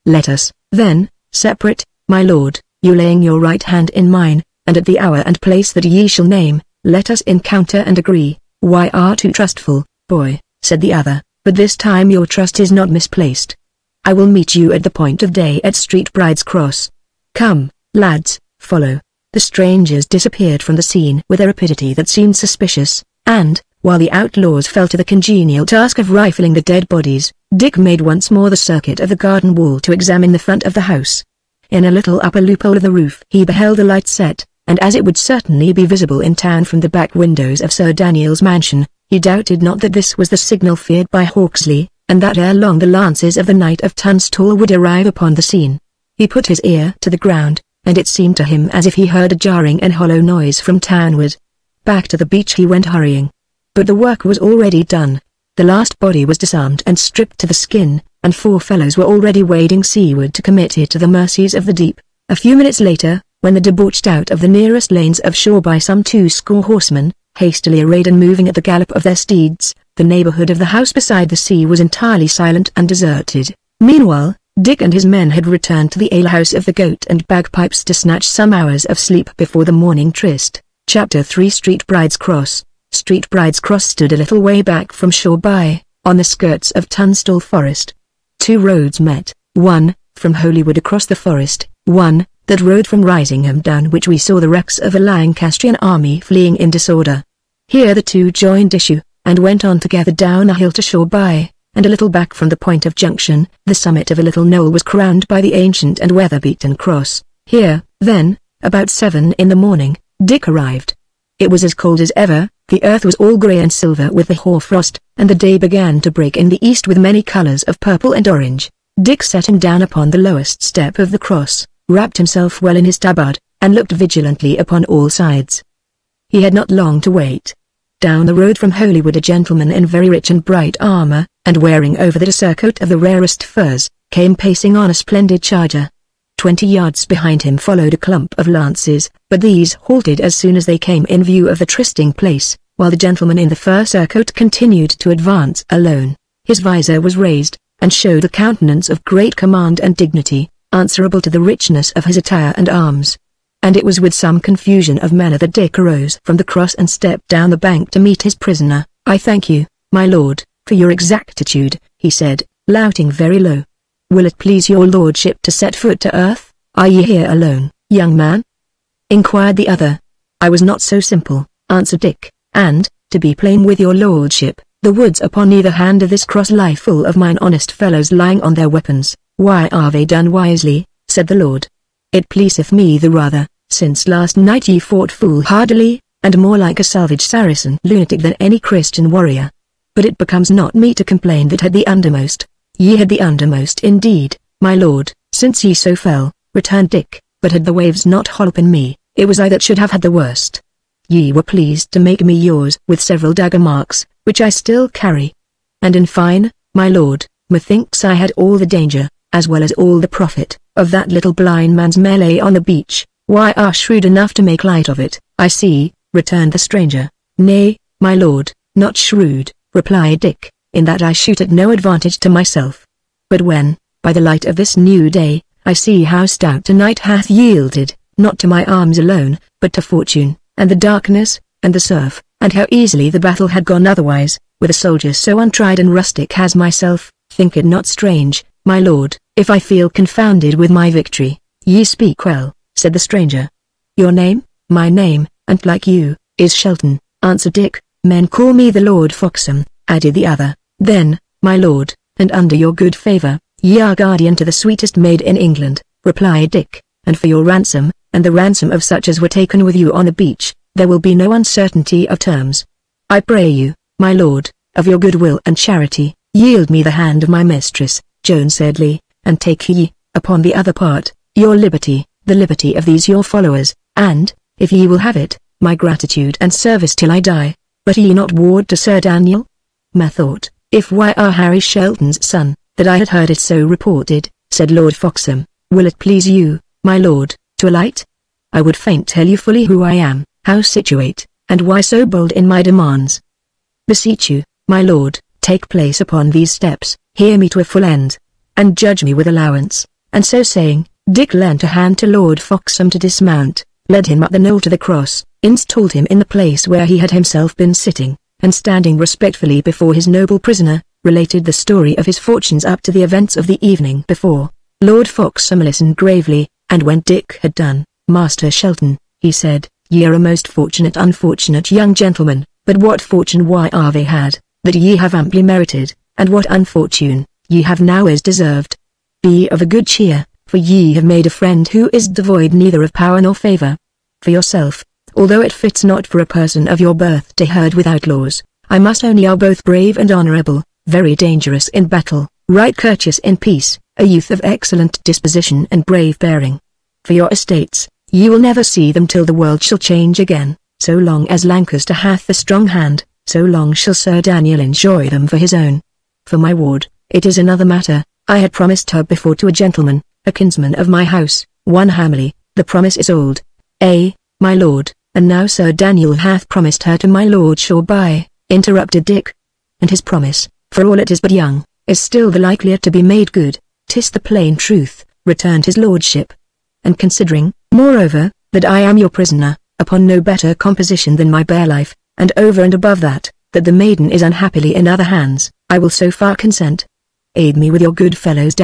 Let us, then, separate, my lord, you laying your right hand in mine, and at the hour and place that ye shall name, let us encounter and agree." "Why art too trustful, boy?" said the other, "but this time your trust is not misplaced. I will meet you at the point of day at Street Bride's Cross. Come, lads, follow." The strangers disappeared from the scene with a rapidity that seemed suspicious, and, while the outlaws fell to the congenial task of rifling the dead bodies, Dick made once more the circuit of the garden wall to examine the front of the house. In a little upper loophole of the roof he beheld a light set, and as it would certainly be visible in town from the back windows of Sir Daniel's mansion, he doubted not that this was the signal feared by Hawksley, and that ere long the lances of the Knight of Tunstall would arrive upon the scene. He put his ear to the ground, and it seemed to him as if he heard a jarring and hollow noise from townward. Back to the beach he went hurrying. But the work was already done. The last body was disarmed and stripped to the skin, and 4 fellows were already wading seaward to commit it to the mercies of the deep. A few minutes later, when the debauched out of the nearest lanes of shore by some 20 horsemen, hastily arrayed and moving at the gallop of their steeds, the neighborhood of the house beside the sea was entirely silent and deserted. Meanwhile, Dick and his men had returned to the alehouse of the Goat and Bagpipes to snatch some hours of sleep before the morning tryst. Chapter 3 Street Bride's Cross. Street Bride's Cross stood a little way back from shore by, on the skirts of Tunstall Forest. 2 roads met, one, from Holywood across the forest, one, that rode from Risingham down which we saw the wrecks of a Lancastrian army fleeing in disorder. Here the 2 joined issue, and went on together down a hill to shore by, and a little back from the point of junction, the summit of a little knoll was crowned by the ancient and weather-beaten cross. Here, then, about 7 in the morning, Dick arrived. It was as cold as ever, the earth was all grey and silver with the hoar-frost, and the day began to break in the east with many colours of purple and orange. Dick set him down upon the lowest step of the cross, wrapped himself well in his tabard, and looked vigilantly upon all sides. he had not long to wait. Down the road from Holywood a gentleman in very rich and bright armor, and wearing over that a surcoat of the rarest furs, came pacing on a splendid charger. 20 yards behind him followed a clump of lances, but these halted as soon as they came in view of the trysting place, while the gentleman in the fur surcoat continued to advance alone. His visor was raised, and showed a countenance of great command and dignity, answerable to the richness of his attire and arms. And it was with some confusion of manner that Dick arose from the cross and stepped down the bank to meet his prisoner. "I thank you, my lord, for your exactitude," he said, louting very low. "Will it please your lordship to set foot to earth? Are ye here alone, young man?" inquired the other. "I was not so simple," answered Dick, "and, to be plain with your lordship, the woods upon either hand of this cross lie full of mine honest fellows lying on their weapons." "Why are they done wisely?" said the lord. "It pleaseth me the rather, since last night ye fought foolhardily, and more like a salvage Saracen lunatic than any Christian warrior. But it becomes not me to complain that had the undermost." "Ye had the undermost indeed, my lord, since ye so fell," returned Dick, "but had the waves not holpen me, it was I that should have had the worst. Ye were pleased to make me yours with several dagger marks, which I still carry. And in fine, my lord, methinks I had all the danger, as well as all the profit, of that little blind man's melee on the beach. Why are shrewd enough to make light of it, I see," returned the stranger. "Nay, my lord, not shrewd," replied Dick, "in that I shoot at no advantage to myself. But when, by the light of this new day, I see how stout a knight hath yielded, not to my arms alone, but to fortune, and the darkness, and the surf, and how easily the battle had gone otherwise, with a soldier so untried and rustic as myself, think it not strange, my lord, if I feel confounded with my victory." "Ye speak well," said the stranger. "Your name?" "My name, and like you, is Shelton," answered Dick. "Men call me the Lord Foxham," added the other. "Then, my lord, and under your good favour, ye are guardian to the sweetest maid in England," replied Dick, "and for your ransom, and the ransom of such as were taken with you on the beach, there will be no uncertainty of terms. I pray you, my lord, of your goodwill and charity, yield me the hand of my mistress, Joan Sedley, and take ye, upon the other part, your liberty, the liberty of these your followers, and, if ye will have it, my gratitude and service till I die. But ye not ward to Sir Daniel?" "Methought, if Y. R. Harry Shelton's son, that I had heard it so reported," said Lord Foxham. "Will it please you, my lord, to alight? I would fain tell you fully who I am, how situate, and why so bold in my demands. Beseech you, my lord, take place upon these steps, hear me to a full end, and judge me with allowance." And so saying, Dick lent a hand to Lord Foxham to dismount, led him up the knoll to the cross, installed him in the place where he had himself been sitting, and standing respectfully before his noble prisoner, related the story of his fortunes up to the events of the evening before. Lord Foxham listened gravely, and when Dick had done, "Master Shelton," he said, "ye are a most fortunate unfortunate young gentleman, but what fortune Y. R. they had, that ye have amply merited, and what unfortune, ye have now is deserved. Be of a good cheer, for ye have made a friend who is devoid neither of power nor favour. For yourself, although it fits not for a person of your birth to herd with outlaws, I must own ye are both brave and honourable, very dangerous in battle, right courteous in peace, a youth of excellent disposition and brave bearing. For your estates, ye will never see them till the world shall change again. So long as Lancaster hath the strong hand, so long shall Sir Daniel enjoy them for his own. For my ward, it is another matter. I had promised her before to a gentleman, a kinsman of my house, one Hamley. The promise is old, my lord, and now Sir Daniel hath promised her to my Lord Shawby," interrupted Dick. "And his promise, for all it is but young, is still the likelier to be made good. 'Tis the plain truth," returned his lordship. "And considering, moreover, that I am your prisoner, upon no better composition than my bare life, and over and above that, that the maiden is unhappily in other hands, I will so far consent." "Aid me with your good fellows,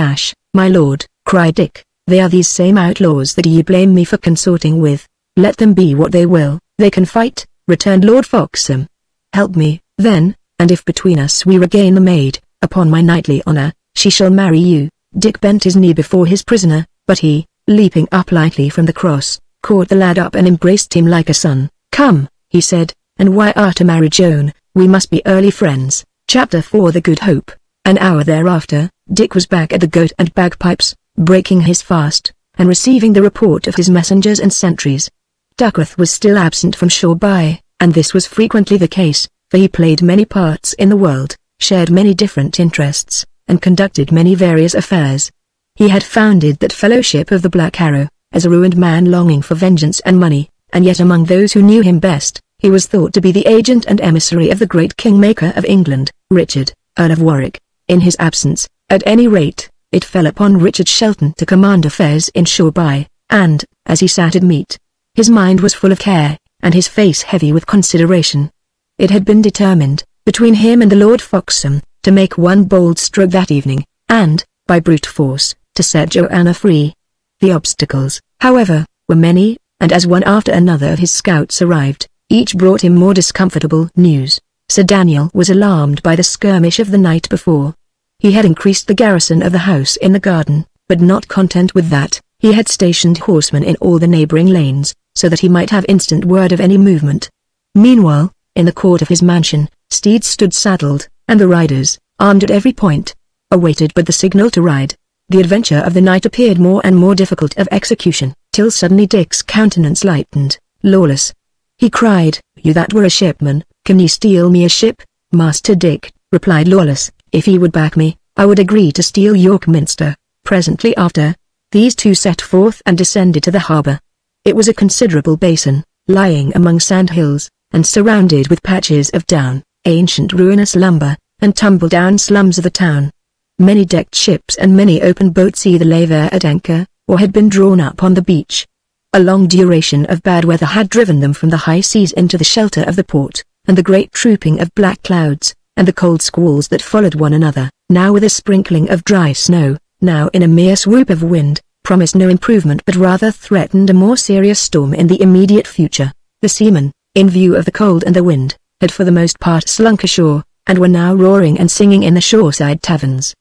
my lord," cried Dick. "They are these same outlaws that ye blame me for consorting with. Let them be what they will, they can fight," returned Lord Foxham. "Help me, then, and if between us we regain the maid, upon my knightly honour, she shall marry you." Dick bent his knee before his prisoner, but he, leaping up lightly from the cross, caught the lad up and embraced him like a son. "Come," he said, "and why are to marry Joan, we must be early friends." Chapter 4 The Good Hope. An hour thereafter, Dick was back at the Goat and Bagpipes, breaking his fast, and receiving the report of his messengers and sentries. Duckworth was still absent from Shoreby, and this was frequently the case, for he played many parts in the world, shared many different interests, and conducted many various affairs. He had founded that fellowship of the Black Arrow, as a ruined man longing for vengeance and money, and yet among those who knew him best, he was thought to be the agent and emissary of the great kingmaker of England, Richard, Earl of Warwick. In his absence, at any rate, it fell upon Richard Shelton to command affairs in Shoreby, and, as he sat at meat, his mind was full of care, and his face heavy with consideration. It had been determined, between him and the Lord Foxham, to make one bold stroke that evening, and, by brute force, to set Joanna free. The obstacles, however, were many, and as one after another of his scouts arrived, each brought him more discomfortable news. Sir Daniel was alarmed by the skirmish of the night before. He had increased the garrison of the house in the garden, but not content with that, he had stationed horsemen in all the neighbouring lanes, so that he might have instant word of any movement. Meanwhile, in the court of his mansion, steeds stood saddled, and the riders, armed at every point, awaited but the signal to ride. The adventure of the night appeared more and more difficult of execution, till suddenly Dick's countenance lightened. "Lawless," he cried, "you that were a shipman, can ye steal me a ship?" "Master Dick," replied Lawless, "if ye would back me, I would agree to steal York Minster." Presently after, these two set forth and descended to the harbour. It was a considerable basin, lying among sandhills, and surrounded with patches of down, ancient ruinous lumber, and tumble-down slums of the town. Many decked ships and many open boats either lay there at anchor, or had been drawn up on the beach. A long duration of bad weather had driven them from the high seas into the shelter of the port, and the great trooping of black clouds, and the cold squalls that followed one another, now with a sprinkling of dry snow, now in a mere swoop of wind, promised no improvement but rather threatened a more serious storm in the immediate future. The seamen, in view of the cold and the wind, had for the most part slunk ashore, and were now roaring and singing in the shoreside taverns.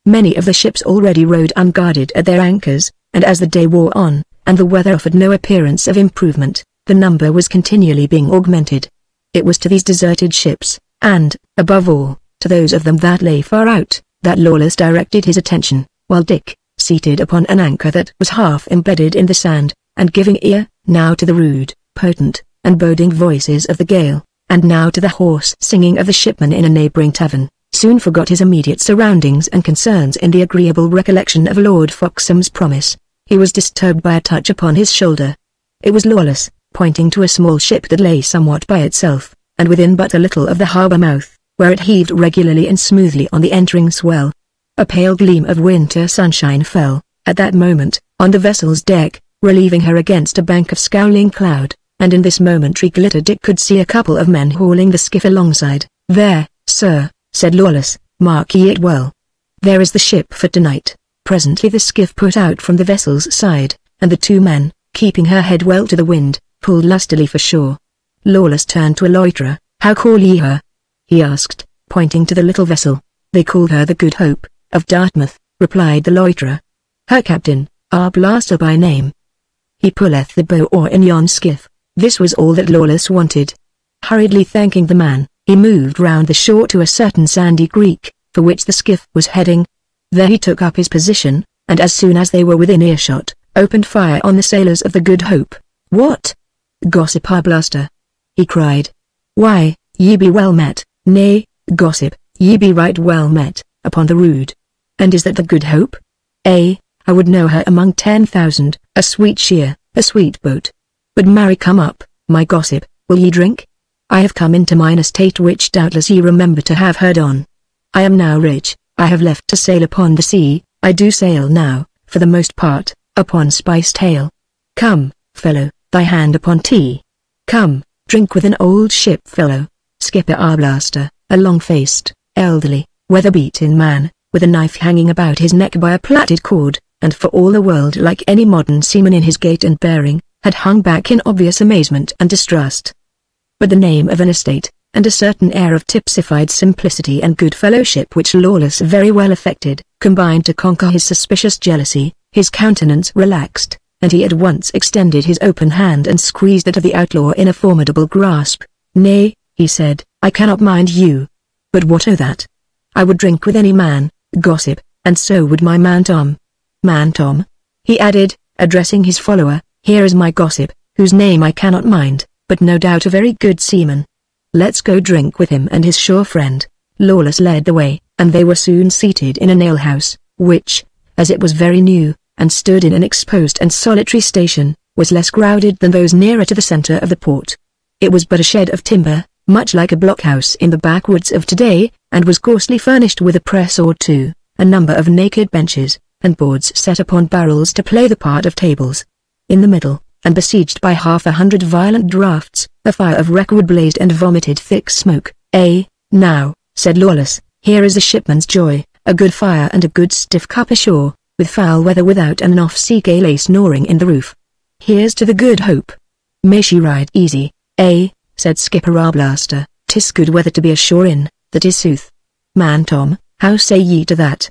Many of the ships already rode unguarded at their anchors, and as the day wore on, and the weather offered no appearance of improvement, the number was continually being augmented. It was to these deserted ships, and, above all, to those of them that lay far out, that Lawless directed his attention, while Dick, seated upon an anchor that was half embedded in the sand, and giving ear, now to the rude, potent, and boding voices of the gale, and now to the hoarse singing of the shipmen in a neighbouring tavern, soon forgot his immediate surroundings and concerns in the agreeable recollection of Lord Foxham's promise. He was disturbed by a touch upon his shoulder. It was Lawless, pointing to a small ship that lay somewhat by itself, and within but a little of the harbour mouth, where it heaved regularly and smoothly on the entering swell. A pale gleam of winter sunshine fell, at that moment, on the vessel's deck, relieving her against a bank of scowling cloud, and in this momentary glitter Dick could see a couple of men hauling the skiff alongside. "There, sir," said Lawless, "mark ye it well. There is the ship for tonight." Presently the skiff put out from the vessel's side, and the two men, keeping her head well to the wind, pulled lustily for shore. Lawless turned to a loiterer. "How call ye her?" he asked, pointing to the little vessel. "They call her the Good Hope, of Dartmouth," replied the loiterer. "Her captain, Arblaster by name. He pulleth the bow oar in yon skiff." This was all that Lawless wanted. Hurriedly thanking the man, he moved round the shore to a certain sandy creek, for which the skiff was heading. There he took up his position, and as soon as they were within earshot, opened fire on the sailors of the Good Hope. "What? Gossip Arblaster!" he cried. "Why, ye be well met, nay, gossip, ye be right well met, upon the rood. And is that the Good Hope? I would know her among 10,000, a sweet sheer, a sweet boat. But marry come up, my gossip, will ye drink? I have come into mine estate which doubtless ye remember to have heard on. I am now rich, I have left to sail upon the sea, I do sail now, for the most part, upon spiced ale. Come, fellow, thy hand upon tea. Come, drink with an old ship fellow, Skipper Arblaster, a long-faced, elderly, weather-beaten man, with a knife hanging about his neck by a plaited cord, and for all the world like any modern seaman in his gait and bearing, had hung back in obvious amazement and distrust. But the name of an estate, and a certain air of tipsified simplicity and good fellowship which Lawless very well affected, combined to conquer his suspicious jealousy. His countenance relaxed, and he at once extended his open hand and squeezed that of the outlaw in a formidable grasp. "Nay," he said, "I cannot mind you. But what o' that? I would drink with any man, gossip, and so would my man Tom. Man Tom," he added, addressing his follower, "here is my gossip, whose name I cannot mind, but no doubt a very good seaman. Let's go drink with him and his shore friend." Lawless led the way, and they were soon seated in an alehouse, which, as it was very new, and stood in an exposed and solitary station, was less crowded than those nearer to the centre of the port. It was but a shed of timber, much like a blockhouse in the backwoods of today, and was coarsely furnished with a press or two, a number of naked benches, and boards set upon barrels to play the part of tables. In the middle, and besieged by 100 violent draughts, a fire of wreckwood blazed and vomited thick smoke. "Now," said Lawless, "here is a shipman's joy, a good fire and a good stiff cup ashore, with foul weather without and an off-sea gale snoring in the roof. Here's to the Good Hope. May she ride easy." Said Skipper Arblaster, "'tis good weather to be ashore in, that is sooth. Man Tom, how say ye to that?"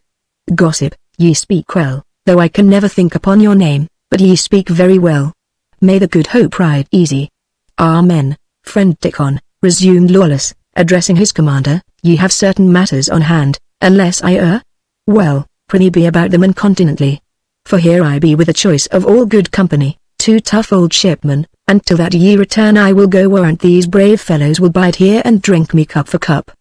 "Gossip, ye speak well, though I can never think upon your name, but ye speak very well. May the Good Hope ride easy." "Amen, friend Dickon," resumed Lawless, addressing his commander, "ye have certain matters on hand, unless I err? Well, prithee be about them incontinently. For here I be with a choice of all good company, 2 tough old shipmen, and till that ye return I will go warrant these brave fellows will bide here and drink me cup for cup.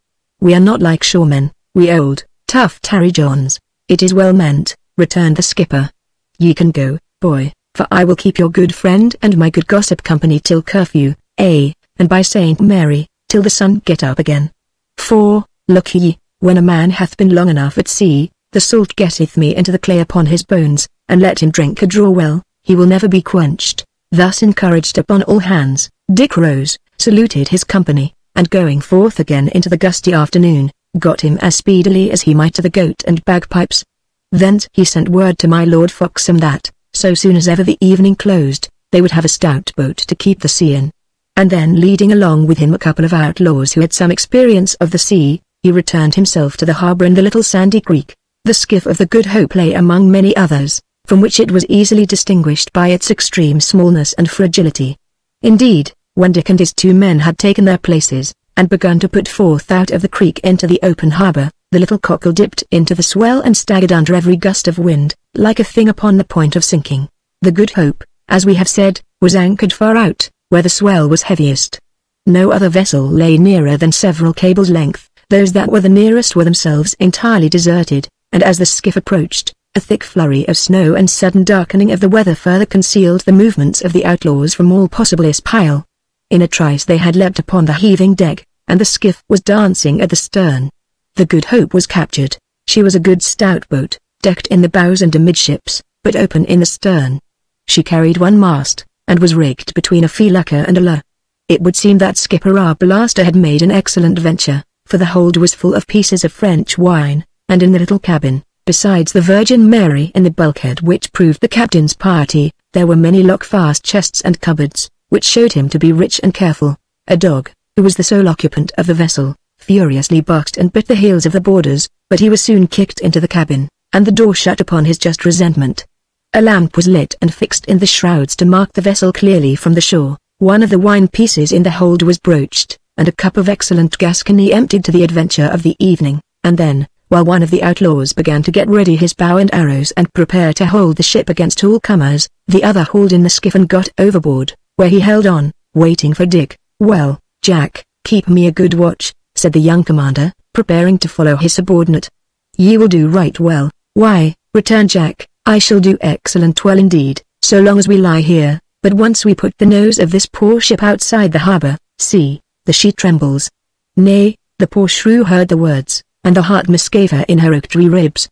We are not like shoremen, we old, tough tarry Johns." "It is well meant," returned the skipper. "Ye can go, boy, for I will keep your good friend and my good gossip company till curfew, and by Saint Mary, till the sun get up again. For, look ye, when a man hath been long enough at sea, the salt getteth me into the clay upon his bones, and let him drink a draw well, he will never be quenched." Thus encouraged upon all hands, Dick rose, saluted his company, and going forth again into the gusty afternoon, got him as speedily as he might to the Goat and Bagpipes. Thence he sent word to my Lord Foxham that, so soon as ever the evening closed, they would have a stout boat to keep the sea in. And then leading along with him a couple of outlaws who had some experience of the sea, he returned himself to the harbour in the little sandy creek. The skiff of the Good Hope lay among many others, from which it was easily distinguished by its extreme smallness and fragility. Indeed, when Dick and his 2 men had taken their places, and begun to put forth out of the creek into the open harbour, the little cockle dipped into the swell and staggered under every gust of wind, like a thing upon the point of sinking. The Good Hope, as we have said, was anchored far out, where the swell was heaviest. No other vessel lay nearer than several cables' length, those that were the nearest were themselves entirely deserted, and as the skiff approached, a thick flurry of snow and sudden darkening of the weather further concealed the movements of the outlaws from all possible espial. In a trice they had leapt upon the heaving deck, and the skiff was dancing at the stern. The Good Hope was captured. She was a good stout boat, decked in the bows and amidships, but open in the stern. She carried 1 mast, and was rigged between a felucca and a lull. It would seem that Skipper Arblaster had made an excellent venture, for the hold was full of pieces of French wine, and in the little cabin, besides the Virgin Mary in the bulkhead which proved the captain's piety, there were many lock-fast chests and cupboards, which showed him to be rich and careful. A dog, who was the sole occupant of the vessel, furiously barked and bit the heels of the boarders, but he was soon kicked into the cabin, and the door shut upon his just resentment. A lamp was lit and fixed in the shrouds to mark the vessel clearly from the shore. One of the wine pieces in the hold was broached, and a cup of excellent Gascony emptied to the adventure of the evening, and then, while one of the outlaws began to get ready his bow and arrows and prepare to hold the ship against all comers, the other hauled in the skiff and got overboard, where he held on, waiting for Dick. "Well, Jack, keep me a good watch," said the young commander, preparing to follow his subordinate. "Ye will do right well." "Why," returned Jack, "I shall do excellent well indeed, so long as we lie here, but once we put the nose of this poor ship outside the harbour, see, the sheet trembles." Nay, the poor shrew heard the words, and the heart misgave her in her oak-tree ribs.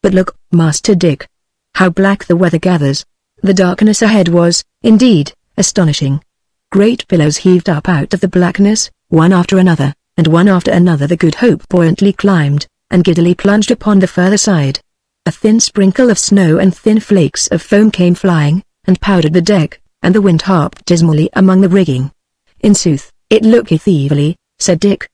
"But look, Master Dick, how black the weather gathers." The darkness ahead was, indeed, astonishing. Great billows heaved up out of the blackness, one after another, and one after another the Good Hope buoyantly climbed, and giddily plunged upon the further side. A thin sprinkle of snow and thin flakes of foam came flying, and powdered the deck, and the wind harped dismally among the rigging. "In sooth, it looketh evilly," said Dick.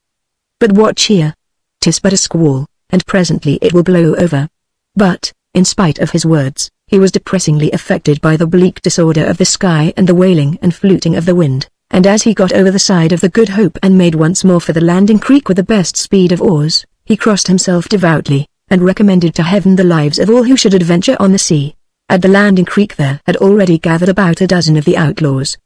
"But watch here. 'Tis but a squall, and presently it will blow over." But, in spite of his words, he was depressingly affected by the bleak disorder of the sky and the wailing and fluting of the wind, and as he got over the side of the Good Hope and made once more for the landing creek with the best speed of oars, he crossed himself devoutly, and recommended to heaven the lives of all who should adventure on the sea. At the landing creek there had already gathered about a dozen of the outlaws,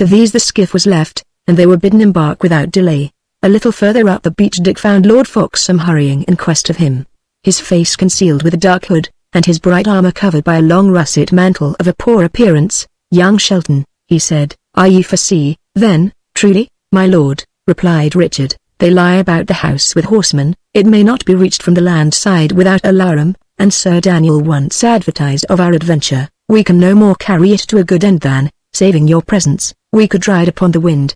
To these the skiff was left, and they were bidden embark without delay. A little further up the beach Dick found Lord Foxham hurrying in quest of him. His face concealed with a dark hood, and his bright armor covered by a long russet mantle of a poor appearance. "Young Shelton," he said, "are ye for sea, then?" "Truly, my lord," replied Richard. "They lie about the house with horsemen. It may not be reached from the land side without alarum, and Sir Daniel once advertised of our adventure. We can no more carry it to a good end than, saving your presence, we could ride upon the wind.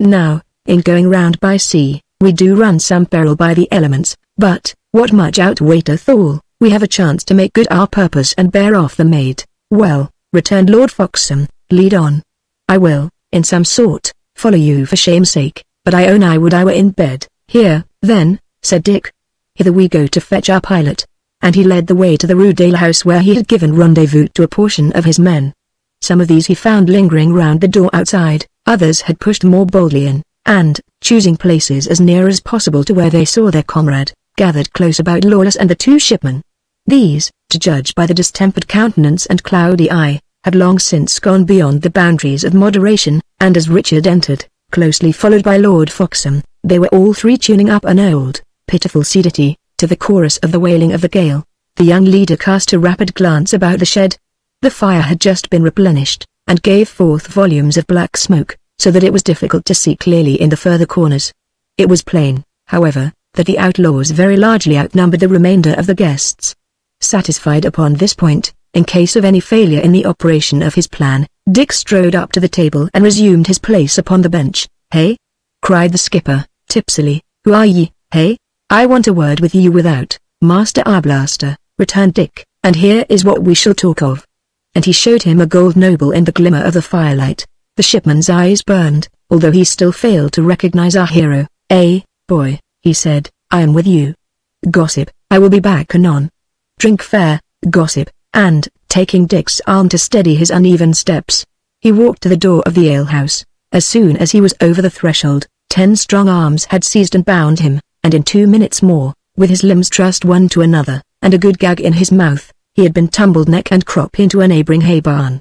Now, in going round by sea, we do run some peril by the elements, but, what much outweighteth all, we have a chance to make good our purpose and bear off the maid." "Well," returned Lord Foxham, "lead on." "I will, in some sort, follow you for shame's sake, but I own I would I were in bed." "Here, then," said Dick. "Hither we go to fetch our pilot." And he led the way to the Rue de la House where he had given rendezvous to a portion of his men. Some of these he found lingering round the door outside, others had pushed more boldly in, and, choosing places as near as possible to where they saw their comrade, gathered close about Lawless and the two shipmen. These, to judge by the distempered countenance and cloudy eye, had long since gone beyond the boundaries of moderation, and as Richard entered, closely followed by Lord Foxham, they were all three tuning up an old, pitiful sea ditty, to the chorus of the wailing of the gale. The young leader cast a rapid glance about the shed. The fire had just been replenished, and gave forth volumes of black smoke, so that it was difficult to see clearly in the further corners. It was plain, however, that the outlaws very largely outnumbered the remainder of the guests. Satisfied upon this point, in case of any failure in the operation of his plan, Dick strode up to the table and resumed his place upon the bench. "Hey?" cried the skipper, tipsily. "Who are ye, hey? I want a word with you without." "Master Arblaster," returned Dick, "and here is what we shall talk of." And he showed him a gold noble in the glimmer of the firelight. The shipman's eyes burned, although he still failed to recognize our hero. "Boy," he said, "I am with you. Gossip, I will be back anon. Drink fair, gossip," and, taking Dick's arm to steady his uneven steps, he walked to the door of the alehouse. As soon as he was over the threshold, 10 strong arms had seized and bound him, and in 2 minutes more, with his limbs trussed one to another, and a good gag in his mouth, he had been tumbled neck and crop into a neighboring hay barn.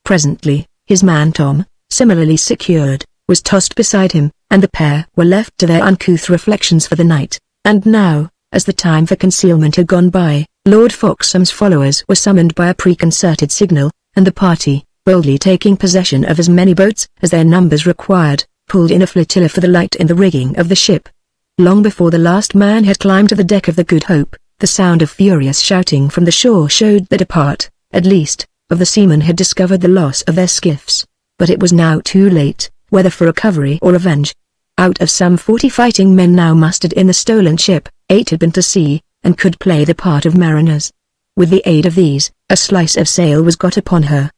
Presently, his man Tom, similarly secured, was tossed beside him, and the pair were left to their uncouth reflections for the night. And now, as the time for concealment had gone by, Lord Foxham's followers were summoned by a preconcerted signal, and the party, boldly taking possession of as many boats as their numbers required, pulled in a flotilla for the light in the rigging of the ship. Long before the last man had climbed to the deck of the Good Hope, the sound of furious shouting from the shore showed that a part, at least, of the seamen had discovered the loss of their skiffs. But it was now too late, whether for recovery or revenge. Out of some 40 fighting men now mustered in the stolen ship, 8 had been to sea, and could play the part of mariners. With the aid of these, a slice of sail was got upon her.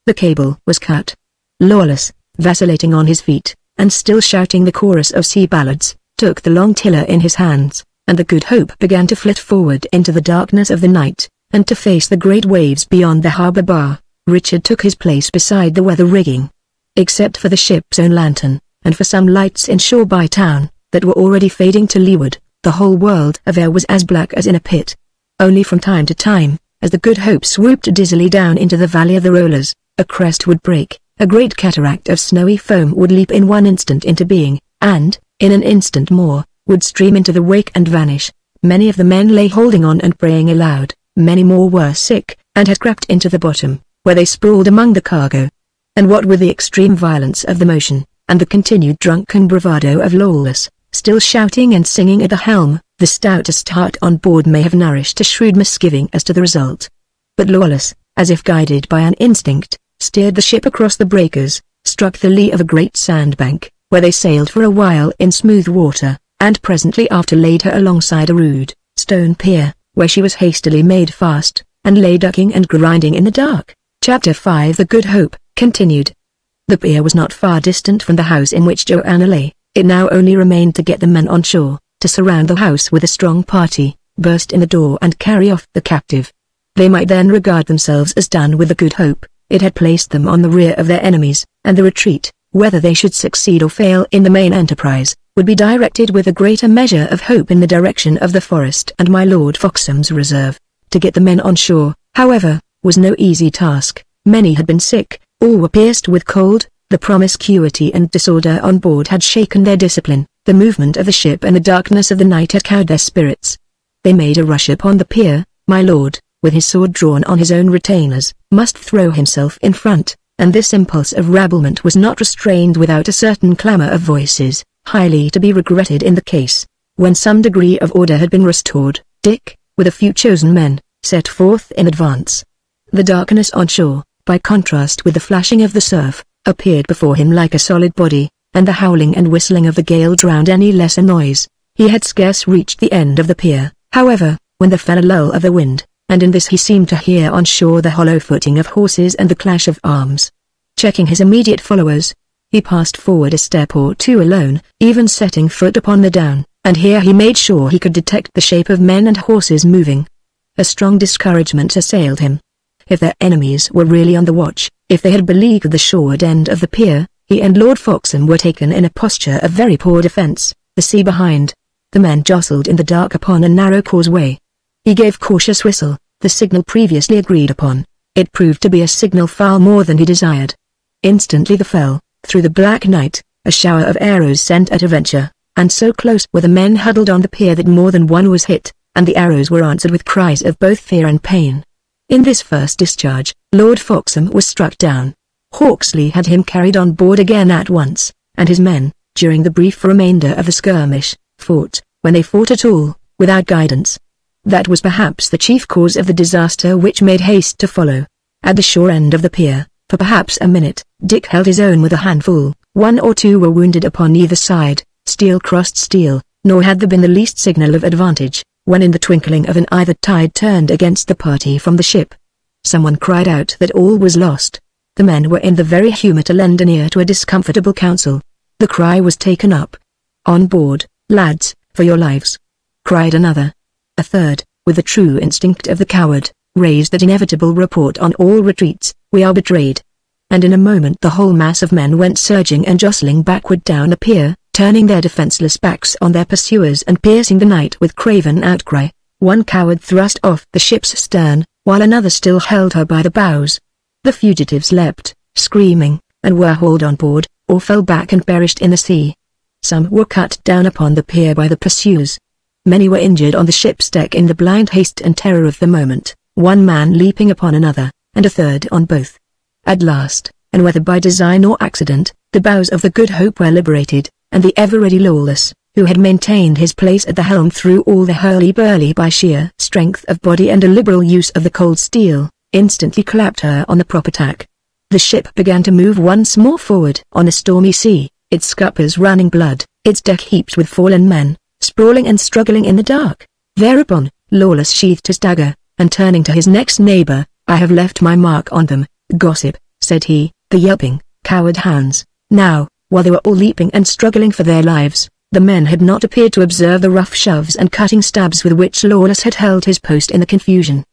The cable was cut. Lawless, vacillating on his feet, and still shouting the chorus of sea ballads, took the long tiller in his hands, and the Good Hope began to flit forward into the darkness of the night, and to face the great waves beyond the harbour bar. Richard took his place beside the weather rigging. Except for the ship's own lantern, and for some lights inshore by town, that were already fading to leeward, the whole world of air was as black as in a pit. Only from time to time, as the Good Hope swooped dizzily down into the valley of the rollers, a crest would break, a great cataract of snowy foam would leap in one instant into being, and, in an instant more, would stream into the wake and vanish. Many of the men lay holding on and praying aloud, many more were sick, and had crept into the bottom, where they sprawled among the cargo. And what with the extreme violence of the motion, and the continued drunken bravado of Lawless, still shouting and singing at the helm, the stoutest heart on board may have nourished a shrewd misgiving as to the result. But Lawless, as if guided by an instinct, steered the ship across the breakers, struck the lee of a great sandbank, where they sailed for a while in smooth water, and presently after laid her alongside a rude, stone pier, where she was hastily made fast, and lay ducking and grinding in the dark. Chapter 5 The Good Hope, continued. The pier was not far distant from the house in which Joanna lay. It now only remained to get the men on shore, to surround the house with a strong party, burst in the door and carry off the captive. They might then regard themselves as done with the Good Hope. It had placed them on the rear of their enemies, and the retreat, whether they should succeed or fail in the main enterprise, would be directed with a greater measure of hope in the direction of the forest and my Lord Foxham's reserve. To get the men on shore, however, was no easy task. Many had been sick, all were pierced with cold, The promiscuity and disorder on board had shaken their discipline, the movement of the ship and the darkness of the night had cowed their spirits. They made a rush upon the pier. My lord, with his sword drawn on his own retainers, must throw himself in front, and this impulse of rabblement was not restrained without a certain clamour of voices, highly to be regretted in the case. When some degree of order had been restored, Dick, with a few chosen men, set forth in advance. The darkness on shore, by contrast with the flashing of the surf, appeared before him like a solid body, and the howling and whistling of the gale drowned any lesser noise. He had scarce reached the end of the pier, however, when there fell a lull of the wind, and in this he seemed to hear on shore the hollow footing of horses and the clash of arms. Checking his immediate followers, he passed forward a step or two alone, even setting foot upon the down, and here he made sure he could detect the shape of men and horses moving. A strong discouragement assailed him. If their enemies were really on the watch, if they had beleaguered the shoreward end of the pier, he and Lord Foxham were taken in a posture of very poor defence, the sea behind. The men jostled in the dark upon a narrow causeway. He gave cautious whistle, the signal previously agreed upon. It proved to be a signal far more than he desired. Instantly there fell, through the black night, a shower of arrows sent at a venture, and so close were the men huddled on the pier that more than one was hit, and the arrows were answered with cries of both fear and pain. In this first discharge, Lord Foxham was struck down. Hawksley had him carried on board again at once, and his men, during the brief remainder of the skirmish, fought, when they fought at all, without guidance. That was perhaps the chief cause of the disaster which made haste to follow. At the shore end of the pier, for perhaps a minute, Dick held his own with a handful. One or two were wounded upon either side, steel crossed steel, nor had there been the least signal of advantage, when in the twinkling of an eye the tide turned against the party from the ship. Someone cried out that all was lost. The men were in the very humour to lend an ear to a discomfortable counsel. The cry was taken up. "On board, lads, for your lives!" cried another. A third, with the true instinct of the coward, raised that inevitable report on all retreats, "We are betrayed." And in a moment the whole mass of men went surging and jostling backward down the pier, turning their defenceless backs on their pursuers and piercing the night with craven outcry. One coward thrust off the ship's stern, while another still held her by the bows. The fugitives leapt, screaming, and were hauled on board, or fell back and perished in the sea. Some were cut down upon the pier by the pursuers. Many were injured on the ship's deck in the blind haste and terror of the moment, one man leaping upon another, and a third on both. At last, and whether by design or accident, the bows of the Good Hope were liberated, and the ever-ready Lawless, who had maintained his place at the helm through all the hurly-burly by sheer strength of body and a liberal use of the cold steel, instantly clapped her on the proper tack. The ship began to move once more forward on a stormy sea, its scuppers running blood, its deck heaped with fallen men, sprawling and struggling in the dark. Thereupon, Lawless sheathed his dagger, and turning to his next neighbour, "I have left my mark on them, gossip," said he, "the yelping, coward hounds." Now, while they were all leaping and struggling for their lives, the men had not appeared to observe the rough shoves and cutting stabs with which Lawless had held his post in the confusion.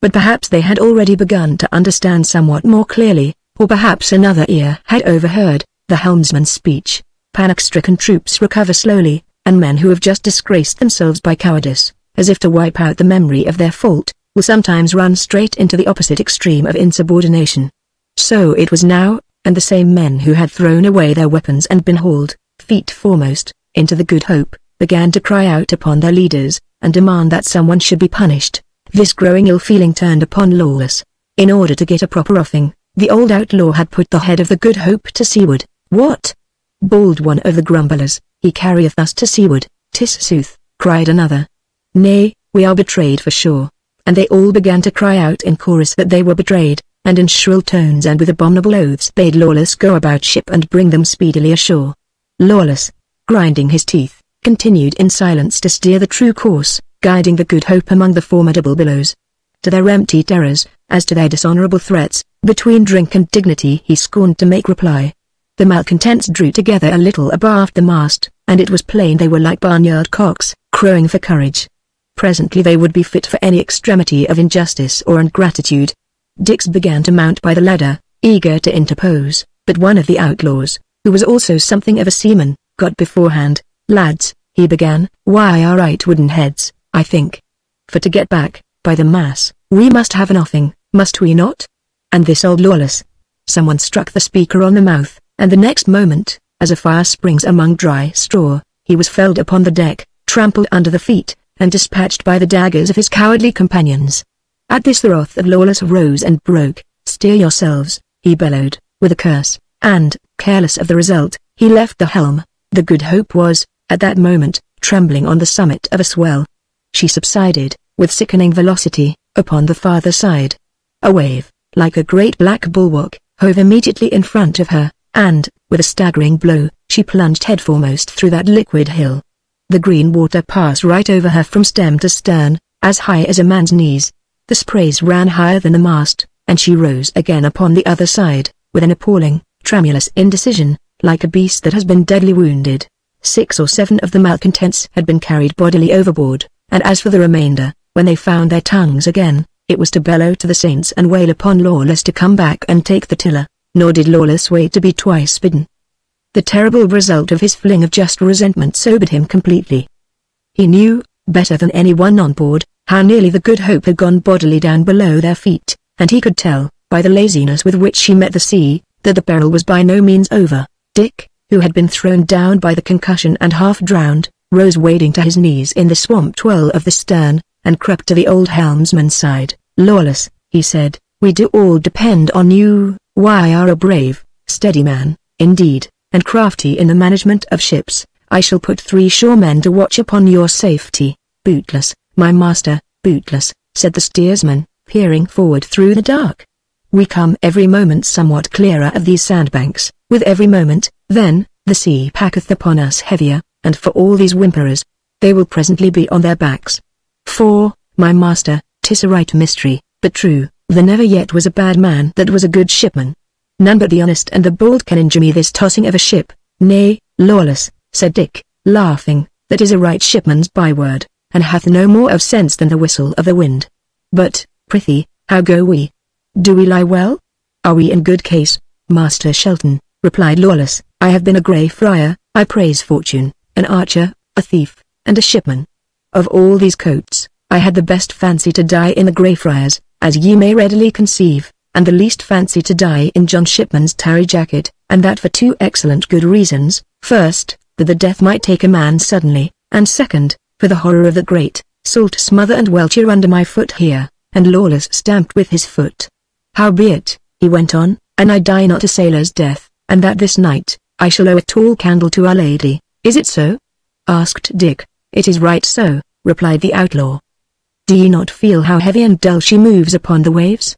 But perhaps they had already begun to understand somewhat more clearly, or perhaps another ear had overheard the helmsman's speech. Panic-stricken troops recover slowly, and men who have just disgraced themselves by cowardice, as if to wipe out the memory of their fault, will sometimes run straight into the opposite extreme of insubordination. So it was now, and the same men who had thrown away their weapons and been hauled, feet foremost, into the Good Hope, began to cry out upon their leaders, and demand that someone should be punished. This growing ill-feeling turned upon Lawless. In order to get a proper offing, the old outlaw had put the head of the Good Hope to seaward. "What?" bawled one of the grumblers. "He carrieth us to seaward." "'Tis sooth," cried another. "Nay, we are betrayed for sure." And they all began to cry out in chorus that they were betrayed, and in shrill tones and with abominable oaths bade Lawless go about ship and bring them speedily ashore. Lawless, grinding his teeth, continued in silence to steer the true course, guiding the Good Hope among the formidable billows. To their empty terrors, as to their dishonorable threats, between drink and dignity he scorned to make reply. The malcontents drew together a little abaft the mast, and it was plain they were like barnyard cocks, crowing for courage. Presently they would be fit for any extremity of injustice or ingratitude. Dix began to mount by the ladder, eager to interpose, but one of the outlaws, who was also something of a seaman, got beforehand. "Lads," he began, "why are right wooden heads, I think. For to get back, by the mass, we must have an offing, must we not? And this old Lawless." Someone struck the speaker on the mouth, and the next moment, as a fire springs among dry straw, he was felled upon the deck, trampled under the feet, and dispatched by the daggers of his cowardly companions. At this the wrath of Lawless rose and broke. "Steer yourselves," he bellowed, with a curse, and, careless of the result, he left the helm. The Good Hope was, at that moment, trembling on the summit of a swell. She subsided, with sickening velocity, upon the farther side. A wave, like a great black bulwark, hove immediately in front of her, and, with a staggering blow, she plunged headforemost through that liquid hill. The green water passed right over her from stem to stern, as high as a man's knees. The sprays ran higher than the mast, and she rose again upon the other side, with an appalling, tremulous indecision, like a beast that has been deadly wounded. 6 or 7 of the malcontents had been carried bodily overboard, and as for the remainder, when they found their tongues again, it was to bellow to the saints and wail upon Lawless to come back and take the tiller, nor did Lawless wait to be twice bidden. The terrible result of his fling of just resentment sobered him completely. He knew, better than anyone on board, how nearly the Good Hope had gone bodily down below their feet, and he could tell, by the laziness with which she met the sea, that the peril was by no means over. Dick, who had been thrown down by the concussion and half drowned, rose wading to his knees in the swamp twirl of the stern, and crept to the old helmsman's side. "Lawless," he said, "we do all depend on you. Why are a brave, steady man, indeed, and crafty in the management of ships. I shall put 3 shoremen to watch upon your safety." "Bootless, my master, bootless," said the steersman, peering forward through the dark. "We come every moment somewhat clearer of these sandbanks. With every moment, then, the sea packeth upon us heavier, and for all these whimperers, they will presently be on their backs. For, my master, 'tis a right mystery, but true, there never yet was a bad man that was a good shipman. None but the honest and the bold can injure me this tossing of a ship." "Nay, Lawless," said Dick, laughing, "that is a right shipman's byword, and hath no more of sense than the whistle of the wind. But, prithee, how go we? Do we lie well? Are we in good case?" "Master Shelton," replied Lawless, "I have been a Grey Friar, I praise fortune, an archer, a thief, and a shipman. Of all these coats, I had the best fancy to die in the Grey Friars, as ye may readily conceive, and the least fancy to die in John Shipman's tarry jacket, and that for 2 excellent good reasons. First, that the death might take a man suddenly, and second, for the horror of the great, salt smother and welcher under my foot here," and Lawless stamped with his foot. "Howbeit," he went on, "and I die not a sailor's death, and that this night, I shall owe a tall candle to Our Lady." "Is it so?" asked Dick. "It is right so," replied the outlaw. "Do ye not feel how heavy and dull she moves upon the waves?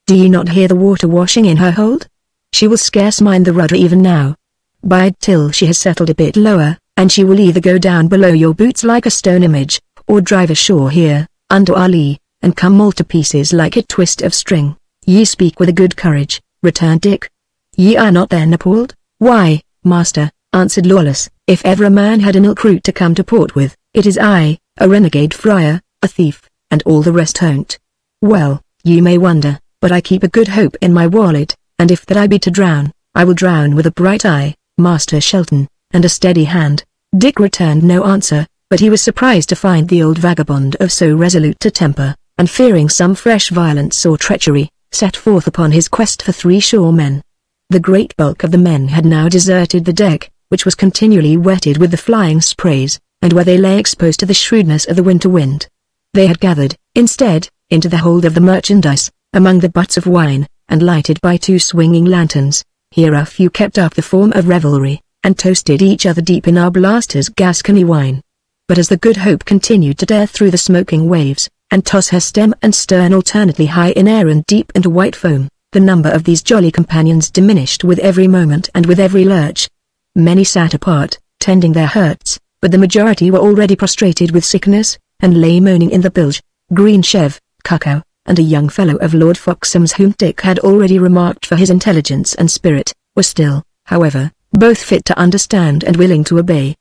Do ye not hear the water washing in her hold? She will scarce mind the rudder even now. Bide till she has settled a bit lower, and she will either go down below your boots like a stone image, or drive ashore here, under our lee, and come all to pieces like a twist of string." "Ye speak with a good courage," returned Dick. "Ye are not then appalled?" "Why, master," answered Lawless, "if ever a man had an ill crew to come to port with, it is I, a renegade friar, a thief, and all the rest hon't. Well, ye may wonder, but I keep a Good Hope in my wallet, and if that I be to drown, I will drown with a bright eye, Master Shelton, and a steady hand." Dick returned no answer, but he was surprised to find the old vagabond of so resolute a temper, and fearing some fresh violence or treachery, set forth upon his quest for 3 shoremen. The great bulk of the men had now deserted the deck, which was continually wetted with the flying sprays, and where they lay exposed to the shrewdness of the winter wind. They had gathered, instead, into the hold of the merchandise, among the butts of wine, and lighted by 2 swinging lanterns. Here a few kept up the form of revelry, and toasted each other deep in Arblaster's Gascony wine. But as the Good Hope continued to dare through the smoking waves, and toss her stem and stern alternately high in air and deep into white foam, the number of these jolly companions diminished with every moment and with every lurch. Many sat apart, tending their hurts, but the majority were already prostrated with sickness, and lay moaning in the bilge. Greensheve, Cuckow, and a young fellow of Lord Foxham's whom Dick had already remarked for his intelligence and spirit, were still, however, both fit to understand and willing to obey.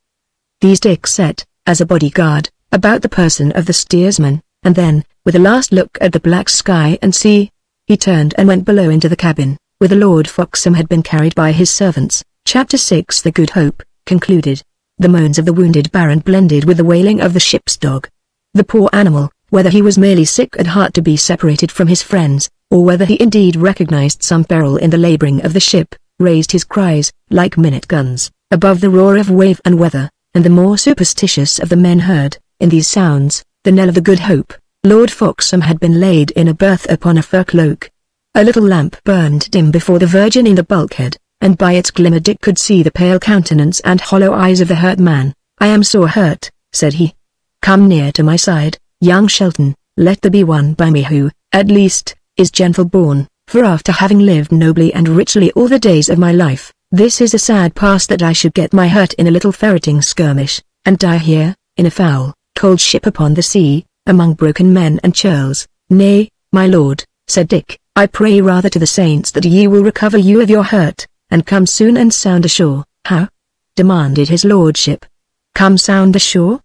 These Dick set, as a bodyguard, about the person of the steersman, and then, with a last look at the black sky and sea, he turned and went below into the cabin, whither Lord Foxham had been carried by his servants. Chapter 6 The Good Hope, concluded. The moans of the wounded Baron blended with the wailing of the ship's dog. The poor animal, whether he was merely sick at heart to be separated from his friends, or whether he indeed recognized some peril in the laboring of the ship, raised his cries, like minute guns, above the roar of wave and weather, and the more superstitious of the men heard, in these sounds, the knell of the Good Hope. Lord Foxham had been laid in a berth upon a fur cloak. A little lamp burned dim before the Virgin in the bulkhead, and by its glimmer Dick could see the pale countenance and hollow eyes of the hurt man. "I am sore hurt," said he. "Come near to my side, young Shelton, let there be one by me who, at least, is gentle born, for after having lived nobly and richly all the days of my life, this is a sad pass that I should get my hurt in a little ferreting skirmish, and die here, in a foul, cold ship upon the sea, among broken men and churls." "Nay, my lord," said Dick, "I pray rather to the saints that ye will recover you of your hurt, and come soon and sound ashore." "How?" demanded his lordship. "Come sound ashore?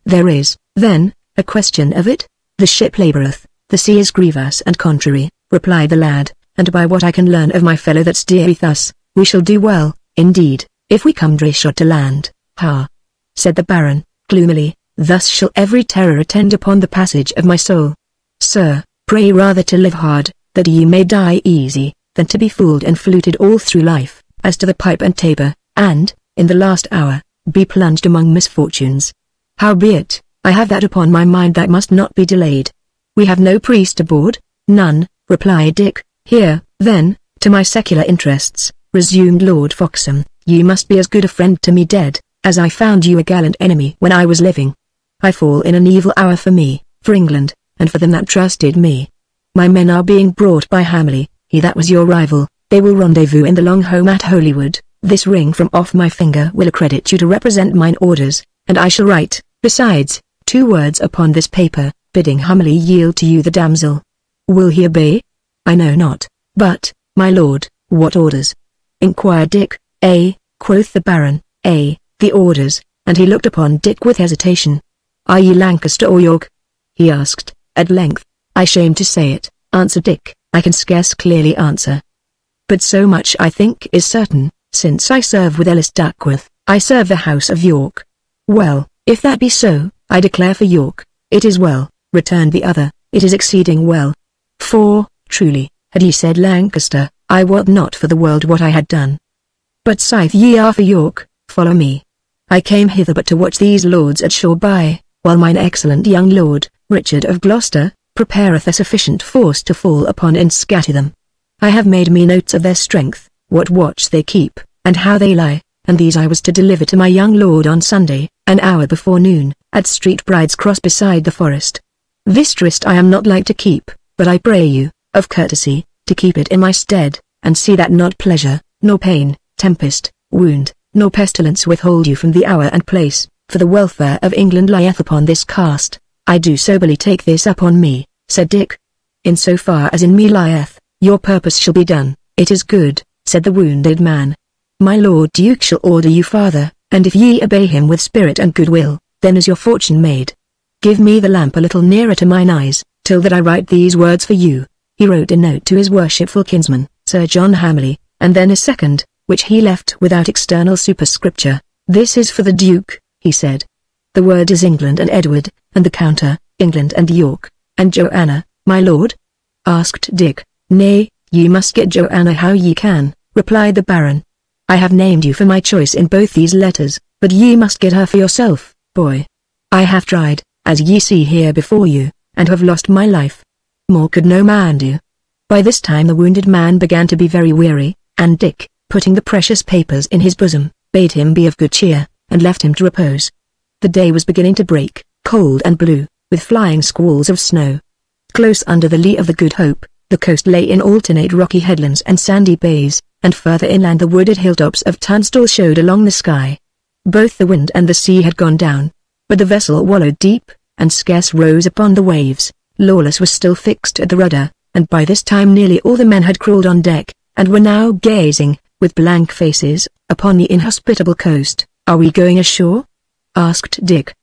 There is, then, a question of it? The ship laboureth, the sea is grievous and contrary," replied the lad, "and by what I can learn of my fellow that steereth us, we shall do well, indeed, if we come dry shod to land." "Ha!" said the Baron, gloomily, "thus shall every terror attend upon the passage of my soul. Sir, pray rather to live hard, that ye may die easy, than to be fooled and fluted all through life, as to the pipe and tabor, and, in the last hour, be plunged among misfortunes. Howbeit, I have that upon my mind that must not be delayed." "We have no priest aboard?" "None," replied Dick. "Here, then, to my secular interests," resumed Lord Foxham, "ye must be as good a friend to me dead, as I found you a gallant enemy when I was living. I fall in an evil hour for me, for England, and for them that trusted me. My men are being brought by Hamley, he that was your rival. They will rendezvous in the long home at Holywood. This ring from off my finger will accredit you to represent mine orders, and I shall write, besides, 2 words upon this paper, bidding Hamley yield to you the damsel. Will he obey?" "I know not, but, my lord, what orders?" inquired Dick. Quoth the Baron, the orders," and he looked upon Dick with hesitation. "Are ye Lancaster or York?" he asked, at length. "I shame to say it," answered Dick, "I can scarce clearly answer. But so much I think is certain, since I serve with Ellis Duckworth, I serve the House of York." "Well, if that be so, I declare for York." "It is well," returned the other, "it is exceeding well. For, truly, had ye said Lancaster, I wot not for the world what I had done. But sith ye are for York, follow me. I came hither but to watch these lords at shore by, while mine excellent young lord, Richard of Gloucester, prepareth a sufficient force to fall upon and scatter them. I have made me notes of their strength, what watch they keep, and how they lie, and these I was to deliver to my young lord on Sunday, an hour before noon, at Street Bride's Cross beside the forest. This tryst I am not like to keep, but I pray you, of courtesy, to keep it in my stead, and see that not pleasure, nor pain, tempest, wound, nor pestilence withhold you from the hour and place, for the welfare of England lieth upon this cast. I do soberly take this upon me," said Dick. "In so far as in me lieth, your purpose shall be done." "It is good," said the wounded man. "My Lord Duke shall order you farther, and if ye obey him with spirit and goodwill, then is your fortune made. Give me the lamp a little nearer to mine eyes, till that I write these words for you." He wrote a note to his worshipful kinsman, Sir John Hamley, and then a second, which he left without external superscripture. "This is for the Duke," he said. "The word is England and Edward, and the counter, England and York, and Joanna, my lord?" asked Dick. "Nay, ye must get Joanna how ye can," replied the Baron. "I have named you for my choice in both these letters, but ye must get her for yourself, boy. I have tried, as ye see here before you, and have lost my life. More could no man do." By this time the wounded man began to be very weary, and Dick, putting the precious papers in his bosom, bade him be of good cheer, and left him to repose. The day was beginning to break, cold and blue, with flying squalls of snow. Close under the lee of the Good Hope, the coast lay in alternate rocky headlands and sandy bays, and further inland the wooded hilltops of Tunstall showed along the sky. Both the wind and the sea had gone down, but the vessel wallowed deep, and scarce rose upon the waves. Lawless was still fixed at the rudder, and by this time nearly all the men had crawled on deck, and were now gazing, with blank faces, upon the inhospitable coast. "Are we going ashore?" asked Dick.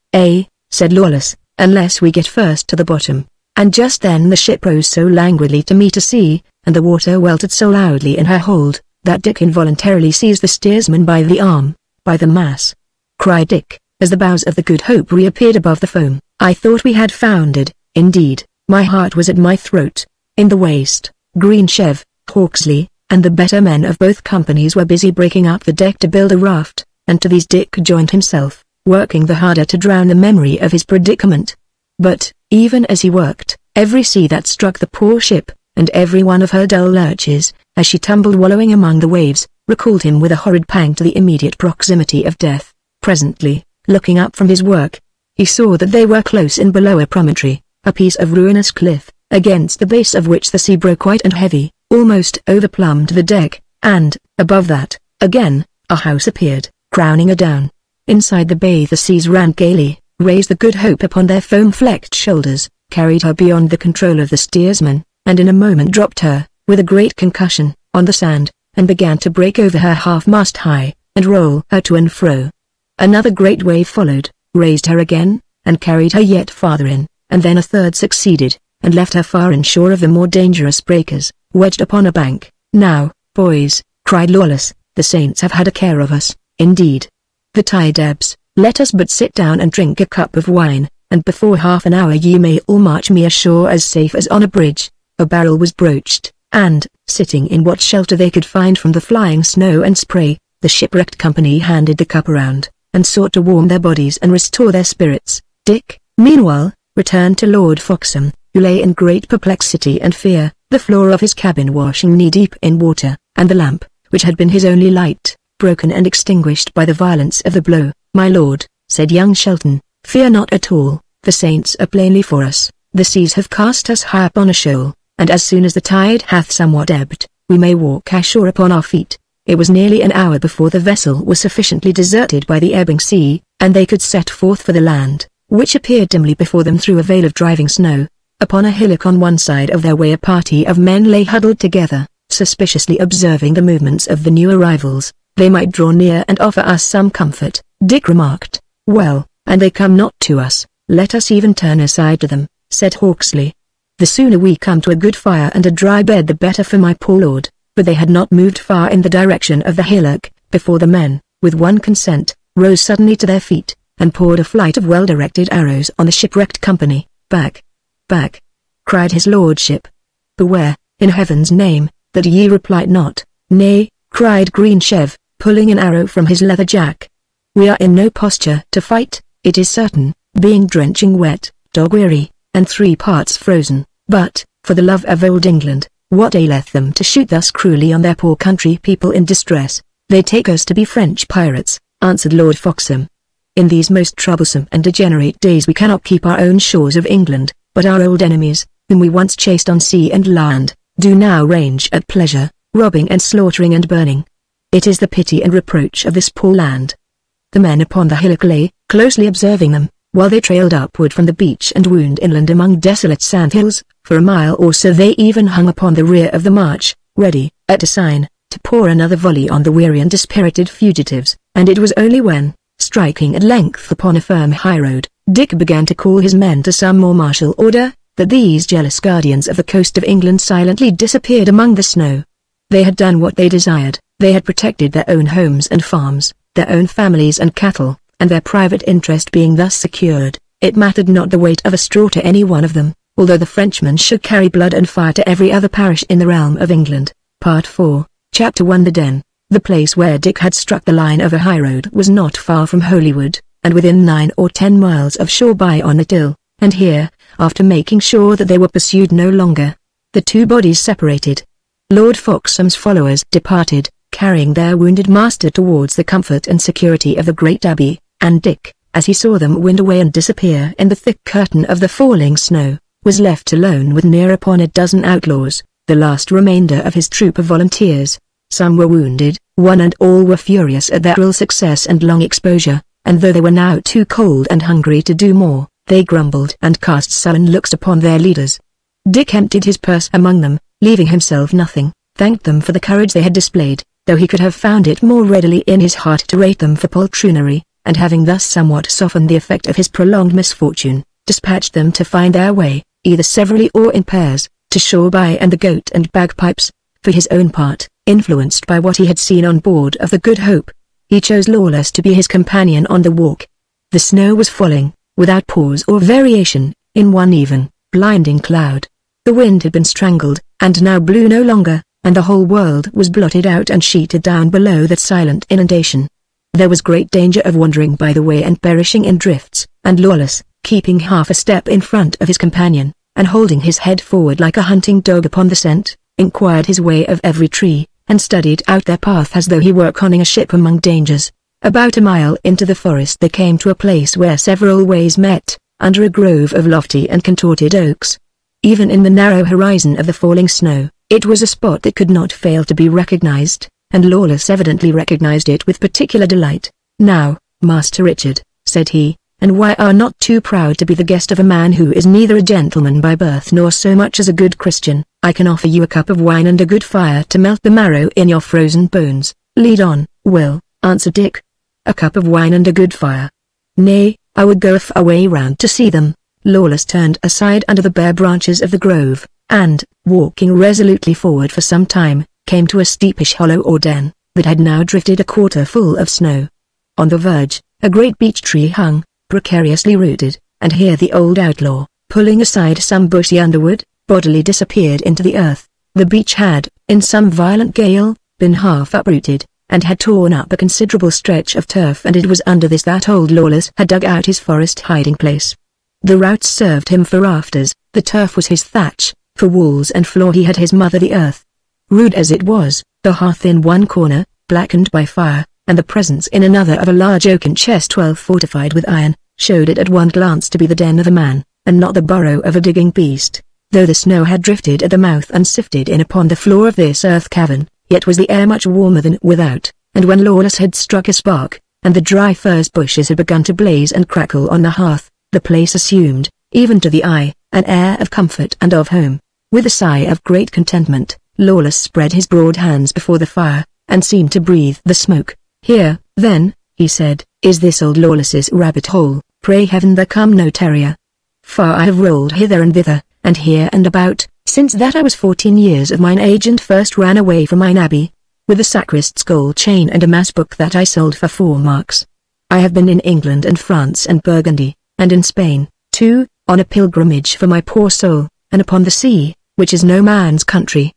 Said Lawless, "unless we get first to the bottom." And just then the ship rose so languidly to meet a sea, and the water weltered so loudly in her hold, that Dick involuntarily seized the steersman by the arm. "By the mass!" cried Dick, as the bows of the Good Hope reappeared above the foam, "I thought we had foundered. Indeed, my heart was at my throat." In the waist, Greensheve, Hawksley, and the better men of both companies were busy breaking up the deck to build a raft, and to these Dick joined himself, working the harder to drown the memory of his predicament. But, even as he worked, every sea that struck the poor ship, and every one of her dull lurches, as she tumbled wallowing among the waves, recalled him with a horrid pang to the immediate proximity of death. Presently, looking up from his work, he saw that they were close in below a promontory, a piece of ruinous cliff, against the base of which the sea broke white and heavy, almost overplumbed the deck, and, above that, again, a house appeared, crowning a down. Inside the bay the seas ran gaily, raised the Good Hope upon their foam-flecked shoulders, carried her beyond the control of the steersman, and in a moment dropped her, with a great concussion, on the sand, and began to break over her half-mast high, and roll her to and fro. Another great wave followed, raised her again, and carried her yet farther in, and then a third succeeded, and left her far inshore of the more dangerous breakers, wedged upon a bank. "Now, boys," cried Lawless, "the saints have had a care of us, indeed. The tide ebbs, let us but sit down and drink a cup of wine, and before half an hour ye may all march me ashore as safe as on a bridge." A barrel was broached, and, sitting in what shelter they could find from the flying snow and spray, the shipwrecked company handed the cup around, and sought to warm their bodies and restore their spirits. Dick, meanwhile, returned to Lord Foxham, who lay in great perplexity and fear, the floor of his cabin washing knee-deep in water, and the lamp, which had been his only light, broken and extinguished by the violence of the blow. "My lord," said young Shelton, "fear not at all, the saints are plainly for us, the seas have cast us high upon a shoal, and as soon as the tide hath somewhat ebbed, we may walk ashore upon our feet." It was nearly an hour before the vessel was sufficiently deserted by the ebbing sea, and they could set forth for the land, which appeared dimly before them through a veil of driving snow. Upon a hillock on one side of their way a party of men lay huddled together, suspiciously observing the movements of the new arrivals. "They might draw near and offer us some comfort," Dick remarked. "Well, and they come not to us, let us even turn aside to them," said Hawksley. "The sooner we come to a good fire and a dry bed the better for my poor lord." But they had not moved far in the direction of the hillock, before the men, with one consent, rose suddenly to their feet, and poured a flight of well-directed arrows on the shipwrecked company. "Back! Back!" cried his lordship. "Beware, in heaven's name, that ye reply not." "Nay," cried Greensheve, pulling an arrow from his leather jack. "We are in no posture to fight, it is certain, being drenching wet, dog-weary, and 3 parts frozen, but, for the love of old England, what aileth them to shoot thus cruelly on their poor country people in distress?" "They take us to be French pirates," answered Lord Foxham. "In these most troublesome and degenerate days we cannot keep our own shores of England, but our old enemies, whom we once chased on sea and land, do now range at pleasure, robbing and slaughtering and burning. It is the pity and reproach of this poor land." The men upon the hillock lay, closely observing them, while they trailed upward from the beach and wound inland among desolate sandhills. For a mile or so they even hung upon the rear of the march, ready, at a sign, to pour another volley on the weary and dispirited fugitives, and it was only when, striking at length upon a firm highroad, Dick began to call his men to some more martial order, that these jealous guardians of the coast of England silently disappeared among the snow. They had done what they desired, they had protected their own homes and farms, their own families and cattle, and their private interest being thus secured, it mattered not the weight of a straw to any one of them, although the Frenchmen should carry blood and fire to every other parish in the realm of England. Part 4, Chapter 1. The Den. The place where Dick had struck the line of a highroad was not far from Holywood, and within 9 or 10 miles of shore by on it ill, and here, after making sure that they were pursued no longer, the two bodies separated. Lord Foxham's followers departed, carrying their wounded master towards the comfort and security of the great abbey, and Dick, as he saw them wind away and disappear in the thick curtain of the falling snow, was left alone with near upon a dozen outlaws, the last remainder of his troop of volunteers. Some were wounded, one and all were furious at their ill success and long exposure, and though they were now too cold and hungry to do more, they grumbled and cast sullen looks upon their leaders. Dick emptied his purse among them, leaving himself nothing, thanked them for the courage they had displayed, though he could have found it more readily in his heart to rate them for poltroonery, and having thus somewhat softened the effect of his prolonged misfortune, dispatched them to find their way, either severally or in pairs, to shore by and the Goat and Bagpipes. For his own part, influenced by what he had seen on board of the Good Hope, he chose Lawless to be his companion on the walk. The snow was falling, without pause or variation, in one even, blinding cloud. The wind had been strangled, and now blew no longer, and the whole world was blotted out and sheeted down below that silent inundation. There was great danger of wandering by the way and perishing in drifts, and Lawless, keeping half a step in front of his companion, and holding his head forward like a hunting dog upon the scent, inquired his way of every tree, and studied out their path as though he were conning a ship among dangers. About a mile into the forest they came to a place where several ways met, under a grove of lofty and contorted oaks. Even in the narrow horizon of the falling snow, it was a spot that could not fail to be recognized, and Lawless evidently recognized it with particular delight. "Now, Master Richard," said he, "and why are not too proud to be the guest of a man who is neither a gentleman by birth nor so much as a good Christian? I can offer you a cup of wine and a good fire to melt the marrow in your frozen bones." "Lead on, Will," answered Dick. "A cup of wine and a good fire. Nay, I would go a far way round to see them." Lawless turned aside under the bare branches of the grove, and, walking resolutely forward for some time, came to a steepish hollow or den, that had now drifted a quarter full of snow. On the verge, a great beech tree hung, precariously rooted, and here the old outlaw, pulling aside some bushy underwood, bodily disappeared into the earth. The beech had, in some violent gale, been half uprooted, and had torn up a considerable stretch of turf, and it was under this that old Lawless had dug out his forest hiding place. The roots served him for rafters, the turf was his thatch, for walls and floor he had his mother the earth. Rude as it was, the hearth in one corner, blackened by fire, and the presence in another of a large oaken chest well fortified with iron, showed it at one glance to be the den of a man, and not the burrow of a digging beast. Though the snow had drifted at the mouth and sifted in upon the floor of this earth cavern, yet was the air much warmer than without, and when Lawless had struck a spark, and the dry furze bushes had begun to blaze and crackle on the hearth, the place assumed, even to the eye, an air of comfort and of home. With a sigh of great contentment, Lawless spread his broad hands before the fire, and seemed to breathe the smoke. "Here, then," he said, "is this old Lawless's rabbit hole. Pray heaven there come no terrier. Far I have rolled hither and thither, and here and about, since that I was 14 years of mine age and first ran away from mine abbey, with a sacrist's gold chain and a mass book that I sold for 4 marks. I have been in England and France and Burgundy, and in Spain, too, on a pilgrimage for my poor soul, and upon the sea, which is no man's country.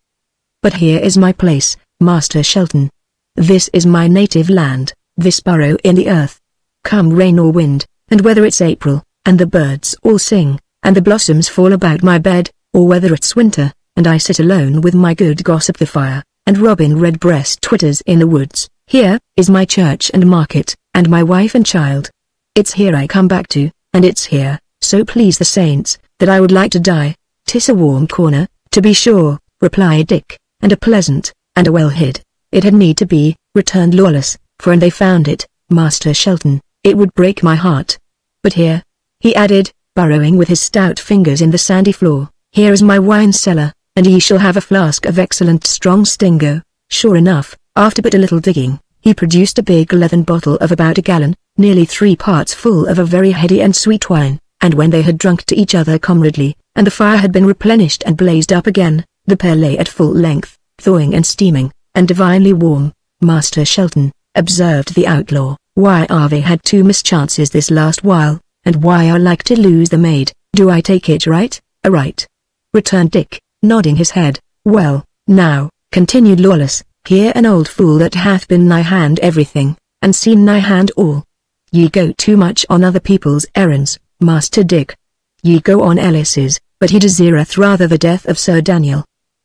But here is my place, Master Shelton. This is my native land, this burrow in the earth. Come rain or wind, and whether it's April, and the birds all sing, and the blossoms fall about my bed, or whether it's winter, and I sit alone with my good gossip the fire, and robin redbreast twitters in the woods, here is my church and market, and my wife and child. It's here I come back to, and it's here, so please the saints, that I would like to die. 'Tis a warm corner, to be sure," replied Dick, "and a pleasant, and a well hid." "It had need to be," returned Lawless, "for and they found it, Master Shelton, it would break my heart. But here," he added, burrowing with his stout fingers in the sandy floor, "here is my wine cellar, and ye shall have a flask of excellent strong Stingo." Sure enough, after but a little digging, he produced a big leathern bottle of about a gallon, nearly 3 parts full of a very heady and sweet wine, and when they had drunk to each other comradely, and the fire had been replenished and blazed up again, the pair lay at full length, thawing and steaming, and divinely warm. "Master Shelton," observed the outlaw, "why are they had 2 mischances this last while, and why are like to lose the maid? Do I take it right?" "Right," returned Dick, nodding his head. "Well, now," continued Lawless, "hear an old fool that hath been nigh hand everything, and seen nigh hand all. Ye go too much on other people's errands, Master Dick. Ye go on Ellis's, but he desireth rather the death of Sir Daniel.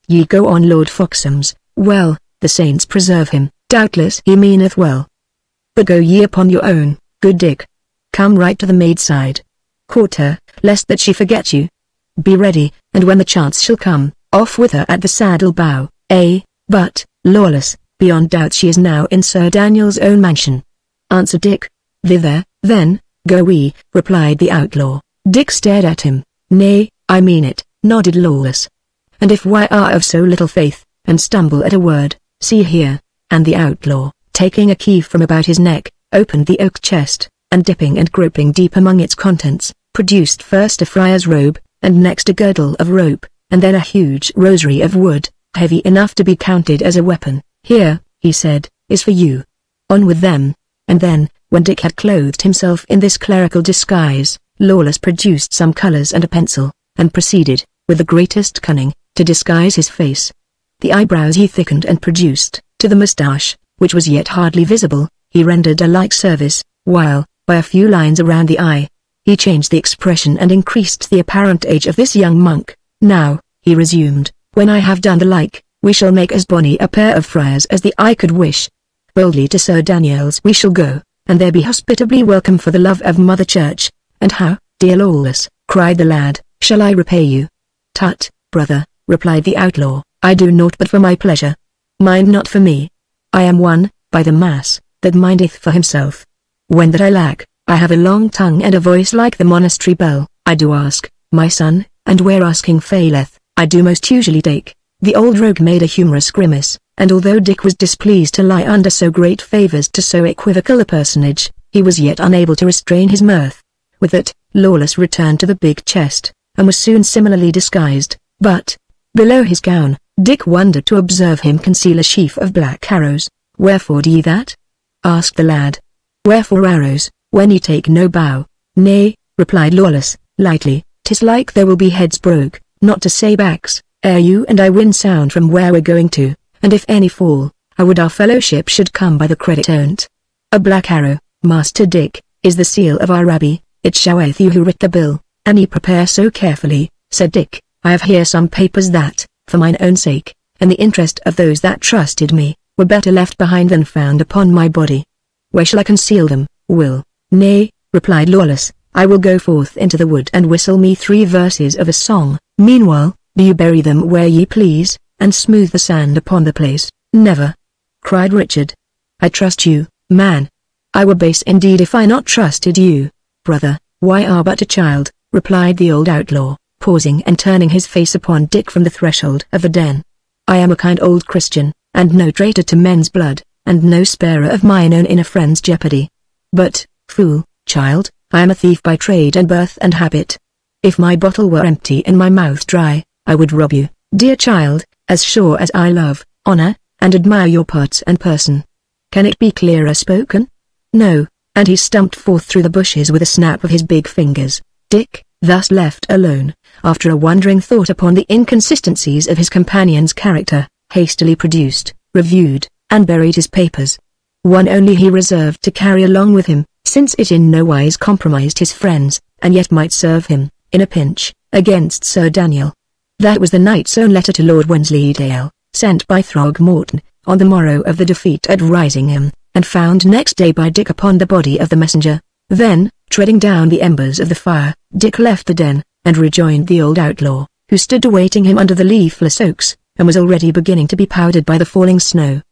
Ye go on Lord Foxham's, well, the saints preserve him, doubtless he meaneth well. But go ye upon your own, good Dick. Come right to the maid's side. Court her, lest that she forget you. Be ready, and when the chance shall come, off with her at the saddle bow, but, Lawless, beyond doubt she is now in Sir Daniel's own mansion," answered Dick. "Thither, then, go we," replied the outlaw. Dick stared at him. "Nay, I mean it," nodded Lawless. "And if we are of so little faith, and stumble at a word, see here," and the outlaw, taking a key from about his neck, opened the oak chest, and dipping and groping deep among its contents, produced first a friar's robe, and next a girdle of rope, and then a huge rosary of wood, heavy enough to be counted as a weapon. "Here," he said, "is for you. On with them." And then, when Dick had clothed himself in this clerical disguise, Lawless produced some colors and a pencil, and proceeded, with the greatest cunning, to disguise his face. The eyebrows he thickened and produced, to the moustache, which was yet hardly visible, he rendered a like service, while, by a few lines around the eye, he changed the expression and increased the apparent age of this young monk. Now, he resumed, when I have done the like, we shall make as bonny a pair of friars as the eye could wish. Boldly to Sir Daniel's we shall go, and there be hospitably welcome for the love of Mother Church. And how, dear Lawless, cried the lad, shall I repay you? Tut, brother, replied the outlaw, I do naught but for my pleasure. Mind not for me. I am one, by the mass, that mindeth for himself. When that I lack, I have a long tongue and a voice like the monastery bell. I do ask, my son, and where asking faileth, I do most usually take. The old rogue made a humorous grimace, and although Dick was displeased to lie under so great favours to so equivocal a personage, he was yet unable to restrain his mirth. With that, Lawless returned to the big chest, and was soon similarly disguised, but, below his gown, Dick wondered to observe him conceal a sheaf of black arrows. Wherefore do ye that? asked the lad. Wherefore arrows, when ye take no bow? Nay, replied Lawless, lightly, 'tis like there will be heads broke, not to say backs, ere you and I win sound from where we're going to, and if any fall, I would our fellowship should come by the credit on't. A black arrow, Master Dick, is the seal of our rabbi, it showeth you who writ the bill, and ye prepare so carefully, said Dick. I have here some papers that, for mine own sake, and the interest of those that trusted me, were better left behind than found upon my body. Where shall I conceal them, Will? Nay, replied Lawless, I will go forth into the wood and whistle me 3 verses of a song. Meanwhile, do you bury them where ye please, and smooth the sand upon the place. Never, cried Richard. I trust you, man. I were base indeed if I not trusted you, brother. Why are but a child, replied the old outlaw, pausing and turning his face upon Dick from the threshold of the den. I am a kind old Christian, and no traitor to men's blood, and no sparer of mine own in a friend's jeopardy. But, fool, child, I am a thief by trade and birth and habit. If my bottle were empty and my mouth dry, I would rob you, dear child, as sure as I love, honor, and admire your parts and person. Can it be clearer spoken? No, and he stumped forth through the bushes with a snap of his big fingers. Dick, thus left alone, after a wondering thought upon the inconsistencies of his companion's character, hastily produced, reviewed, and buried his papers. One only he reserved to carry along with him, since it in no wise compromised his friends, and yet might serve him, in a pinch, against Sir Daniel. That was the knight's own letter to Lord Wensleydale, sent by Throgmorton, on the morrow of the defeat at Risingham, and found next day by Dick upon the body of the messenger. Then, treading down the embers of the fire, Dick left the den, and rejoined the old outlaw, who stood awaiting him under the leafless oaks, and was already beginning to be powdered by the falling snow.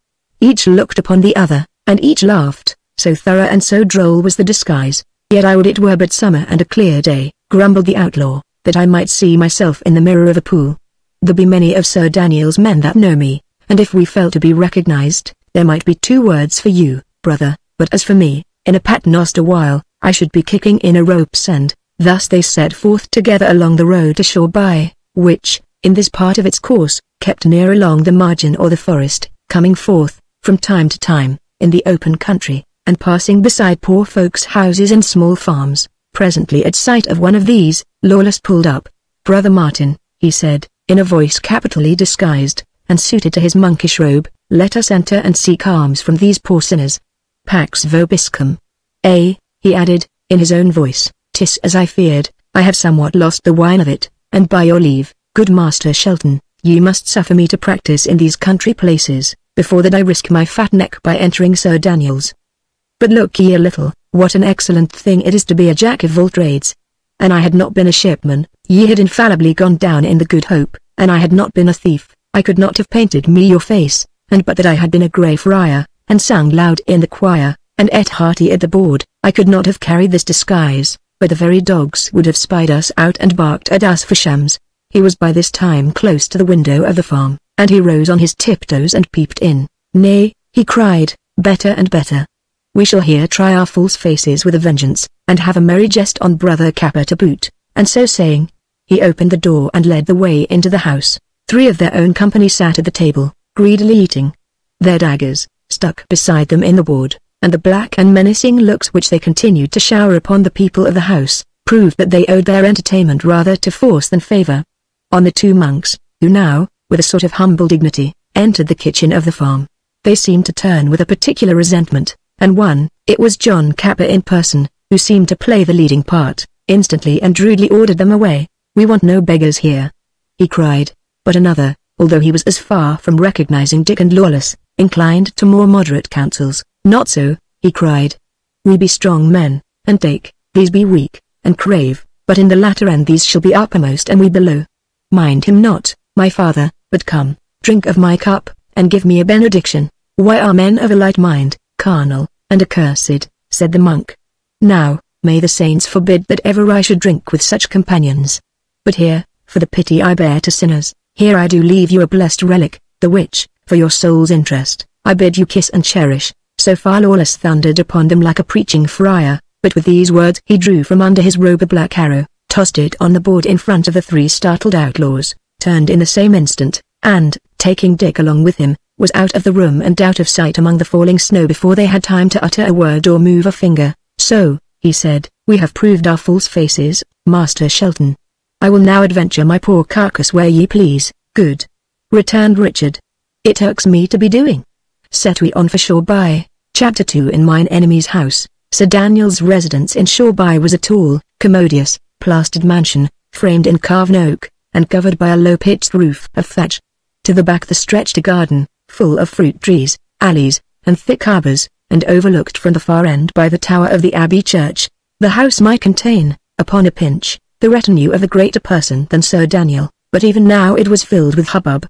Each looked upon the other, and each laughed, so thorough and so droll was the disguise. Yet I would it were but summer and a clear day, grumbled the outlaw, that I might see myself in the mirror of a pool. There be many of Sir Daniel's men that know me, and if we fell to be recognized, there might be 2 words for you, brother, but as for me, in a paternoster while, I should be kicking in a rope's end. Thus they set forth together along the road to shore by, which, in this part of its course, kept near along the margin or the forest, coming forth, from time to time, in the open country, and passing beside poor folks' houses and small farms. Presently at sight of one of these, Lawless pulled up. Brother Martin, he said, in a voice capitally disguised, and suited to his monkish robe, let us enter and seek alms from these poor sinners. Pax vobiscum. He added, in his own voice, 'tis as I feared, I have somewhat lost the wine of it, and by your leave, good Master Shelton, ye must suffer me to practice in these country places, before that I risk my fat neck by entering Sir Daniel's. But look ye a little, what an excellent thing it is to be a jack of all trades. An I had not been a shipman, ye had infallibly gone down in the Good Hope, and I had not been a thief, I could not have painted me your face, and but that I had been a grey friar, and sung loud in the choir, and ate hearty at the board, I could not have carried this disguise, but the very dogs would have spied us out and barked at us for shams. He was by this time close to the window of the farm, and he rose on his tiptoes and peeped in. Nay, he cried, better and better. We shall here try our false faces with a vengeance, and have a merry jest on Brother Capper to boot. And so saying, he opened the door and led the way into the house. 3 of their own company sat at the table, greedily eating. Their daggers, stuck beside them in the board, and the black and menacing looks which they continued to shower upon the people of the house, proved that they owed their entertainment rather to force than favor. On the 2 monks, who now, with a sort of humble dignity, entered the kitchen of the farm. They seemed to turn with a particular resentment, and it was John Capper in person, who seemed to play the leading part, instantly and rudely ordered them away. "We want no beggars here," he cried. But another, although he was as far from recognizing Dick and Lawless, inclined to more moderate counsels. "Not so," he cried. "We be strong men, and take, these be weak, and crave, but in the latter end these shall be uppermost and we below. Mind him not, my father, but come, drink of my cup, and give me a benediction." "Why are men of a light mind, carnal, and accursed," said the monk. "Now, may the saints forbid that ever I should drink with such companions. But here, for the pity I bear to sinners, here I do leave you a blessed relic, the which, for your soul's interest, I bid you kiss and cherish." So far Lawless thundered upon them like a preaching friar, but with these words he drew from under his robe a black arrow, tossed it on the board in front of the three startled outlaws, turned in the same instant, and, taking Dick along with him, was out of the room and out of sight among the falling snow before they had time to utter a word or move a finger. "So," he said, "we have proved our false faces, Master Shelton. I will now adventure my poor carcass where ye please." "Good," returned Richard. "It irks me to be doing. Set we on for Shoreby." Chapter 2. In mine enemy's house. Sir Daniel's residence in Shoreby was a tall, commodious, plastered mansion, framed in carved oak, and covered by a low pitched roof of thatch. To the back there stretched a garden, full of fruit trees, alleys, and thick arbours, and overlooked from the far end by the tower of the Abbey Church. The house might contain, upon a pinch, the retinue of a greater person than Sir Daniel, but even now it was filled with hubbub.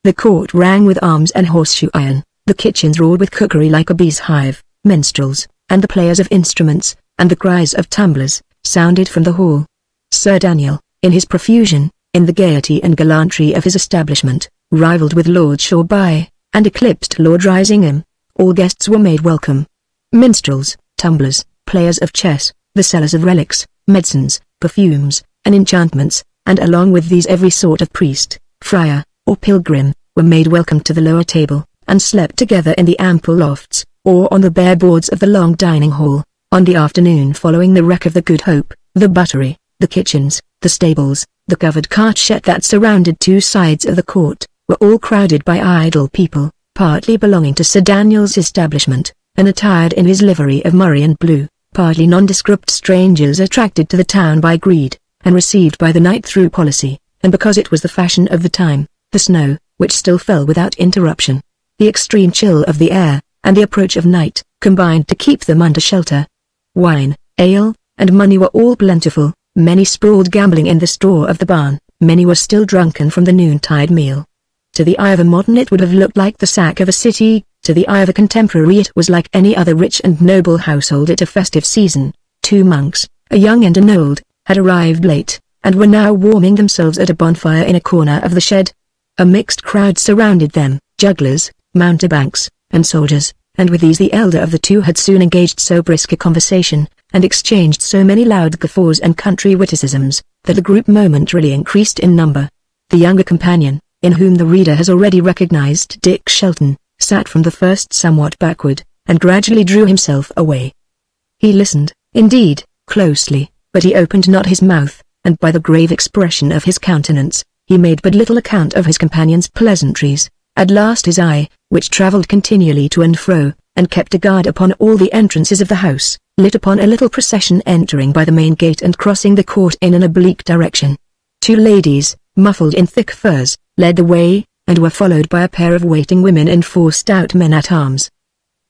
The court rang with arms and horseshoe iron, the kitchens roared with cookery like a bee's hive, minstrels, and the players of instruments, and the cries of tumblers, sounded from the hall. Sir Daniel, in his profusion, in the gaiety and gallantry of his establishment, rivaled with Lord Shoreby, and eclipsed Lord Risingham. All guests were made welcome. Minstrels, tumblers, players of chess, the sellers of relics, medicines, perfumes, and enchantments, and along with these every sort of priest, friar, or pilgrim, were made welcome to the lower table, and slept together in the ample lofts, or on the bare boards of the long dining hall. On the afternoon following the wreck of the Good Hope, the buttery, the kitchens, the stables, the covered cart shed that surrounded two sides of the court, were all crowded by idle people, partly belonging to Sir Daniel's establishment, and attired in his livery of murrey and blue, partly nondescript strangers attracted to the town by greed, and received by the night through policy, and because it was the fashion of the time. The snow, which still fell without interruption, the extreme chill of the air, and the approach of night, combined to keep them under shelter. Wine, ale, and money were all plentiful. Many sprawled gambling in the straw of the barn, many were still drunken from the noontide meal. To the eye of a modern it would have looked like the sack of a city, to the eye of a contemporary it was like any other rich and noble household at a festive season. Two monks, a young and an old, had arrived late, and were now warming themselves at a bonfire in a corner of the shed. A mixed crowd surrounded them, jugglers, mountebanks, and soldiers, and with these the elder of the two had soon engaged so brisk a conversation, and exchanged so many loud guffaws and country witticisms, that the group momentarily increased in number. The younger companion, in whom the reader has already recognized Dick Shelton, sat from the first somewhat backward, and gradually drew himself away. He listened, indeed, closely, but he opened not his mouth, and by the grave expression of his countenance, he made but little account of his companion's pleasantries. At last his eye, which travelled continually to and fro, and kept a guard upon all the entrances of the house, lit upon a little procession entering by the main gate and crossing the court in an oblique direction. Two ladies, muffled in thick furs, led the way, and were followed by a pair of waiting women and 4 stout men-at-arms.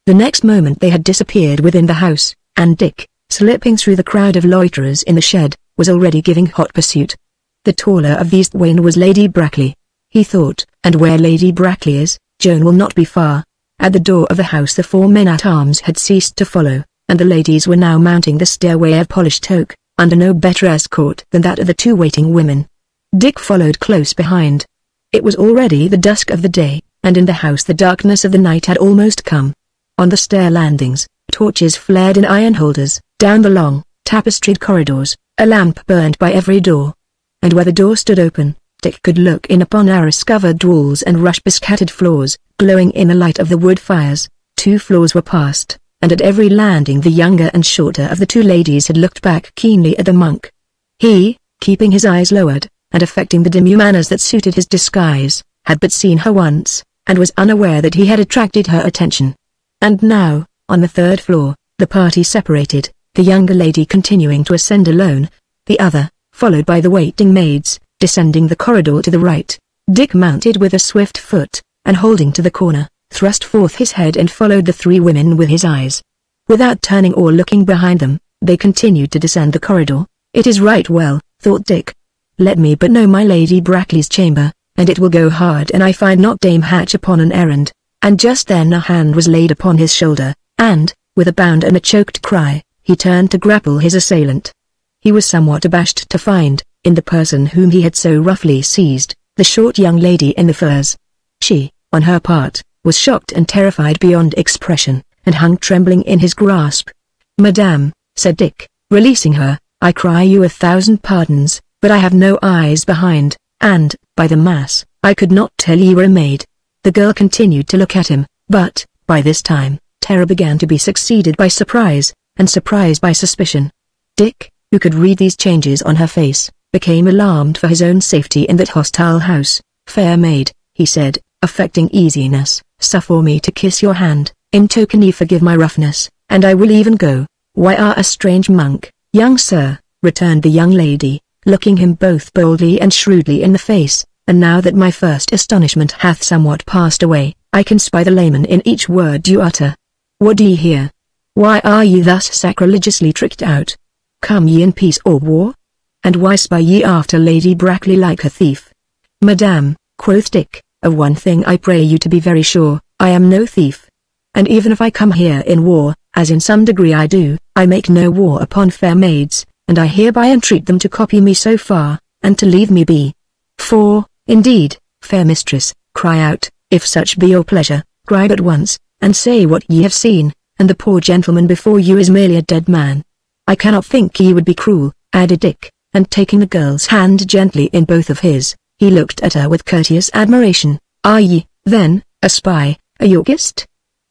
The next moment they had disappeared within the house, and Dick, slipping through the crowd of loiterers in the shed, was already giving hot pursuit. The taller of these twain was Lady Brackley. He thought, and where Lady Brackley is, Joan will not be far. At the door of the house the 4 men-at-arms had ceased to follow, and the ladies were now mounting the stairway of polished oak, under no better escort than that of the 2 waiting women. Dick followed close behind. It was already the dusk of the day, and in the house the darkness of the night had almost come. On the stair landings, torches flared in iron holders. Down the long, tapestried corridors, a lamp burned by every door. And where the door stood open, Dick could look in upon arras-covered walls and rush-bescattered floors, glowing in the light of the wood fires. 2 floors were passed, and at every landing the younger and shorter of the 2 ladies had looked back keenly at the monk. He, keeping his eyes lowered, and affecting the demure manners that suited his disguise, had but seen her once, and was unaware that he had attracted her attention. And now, on the third floor, the party separated, the younger lady continuing to ascend alone, the other, followed by the waiting maids, descending the corridor to the right. Dick mounted with a swift foot, and holding to the corner, thrust forth his head and followed the three women with his eyes. Without turning or looking behind them, they continued to descend the corridor. It is right well, thought Dick. Let me but know my Lady Brackley's chamber, and it will go hard and I find not Dame Hatch upon an errand. And just then a hand was laid upon his shoulder, and, with a bound and a choked cry, he turned to grapple his assailant. He was somewhat abashed to find, in the person whom he had so roughly seized, the short young lady in the furs. She, on her part, was shocked and terrified beyond expression, and hung trembling in his grasp. "Madame," said Dick, releasing her, "I cry you 1,000 pardons, but I have no eyes behind, and, by the mass, I could not tell ye were a maid." The girl continued to look at him, but, by this time, terror began to be succeeded by surprise, and surprise by suspicion. Dick, who could read these changes on her face, became alarmed for his own safety in that hostile house. "Fair maid," he said, affecting easiness, "suffer me to kiss your hand, in token ye forgive my roughness, and I will even go." "Why are a strange monk, young sir," returned the young lady, looking him both boldly and shrewdly in the face, "and now that my first astonishment hath somewhat passed away, I can spy the layman in each word you utter. What do ye hear? Why are ye thus sacrilegiously tricked out? Come ye in peace or war? And why spy ye after Lady Brackley like a thief?" "Madame," quoth Dick, "of one thing I pray you to be very sure, I am no thief. And even if I come here in war, as in some degree I do, I make no war upon fair maids, and I hereby entreat them to copy me so far, and to leave me be. For, indeed, fair mistress, cry out, if such be your pleasure, cry but once, and say what ye have seen, and the poor gentleman before you is merely a dead man. I cannot think ye would be cruel," added Dick, and taking the girl's hand gently in both of his, he looked at her with courteous admiration. "Are ye, then, a spy, a Yorkist?"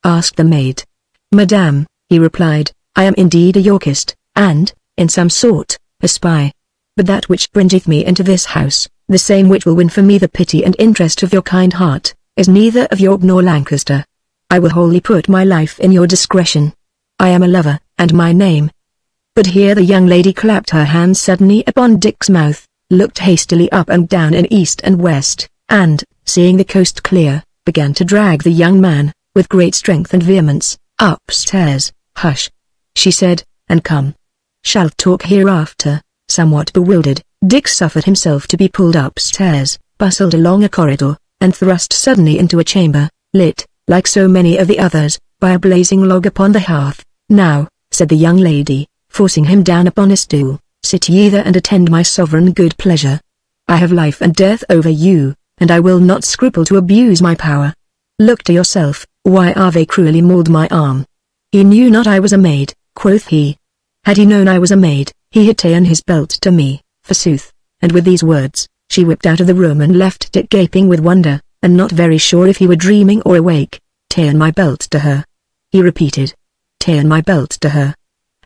asked the maid. "Madame," he replied, "I am indeed a Yorkist, and, in some sort, a spy. But that which bringeth me into this house, the same which will win for me the pity and interest of your kind heart, is neither of York nor Lancaster. I will wholly put my life in your discretion. I am a lover, and my name—" But here the young lady clapped her hands suddenly upon Dick's mouth, looked hastily up and down and east and west, and, seeing the coast clear, began to drag the young man, with great strength and vehemence, upstairs. "Hush," she said, "and come. Shall talk hereafter." Somewhat bewildered, Dick suffered himself to be pulled upstairs, bustled along a corridor, and thrust suddenly into a chamber, lit, like so many of the others, by a blazing log upon the hearth. "Now," said the young lady, forcing him down upon a stool, "sit ye there and attend my sovereign good pleasure. I have life and death over you, and I will not scruple to abuse my power. Look to yourself, why are they cruelly mauled my arm?" "He knew not I was a maid," quoth he. "Had he known I was a maid, he had ta'en his belt to me, forsooth." And with these words, she whipped out of the room and left Dick gaping with wonder, and not very sure if he were dreaming or awake. "Ta'en my belt to her," he repeated. "Ta'en my belt to her."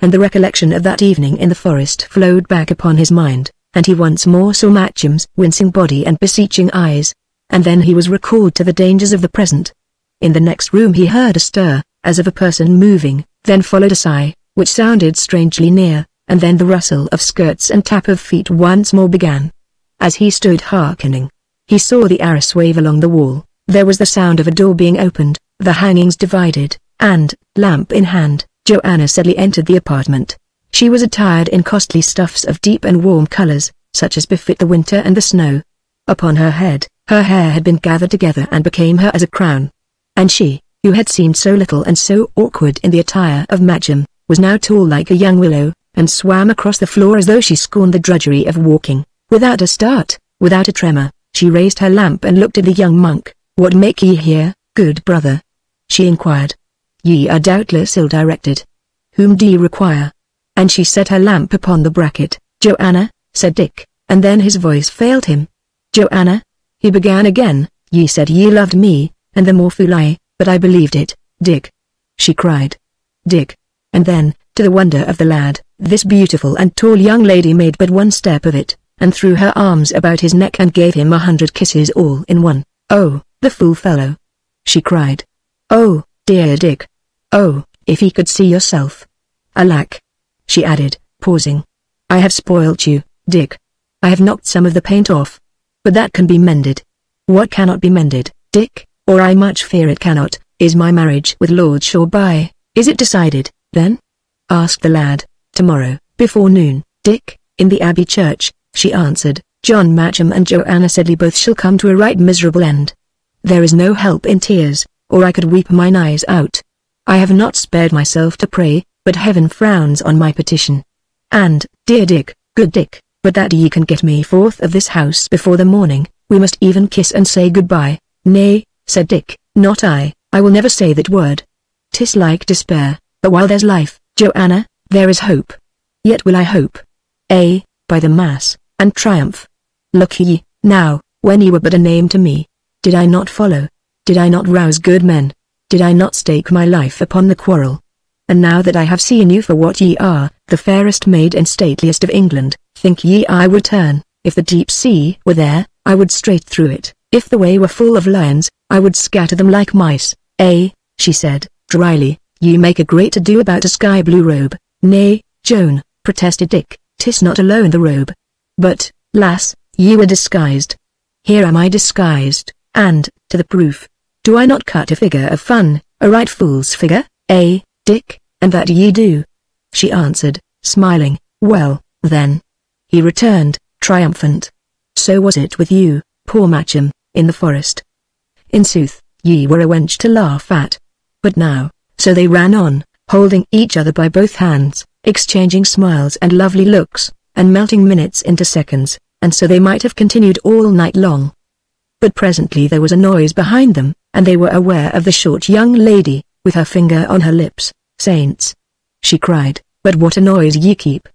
And the recollection of that evening in the forest flowed back upon his mind, and he once more saw Matcham's wincing body and beseeching eyes. And then he was recalled to the dangers of the present. In the next room he heard a stir, as of a person moving, then followed a sigh, which sounded strangely near, and then the rustle of skirts and tap of feet once more began. As he stood hearkening, he saw the arras wave along the wall, there was the sound of a door being opened, the hangings divided, and, lamp in hand, Joanna Sedley entered the apartment. She was attired in costly stuffs of deep and warm colors, such as befit the winter and the snow. Upon her head, her hair had been gathered together and became her as a crown. And she, who had seemed so little and so awkward in the attire of Matcham, was now tall like a young willow, and swam across the floor as though she scorned the drudgery of walking. Without a start, without a tremor, she raised her lamp and looked at the young monk. "What make ye here, good brother?" she inquired. "Ye are doubtless ill-directed. Whom do ye require?" And she set her lamp upon the bracket. "Joanna," said Dick, and then his voice failed him. "Joanna," he began again, "ye said ye loved me, and the more fool I, but I believed it." "Dick!" she cried. "Dick!" And then, to the wonder of the lad, this beautiful and tall young lady made but one step of it, and threw her arms about his neck and gave him 100 kisses all in one. "Oh, the fool fellow!" she cried. "Oh, dear Dick. Oh, if he could see yourself. Alack," she added, pausing. "I have spoilt you, Dick. I have knocked some of the paint off. But that can be mended." "What cannot be mended, Dick, or I much fear it cannot, is my marriage with Lord Shoreby." "Is it decided, then?" asked the lad. "Tomorrow, before noon, Dick, in the Abbey Church," she answered. "John Matcham and Joanna Sedley both shall come to a right miserable end. There is no help in tears, or I could weep mine eyes out. I have not spared myself to pray, but heaven frowns on my petition. And, dear Dick, good Dick, but that ye can get me forth of this house before the morning, we must even kiss and say goodbye." "Nay," said Dick, "not I will never say that word. 'Tis like despair, but while there's life, Joanna, there is hope. Yet will I hope. By the mass, and triumph. Look ye, now, when ye were but a name to me, did I not follow? Did I not rouse good men? Did I not stake my life upon the quarrel? And now that I have seen you for what ye are, the fairest maid and stateliest of England, think ye I would turn? If the deep sea were there, I would straight through it. If the way were full of lions, I would scatter them like mice." She said, dryly, "ye make a great ado about a sky-blue robe." "Nay, Joan," protested Dick, "'tis not alone the robe. But, lass, ye were disguised. Here am I disguised, and, to the proof, do I not cut a figure of fun, a right fool's figure, Dick, and that ye do?" She answered, smiling. "Well, then," he returned, triumphant. "So was it with you, poor Matcham, in the forest. In sooth, ye were a wench to laugh at. But now," so they ran on, holding each other by both hands, exchanging smiles and lovely looks, and melting minutes into seconds, and so they might have continued all night long. But presently there was a noise behind them, and they were aware of the short young lady, with her finger on her lips. "Saints!" she cried, "but what a noise ye keep!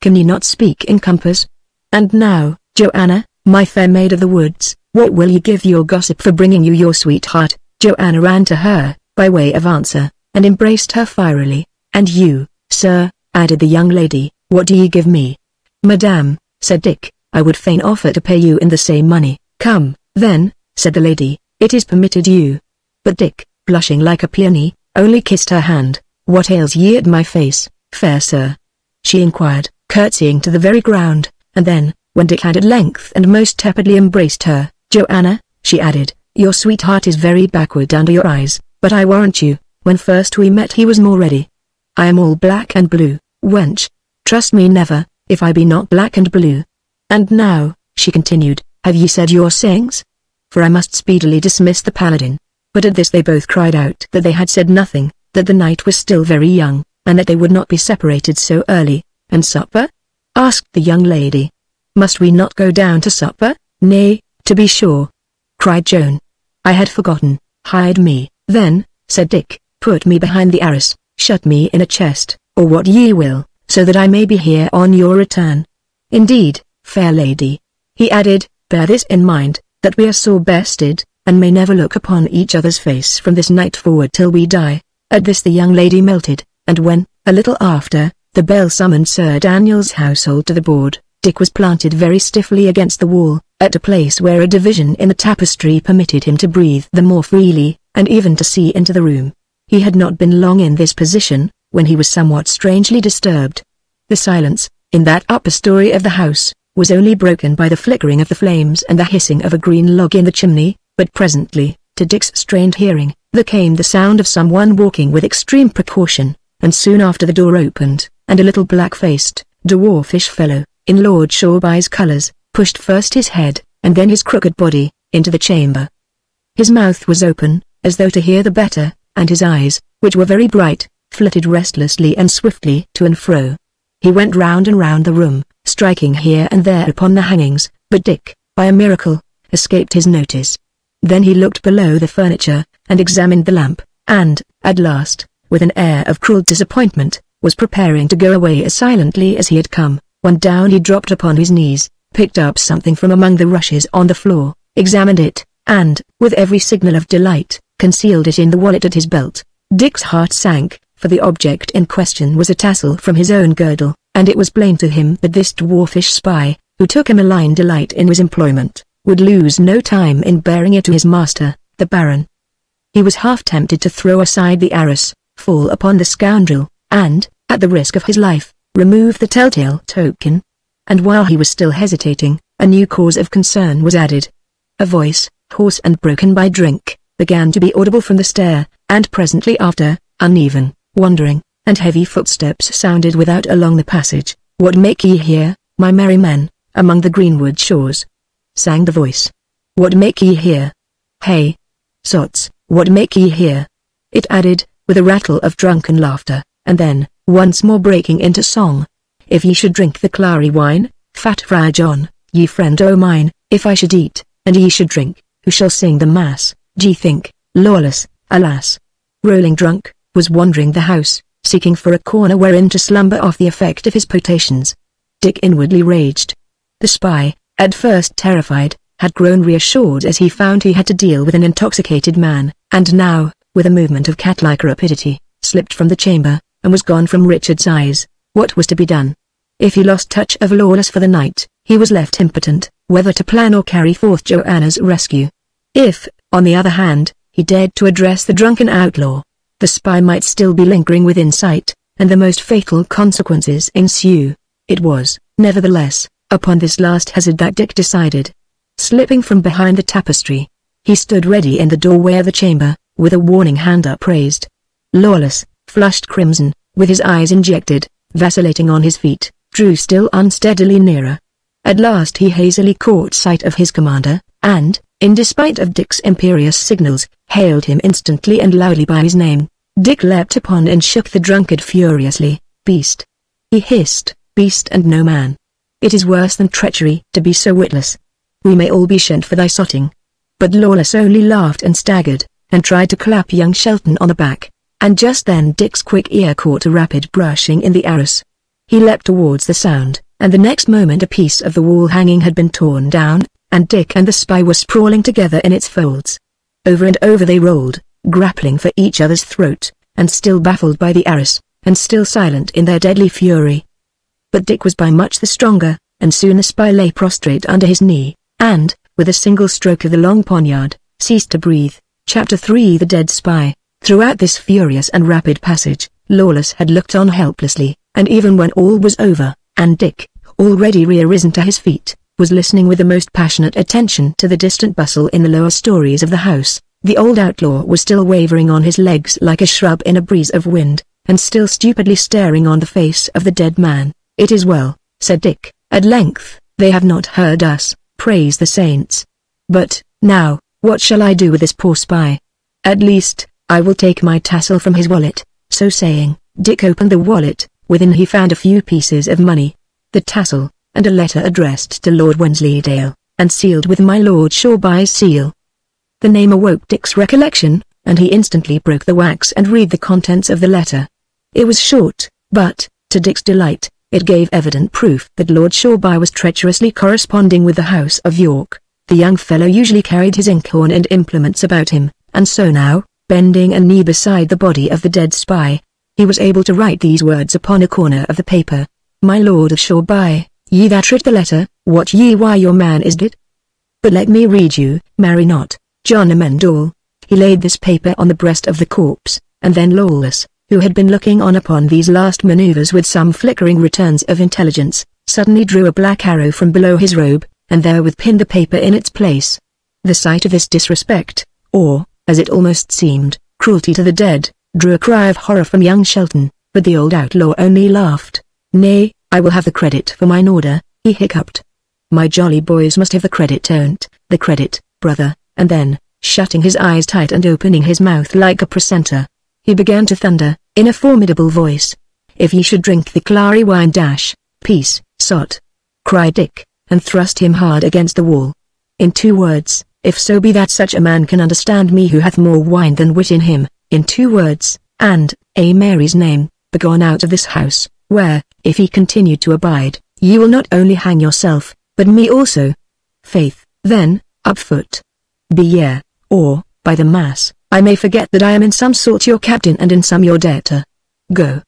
Can ye not speak in compass? And now, Joanna, my fair maid of the woods, what will ye give your gossip for bringing you your sweetheart?" Joanna ran to her, by way of answer, and embraced her fierily. "And you, sir," added the young lady, "what do ye give me?" "Madame," said Dick, "I would fain offer to pay you in the same money." "Come, then," said the lady, "it is permitted you." But Dick, blushing like a peony, only kissed her hand. "What ails ye at my face, fair sir?" she inquired, curtsying to the very ground, and then, when Dick had at length and most tepidly embraced her, "Joanna," she added, "your sweetheart is very backward under your eyes, but I warrant you, when first we met he was more ready. I am all black and blue, wench. Trust me never, if I be not black and blue. And now," she continued, "have ye said your sayings? For I must speedily dismiss the paladin." But at this they both cried out that they had said nothing, that the night was still very young, and that they would not be separated so early. "And supper?" asked the young lady. "Must we not go down to supper?" "Nay, to be sure," cried Joan. "I had forgotten." "Hide me, then," said Dick, "put me behind the arras, shut me in a chest, or what ye will, so that I may be here on your return. Indeed, fair lady," he added, "bear this in mind, that we are sore bested, and may never look upon each other's face from this night forward till we die." At this the young lady melted, and when, a little after, the bell summoned Sir Daniel's household to the board, Dick was planted very stiffly against the wall, at a place where a division in the tapestry permitted him to breathe the more freely, and even to see into the room. He had not been long in this position, when he was somewhat strangely disturbed. The silence, in that upper story of the house, was only broken by the flickering of the flames and the hissing of a green log in the chimney, but presently, to Dick's strained hearing, there came the sound of someone walking with extreme precaution, and soon after the door opened, and a little black-faced, dwarfish fellow, in Lord Shoreby's colours, pushed first his head, and then his crooked body, into the chamber. His mouth was open, as though to hear the better, and his eyes, which were very bright, flitted restlessly and swiftly to and fro. He went round and round the room, striking here and there upon the hangings, but Dick, by a miracle, escaped his notice. Then he looked below the furniture, and examined the lamp, and, at last, with an air of cruel disappointment, was preparing to go away as silently as he had come, when down he dropped upon his knees, picked up something from among the rushes on the floor, examined it, and, with every signal of delight, concealed it in the wallet at his belt. Dick's heart sank, for the object in question was a tassel from his own girdle, and it was plain to him that this dwarfish spy, who took a malign delight in his employment, would lose no time in bearing it to his master, the Baron. He was half tempted to throw aside the arras, fall upon the scoundrel, and, at the risk of his life, remove the telltale token. And while he was still hesitating, a new cause of concern was added. A voice, hoarse and broken by drink, began to be audible from the stair, and presently after, uneven, wandering, and heavy footsteps sounded without along the passage. "What make ye here, my merry men, among the greenwood shores?" sang the voice. "What make ye here? Hey, sots, what make ye here?" it added, with a rattle of drunken laughter, and then, once more breaking into song. "If ye should drink the clary wine, fat Friar John, ye friend o' mine, if I should eat, and ye should drink, who shall sing the mass, d'ye think, lawless, alas?" Rolling drunk, was wandering the house, seeking for a corner wherein to slumber off the effect of his potations. Dick inwardly raged. The spy, at first terrified, had grown reassured as he found he had to deal with an intoxicated man, and now, with a movement of cat-like rapidity, slipped from the chamber, and was gone from Richard's eyes. What was to be done? If he lost touch of Lawless for the night, he was left impotent, whether to plan or carry forth Joanna's rescue. If, on the other hand, he dared to address the drunken outlaw, the spy might still be lingering within sight, and the most fatal consequences ensue. It was, nevertheless, upon this last hazard that Dick decided. Slipping from behind the tapestry, he stood ready in the doorway of the chamber, with a warning hand upraised. Lawless, flushed crimson, with his eyes injected, vacillating on his feet, drew still unsteadily nearer. At last he hazily caught sight of his commander, and, in despite of Dick's imperious signals, hailed him instantly and loudly by his name. Dick leapt upon and shook the drunkard furiously. "Beast!" he hissed, "beast and no man. It is worse than treachery to be so witless. We may all be shent for thy sotting." But Lawless only laughed and staggered, and tried to clap young Shelton on the back, and just then Dick's quick ear caught a rapid brushing in the arras. He leapt towards the sound, and the next moment a piece of the wall hanging had been torn down, and Dick and the spy were sprawling together in its folds. Over and over they rolled, grappling for each other's throat, and still baffled by the arras, and still silent in their deadly fury. But Dick was by much the stronger, and soon the spy lay prostrate under his knee, and, with a single stroke of the long poniard, ceased to breathe. Chapter 3 The Dead Spy. Throughout this furious and rapid passage, Lawless had looked on helplessly, and even when all was over, and Dick, already rearisen to his feet, was listening with the most passionate attention to the distant bustle in the lower stories of the house, the old outlaw was still wavering on his legs like a shrub in a breeze of wind, and still stupidly staring on the face of the dead man. "It is well," said Dick, at length, "they have not heard us, praise the saints. But, now, what shall I do with this poor spy? At least, I will take my tassel from his wallet." So saying, Dick opened the wallet. Within he found a few pieces of money, the tassel, and a letter addressed to Lord Wensleydale, and sealed with my Lord Shoreby's seal. The name awoke Dick's recollection, and he instantly broke the wax and read the contents of the letter. It was short, but, to Dick's delight, it gave evident proof that Lord Shoreby was treacherously corresponding with the House of York. The young fellow usually carried his inkhorn and implements about him, and so now, bending a knee beside the body of the dead spy, he was able to write these words upon a corner of the paper. "My Lord of Shoreby, ye that writ the letter, wot ye why your man is dead? But let me read you, marry not, John Amendall." He laid this paper on the breast of the corpse, and then Lawless, who had been looking on upon these last maneuvers with some flickering returns of intelligence, suddenly drew a black arrow from below his robe, and therewith pinned the paper in its place. The sight of this disrespect, or, as it almost seemed, cruelty to the dead, drew a cry of horror from young Shelton, but the old outlaw only laughed. "Nay, I will have the credit for mine order," he hiccuped. "My jolly boys must have the credit, the credit, brother," and then, shutting his eyes tight and opening his mouth like a precentor, he began to thunder, in a formidable voice. "If ye should drink the clary wine peace, sot," cried Dick, and thrust him hard against the wall. "In 2 words, if so be that such a man can understand me who hath more wine than wit in him, in 2 words, and, a Mary's name, begone out of this house, where, if he continue to abide, ye will not only hang yourself, but me also. Faith, then, up foot. Be ye, or, by the mass, I may forget that I am in some sort your captain and in some your debtor. Go."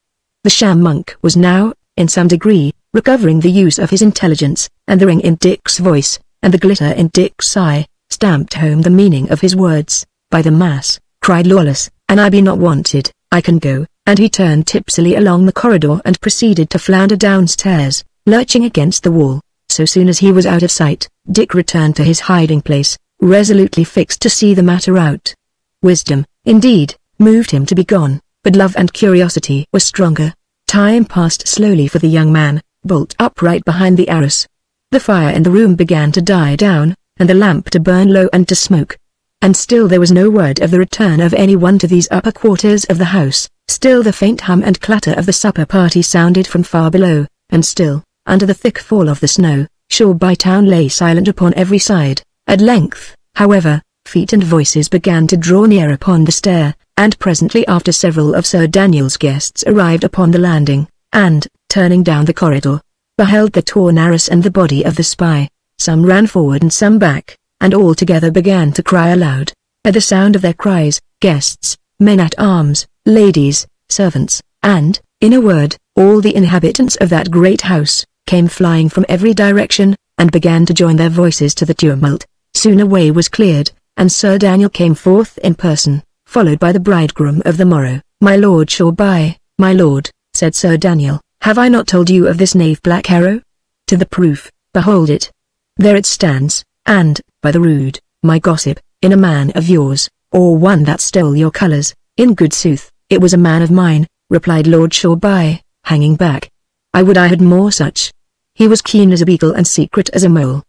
The sham monk was now, in some degree, recovering the use of his intelligence, and the ring in Dick's voice, and the glitter in Dick's eye, stamped home the meaning of his words. "By the mass," cried Lawless, "an I be not wanted, I can go," and he turned tipsily along the corridor and proceeded to flounder downstairs, lurching against the wall. So soon as he was out of sight, Dick returned to his hiding place, resolutely fixed to see the matter out. Wisdom, indeed, moved him to be gone, but love and curiosity were stronger. Time passed slowly for the young man, bolt upright behind the arras. The fire in the room began to die down, and the lamp to burn low and to smoke. And still there was no word of the return of anyone to these upper quarters of the house. Still the faint hum and clatter of the supper party sounded from far below, and still, under the thick fall of the snow, Shoreby town lay silent upon every side. At length, however, feet and voices began to draw near upon the stair, and presently after several of Sir Daniel's guests arrived upon the landing, and, turning down the corridor, beheld the torn arras and the body of the spy. Some ran forward and some back, and all together began to cry aloud. At the sound of their cries, guests, men-at-arms, ladies, servants, and, in a word, all the inhabitants of that great house, came flying from every direction, and began to join their voices to the tumult. Soon a way was cleared, and Sir Daniel came forth in person, followed by the bridegroom of the morrow. "My lord Shoreby, my lord," said Sir Daniel, "have I not told you of this knave Black Arrow? To the proof, behold it. There it stands, and, by the rood, my gossip, in a man of yours, or one that stole your colours, in good sooth, it was a man of mine," replied Lord Shoreby, hanging back. "I would I had more such. He was keen as a beagle and secret as a mole."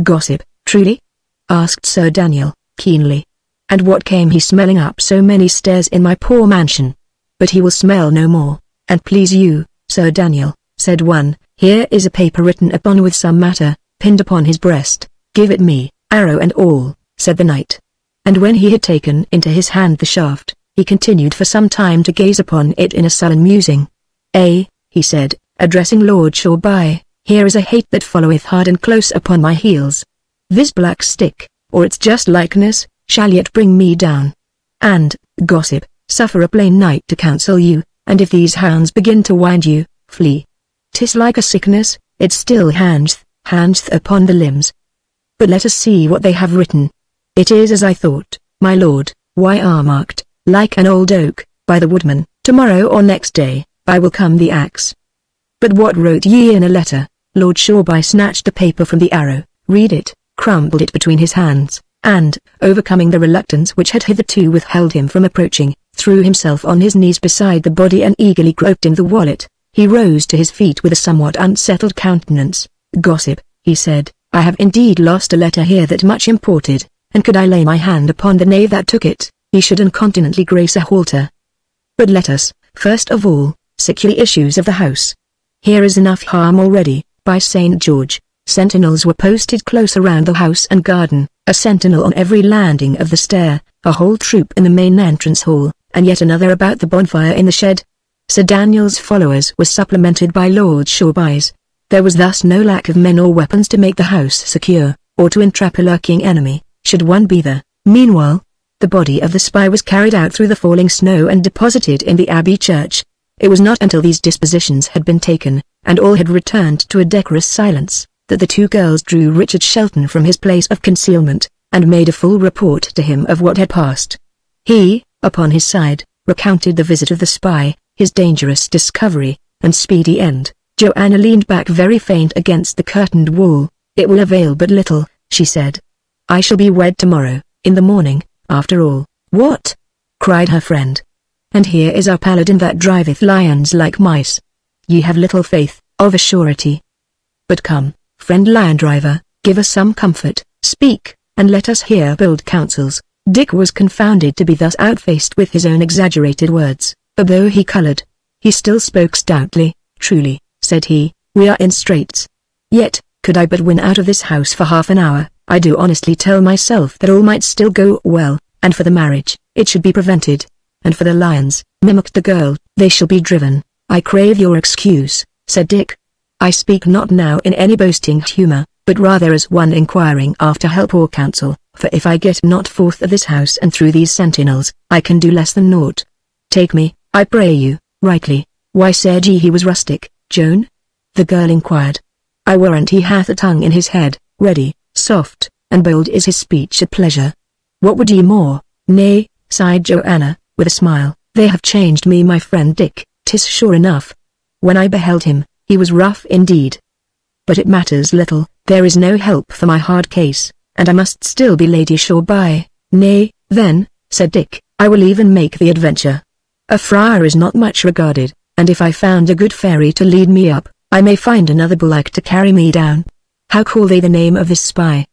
Gossip, truly?" asked Sir Daniel, keenly. "And what came he smelling up so many stairs in my poor mansion? But he will smell no more, and please you, Sir Daniel," said one. "Here is a paper written upon with some matter, pinned upon his breast." "Give it me, arrow and all," said the knight. And when he had taken into his hand the shaft, he continued for some time to gaze upon it in a sullen musing. He said, addressing Lord Shoreby, "here is a hate that followeth hard and close upon my heels. This black stick, or its just likeness, shall yet bring me down. And, gossip, suffer a plain knight to counsel you, and if these hounds begin to wind you, flee. 'Tis like a sickness, it still hangeth upon the limbs. But let us see what they have written. It is as I thought, my lord, why are marked, like an old oak, by the woodman, tomorrow or next day, I will come the axe. But what wrote ye in a letter?" Lord Shoreby snatched the paper from the arrow, read it, crumpled it between his hands, and, overcoming the reluctance which had hitherto withheld him from approaching, threw himself on his knees beside the body and eagerly groped in the wallet. He rose to his feet with a somewhat unsettled countenance. "Gossip," he said, "I have indeed lost a letter here that much imported, and could I lay my hand upon the knave that took it, he should incontinently grace a halter. But let us, first of all, secure the issues of the house. Here is enough harm already, by St. George." Sentinels were posted close around the house and garden, a sentinel on every landing of the stair, a whole troop in the main entrance hall, and yet another about the bonfire in the shed. Sir Daniel's followers were supplemented by Lord Shoreby's. There was thus no lack of men or weapons to make the house secure, or to entrap a lurking enemy, should one be there. Meanwhile, the body of the spy was carried out through the falling snow and deposited in the Abbey church. It was not until these dispositions had been taken, and all had returned to a decorous silence, that the two girls drew Richard Shelton from his place of concealment, and made a full report to him of what had passed. He, upon his side, recounted the visit of the spy, his dangerous discovery, and speedy end. Joanna leaned back very faint against the curtained wall. "It will avail but little," she said. "I shall be wed tomorrow, in the morning, after all." "What?" cried her friend. "And here is our paladin that driveth lions like mice. Ye have little faith, of a surety. But come, friend lion driver, give us some comfort, speak, and let us hear bold counsels." Dick was confounded to be thus outfaced with his own exaggerated words, but though he coloured, he still spoke stoutly. "Truly," said he, "we are in straits. Yet, could I but win out of this house for half an hour, I do honestly tell myself that all might still go well, and for the marriage, it should be prevented. And for the lions," mimicked the girl, "they shall be driven." "I crave your excuse," said Dick. "I speak not now in any boasting humour, but rather as one inquiring after help or counsel, for if I get not forth of this house and through these sentinels, I can do less than naught. Take me, I pray you, rightly." "Why said ye he was rustic, Joan?" the girl inquired. "I warrant he hath a tongue in his head, ready, soft, and bold is his speech at pleasure. What would ye more? Nay, sighed Joanna, with a smile. "They have changed me, my friend Dick, 'tis sure enough. When I beheld him, he was rough indeed. But it matters little, there is no help for my hard case, and I must still be Lady Shoreby." "Nay, then," said Dick, "I will even make the adventure. A friar is not much regarded, and if I found a good fairy to lead me up, I may find another bullock to carry me down." "How call they the name of this spy?"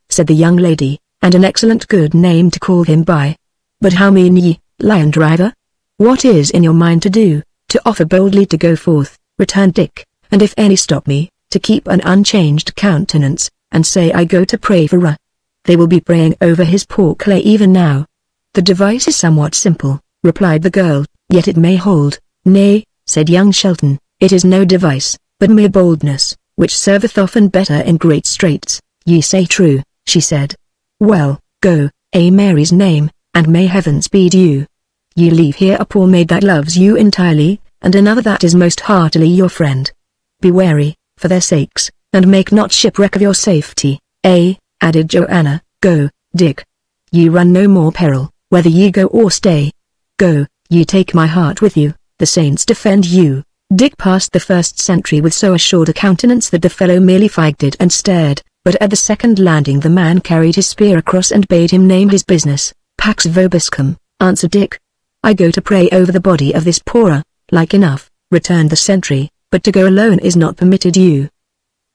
Said the young lady, "and an excellent good name to call him by. But how mean ye, lion driver? What is in your mind to do?" "To offer boldly to go forth," returned Dick, "and if any stop me, to keep an unchanged countenance, and say I go to pray for They will be praying over his poor clay even now." "The device is somewhat simple," replied the girl, "yet it may hold." "Nay," said young Shelton, "it is no device, but mere boldness, which serveth often better in great straits." "Ye say true," she said. "Well, go, a Mary's name, and may heaven speed you. Ye leave here a poor maid that loves you entirely, and another that is most heartily your friend. Be wary, for their sakes, and make not shipwreck of your safety." Added Joanna, "Go, Dick. Ye run no more peril, whether ye go or stay. Go, ye take my heart with you, the saints defend you." Dick passed the first sentry with so assured a countenance that the fellow merely figged it and stared, but at the second landing the man carried his spear across and bade him name his business. "Pax vobiscum," answered Dick. "I go to pray over the body of this poorer." "Like enough," returned the sentry, "but to go alone is not permitted you."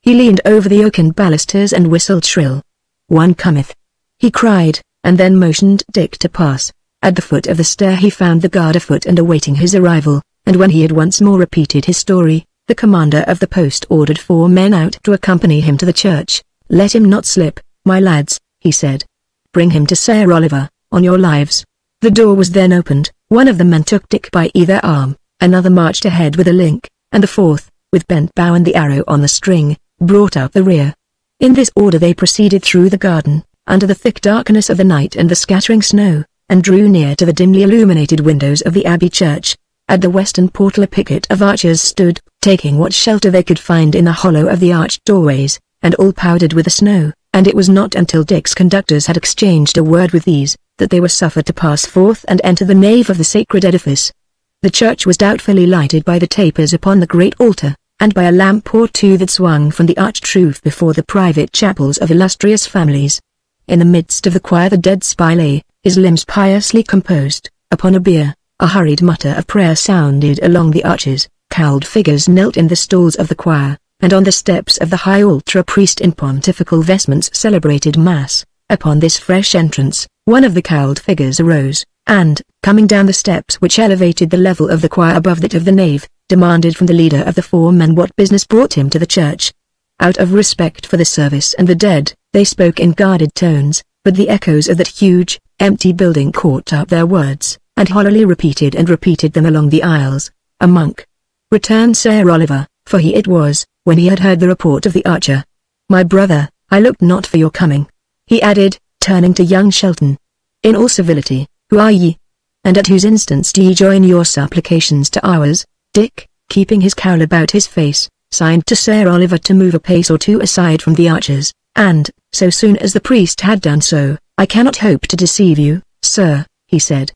He leaned over the oaken balusters and whistled shrill. "One cometh," he cried, and then motioned Dick to pass. At the foot of the stair he found the guard afoot and awaiting his arrival, and when he had once more repeated his story, the commander of the post ordered 4 men out to accompany him to the church. "Let him not slip, my lads," he said. "Bring him to Sir Oliver, on your lives." The door was then opened, one of the men took Dick by either arm, another marched ahead with a link, and the fourth, with bent bow and the arrow on the string, brought up the rear. In this order they proceeded through the garden, under the thick darkness of the night and the scattering snow, and drew near to the dimly illuminated windows of the Abbey church. At the western portal a picket of archers stood, taking what shelter they could find in the hollow of the arched doorways, and all powdered with the snow, and it was not until Dick's conductors had exchanged a word with these, that they were suffered to pass forth and enter the nave of the sacred edifice. The church was doubtfully lighted by the tapers upon the great altar, and by a lamp or two that swung from the arched roof before the private chapels of illustrious families. In the midst of the choir the dead spy lay, his limbs piously composed, upon a bier. A hurried mutter of prayer sounded along the arches, cowled figures knelt in the stalls of the choir, and on the steps of the high altar a priest in pontifical vestments celebrated mass. Upon this fresh entrance, one of the cowled figures arose, and, coming down the steps which elevated the level of the choir above that of the nave, demanded from the leader of the 4 men what business brought him to the church. Out of respect for the service and the dead, they spoke in guarded tones, but the echoes of that huge, empty building caught up their words, and hollowly repeated them along the aisles. "A monk," returned Sir Oliver, for he it was, when he had heard the report of the archer. "My brother, I looked not for your coming," he added, turning to young Shelton. "In all civility, who are ye? And at whose instance do ye join your supplications to ours?" Dick, keeping his cowl about his face, signed to Sir Oliver to move a pace or two aside from the archers, and, so soon as the priest had done so, "I cannot hope to deceive you, sir," he said.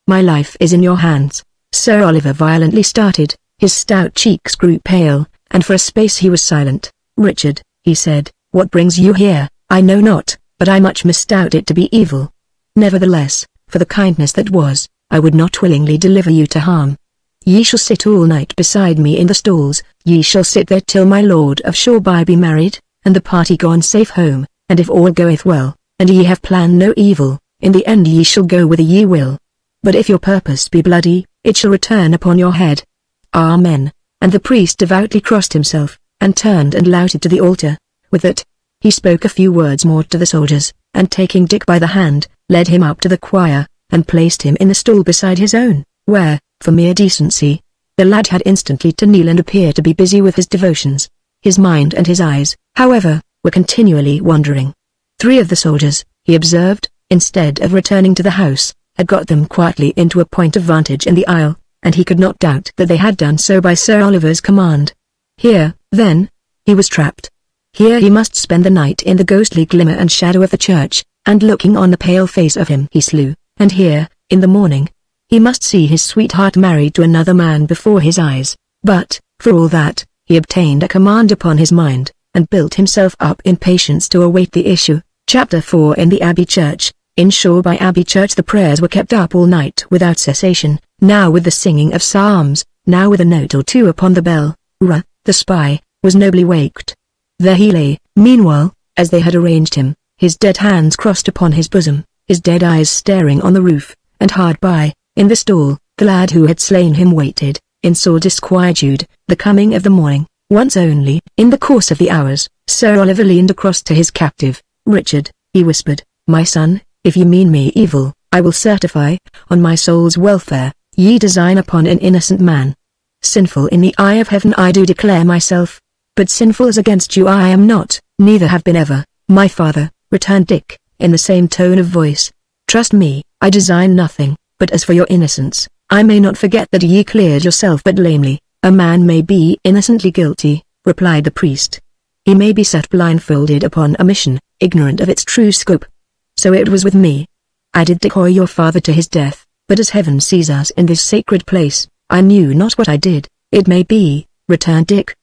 "My life is in your hands." Sir Oliver violently started, his stout cheeks grew pale, and for a space he was silent. "Richard," he said, "what brings you here? I know not, but I much misdoubt it to be evil. Nevertheless, for the kindness that was, I would not willingly deliver you to harm. Ye shall sit all night beside me in the stalls, ye shall sit there till my lord of Shoreby be married, and the party gone safe home, and if all goeth well, and ye have planned no evil, in the end ye shall go whither ye will. But if your purpose be bloody, it shall return upon your head. Amen." And the priest devoutly crossed himself, and turned and louted to the altar. With that, he spoke a few words more to the soldiers, and taking Dick by the hand, led him up to the choir, and placed him in the stall beside his own, where, for mere decency, the lad had instantly to kneel and appear to be busy with his devotions. His mind and his eyes, however, were continually wandering. 3 of the soldiers, he observed, instead of returning to the house, had got them quietly into a point of vantage in the aisle, and he could not doubt that they had done so by Sir Oliver's command. Here, then, he was trapped. Here he must spend the night in the ghostly glimmer and shadow of the church, and looking on the pale face of him he slew, and here, In the morning, he must see his sweetheart married to another man before his eyes, but, for all that, he obtained a command upon his mind, and built himself up in patience to await the issue. Chapter 4. In the Abbey Church. In Shoreby Abbey Church the prayers were kept up all night without cessation, now with the singing of psalms, now with a note or two upon the bell. The spy, was nobly waked. There he lay, meanwhile, as they had arranged him, his dead hands crossed upon his bosom, his dead eyes staring on the roof, and hard by, in the stall, the lad who had slain him waited, in sore disquietude, the coming of the morning. Once only, in the course of the hours, Sir Oliver leaned across to his captive. "Richard," he whispered, "my son, if ye mean me evil, I will certify, on my soul's welfare, ye design upon an innocent man. Sinful in the eye of heaven I do declare myself, but sinful as against you I am not, neither have been ever, my father," returned Dick, in the same tone of voice. "Trust me, I design nothing, but as for your innocence, I may not forget that ye cleared yourself but lamely." "A man may be innocently guilty," replied the priest. "He may be set blindfolded upon a mission, ignorant of its true scope. So it was with me. I did decoy your father to his death, but as heaven sees us in this sacred place, I knew not what I did." "It may be," returned Dick.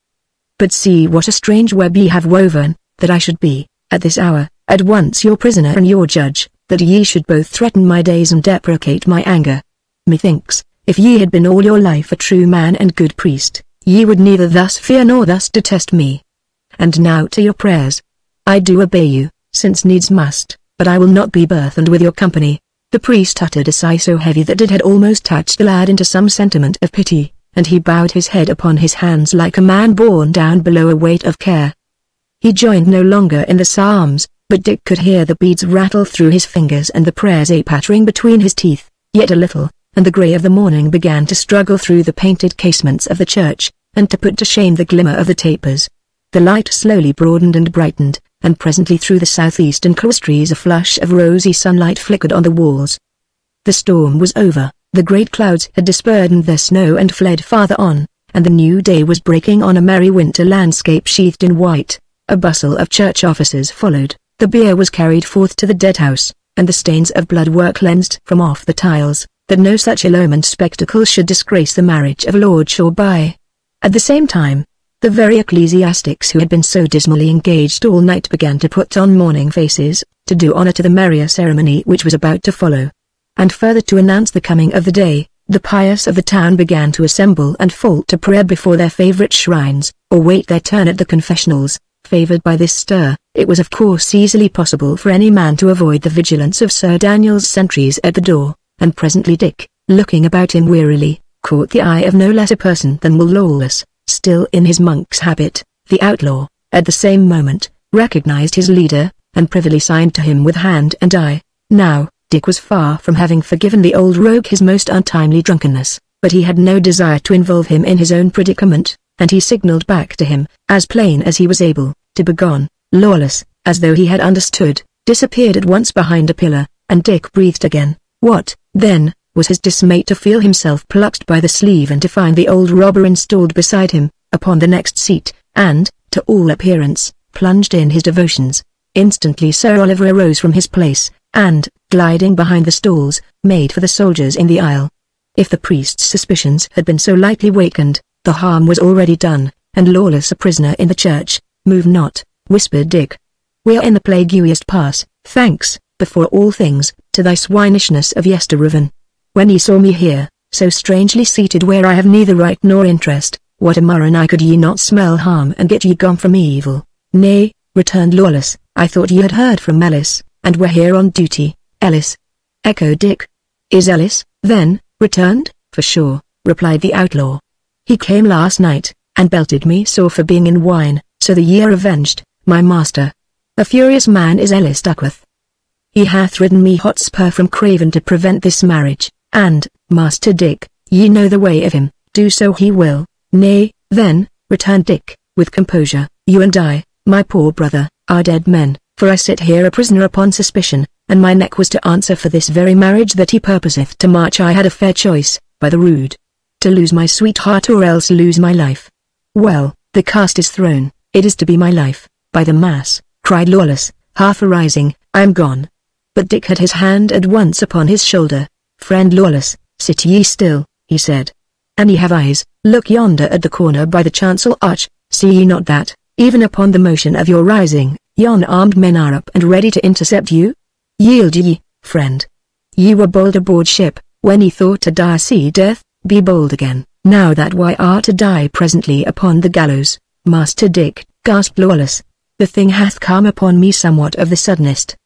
"But see what a strange web ye have woven, that I should be, at this hour, at once your prisoner and your judge, that ye should both threaten my days and deprecate my anger. Methinks, if ye had been all your life a true man and good priest, ye would neither thus fear nor thus detest me. And now to your prayers. I do obey you, since needs must, but I will not be burthened with your company." The priest uttered a sigh so heavy that it had almost touched the lad into some sentiment of pity, and he bowed his head upon his hands like a man borne down below a weight of care. He joined no longer in the psalms, but Dick could hear the beads rattle through his fingers and the prayers pattering between his teeth. Yet a little, and the grey of the morning began to struggle through the painted casements of the church, and to put to shame the glimmer of the tapers. The light slowly broadened and brightened, and presently through the southeastern clerestories a flush of rosy sunlight flickered on the walls. The storm was over, the great clouds had dispersed their snow and fled farther on, and the new day was breaking on a merry winter landscape sheathed in white. A bustle of church officers followed, the bier was carried forth to the dead house, and the stains of blood were cleansed from off the tiles, that no such ill-omened spectacle should disgrace the marriage of Lord Shoreby. At the same time, the very ecclesiastics who had been so dismally engaged all night began to put on mourning faces, to do honor to the merrier ceremony which was about to follow. And further to announce the coming of the day, the pious of the town began to assemble and fall to prayer before their favorite shrines, or wait their turn at the confessionals. Favored by this stir, it was of course easily possible for any man to avoid the vigilance of Sir Daniel's sentries at the door, and presently Dick, looking about him wearily, caught the eye of no less a person than Will Lawless, still in his monk's habit. The outlaw, at the same moment, recognized his leader, and privily signed to him with hand and eye. Now, Dick was far from having forgiven the old rogue his most untimely drunkenness, but he had no desire to involve him in his own predicament, and he signalled back to him, as plain as he was able, to begone. Lawless, as though he had understood, disappeared at once behind a pillar, and Dick breathed again. What, then, was his dismay to feel himself plucked by the sleeve and to find the old robber installed beside him, upon the next seat, and, to all appearance, plunged in his devotions. Instantly Sir Oliver arose from his place, and, gliding behind the stalls, made for the soldiers in the aisle. If the priest's suspicions had been so lightly wakened, the harm was already done, and Lawless a prisoner in the church. "Move not," whispered Dick. "We are in the plagueiest pass, thanks, before all things, to thy swinishness of yesterreven. When ye saw me here, so strangely seated where I have neither right nor interest, what a murrain I could ye not smell harm and get ye gone from evil?" "Nay," returned Lawless, "I thought ye had heard from Ellis, and were here on duty." "Ellis?" echoed Dick. "Is Ellis, then, returned?" "For sure," replied the outlaw. "He came last night, and belted me sore for being in wine, so the ye are avenged, my master. A furious man is Ellis Duckworth. He hath ridden me hot spur from Craven to prevent this marriage, and, Master Dick, ye know the way of him, do so he will." "Nay, then," returned Dick, with composure, "you and I, my poor brother, are dead men, for I sit here a prisoner upon suspicion, and my neck was to answer for this very marriage that he purposeth to march. I had a fair choice, by the rood. To lose my sweetheart or else lose my life. Well, the cast is thrown, it is to be my life, by the mass," cried Lawless, half arising, "I am gone." But Dick had his hand at once upon his shoulder. "Friend Lawless, sit ye still," he said. "An ye have eyes, look yonder at the corner by the chancel arch, see ye not that, even upon the motion of your rising, yon armed men are up and ready to intercept you? Yield ye, friend. Ye were bold aboard ship, when ye thought to die sea death, be bold again, now that we are to die presently upon the gallows." "Master Dick," gasped Lawless, "the thing hath come upon me somewhat of the suddenest.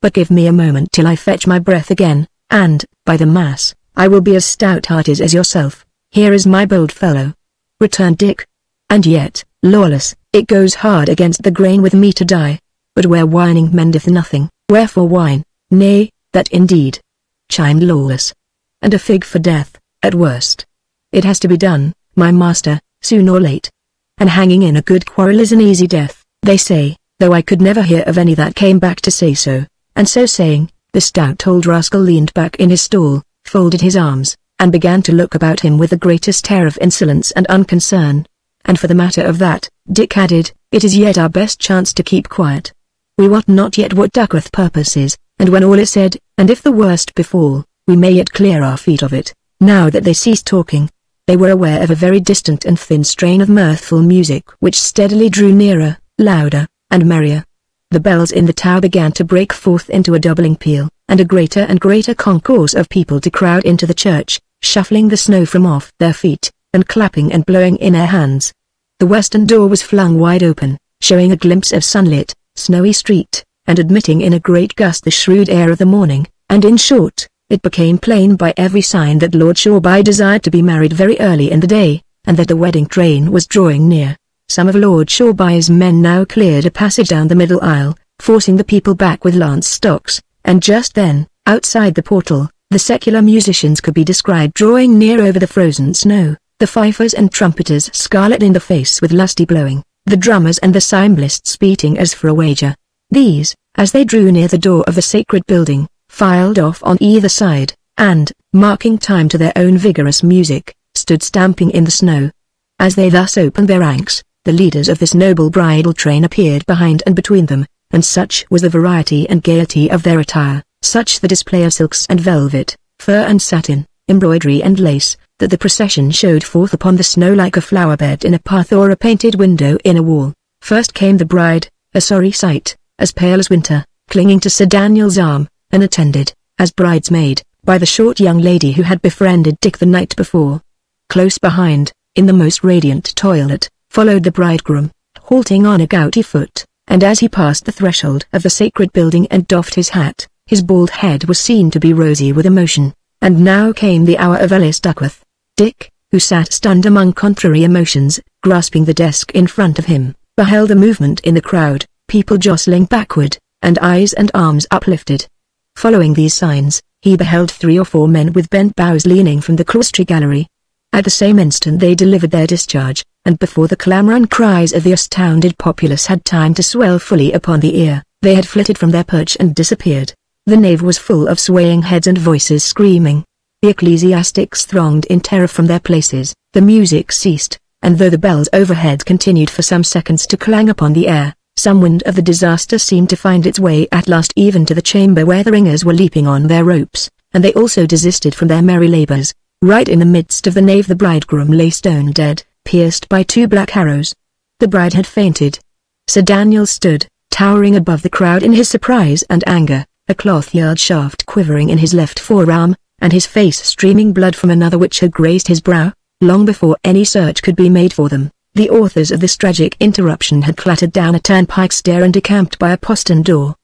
But give me a moment till I fetch my breath again, and, by the mass, I will be as stout-hearted as yourself. Here is my bold fellow," returned Dick. "And yet, Lawless, it goes hard against the grain with me to die. But where whining mendeth nothing, wherefore whine?" "Nay, that indeed," chimed Lawless. "And a fig for death, at worst. It has to be done, my master, soon or late. And hanging in a good quarrel is an easy death, they say, though I could never hear of any that came back to say so." And so saying, the stout old rascal leaned back in his stall, folded his arms, and began to look about him with the greatest air of insolence and unconcern. "And for the matter of that," Dick added, "it is yet our best chance to keep quiet. We wot not yet what Duckworth purposes, and when all is said, and if the worst befall, we may yet clear our feet of it." Now that they ceased talking, they were aware of a very distant and thin strain of mirthful music which steadily drew nearer, louder, and merrier. The bells in the tower began to break forth into a doubling peal, and a greater and greater concourse of people to crowd into the church, shuffling the snow from off their feet, and clapping and blowing in their hands. The western door was flung wide open, showing a glimpse of sunlit, snowy street, and admitting in a great gust the shrewd air of the morning, and in short, it became plain by every sign that Lord Shoreby desired to be married very early in the day, and that the wedding train was drawing near. Some of Lord Shoreby's men now cleared a passage down the middle aisle, forcing the people back with lance stocks, and just then, outside the portal, the secular musicians could be descried drawing near over the frozen snow, the fifers and trumpeters scarlet in the face with lusty blowing, the drummers and the cymbalists beating as for a wager. These, as they drew near the door of the sacred building, filed off on either side, and, marking time to their own vigorous music, stood stamping in the snow. As they thus opened their ranks, the leaders of this noble bridal train appeared behind and between them, and such was the variety and gaiety of their attire, such the display of silks and velvet, fur and satin, embroidery and lace, that the procession showed forth upon the snow like a flower bed in a path or a painted window in a wall. First came the bride, a sorry sight, as pale as winter, clinging to Sir Daniel's arm, and attended, as bridesmaid, by the short young lady who had befriended Dick the night before. Close behind, in the most radiant toilet, followed the bridegroom, halting on a gouty foot, and as he passed the threshold of the sacred building and doffed his hat, his bald head was seen to be rosy with emotion. And now came the hour of Alice Duckworth. Dick, who sat stunned among contrary emotions, grasping the desk in front of him, beheld a movement in the crowd, people jostling backward, and eyes and arms uplifted. Following these signs, he beheld 3 or 4 men with bent bows leaning from the cloistry gallery. At the same instant they delivered their discharge, and before the clamour and cries of the astounded populace had time to swell fully upon the ear, they had flitted from their perch and disappeared. The nave was full of swaying heads and voices screaming. The ecclesiastics thronged in terror from their places, the music ceased, and though the bells overhead continued for some seconds to clang upon the air, some wind of the disaster seemed to find its way at last even to the chamber where the ringers were leaping on their ropes, and they also desisted from their merry labours. Right in the midst of the nave the bridegroom lay stone dead, pierced by 2 black arrows. The bride had fainted. Sir Daniel stood, towering above the crowd in his surprise and anger, a cloth-yard shaft quivering in his left forearm, and his face streaming blood from another which had grazed his brow. Long before any search could be made for them, the authors of this tragic interruption had clattered down a turnpike stair and decamped by a postern door.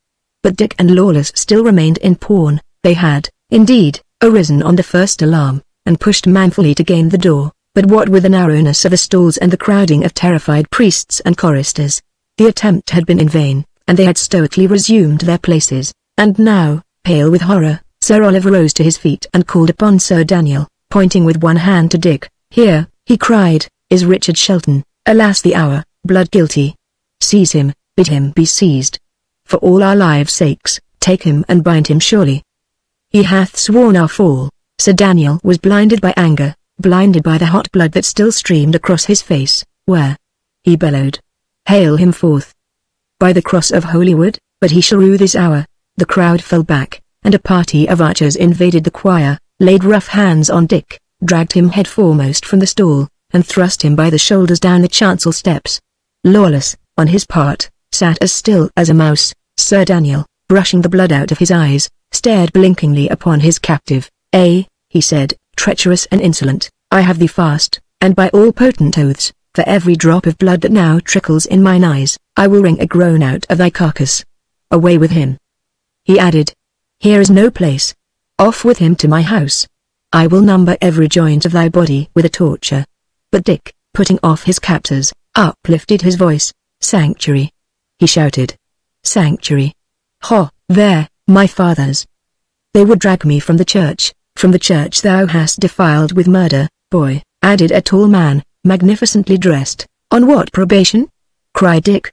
But Dick and Lawless still remained in pawn. They had, indeed, arisen on the first alarm, and pushed manfully to gain the door, but what with the narrowness of the stalls and the crowding of terrified priests and choristers, the attempt had been in vain, and they had stoically resumed their places. And now, pale with horror, Sir Oliver rose to his feet and called upon Sir Daniel, pointing with one hand to Dick. "Here," he cried, "is Richard Shelton, alas the hour, blood guilty. Seize him, bid him be seized. For all our lives' sakes, take him and bind him surely. He hath sworn our fall." Sir Daniel was blinded by anger, blinded by the hot blood that still streamed across his face. "Where?" he bellowed. "Hale him forth." "By the cross of Holywood, but he shall rue this hour." The crowd fell back, and a party of archers invaded the choir, laid rough hands on Dick, dragged him headforemost from the stall, and thrust him by the shoulders down the chancel steps. Lawless, on his part, sat as still as a mouse. Sir Daniel, brushing the blood out of his eyes, stared blinkingly upon his captive. He said, treacherous and insolent, I have thee fast, and by all potent oaths, for every drop of blood that now trickles in mine eyes, I will wring a groan out of thy carcass. Away with him. He added, here is no place. Off with him to my house. I will number every joint of thy body with a torture. But Dick, putting off his captors, uplifted his voice. Sanctuary. He shouted. Sanctuary. Ha, there, my fathers. They would drag me from the church thou hast defiled with murder, boy, added a tall man, magnificently dressed. On what probation? Cried Dick.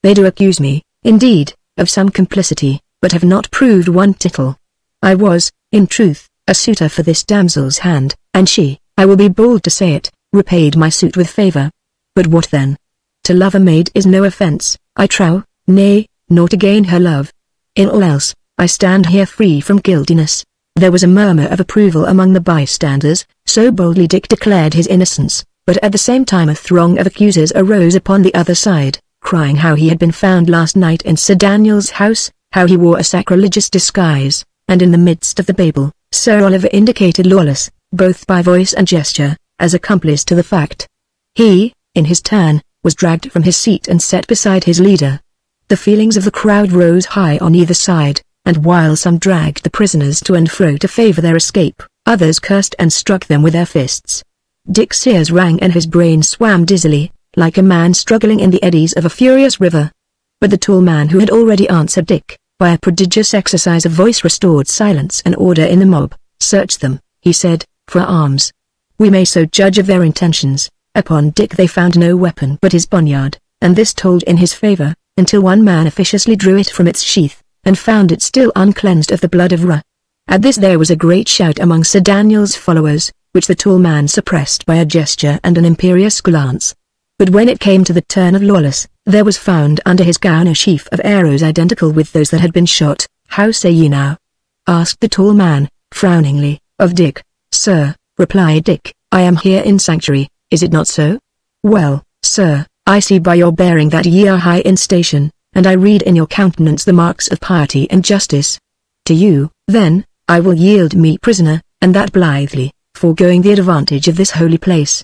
They do accuse me, indeed, of some complicity, but have not proved one tittle. I was, in truth, a suitor for this damsel's hand, and she, I will be bold to say it, repaid my suit with favor. But what then? To love a maid is no offence, I trow, nay, nor to gain her love. In all else, I stand here free from guiltiness. There was a murmur of approval among the bystanders, so boldly Dick declared his innocence, but at the same time a throng of accusers arose upon the other side, crying how he had been found last night in Sir Daniel's house, how he wore a sacrilegious disguise, and in the midst of the babel, Sir Oliver indicated Lawless, both by voice and gesture, as accomplice to the fact. He, in his turn, was dragged from his seat and set beside his leader. The feelings of the crowd rose high on either side, and while some dragged the prisoners to and fro to favor their escape, others cursed and struck them with their fists. Dick's ears rang and his brain swam dizzily, like a man struggling in the eddies of a furious river. But the tall man who had already answered Dick, by a prodigious exercise of voice restored silence and order in the mob. Search them, he said, for arms. We may so judge of their intentions. Upon Dick they found no weapon but his poniard, and this told in his favor, until one man officiously drew it from its sheath, and found it still uncleansed of the blood of Ra. At this there was a great shout among Sir Daniel's followers, which the tall man suppressed by a gesture and an imperious glance. But when it came to the turn of Lawless, there was found under his gown a sheaf of arrows identical with those that had been shot. How say ye now? Asked the tall man, frowningly, of Dick. Sir, replied Dick, I am here in sanctuary, is it not so? Well, sir, I see by your bearing that ye are high in station, and I read in your countenance the marks of piety and justice. To you, then, I will yield me prisoner, and that blithely, foregoing the advantage of this holy place.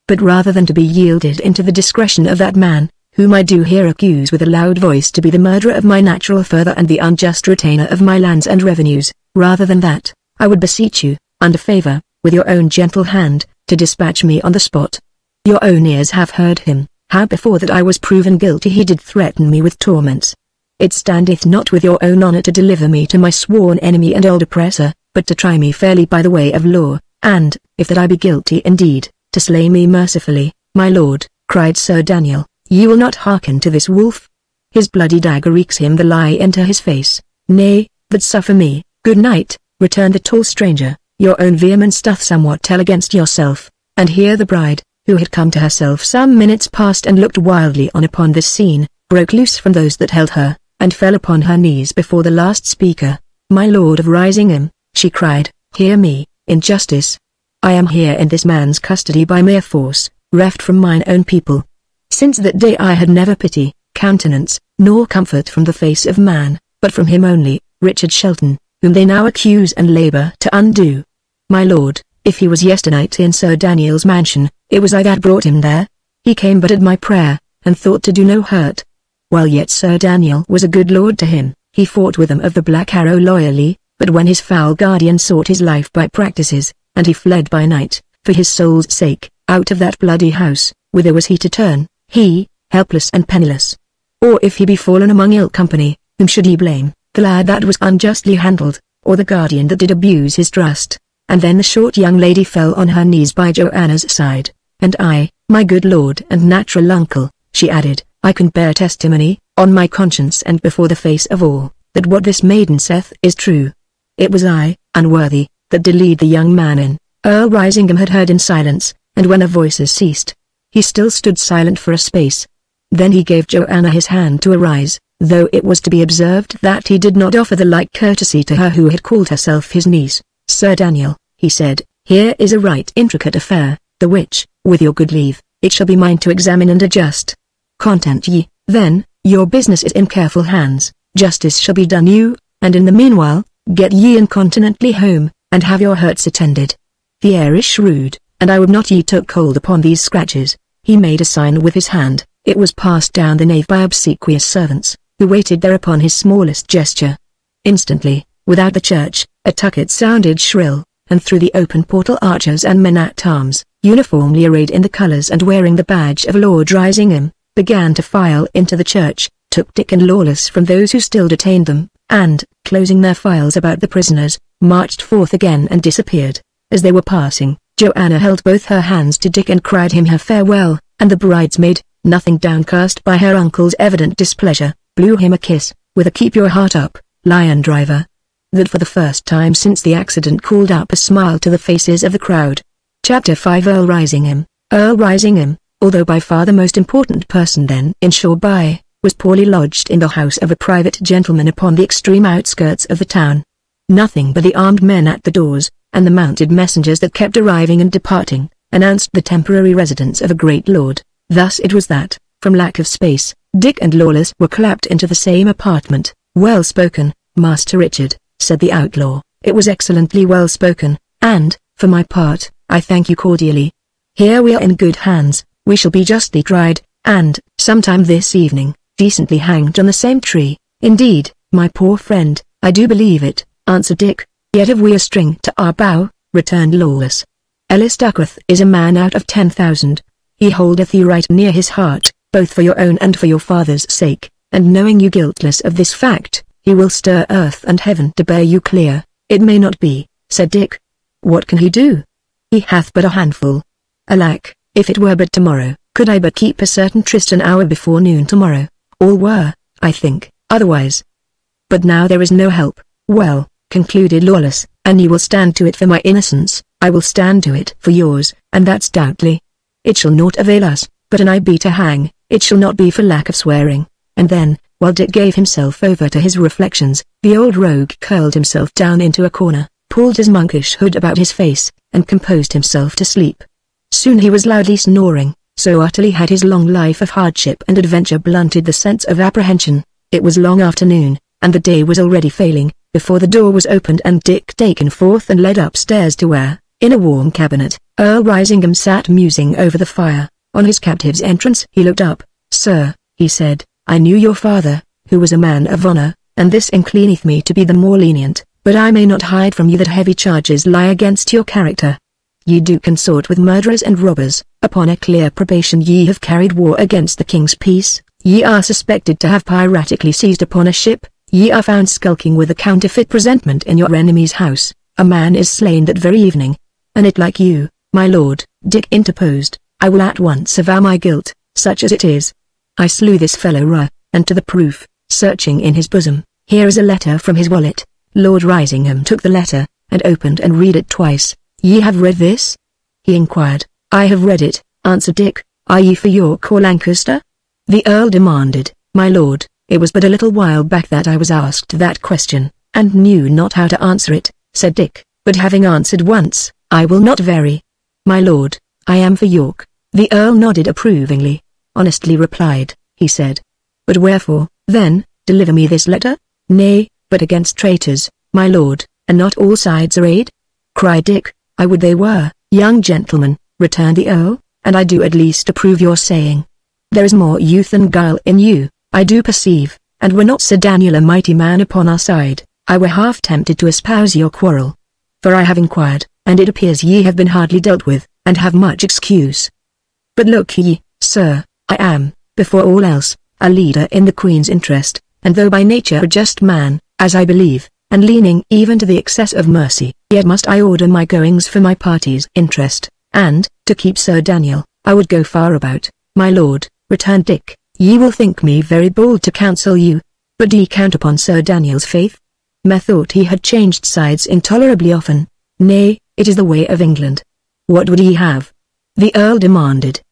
But rather than to be yielded into the discretion of that man, whom I do here accuse with a loud voice to be the murderer of my natural father and the unjust retainer of my lands and revenues, rather than that, I would beseech you, under favor, with your own gentle hand, to dispatch me on the spot. Your own ears have heard him, how before that I was proven guilty he did threaten me with torments. It standeth not with your own honor to deliver me to my sworn enemy and old oppressor, but to try me fairly by the way of law, and, if that I be guilty indeed, to slay me mercifully. My lord, cried Sir Daniel, ye will not hearken to this wolf? His bloody dagger reeks him the lie into his face. Nay, but suffer me. Good night, returned the tall stranger, your own vehemence doth somewhat tell against yourself. And here the bride, who had come to herself some minutes past and looked wildly on upon this scene, broke loose from those that held her, and fell upon her knees before the last speaker. My lord of Risingham, she cried, hear me, in justice. I am here in this man's custody by mere force, reft from mine own people. Since that day I had never pity, countenance, nor comfort from the face of man, but from him only, Richard Shelton, whom they now accuse and labor to undo. My lord, if he was yesternight in Sir Daniel's mansion, it was I that brought him there. He came but at my prayer, and thought to do no hurt. While yet Sir Daniel was a good lord to him, he fought with them of the Black Arrow loyally, but when his foul guardian sought his life by practices, and he fled by night, for his soul's sake, out of that bloody house, whither was he to turn, he, helpless and penniless? Or if he be fallen among ill company, whom should he blame, the lad that was unjustly handled, or the guardian that did abuse his trust? And then the short young lady fell on her knees by Joanna's side. And I, my good lord and natural uncle, she added, I can bear testimony, on my conscience and before the face of all, that what this maiden saith is true. It was I, unworthy, that did lead the young man in. Earl Risingham had heard in silence, and when the voices ceased, he still stood silent for a space. Then he gave Joanna his hand to arise, though it was to be observed that he did not offer the like courtesy to her who had called herself his niece. "Sir Daniel," he said, "here is a right intricate affair, the which, with your good leave, it shall be mine to examine and adjust. Content ye, then, your business is in careful hands, justice shall be done you, and in the meanwhile, get ye incontinently home, and have your hurts attended. The air is shrewd, and I would not ye took hold upon these scratches." He made a sign with his hand. It was passed down the nave by obsequious servants, who waited there upon his smallest gesture. Instantly, without the church, a tucket sounded shrill, and through the open portal archers and men-at-arms, uniformly arrayed in the colours and wearing the badge of Lord Risingham, began to file into the church, took Dick and Lawless from those who still detained them, and, closing their files about the prisoners, marched forth again and disappeared. As they were passing, Joanna held both her hands to Dick and cried him her farewell, and the bridesmaid, nothing downcast by her uncle's evident displeasure, blew him a kiss, with a "keep your heart up, lion driver," that for the first time since the accident called up a smile to the faces of the crowd. Chapter 5 Earl Risingham. Earl Risingham, although by far the most important person then in Shoreby, was poorly lodged in the house of a private gentleman upon the extreme outskirts of the town. Nothing but the armed men at the doors, and the mounted messengers that kept arriving and departing, announced the temporary residence of a great lord. Thus it was that, from lack of space, Dick and Lawless were clapped into the same apartment. "Well spoken, Master Richard," said the outlaw. "It was excellently well spoken, and, for my part, I thank you cordially. Here we are in good hands, we shall be justly tried, and, sometime this evening, decently hanged on the same tree." "Indeed, my poor friend, I do believe it," answered Dick. "Yet have we a string to our bow," returned Lawless. "Ellis Duckworth is a man out of 10,000. He holdeth you right near his heart, both for your own and for your father's sake, and knowing you guiltless of this fact, he will stir earth and heaven to bear you clear." "It may not be," said Dick. "What can he do? He hath but a handful. Alack, if it were but tomorrow, could I but keep a certain tryst an hour before noon tomorrow, all were, I think, otherwise. But now there is no help." "Well," concluded Lawless, "and you will stand to it for my innocence, I will stand to it for yours, and that's doubtly. It shall not avail us, but an I be to hang, it shall not be for lack of swearing." And then, while Dick gave himself over to his reflections, the old rogue curled himself down into a corner, pulled his monkish hood about his face, and composed himself to sleep. Soon he was loudly snoring, so utterly had his long life of hardship and adventure blunted the sense of apprehension. It was long afternoon, and the day was already failing, before the door was opened and Dick taken forth and led upstairs to where, in a warm cabinet, Earl Risingham sat musing over the fire. On his captive's entrance he looked up. "Sir," he said, "I knew your father, who was a man of honour, and this inclineth me to be the more lenient, but I may not hide from you that heavy charges lie against your character. Ye do consort with murderers and robbers, upon a clear probation ye have carried war against the king's peace, ye are suspected to have piratically seized upon a ship, ye are found skulking with a counterfeit presentment in your enemy's house, a man is slain that very evening. And it like you, my lord," Dick interposed, "I will at once avow my guilt, such as it is. I slew this fellow and to the proof, searching in his bosom, here is a letter from his wallet." Lord Risingham took the letter, and opened and read it twice. "Ye have read this?" he inquired. "I have read it," answered Dick. "Are ye for York or Lancaster?" The Earl demanded. "My lord, it was but a little while back that I was asked that question, and knew not how to answer it," said Dick, "but having answered once, I will not vary. My lord, I am for York." The Earl nodded approvingly. "Honestly replied," he said. "But wherefore, then, deliver me this letter?" "Nay, but against traitors, my lord, and not all sides arrayed?" cried Dick. "I would they were, young gentleman," returned the Earl, "and I do at least approve your saying. There is more youth and guile in you, I do perceive, and were not Sir Daniel a mighty man upon our side, I were half tempted to espouse your quarrel. For I have inquired, and it appears ye have been hardly dealt with, and have much excuse. But look ye, sir, I am, before all else, a leader in the Queen's interest, and though by nature a just man, as I believe, and leaning even to the excess of mercy, yet must I order my goings for my party's interest, and, to keep Sir Daniel, I would go far about." "My lord," returned Dick, "ye will think me very bold to counsel you, but do ye count upon Sir Daniel's faith? Methought he had changed sides intolerably often." "Nay, it is the way of England." "What would ye have?" the Earl demanded.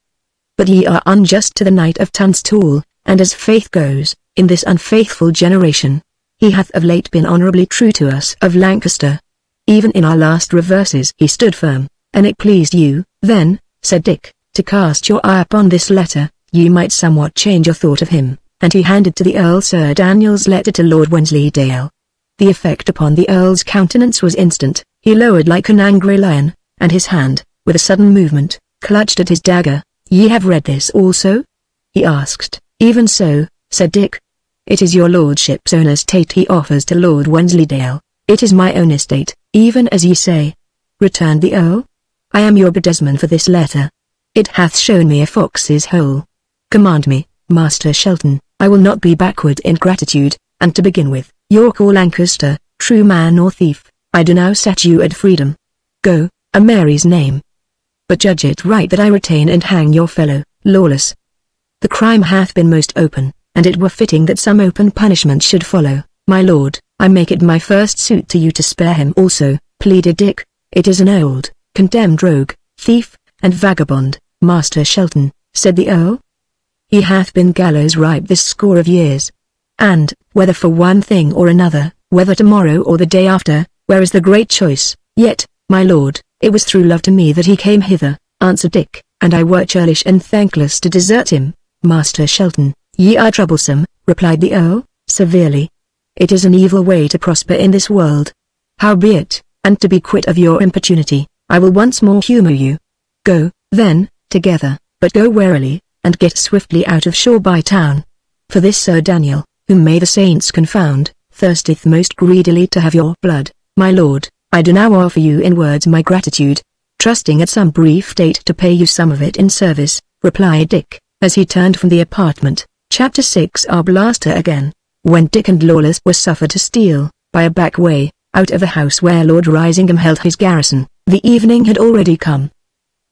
"But ye are unjust to the Knight of Tunstall, and as faith goes, in this unfaithful generation, he hath of late been honourably true to us of Lancaster. Even in our last reverses he stood firm, and it pleased you, then, said Dick, to cast your eye upon this letter. You might somewhat change your thought of him, and he handed to the Earl Sir Daniel's letter to Lord Wensleydale. The effect upon the Earl's countenance was instant. He lowered like an angry lion, and his hand, with a sudden movement, clutched at his dagger. Ye have read this also? He asked. Even so, said Dick. It is your lordship's own estate he offers to Lord Wensleydale. It is my own estate, even as ye say, returned the Earl. I am your bedesman for this letter. It hath shown me a fox's hole. Command me, Master Shelton, I will not be backward in gratitude, and to begin with, York or Lancaster, true man or thief, I do now set you at freedom. Go, a Mary's name. But judge it right that I retain and hang your fellow, lawless. The crime hath been most open, and it were fitting that some open punishment should follow. My lord, I make it my first suit to you to spare him also, pleaded Dick. It is an old, condemned rogue, thief, and vagabond, Master Shelton, said the Earl. He hath been gallows ripe this score of years. And, whether for one thing or another, whether tomorrow or the day after, where is the great choice? Yet, my lord, it was through love to me that he came hither, answered Dick, and I were churlish and thankless to desert him. Master Shelton, ye are troublesome, replied the Earl, severely. It is an evil way to prosper in this world. Howbeit, and to be quit of your importunity, I will once more humour you. Go, then, together, but go warily, and get swiftly out of Shoreby town. For this Sir Daniel, whom may the saints confound, thirsteth most greedily to have your blood. My lord, I do now offer you in words my gratitude, trusting at some brief date to pay you some of it in service, replied Dick, as he turned from the apartment. Chapter 6. Arblaster again. When Dick and Lawless were suffered to steal, by a back way, out of the house where Lord Risingham held his garrison, the evening had already come.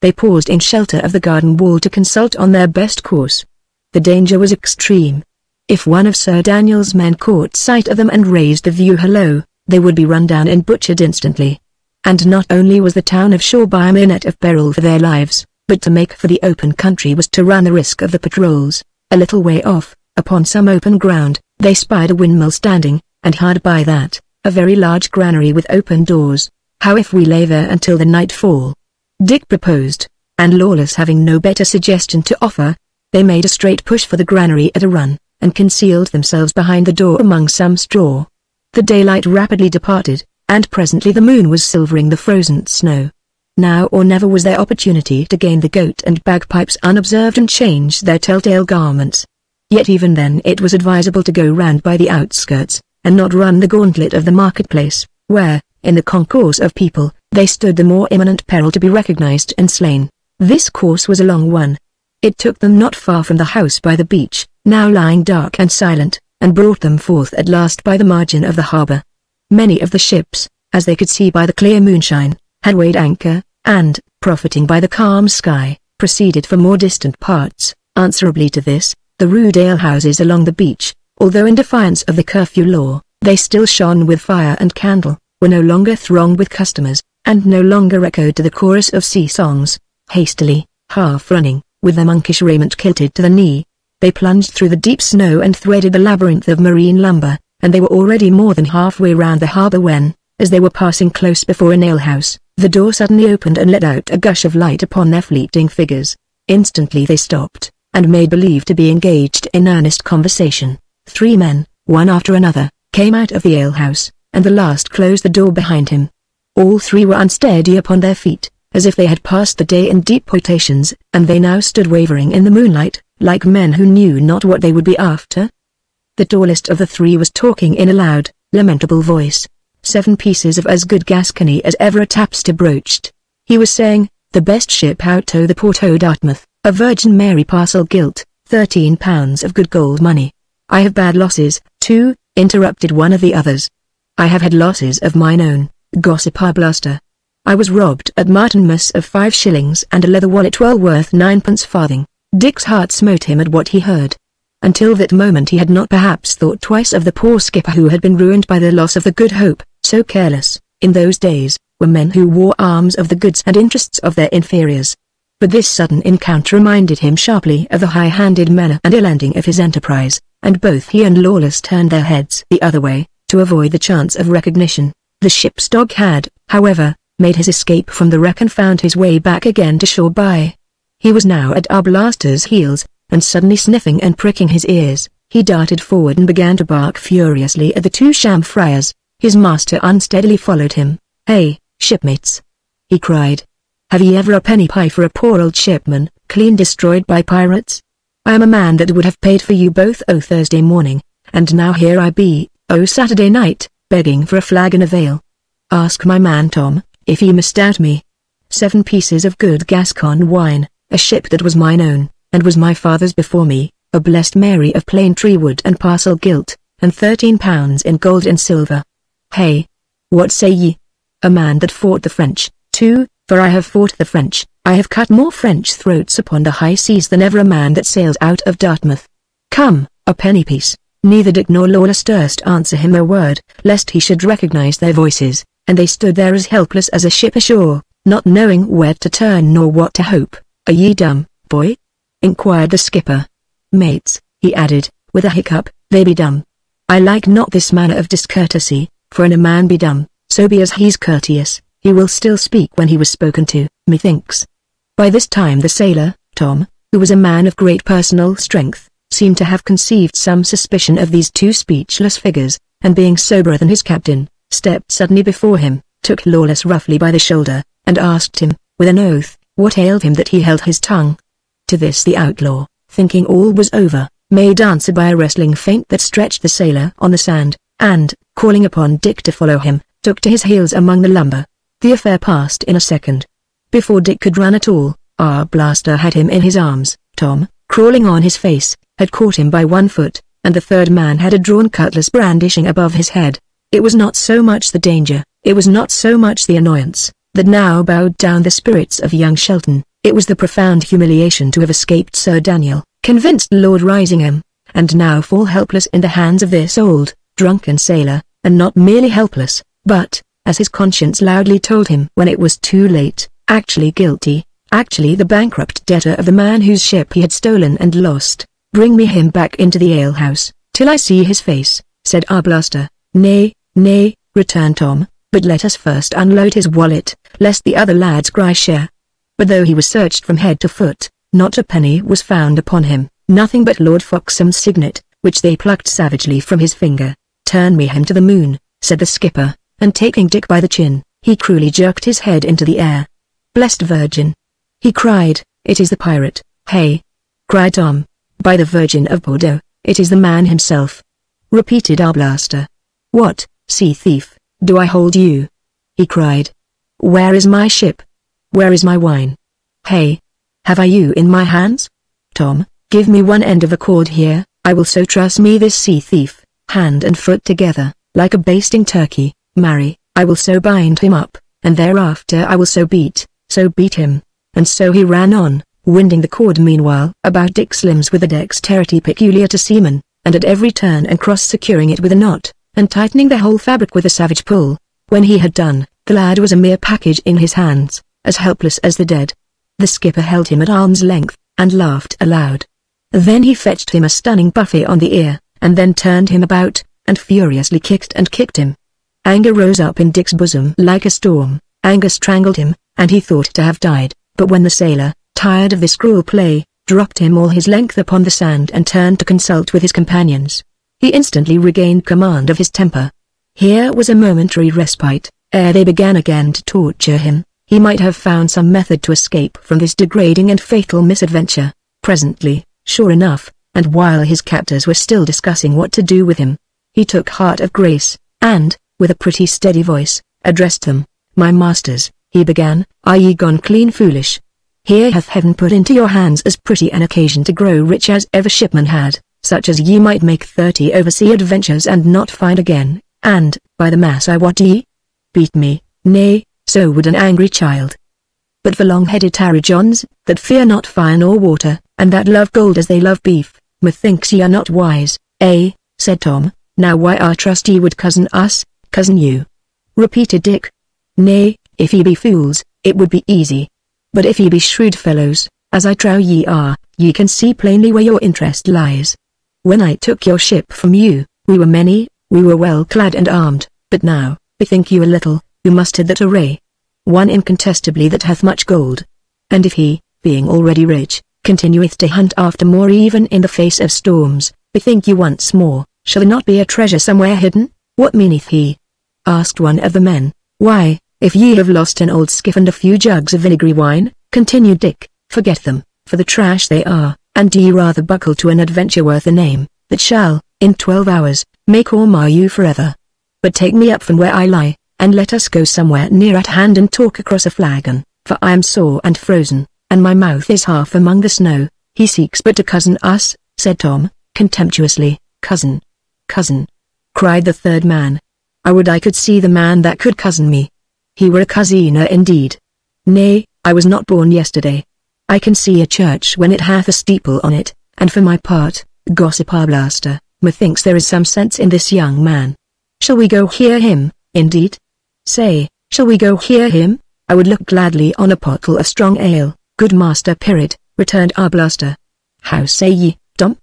They paused in shelter of the garden wall to consult on their best course. The danger was extreme. If one of Sir Daniel's men caught sight of them and raised the view hallo, they would be run down and butchered instantly. And not only was the town of Shoreby a minute of peril for their lives, but to make for the open country was to run the risk of the patrols. A little way off, upon some open ground, they spied a windmill standing, and hard by that, a very large granary with open doors. How if we lay there until the nightfall? Dick proposed, and Lawless having no better suggestion to offer, they made a straight push for the granary at a run, and concealed themselves behind the door among some straw. The daylight rapidly departed, and presently the moon was silvering the frozen snow. Now or never was their opportunity to gain the goat and bagpipes unobserved and change their telltale garments. Yet even then it was advisable to go round by the outskirts, and not run the gauntlet of the marketplace, where, in the concourse of people, they stood the more imminent peril to be recognized and slain. This course was a long one. It took them not far from the house by the beach, now lying dark and silent, and brought them forth at last by the margin of the harbour. Many of the ships, as they could see by the clear moonshine, had weighed anchor, and, profiting by the calm sky, proceeded for more distant parts. Answerably to this, the rude alehouses along the beach, although in defiance of the curfew law, they still shone with fire and candle, were no longer thronged with customers, and no longer echoed to the chorus of sea songs. Hastily, half running, with their monkish raiment kilted to the knee, they plunged through the deep snow and threaded the labyrinth of marine lumber, and they were already more than halfway round the harbour when, as they were passing close before an alehouse, the door suddenly opened and let out a gush of light upon their fleeting figures. Instantly they stopped, and made believe to be engaged in earnest conversation. 3 men, one after another, came out of the alehouse, and the last closed the door behind him. All 3 were unsteady upon their feet, as if they had passed the day in deep potations, and they now stood wavering in the moonlight, like men who knew not what they would be after. The tallest of the 3 was talking in a loud, lamentable voice. 7 pieces of as good Gascony as ever a tapster broached. He was saying, the best ship out o' the port o' Dartmouth, a Virgin Mary parcel gilt, 13 pounds of good gold money. I have bad losses, too, interrupted one of the others. I have had losses of mine own, gossip Arblaster. I was robbed at Martinmas of 5 shillings and a leather wallet well worth 9pence farthing. Dick's heart smote him at what he heard. Until that moment he had not perhaps thought twice of the poor skipper who had been ruined by the loss of the Good Hope. So careless, in those days, were men who wore arms of the goods and interests of their inferiors. But this sudden encounter reminded him sharply of the high-handed manner and ill-ending of his enterprise, and both he and Lawless turned their heads the other way, to avoid the chance of recognition. The ship's dog had, however, made his escape from the wreck and found his way back again to shore by. He was now at Arblaster's heels, and suddenly sniffing and pricking his ears, he darted forward and began to bark furiously at the two sham friars. His master unsteadily followed him. "Hey, shipmates!" he cried. "Have ye ever a penny pie for a poor old shipman, clean destroyed by pirates? I am a man that would have paid for you both o' Thursday morning, and now here I be, o' Saturday night, begging for a flagon of ale. Ask my man Tom, if he misdoubt me. 7 pieces of good Gascon wine, a ship that was mine own, and was my father's before me, a blessed Mary of plain tree wood and parcel gilt, and 13 pounds in gold and silver. Hey! What say ye? A man that fought the French, too, for I have fought the French, I have cut more French throats upon the high seas than ever a man that sailed out of Dartmouth. Come, a penny piece." Neither Dick nor Lawless durst answer him a word, lest he should recognize their voices, and they stood there as helpless as a ship ashore, not knowing where to turn nor what to hope. "Are ye dumb, boy?" inquired the skipper. "Mates," he added, with a hiccup, "they be dumb. I like not this manner of discourtesy, for an a man be dumb, so be as he's courteous, he will still speak when he was spoken to, methinks." By this time the sailor, Tom, who was a man of great personal strength, seemed to have conceived some suspicion of these two speechless figures, and being soberer than his captain, stepped suddenly before him, took Lawless roughly by the shoulder, and asked him, with an oath, what ailed him that he held his tongue. To this the outlaw, thinking all was over, made answer by a wrestling feint that stretched the sailor on the sand, and, calling upon Dick to follow him, took to his heels among the lumber. The affair passed in a second. Before Dick could run at all, Arblaster had him in his arms. Tom, crawling on his face, had caught him by one foot, and the third man had a drawn cutlass brandishing above his head. It was not so much the danger, it was not so much the annoyance, that now bowed down the spirits of young Shelton, it was the profound humiliation to have escaped Sir Daniel, convinced Lord Risingham, and now fall helpless in the hands of this old, drunken sailor, and not merely helpless, but, as his conscience loudly told him when it was too late, actually guilty, actually the bankrupt debtor of the man whose ship he had stolen and lost. "Bring me him back into the alehouse, till I see his face," said Arblaster. "Nay, nay," returned Tom, "but let us first unload his wallet, lest the other lads cry share." But though he was searched from head to foot, not a penny was found upon him, nothing but Lord Foxham's signet, which they plucked savagely from his finger. "Turn me him to the moon," said the skipper, and taking Dick by the chin, he cruelly jerked his head into the air. "Blessed Virgin!" he cried, "it is the pirate." "Hey!" cried Tom. "By the Virgin of Bordeaux, it is the man himself," repeated Arblaster. "What, sea thief, do I hold you?" he cried. "Where is my ship? Where is my wine? Hey! Have I you in my hands? Tom, give me one end of a cord here, I will so truss me this sea thief, hand and foot together, like a basting turkey. Marry, I will so bind him up, and thereafter I will so beat him." And so he ran on, winding the cord meanwhile about Dick's limbs with a dexterity peculiar to seamen, and at every turn and cross securing it with a knot, and tightening the whole fabric with a savage pull. When he had done, the lad was a mere package in his hands, as helpless as the dead. The skipper held him at arm's length, and laughed aloud. Then he fetched him a stunning buffet on the ear, and then turned him about, and furiously kicked him. Anger rose up in Dick's bosom like a storm, anger strangled him, and he thought to have died, but when the sailor, tired of this cruel play, dropped him all his length upon the sand and turned to consult with his companions, he instantly regained command of his temper. Here was a momentary respite, ere they began again to torture him. He might have found some method to escape from this degrading and fatal misadventure. Presently, sure enough, and while his captors were still discussing what to do with him, he took heart of grace, and, with a pretty steady voice, addressed them. "My masters," he began, "are ye gone clean foolish? Here hath heaven put into your hands as pretty an occasion to grow rich as ever shipman had, such as ye might make 30 oversea adventures and not find again, and, by the mass I wot ye, beat me, nay, so would an angry child. But for long-headed tarry Johns, that fear not fire nor water, and that love gold as they love beef, methinks ye are not wise." "Eh," said Tom, "now why I trust ye would cozen us, cousin you," repeated Dick. "Nay, if ye be fools, it would be easy. But if ye be shrewd fellows, as I trow ye are, ye can see plainly where your interest lies. When I took your ship from you, we were many, we were well clad and armed, but now, bethink you a little, who mustered that array? One incontestably that hath much gold. And if he, being already rich, continueth to hunt after more even in the face of storms, bethink you once more, shall there not be a treasure somewhere hidden? What meaneth he? Asked one of the men. Why, if ye have lost an old skiff and a few jugs of vinegary wine, continued Dick, forget them, for the trash they are, and do ye rather buckle to an adventure worth the name, that shall, in 12 hours, make or mar you forever. But take me up from where I lie, and let us go somewhere near at hand and talk across a flagon, for I am sore and frozen, and my mouth is half among the snow. He seeks but to cozen us, said Tom, contemptuously. Cousin. Cousin. Cried the third man. I would I could see the man that could cozen me. He were a cozener indeed. Nay, I was not born yesterday. I can see a church when it hath a steeple on it, and for my part, gossip Arblaster, methinks there is some sense in this young man. Shall we go hear him, indeed? Say, shall we go hear him? I would look gladly on a pottle of strong ale, good Master Pirret, returned Arblaster. How say ye, Tom?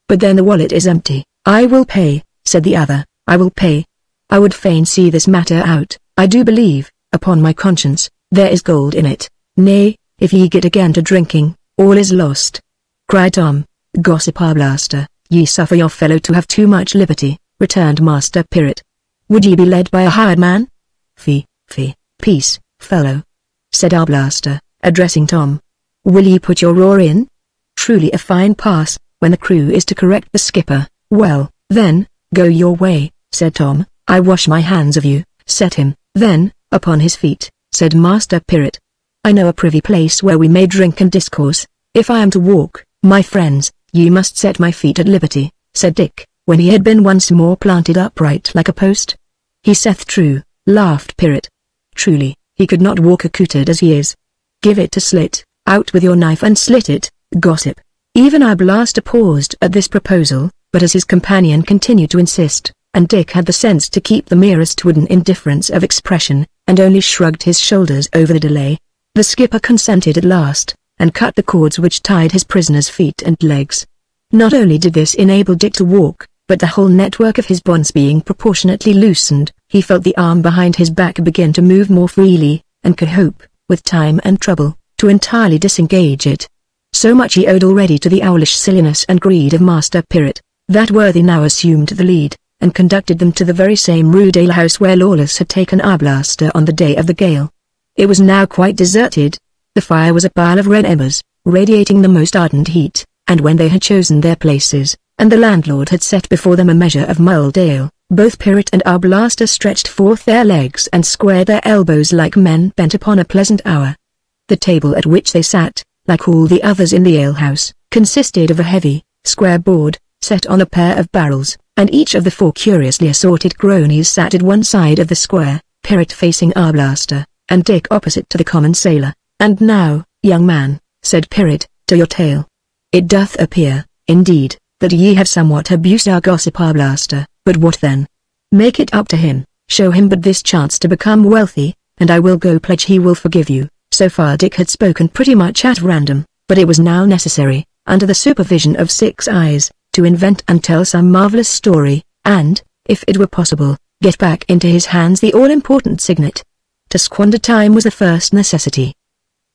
But then the wallet is empty. I will pay, said the other, I will pay. I would fain see this matter out. I do believe, upon my conscience, there is gold in it. Nay, if ye get again to drinking, all is lost. Cried Tom. Gossip Arblaster, ye suffer your fellow to have too much liberty, returned Master Pirret. Would ye be led by a hired man? Fie, peace, fellow, said Arblaster, addressing Tom. Will ye put your oar in? Truly a fine pass, when the crew is to correct the skipper. Well, then, go your way, said Tom. I wash my hands of you. Set him, then, upon his feet, said Master Pirret. I know a privy place where we may drink and discourse. If I am to walk, my friends, ye must set my feet at liberty, said Dick, when he had been once more planted upright like a post. He saith true, laughed Pirret. Truly, he could not walk accoutred as he is. Give it a slit, out with your knife and slit it, gossip. Even Arblaster paused at this proposal, but as his companion continued to insist, and Dick had the sense to keep the merest wooden indifference of expression, and only shrugged his shoulders over the delay, the skipper consented at last, and cut the cords which tied his prisoner's feet and legs. Not only did this enable Dick to walk, but the whole network of his bonds being proportionately loosened, he felt the arm behind his back begin to move more freely, and could hope, with time and trouble, to entirely disengage it. So much he owed already to the owlish silliness and greed of Master Pirret. That worthy now assumed the lead, and conducted them to the very same rude alehouse where Lawless had taken Arblaster on the day of the gale. It was now quite deserted. The fire was a pile of red embers, radiating the most ardent heat, and when they had chosen their places, and the landlord had set before them a measure of mulled ale, both Pirret and Arblaster stretched forth their legs and squared their elbows like men bent upon a pleasant hour. The table at which they sat, like all the others in the alehouse, consisted of a heavy, square board, set on a pair of barrels, and each of the four curiously assorted cronies sat at one side of the square, Pirret facing Arblaster, and Dick opposite to the common sailor. And now, young man, said Pirret, to your tale. It doth appear, indeed, that ye have somewhat abused our gossip Arblaster, but what then? Make it up to him, show him but this chance to become wealthy, and I will go pledge he will forgive you. So far Dick had spoken pretty much at random, but it was now necessary, under the supervision of 6 eyes, to invent and tell some marvelous story, and, if it were possible, get back into his hands the all-important signet. To squander time was the first necessity.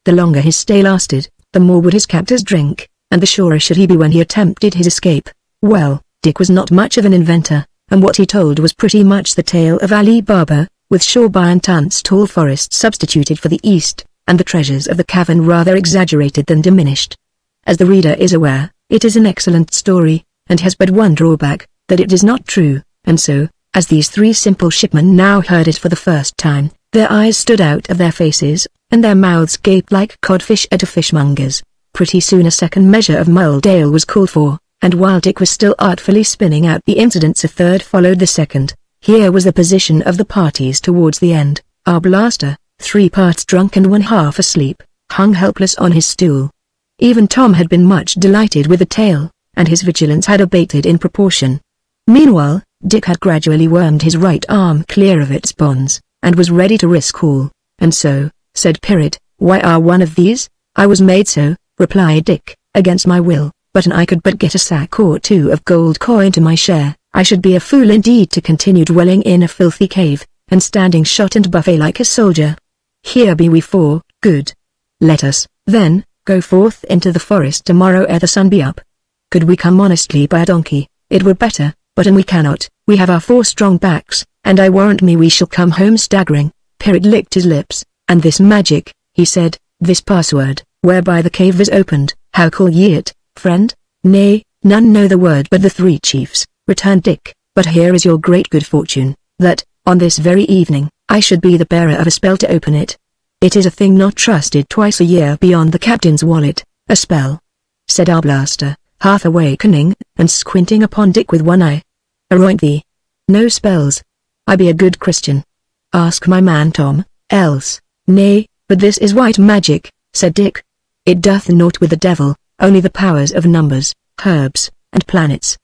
The longer his stay lasted, the more would his captors drink, and the surer should he be when he attempted his escape. Well, Dick was not much of an inventor, and what he told was pretty much the tale of Ali Baba, with Shoreby and Tunstall Forest substituted for the East, and the treasures of the cavern rather exaggerated than diminished. As the reader is aware, it is an excellent story, and has but one drawback, that it is not true, and so, as these 3 simple shipmen now heard it for the first time, their eyes stood out of their faces, and their mouths gaped like codfish at a fishmonger's. Pretty soon a second measure of mulled ale was called for, and while Dick was still artfully spinning out the incidents, a third followed the second. Here was the position of the parties towards the end. Arblaster, 3 parts drunk and 1/2 asleep, hung helpless on his stool. Even Tom had been much delighted with the tale, and his vigilance had abated in proportion. Meanwhile, Dick had gradually wormed his right arm clear of its bonds, and was ready to risk all. And so, said Pirret, why are one of these? I was made so, replied Dick, against my will, but an I could but get a sack or 2 of gold coin to my share, I should be a fool indeed to continue dwelling in a filthy cave, and standing shot and buffet like a soldier. Here be we four, good. Let us, then, go forth into the forest tomorrow ere the sun be up. Could we come honestly by a donkey, it were better, but an we cannot. We have our 4 strong backs, and I warrant me we shall come home staggering. Pirate licked his lips. And this magic, he said, this password, whereby the cave is opened, how call ye it, friend? Nay, none know the word but the 3 chiefs, returned Dick, but here is your great good fortune, that, on this very evening, I should be the bearer of a spell to open it. It is a thing not trusted twice a year beyond the captain's wallet, a spell, said Arblaster, half awakening, and squinting upon Dick with one eye. Aroint thee. No spells. I be a good Christian. Ask my man Tom, else. Nay, but this is white magic, said Dick. It doth naught with the devil, only the powers of numbers, herbs, and planets.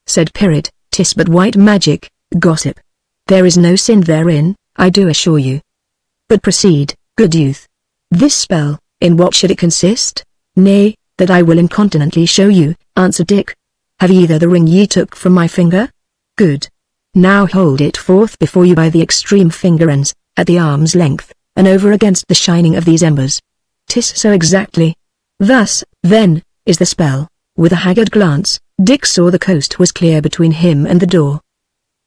Said Pirate, 'tis but white magic, gossip. There is no sin therein, I do assure you. But proceed, good youth. This spell, in what should it consist? Nay, that I will incontinently show you, answered Dick. Have ye there the ring ye took from my finger? Good. Now hold it forth before you by the extreme finger ends, at the arm's length, and over against the shining of these embers. 'Tis so exactly. Thus, then, is the spell. With a haggard glance, Dick saw the coast was clear between him and the door.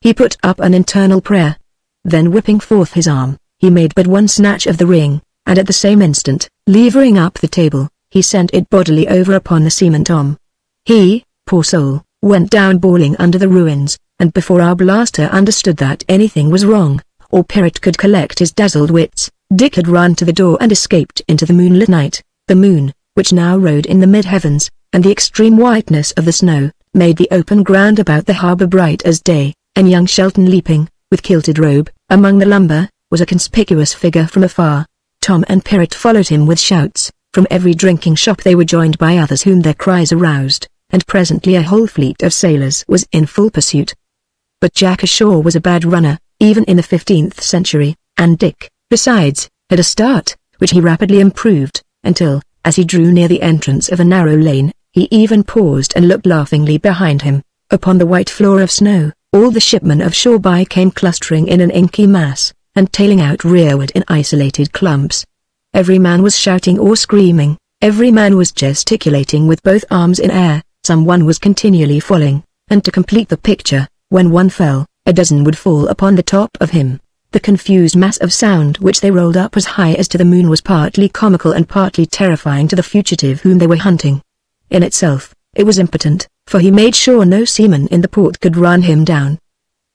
He put up an internal prayer. Then whipping forth his arm, he made but one snatch of the ring, and at the same instant, levering up the table, he sent it bodily over upon the seaman Tom. He, poor soul, went down bawling under the ruins, and before Arblaster understood that anything was wrong, or Pirate could collect his dazzled wits, Dick had run to the door and escaped into the moonlit night. The moon, which now rode in the mid-heavens, and the extreme whiteness of the snow, made the open ground about the harbour bright as day, and young Shelton leaping, with kilted robe, among the lumber, was a conspicuous figure from afar. Tom and Pirate followed him with shouts. From every drinking shop they were joined by others whom their cries aroused, and presently a whole fleet of sailors was in full pursuit. But Jack ashore was a bad runner, even in the 15th century, and Dick, besides, had a start, which he rapidly improved, until, as he drew near the entrance of a narrow lane, he even paused and looked laughingly behind him. Upon the white floor of snow, all the shipmen of Shoreby came clustering in an inky mass, and tailing out rearward in isolated clumps. Every man was shouting or screaming, every man was gesticulating with both arms in air, someone was continually falling, and to complete the picture, when one fell, a dozen would fall upon the top of him. The confused mass of sound which they rolled up as high as to the moon was partly comical and partly terrifying to the fugitive whom they were hunting. In itself, it was impotent, for he made sure no seaman in the port could run him down.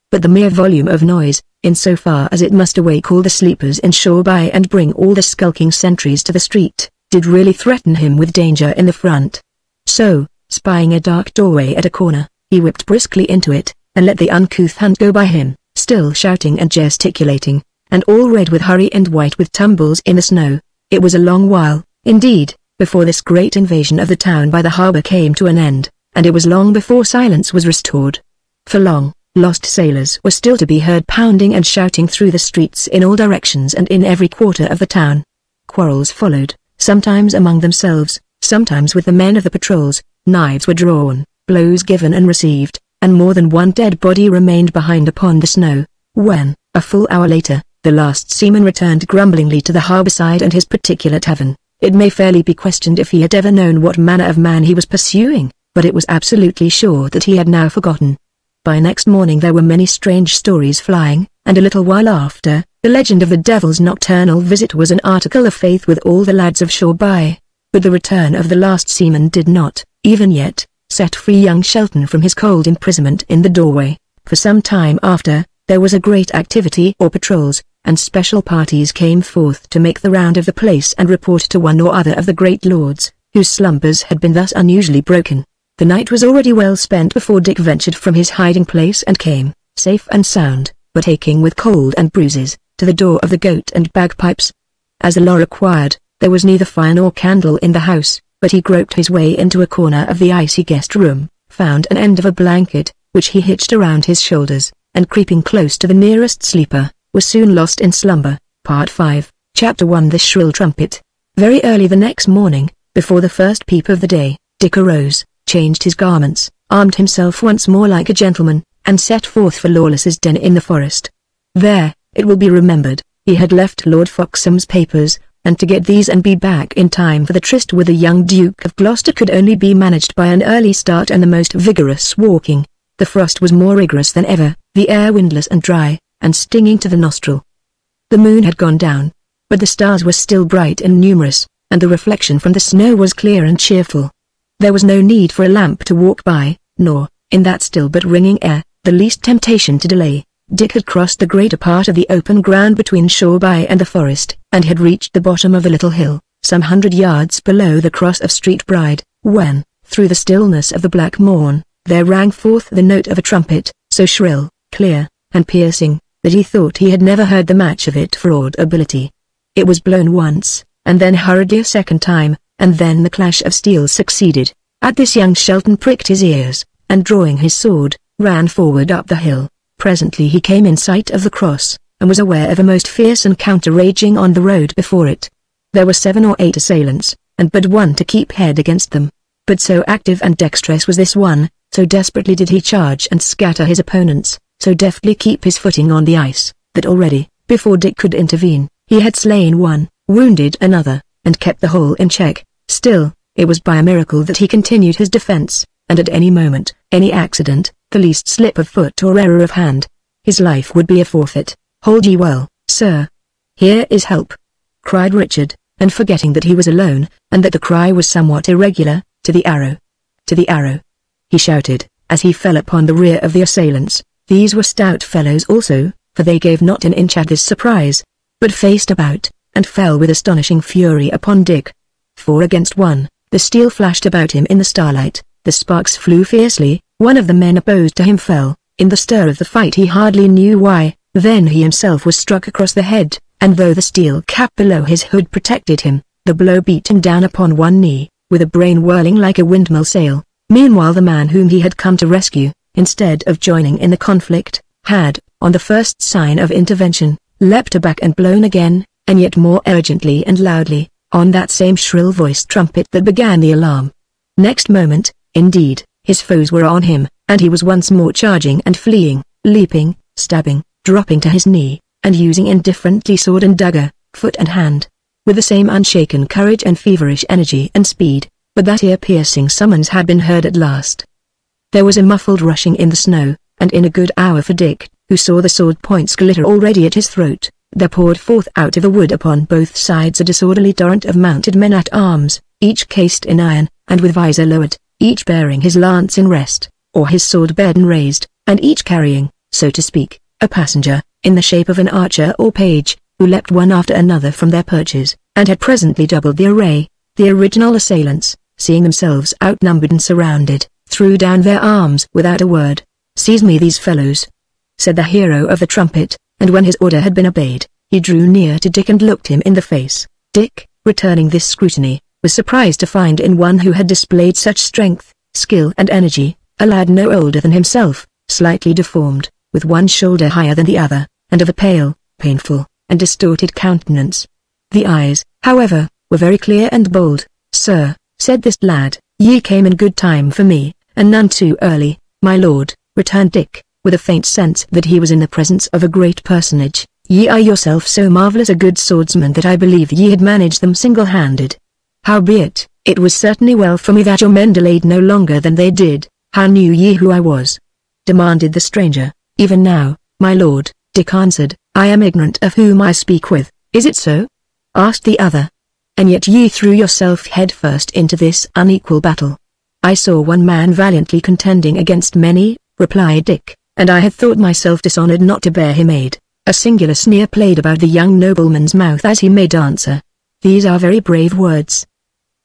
But the mere volume of noise, in so far as it must awake all the sleepers in Shoreby and bring all the skulking sentries to the street, did really threaten him with danger in the front. So, spying a dark doorway at a corner, he whipped briskly into it, and let the uncouth hunt go by him, still shouting and gesticulating, and all red with hurry and white with tumbles in the snow. It was a long while, indeed, before this great invasion of the town by the harbour came to an end, and it was long before silence was restored. For long, lost sailors were still to be heard pounding and shouting through the streets in all directions and in every quarter of the town. Quarrels followed, sometimes among themselves, sometimes with the men of the patrols. Knives were drawn, blows given and received, and more than one dead body remained behind upon the snow, when, a full hour later, the last seaman returned grumblingly to the harbour side and his particular tavern. It may fairly be questioned if he had ever known what manner of man he was pursuing, but it was absolutely sure that he had now forgotten. By next morning there were many strange stories flying, and a little while after, the legend of the devil's nocturnal visit was an article of faith with all the lads of Shoreby. But the return of the last seaman did not, even yet, set free young Shelton from his cold imprisonment in the doorway. For some time after, there was a great activity or patrols, and special parties came forth to make the round of the place and report to one or other of the great lords, whose slumbers had been thus unusually broken. The night was already well spent before Dick ventured from his hiding place and came, safe and sound, but aching with cold and bruises, to the door of the Goat and Bagpipes. As the law required, there was neither fire nor candle in the house, but he groped his way into a corner of the icy guest room, found an end of a blanket, which he hitched around his shoulders, and creeping close to the nearest sleeper, was soon lost in slumber. Part 5, Chapter 1. The Shrill Trumpet. Very early the next morning, before the first peep of the day, Dick arose, changed his garments, armed himself once more like a gentleman, and set forth for Lawless's den in the forest. There, it will be remembered, he had left Lord Foxham's papers, and to get these and be back in time for the tryst with the young Duke of Gloucester could only be managed by an early start and the most vigorous walking. The frost was more rigorous than ever, the air windless and dry, and stinging to the nostril. The moon had gone down, but the stars were still bright and numerous, and the reflection from the snow was clear and cheerful. There was no need for a lamp to walk by, nor, in that still but ringing air, the least temptation to delay. Dick had crossed the greater part of the open ground between Shoreby and the forest, and had reached the bottom of the little hill, some 100 yards below the cross of Street Bride, when, through the stillness of the black morn, there rang forth the note of a trumpet, so shrill, clear, and piercing, that he thought he had never heard the match of it for audibility. It was blown once, and then hurriedly a second time, and then the clash of steel succeeded. At this young Shelton pricked his ears, and drawing his sword, ran forward up the hill. Presently he came in sight of the cross, and was aware of a most fierce encounter raging on the road before it. There were 7 or 8 assailants, and but one to keep head against them. But so active and dexterous was this one, so desperately did he charge and scatter his opponents, so deftly keep his footing on the ice, that already, before Dick could intervene, he had slain one, wounded another, and kept the whole in check. Still, it was by a miracle that he continued his defense, and at any moment, any accident, the least slip of foot or error of hand, his life would be a forfeit. "Hold ye well, sir. Here is help," cried Richard, and forgetting that he was alone, and that the cry was somewhat irregular, "to the arrow! To the arrow!" he shouted, as he fell upon the rear of the assailants. These were stout fellows also, for they gave not an inch at this surprise, but faced about, and fell with astonishing fury upon Dick. 4 against 1, the steel flashed about him in the starlight, the sparks flew fiercely, one of the men opposed to him fell. In the stir of the fight he hardly knew why, then he himself was struck across the head, and though the steel cap below his hood protected him, the blow beat him down upon one knee, with a brain whirling like a windmill sail. Meanwhile the man whom he had come to rescue, instead of joining in the conflict, had, on the first sign of intervention, leapt aback and blown again, and yet more urgently and loudly, on that same shrill-voiced trumpet that began the alarm. Next moment, indeed, his foes were on him, and he was once more charging and fleeing, leaping, stabbing, dropping to his knee, and using indifferently sword and dagger, foot and hand, with the same unshaken courage and feverish energy and speed. But that ear-piercing summons had been heard at last. There was a muffled rushing in the snow, and in a good hour for Dick, who saw the sword points glitter already at his throat, there poured forth out of the wood upon both sides a disorderly torrent of mounted men-at-arms, each cased in iron, and with visor lowered, each bearing his lance in rest, or his sword burden raised, and each carrying, so to speak, a passenger, in the shape of an archer or page, who leapt one after another from their perches, and had presently doubled the array. The original assailants, seeing themselves outnumbered and surrounded, threw down their arms without a word. "Seize me these fellows," said the hero of the trumpet, and when his order had been obeyed, he drew near to Dick and looked him in the face. Dick, returning this scrutiny, was surprised to find in one who had displayed such strength, skill and energy, a lad no older than himself, slightly deformed, with one shoulder higher than the other, and of a pale, painful, and distorted countenance. The eyes, however, were very clear and bold. "Sir," said this lad, "ye came in good time for me, and none too early, my lord," returned Dick, with a faint sense that he was in the presence of a great personage. "Ye are yourself so marvellous a good swordsman that I believed ye had managed them single-handed. Howbeit, it was certainly well for me that your men delayed no longer than they did." "How knew ye who I was?" demanded the stranger. "Even now, my lord," Dick answered, "I am ignorant of whom I speak with." "Is it so?" asked the other. "And yet ye threw yourself head-first into this unequal battle." "I saw one man valiantly contending against many," replied Dick, "and I had thought myself dishonored not to bear him aid." A singular sneer played about the young nobleman's mouth as he made answer. "These are very brave words.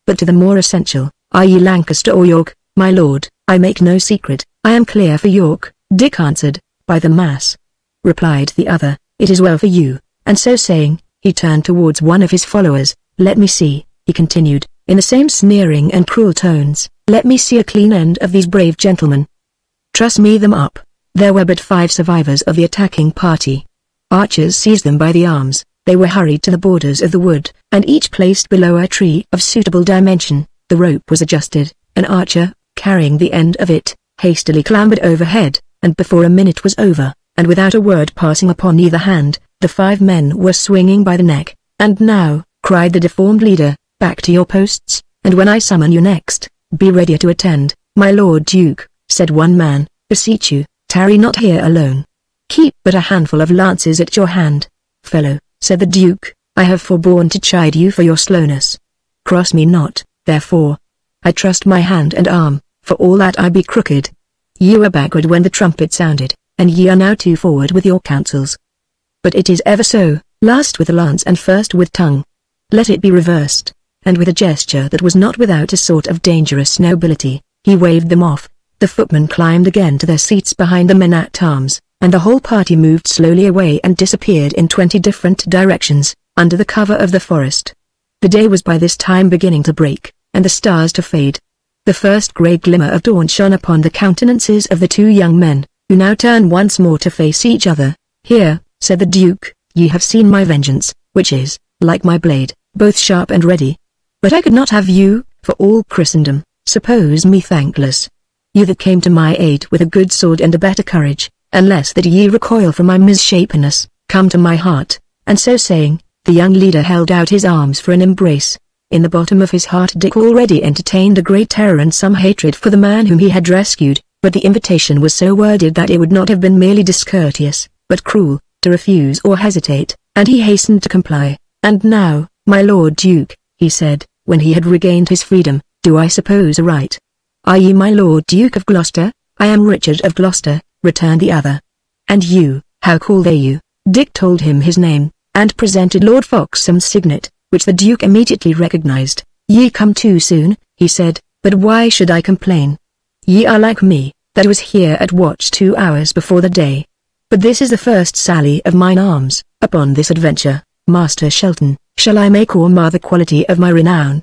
But to the more essential, are ye Lancaster or York?" "My lord, I make no secret, I am clear for York," Dick answered. "By the mass," replied the other, "it is well for you," and so saying, he turned towards one of his followers. "Let me see," he continued, in the same sneering and cruel tones, "let me see a clean end of these brave gentlemen. Truss me them up." There were but 5 survivors of the attacking party. Archers seized them by the arms, they were hurried to the borders of the wood, and each placed below a tree of suitable dimension. The rope was adjusted, an archer, carrying the end of it, hastily clambered overhead, and before a minute was over, and without a word passing upon either hand, the 5 men were swinging by the neck. "And now," cried the deformed leader, "back to your posts, and when I summon you next, be ready to attend." "My Lord Duke," said one man, "beseech you, tarry not here alone. Keep but a handful of lances at your hand." "Fellow," said the Duke, "I have forborne to chide you for your slowness. Cross me not, therefore. I trust my hand and arm, for all that I be crooked. Ye were backward when the trumpet sounded, and ye are now too forward with your counsels. But it is ever so, last with the lance and first with tongue. Let it be reversed." And with a gesture that was not without a sort of dangerous nobility, he waved them off. The footmen climbed again to their seats behind the men-at-arms, and the whole party moved slowly away and disappeared in 20 different directions, under the cover of the forest. The day was by this time beginning to break, and the stars to fade. The first grey glimmer of dawn shone upon the countenances of the 2 young men, who now turned once more to face each other. "Here," said the Duke, "ye have seen my vengeance, which is, like my blade, both sharp and ready. But I could not have you, for all Christendom, suppose me thankless. You that came to my aid with a good sword and a better courage, unless that ye recoil from my misshapenness, come to my heart." And so saying, the young leader held out his arms for an embrace. In the bottom of his heart Dick already entertained a great terror and some hatred for the man whom he had rescued, but the invitation was so worded that it would not have been merely discourteous, but cruel, to refuse or hesitate, and he hastened to comply. "And now, my Lord Duke," he said, when he had regained his freedom, "do I suppose aright? Are ye my Lord Duke of Gloucester?" "I am Richard of Gloucester," returned the other. "And you, how call they you?" Dick told him his name, and presented Lord Foxham's signet, which the Duke immediately recognized. "Ye come too soon," he said, "but why should I complain? Ye are like me, that was here at watch 2 hours before the day. But this is the first sally of mine arms. Upon this adventure, Master Shelton, shall I make or mar the quality of my renown?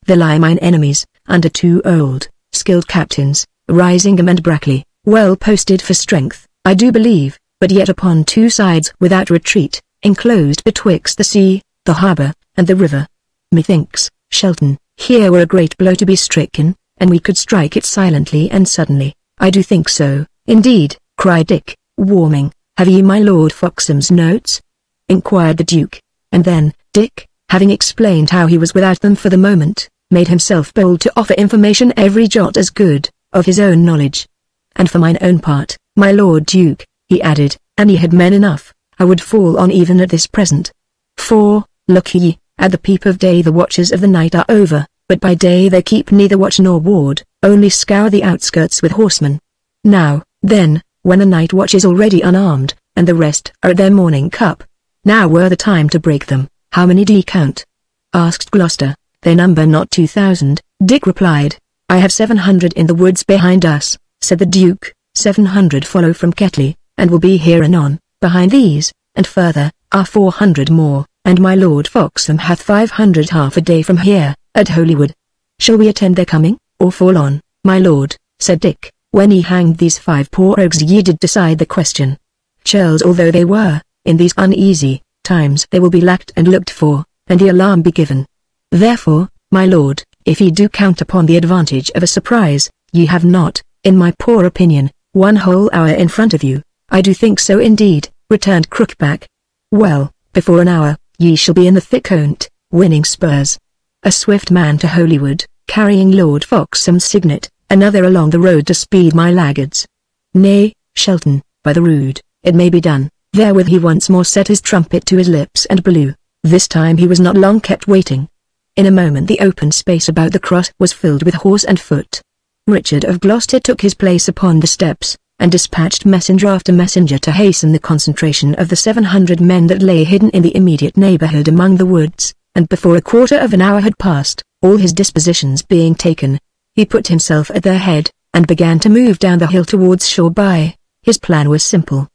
There lie mine enemies, under 2 old, skilled captains, Risingham and Brackley, well posted for strength, I do believe, but yet upon 2 sides without retreat, enclosed betwixt the sea, the harbour, and the river. Methinks, Shelton, here were a great blow to be stricken, and we could strike it silently and suddenly." "I do think so, indeed," cried Dick, warming. "Have ye my Lord Foxham's notes?" inquired the Duke, and then, Dick, having explained how he was without them for the moment, made himself bold to offer information every jot as good, of his own knowledge. "And for mine own part, my Lord Duke," he added, "an ye had men enough, I would fall on even at this present. For, look ye, at the peep of day the watches of the night are over, but by day they keep neither watch nor ward, only scour the outskirts with horsemen. Now, then, when the night watch is already unarmed, and the rest are at their morning cup, now were the time to break them." "How many do ye count?" asked Gloucester. "They number not 2,000, Dick replied. "I have 700 in the woods behind us," said the Duke. 700 follow from Ketley, and will be here anon. Behind these, and further, are 400 more, and my Lord Foxham hath 500 half a day from here, at Holywood. Shall we attend their coming, or fall on?" "My lord," said Dick, "when ye hanged these 5 poor rogues ye did decide the question. Churls although they were, in these uneasy times they will be lacked and looked for, and the alarm be given. Therefore, my lord, if ye do count upon the advantage of a surprise, ye have not, in my poor opinion, 1 whole hour in front of you." "I do think so indeed," returned Crookback. "Well, before an hour, ye shall be in the thick on't, winning spurs. A swift man to Holywood, carrying Lord Foxham's signet, another along the road to speed my laggards. Nay, Shelton, by the rood, it may be done." Therewith he once more set his trumpet to his lips and blew. This time he was not long kept waiting. In a moment the open space about the cross was filled with horse and foot. Richard of Gloucester took his place upon the steps, and dispatched messenger after messenger to hasten the concentration of the 700 men that lay hidden in the immediate neighborhood among the woods, and before a quarter of an hour had passed, all his dispositions being taken, he put himself at their head, and began to move down the hill towards Shoreby. His plan was simple.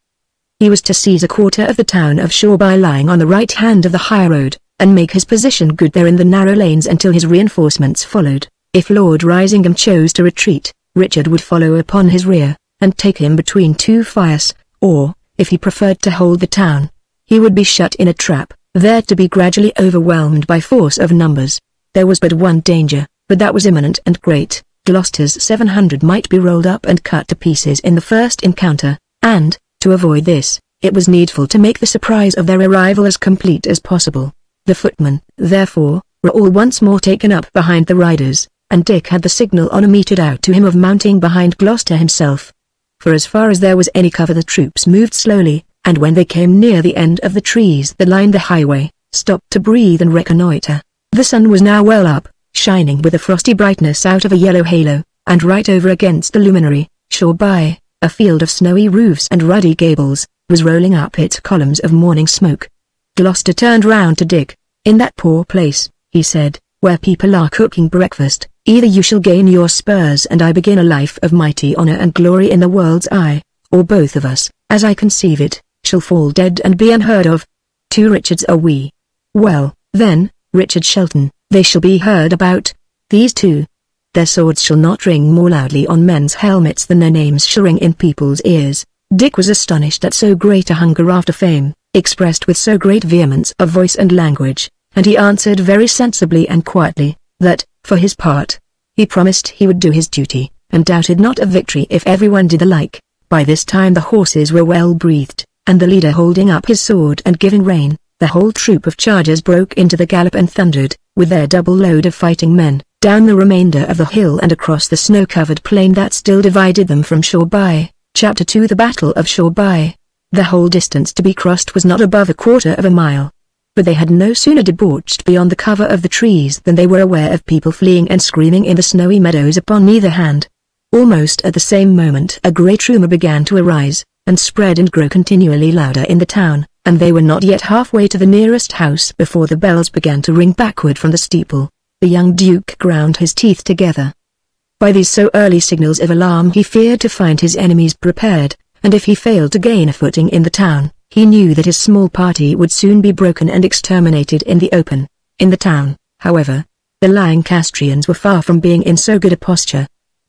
He was to seize a quarter of the town of Shoreby lying on the right hand of the high road, and make his position good there in the narrow lanes until his reinforcements followed. If Lord Risingham chose to retreat, Richard would follow upon his rear, and take him between 2 fires, or, if he preferred to hold the town, he would be shut in a trap, there to be gradually overwhelmed by force of numbers. There was but one danger, but that was imminent and great. Gloucester's 700 might be rolled up and cut to pieces in the first encounter, and, To avoid this, it was needful to make the surprise of their arrival as complete as possible. The footmen, therefore, were all once more taken up behind the riders, and Dick had the signal honour meted out to him of mounting behind Gloucester himself. For as far as there was any cover the troops moved slowly, and when they came near the end of the trees that lined the highway, stopped to breathe and reconnoitre. The sun was now well up, shining with a frosty brightness out of a yellow halo, and right over against the luminary, shore by, a field of snowy roofs and ruddy gables, was rolling up its columns of morning smoke. Gloucester turned round to Dick. "In that poor place," he said, "where people are cooking breakfast, either you shall gain your spurs and I begin a life of mighty honour and glory in the world's eye, or both of us, as I conceive it, shall fall dead and be unheard of. 2 Richards are we. Well, then, Richard Shelton, they shall be heard about. These 2. Their swords shall not ring more loudly on men's helmets than their names shall ring in people's ears." Dick was astonished at so great a hunger after fame, expressed with so great vehemence of voice and language, and he answered very sensibly and quietly, that, for his part, he promised he would do his duty, and doubted not of victory if everyone did the like. By this time the horses were well breathed, and the leader holding up his sword and giving rein, the whole troop of chargers broke into the gallop and thundered, with their double load of fighting men, down the remainder of the hill and across the snow-covered plain that still divided them from Shoreby. Chapter 2 The Battle of Shoreby. The whole distance to be crossed was not above 1/4 of a mile. But they had no sooner debouched beyond the cover of the trees than they were aware of people fleeing and screaming in the snowy meadows upon either hand. Almost at the same moment a great rumour began to arise, and spread and grow continually louder in the town, and they were not yet halfway to the nearest house before the bells began to ring backward from the steeple. The young Duke ground his teeth together. By these so early signals of alarm he feared to find his enemies prepared, and if he failed to gain a footing in the town, he knew that his small party would soon be broken and exterminated in the open. In the town, however, the Lancastrians were far from being in so good a posture.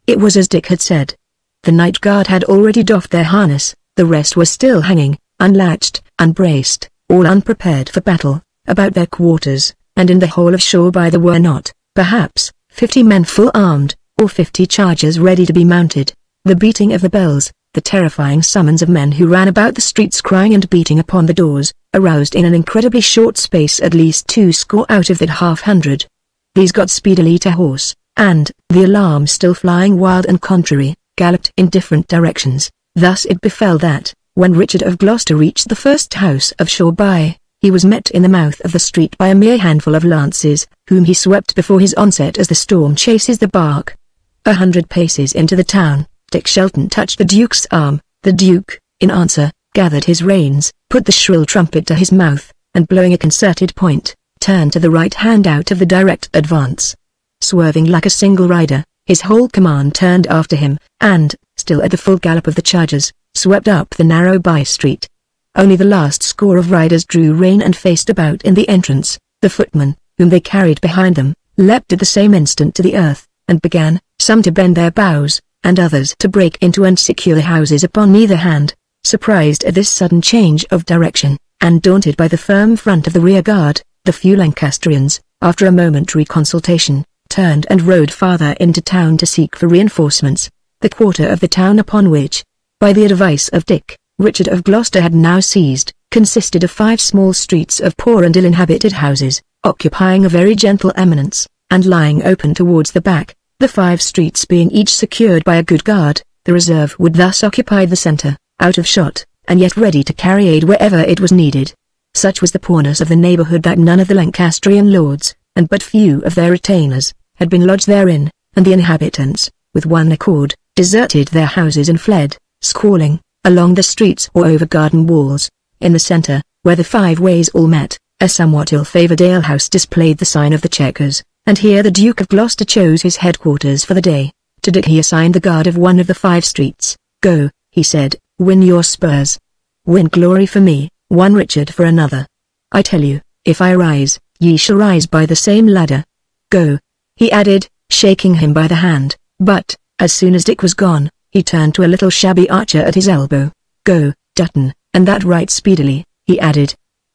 It was as Dick had said. The night guard had already doffed their harness, the rest were still hanging, unlatched, unbraced, all unprepared for battle, about their quarters, and in the whole of Shoreby there were not, perhaps, 50 men full armed, or 50 chargers ready to be mounted. The beating of the bells, the terrifying summons of men who ran about the streets crying and beating upon the doors, aroused in an incredibly short space at least 200 out of that 100. These got speedily to horse, and, the alarm still flying wild and contrary, galloped in different directions. Thus it befell that, when Richard of Gloucester reached the first house of Shoreby, he was met in the mouth of the street by a mere handful of lances, whom he swept before his onset as the storm chases the bark. 100 paces into the town, Dick Shelton touched the Duke's arm. The Duke, in answer, gathered his reins, put the shrill trumpet to his mouth, and blowing a concerted point, turned to the right hand out of the direct advance. Swerving like a single rider, his whole command turned after him, and, still at the full gallop of the chargers, swept up the narrow by-street. Only the last score of riders drew rein and faced about in the entrance. The footmen, whom they carried behind them, leapt at the same instant to the earth, and began, some to bend their bows, and others to break into and secure the houses upon either hand. Surprised at this sudden change of direction, and daunted by the firm front of the rear guard, the few Lancastrians, after a momentary consultation, turned and rode farther into town to seek for reinforcements. The quarter of the town upon which, by the advice of Dick, Richard of Gloucester had now seized, consisted of 5 small streets of poor and ill-inhabited houses, occupying a very gentle eminence, and lying open towards the back, the 5 streets being each secured by a good guard. The reserve would thus occupy the centre, out of shot, and yet ready to carry aid wherever it was needed. Such was the poorness of the neighbourhood that none of the Lancastrian lords, and but few of their retainers, had been lodged therein, and the inhabitants, with one accord, deserted their houses and fled, squalling, along the streets or over garden walls. In the centre, where the 5 ways all met, a somewhat ill-favoured alehouse displayed the sign of the Chequers, and here the Duke of Gloucester chose his headquarters for the day. To Dick he assigned the guard of one of the 5 streets. "Go," he said, "win your spurs. Win glory for me, one Richard for another. I tell you, if I rise, ye shall rise by the same ladder. Go," he added, shaking him by the hand, but, as soon as Dick was gone, he turned to a little shabby archer at his elbow. "Go, Dutton, and that right speedily," he added.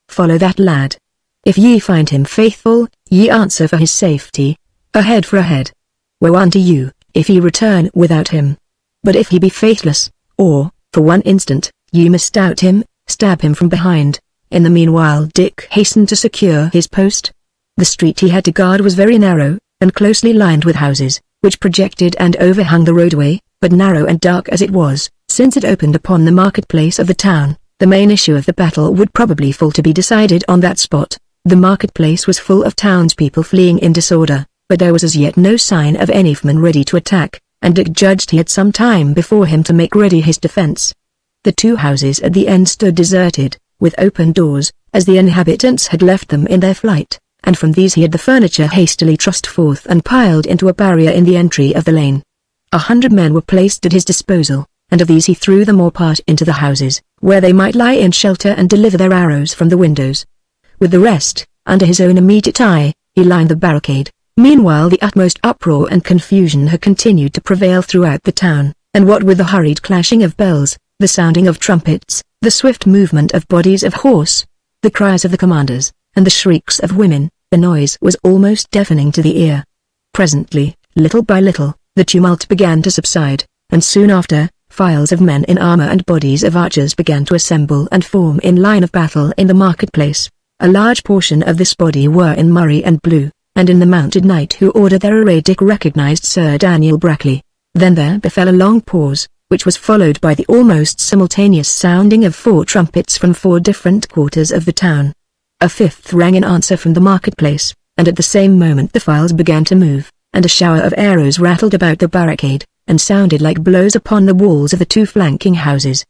"Follow that lad. If ye find him faithful, ye answer for his safety. A head for a head. Woe unto you, if ye return without him. But if he be faithless, or, for one instant, You must out him, stab him from behind." In the meanwhile Dick hastened to secure his post. The street he had to guard was very narrow, and closely lined with houses, which projected and overhung the roadway, but narrow and dark as it was, since it opened upon the marketplace of the town, the main issue of the battle would probably fall to be decided on that spot. The marketplace was full of townspeople fleeing in disorder, but there was as yet no sign of any foeman ready to attack, and Dick judged he had some time before him to make ready his defense. The two houses at the end stood deserted, with open doors, as the inhabitants had left them in their flight, and from these he had the furniture hastily trussed forth and piled into a barrier in the entry of the lane. 100 men were placed at his disposal, and of these he threw them all part into the houses, where they might lie in shelter and deliver their arrows from the windows. With the rest, under his own immediate eye, he lined the barricade. Meanwhile the utmost uproar and confusion had continued to prevail throughout the town, and what with the hurried clashing of bells, the sounding of trumpets, the swift movement of bodies of horse, the cries of the commanders, and the shrieks of women, the noise was almost deafening to the ear. Presently, little by little, the tumult began to subside, and soon after, files of men in armor and bodies of archers began to assemble and form in line of battle in the marketplace. A large portion of this body were in murrey and blue, and in the mounted knight who ordered their array Dick recognized Sir Daniel Brackley. Then there befell a long pause, which was followed by the almost simultaneous sounding of 4 trumpets from 4 different quarters of the town. A fifth rang in answer from the marketplace, and at the same moment the files began to move, and a shower of arrows rattled about the barricade, and sounded like blows upon the walls of the 2 flanking houses.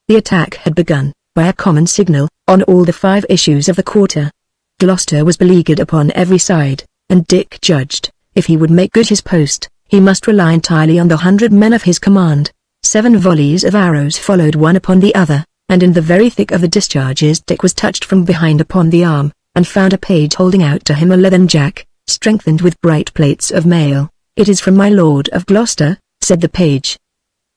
The attack had begun, by a common signal, on all the 5 issues of the quarter. Gloucester was beleaguered upon every side, and Dick judged, if he would make good his post, he must rely entirely on the 100 men of his command. 7 volleys of arrows followed one upon the other, and in the very thick of the discharges Dick was touched from behind upon the arm, and found a page holding out to him a leathern jack, strengthened with bright plates of mail. "It is from my Lord of Gloucester," said the page.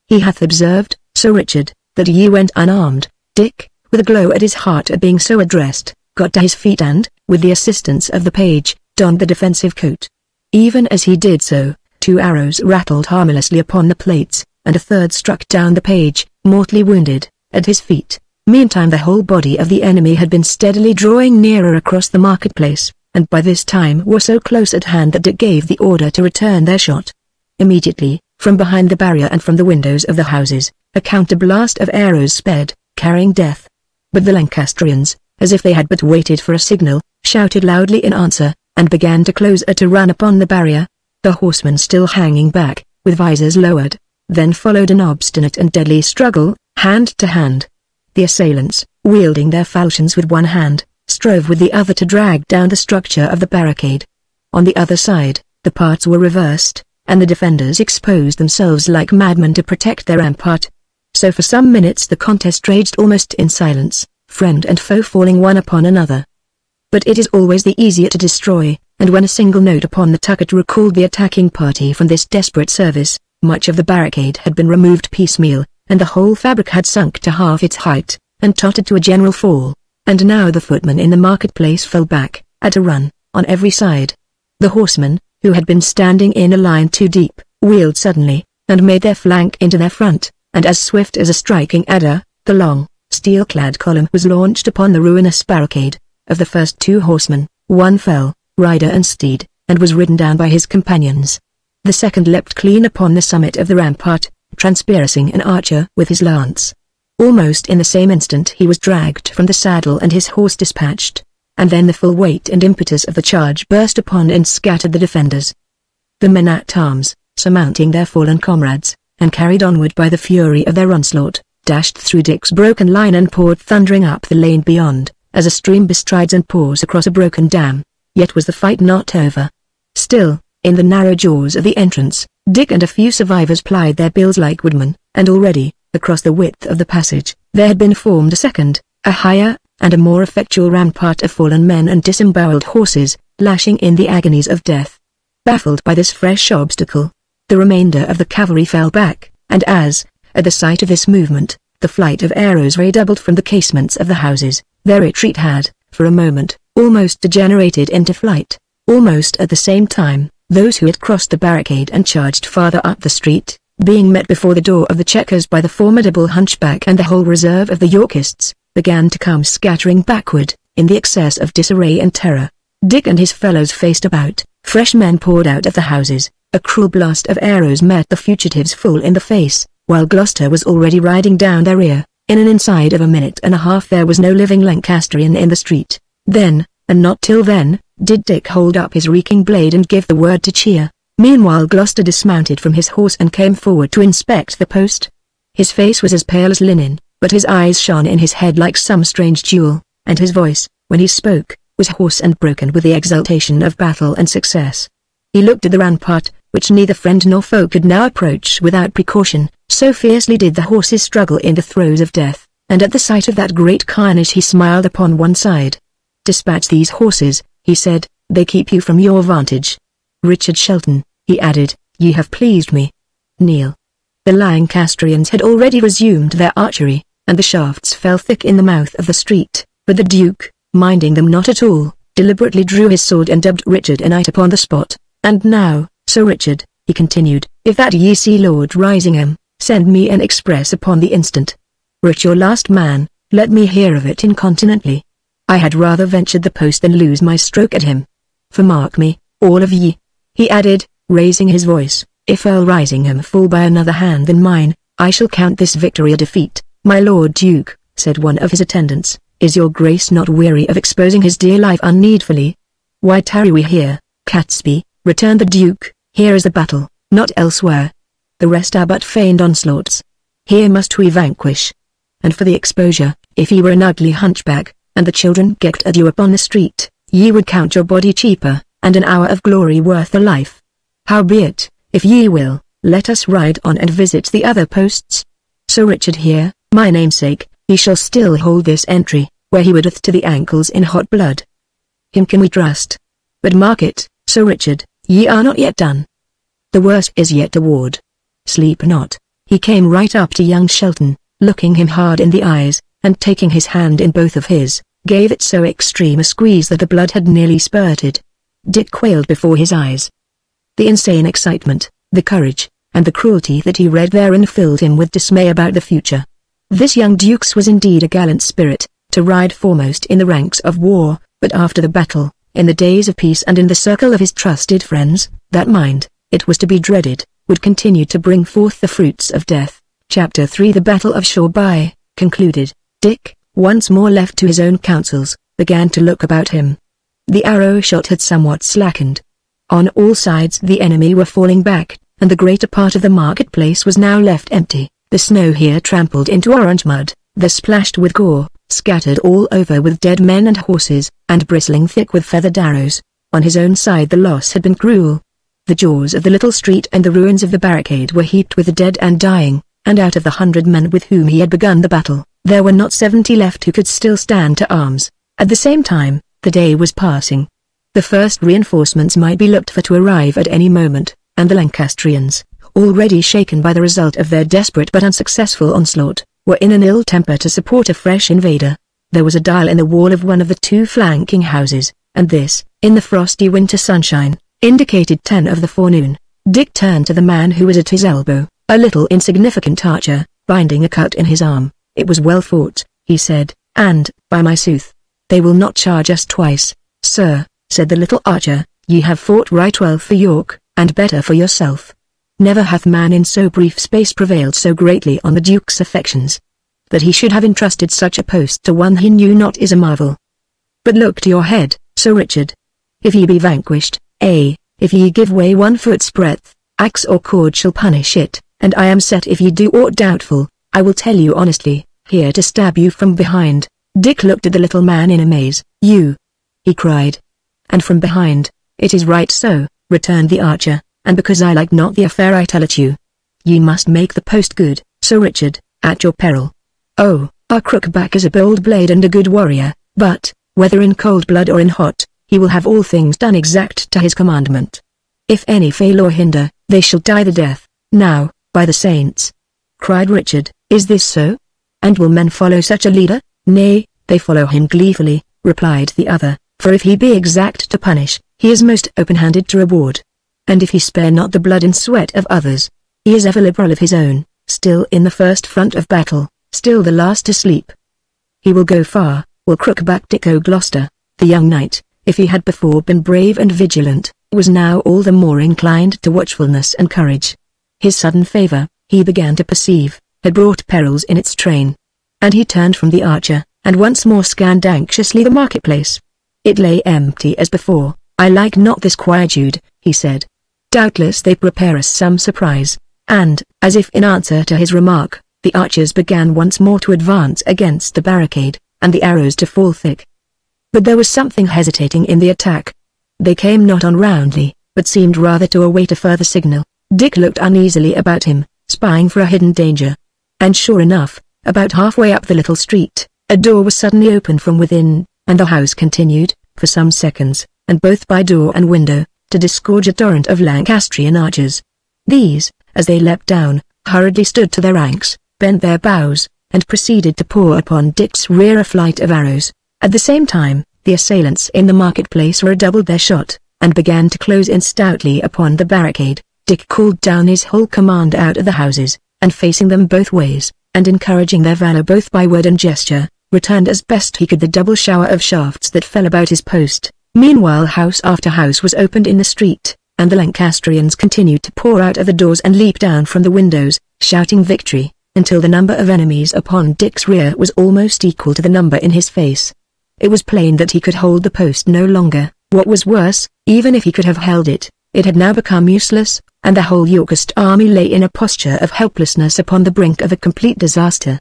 "He hath observed, Sir Richard, that ye went unarmed." Dick, with a glow at his heart at being so addressed, got to his feet and, with the assistance of the page, donned the defensive coat. Even as he did so, 2 arrows rattled harmlessly upon the plates, and a third struck down the page, mortally wounded, at his feet. Meantime the whole body of the enemy had been steadily drawing nearer across the marketplace, and by this time were so close at hand that Dick gave the order to return their shot. Immediately, from behind the barrier and from the windows of the houses, a counterblast of arrows sped, carrying death. But the Lancastrians, as if they had but waited for a signal, shouted loudly in answer, and began to close at a run upon the barrier. The horsemen still hanging back, with visors lowered. Then followed an obstinate and deadly struggle, hand to hand. The assailants, wielding their falchions with one hand, strove with the other to drag down the structure of the barricade. On the other side, the parts were reversed, and the defenders exposed themselves like madmen to protect their rampart. So for some minutes the contest raged almost in silence, friend and foe falling one upon another. But it is always the easier to destroy, and when a single note upon the tucket recalled the attacking party from this desperate service, much of the barricade had been removed piecemeal, and the whole fabric had sunk to half its height, and tottered to a general fall, and now the footmen in the marketplace fell back, at a run, on every side. The horsemen, who had been standing in a line too deep, wheeled suddenly, and made their flank into their front, and as swift as a striking adder, the long, steel-clad column was launched upon the ruinous barricade. Of the first 2 horsemen, one fell, rider and steed, and was ridden down by his companions. The second leapt clean upon the summit of the rampart, transpiercing an archer with his lance. Almost in the same instant he was dragged from the saddle and his horse dispatched, and then the full weight and impetus of the charge burst upon and scattered the defenders. The men-at-arms, surmounting their fallen comrades, and carried onward by the fury of their onslaught, dashed through Dick's broken line and poured thundering up the lane beyond, as a stream bestrides and pours across a broken dam. Yet was the fight not over. Still, in the narrow jaws of the entrance, Dick and a few survivors plied their bills like woodmen, and already, across the width of the passage, there had been formed a second, a higher, and a more effectual rampart of fallen men and disemboweled horses, lashing in the agonies of death. Baffled by this fresh obstacle, the remainder of the cavalry fell back, and as, at the sight of this movement, the flight of arrows redoubled from the casements of the houses, their retreat had, for a moment, almost degenerated into flight. Almost at the same time, those who had crossed the barricade and charged farther up the street, being met before the door of the Checkers by the formidable hunchback, and the whole reserve of the Yorkists began to come scattering backward, in the excess of disarray and terror. Dick and his fellows faced about, fresh men poured out of the houses, a cruel blast of arrows met the fugitives full in the face, while Gloucester was already riding down their rear. In an inside of a minute and a half there was no living Lancastrian in the street. Then, and not till then, did Dick hold up his reeking blade and give the word to cheer. Meanwhile Gloucester dismounted from his horse and came forward to inspect the post. His face was as pale as linen, but his eyes shone in his head like some strange jewel, and his voice, when he spoke, was hoarse and broken with the exultation of battle and success. He looked at the rampart, which neither friend nor foe could now approach without precaution, so fiercely did the horses struggle in the throes of death, and at the sight of that great carnage he smiled upon one side. "Dispatch these horses," he said, "they keep you from your vantage. Richard Shelton," he added, "ye have pleased me. Kneel." The Lancastrians had already resumed their archery, and the shafts fell thick in the mouth of the street, but the Duke, minding them not at all, deliberately drew his sword and dubbed Richard a knight upon the spot. "And now, Sir Richard," he continued, "if that ye see Lord Risingham, send me an express upon the instant. Were it your last man, let me hear of it incontinently. I had rather ventured the post than lose my stroke at him. For mark me, all of ye," he added, raising his voice, "if Earl Risingham fall by another hand than mine, I shall count this victory a defeat." "My Lord Duke," said one of his attendants, "is your grace not weary of exposing his dear life unneedfully?" "Why tarry we here, Catesby?" returned the Duke. "Here is the battle, not elsewhere. The rest are but feigned onslaughts. Here must we vanquish. And for the exposure, if ye were an ugly hunchback, and the children gawked at you upon the street, ye would count your body cheaper, and an hour of glory worth a life. Howbeit, if ye will, let us ride on and visit the other posts. Sir Richard here, my namesake, he shall still hold this entry, where he wadeth to the ankles in hot blood. Him can we trust. But mark it, Sir Richard, ye are not yet done. The worst is yet toward. Sleep not." He came right up to young Shelton, looking him hard in the eyes, and taking his hand in both of his, gave it so extreme a squeeze that the blood had nearly spurted. Dick quailed before his eyes. The insane excitement, the courage, and the cruelty that he read therein filled him with dismay about the future. This young Duke's was indeed a gallant spirit, to ride foremost in the ranks of war, but after the battle, in the days of peace and in the circle of his trusted friends, that mind, it was to be dreaded, would continue to bring forth the fruits of death. Chapter 3 The Battle of Shoreby, concluded. Dick, once more left to his own counsels, began to look about him. The arrow shot had somewhat slackened. On all sides the enemy were falling back, and the greater part of the marketplace was now left empty, the snow here trampled into orange mud, there splashed with gore, scattered all over with dead men and horses, and bristling thick with feathered arrows. On his own side the loss had been cruel. The jaws of the little street and the ruins of the barricade were heaped with the dead and dying, and out of the 100 men with whom he had begun the battle, there were not 70 left who could still stand to arms. At the same time, the day was passing. The first reinforcements might be looked for to arrive at any moment, and the Lancastrians, already shaken by the result of their desperate but unsuccessful onslaught, were in an ill temper to support a fresh invader. There was a dial in the wall of one of the two flanking houses, and this, in the frosty winter sunshine, indicated 10 of the forenoon. Dick turned to the man who was at his elbow, a little insignificant archer, binding a cut in his arm. "It was well fought," he said, "and, by my sooth, they will not charge us twice." "Sir," said the little archer, "ye have fought right well for York, and better for yourself. Never hath man in so brief space prevailed so greatly on the Duke's affections. That he should have entrusted such a post to one he knew not is a marvel. But look to your head, Sir Richard. If ye be vanquished, if ye give way 1 foot's breadth, axe or cord shall punish it, and I am set if ye do aught doubtful, I will tell you honestly, here to stab you from behind." Dick looked at the little man in amaze. "You!" he cried. "And from behind, it is right so," returned the archer, "and because I like not the affair I tell it you. Ye must make the post good, Sir Richard, at your peril. Oh, our Crookback is a bold blade and a good warrior, but, whether in cold blood or in hot, he will have all things done exact to his commandment. If any fail or hinder, they shall die the death. Now, by the saints!" cried Richard, "is this so? And will men follow such a leader?" "Nay, they follow him gleefully," replied the other, "for if he be exact to punish, he is most open-handed to reward. And if he spare not the blood and sweat of others, He is ever liberal of his own, still in the first front of battle, still the last to sleep. He will go far, will Crookback Dick O'Gloucester. The young knight, if he had before been brave and vigilant, was now all the more inclined to watchfulness and courage. His sudden favour, he began to perceive, had brought perils in its train. And he turned from the archer, and once more scanned anxiously the marketplace. It lay empty as before. "I like not this quietude," he said. "Doubtless they prepare us some surprise." And, as if in answer to his remark, the archers began once more to advance against the barricade, and the arrows to fall thick. But there was something hesitating in the attack. They came not on roundly, but seemed rather to await a further signal. Dick looked uneasily about him, spying for a hidden danger. And sure enough, about halfway up the little street, a door was suddenly opened from within, and the house continued, for some seconds, and both by door and window, to disgorge a torrent of Lancastrian archers. These, as they leapt down, hurriedly stood to their ranks, bent their bows, and proceeded to pour upon Dick's rear a flight of arrows. At the same time, the assailants in the marketplace redoubled their shot, and began to close in stoutly upon the barricade. Dick called down his whole command out of the houses, and facing them both ways, and encouraging their valor both by word and gesture, returned as best he could the double shower of shafts that fell about his post. Meanwhile house after house was opened in the street, and the Lancastrians continued to pour out of the doors and leap down from the windows, shouting victory, until the number of enemies upon Dick's rear was almost equal to the number in his face. It was plain that he could hold the post no longer. What was worse, even if he could have held it, it had now become useless, and the whole Yorkist army lay in a posture of helplessness upon the brink of a complete disaster.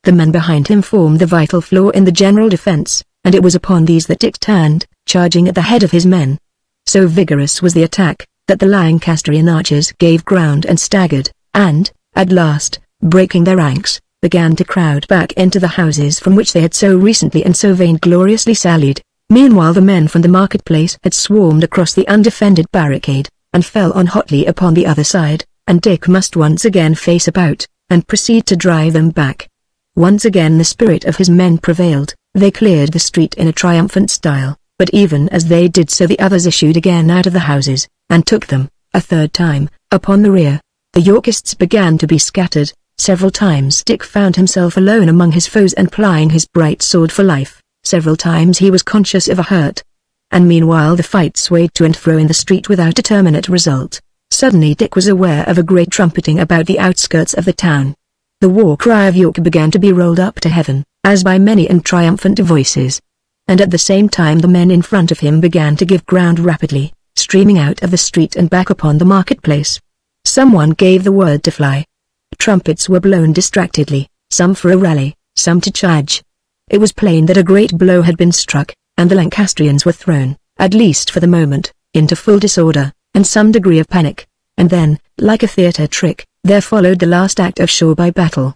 The men behind him formed the vital flaw in the general defense, and it was upon these that Dick turned, charging at the head of his men. So vigorous was the attack, that the Lancastrian archers gave ground and staggered, and, at last, breaking their ranks, began to crowd back into the houses from which they had so recently and so vaingloriously sallied. Meanwhile the men from the marketplace had swarmed across the undefended barricade, and fell on hotly upon the other side, and Dick must once again face about, and proceed to drive them back. Once again the spirit of his men prevailed. They cleared the street in a triumphant style, but even as they did so the others issued again out of the houses, and took them, a third time, upon the rear. The Yorkists began to be scattered. Several times Dick found himself alone among his foes and plying his bright sword for life. Several times he was conscious of a hurt. And meanwhile the fight swayed to and fro in the street without determinate result. Suddenly Dick was aware of a great trumpeting about the outskirts of the town. The war cry of York began to be rolled up to heaven, as by many and triumphant voices. And at the same time the men in front of him began to give ground rapidly, streaming out of the street and back upon the marketplace. Someone gave the word to fly. Trumpets were blown distractedly, some for a rally, some to charge. It was plain that a great blow had been struck, and the Lancastrians were thrown, at least for the moment, into full disorder, and some degree of panic. And then, like a theatre trick, there followed the last act of shore-by battle.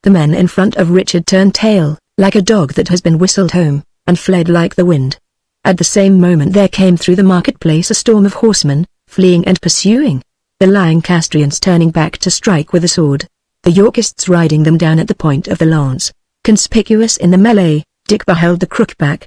The men in front of Richard turned tail, like a dog that has been whistled home, and fled like the wind. At the same moment there came through the marketplace a storm of horsemen, fleeing and pursuing. The Lancastrians turning back to strike with the sword, the Yorkists riding them down at the point of the lance. Conspicuous in the melee, Dick beheld the Crookback.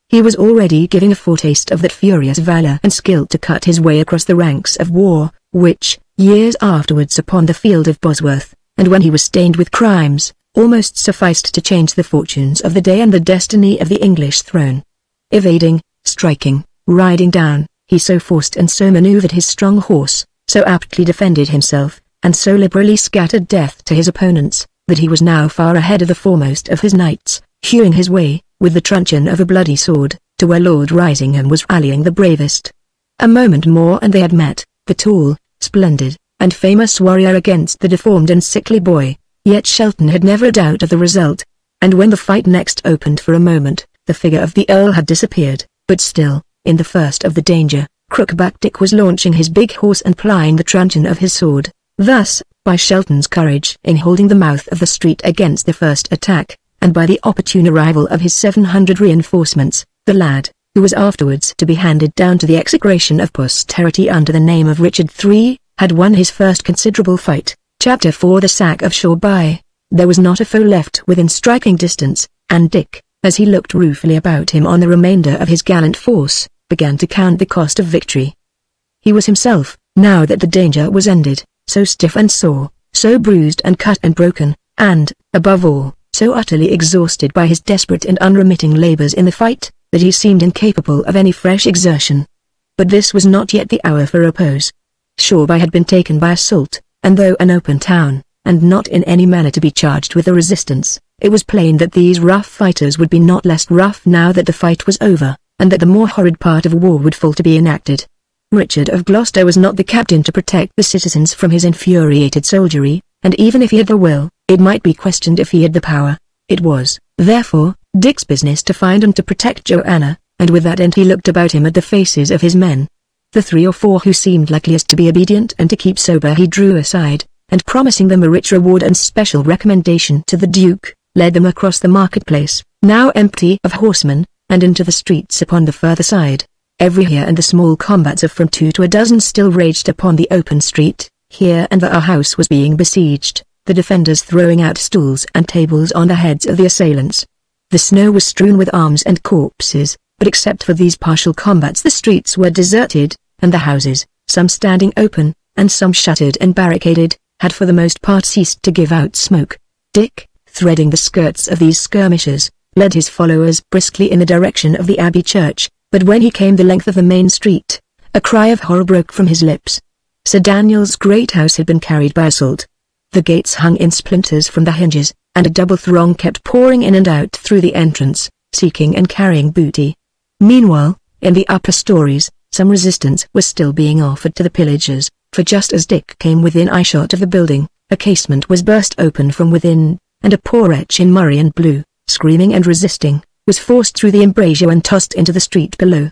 He was already giving a foretaste of that furious valor and skill to cut his way across the ranks of war, which, years afterwards upon the field of Bosworth, and when he was stained with crimes, almost sufficed to change the fortunes of the day and the destiny of the English throne. Evading, striking, riding down, he so forced and so maneuvered his strong horse, so aptly defended himself, and so liberally scattered death to his opponents, that he was now far ahead of the foremost of his knights, hewing his way, with the truncheon of a bloody sword, to where Lord Risingham was rallying the bravest. A moment more and they had met, the tall, splendid, and famous warrior against the deformed and sickly boy. Yet Shelton had never a doubt of the result, and when the fight next opened for a moment, the figure of the Earl had disappeared, but still, in the first of the danger, Crookback Dick was launching his big horse and plying the truncheon of his sword. Thus, by Shelton's courage in holding the mouth of the street against the first attack, and by the opportune arrival of his 700 reinforcements, the lad, who was afterwards to be handed down to the execration of posterity under the name of Richard III, had won his first considerable fight. Chapter 4 The Sack of Shoreby. There was not a foe left within striking distance, and Dick, as he looked ruefully about him on the remainder of his gallant force, began to count the cost of victory. He was himself, now that the danger was ended, so stiff and sore, so bruised and cut and broken, and, above all, so utterly exhausted by his desperate and unremitting labors in the fight, that he seemed incapable of any fresh exertion. But this was not yet the hour for repose. Shoreby had been taken by assault, and though an open town, and not in any manner to be charged with a resistance, it was plain that these rough fighters would be not less rough now that the fight was over, and that the more horrid part of war would fall to be enacted. Richard of Gloucester was not the captain to protect the citizens from his infuriated soldiery, and even if he had the will, it might be questioned if he had the power. It was, therefore, Dick's business to find and to protect Joanna, and with that end he looked about him at the faces of his men. The 3 or 4 who seemed likeliest to be obedient and to keep sober he drew aside, and promising them a rich reward and special recommendation to the Duke, led them across the marketplace, now empty of horsemen, and into the streets upon the further side. Every here and the small combats of from 2 to a dozen still raged upon the open street. Here and there a house was being besieged, the defenders throwing out stools and tables on the heads of the assailants. The snow was strewn with arms and corpses, but except for these partial combats the streets were deserted, and the houses, some standing open, and some shuttered and barricaded, had for the most part ceased to give out smoke. Dick, threading the skirts of these skirmishers, led his followers briskly in the direction of the Abbey Church, but when he came the length of the main street, a cry of horror broke from his lips. Sir Daniel's great house had been carried by assault. The gates hung in splinters from the hinges, and a double throng kept pouring in and out through the entrance, seeking and carrying booty. Meanwhile, in the upper stories, some resistance was still being offered to the pillagers, for just as Dick came within eyeshot of the building, a casement was burst open from within, and a poor wretch in murrey and blue, screaming and resisting, was forced through the embrasure and tossed into the street below.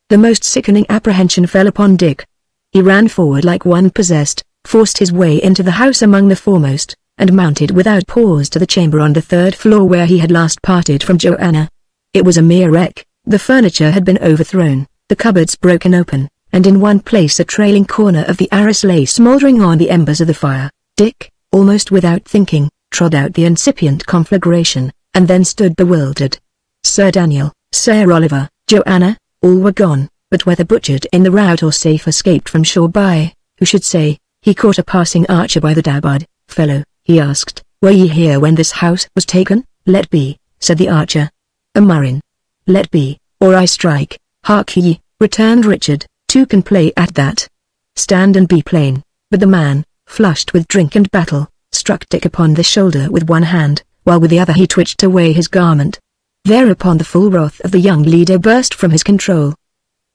The most sickening apprehension fell upon Dick. He ran forward like one possessed, forced his way into the house among the foremost, and mounted without pause to the chamber on the 3rd floor where he had last parted from Joanna. It was a mere wreck, the furniture had been overthrown, the cupboards broken open, and in one place a trailing corner of the arras lay smouldering on the embers of the fire. Dick, almost without thinking, trod out the incipient conflagration, and then stood bewildered. Sir Daniel, Sir Oliver, Joanna, all were gone, but whether butchered in the rout or safe escaped from Shoreby, who should say? He caught a passing archer by the tabard. "Fellow," he asked, "were ye here when this house was taken?" "Let be," said the archer. "A murrain." "Let be, or I strike." "Hark ye," returned Richard, "two can play at that. Stand and be plain." But the man, flushed with drink and battle, struck Dick upon the shoulder with one hand, while with the other he twitched away his garment. Thereupon the full wrath of the young leader burst from his control.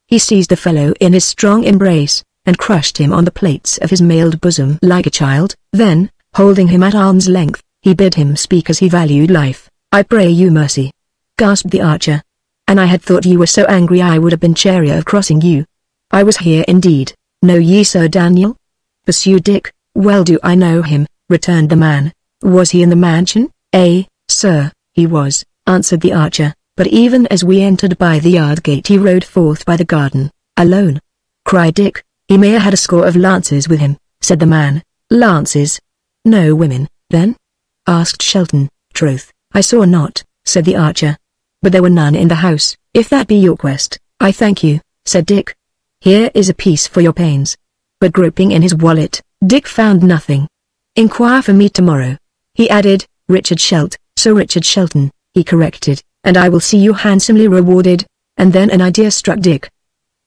He seized the fellow in his strong embrace, and crushed him on the plates of his mailed bosom like a child. Then, holding him at arm's length, he bid him speak as he valued life. "I pray you mercy," gasped the archer. "And I had thought you were so angry I would have been charier of crossing you." "I was here indeed. Know ye Sir Daniel?" pursued Dick. "Well do I know him," returned the man. "Was he in the mansion?" Sir, he was," answered the archer, "but even as we entered by the yard gate he rode forth by the garden, alone." Cried Dick. "He may have had a score of lancers with him," said the man. "Lances? No women, then?" asked Shelton. "Troth, I saw not," said the archer. "But there were none in the house." "If that be your quest, I thank you," said Dick. "Here is a piece for your pains." But groping in his wallet, Dick found nothing. "Inquire for me tomorrow," he added. "Richard Sir Richard Shelton," he corrected, "and I will see you handsomely rewarded." And then an idea struck Dick.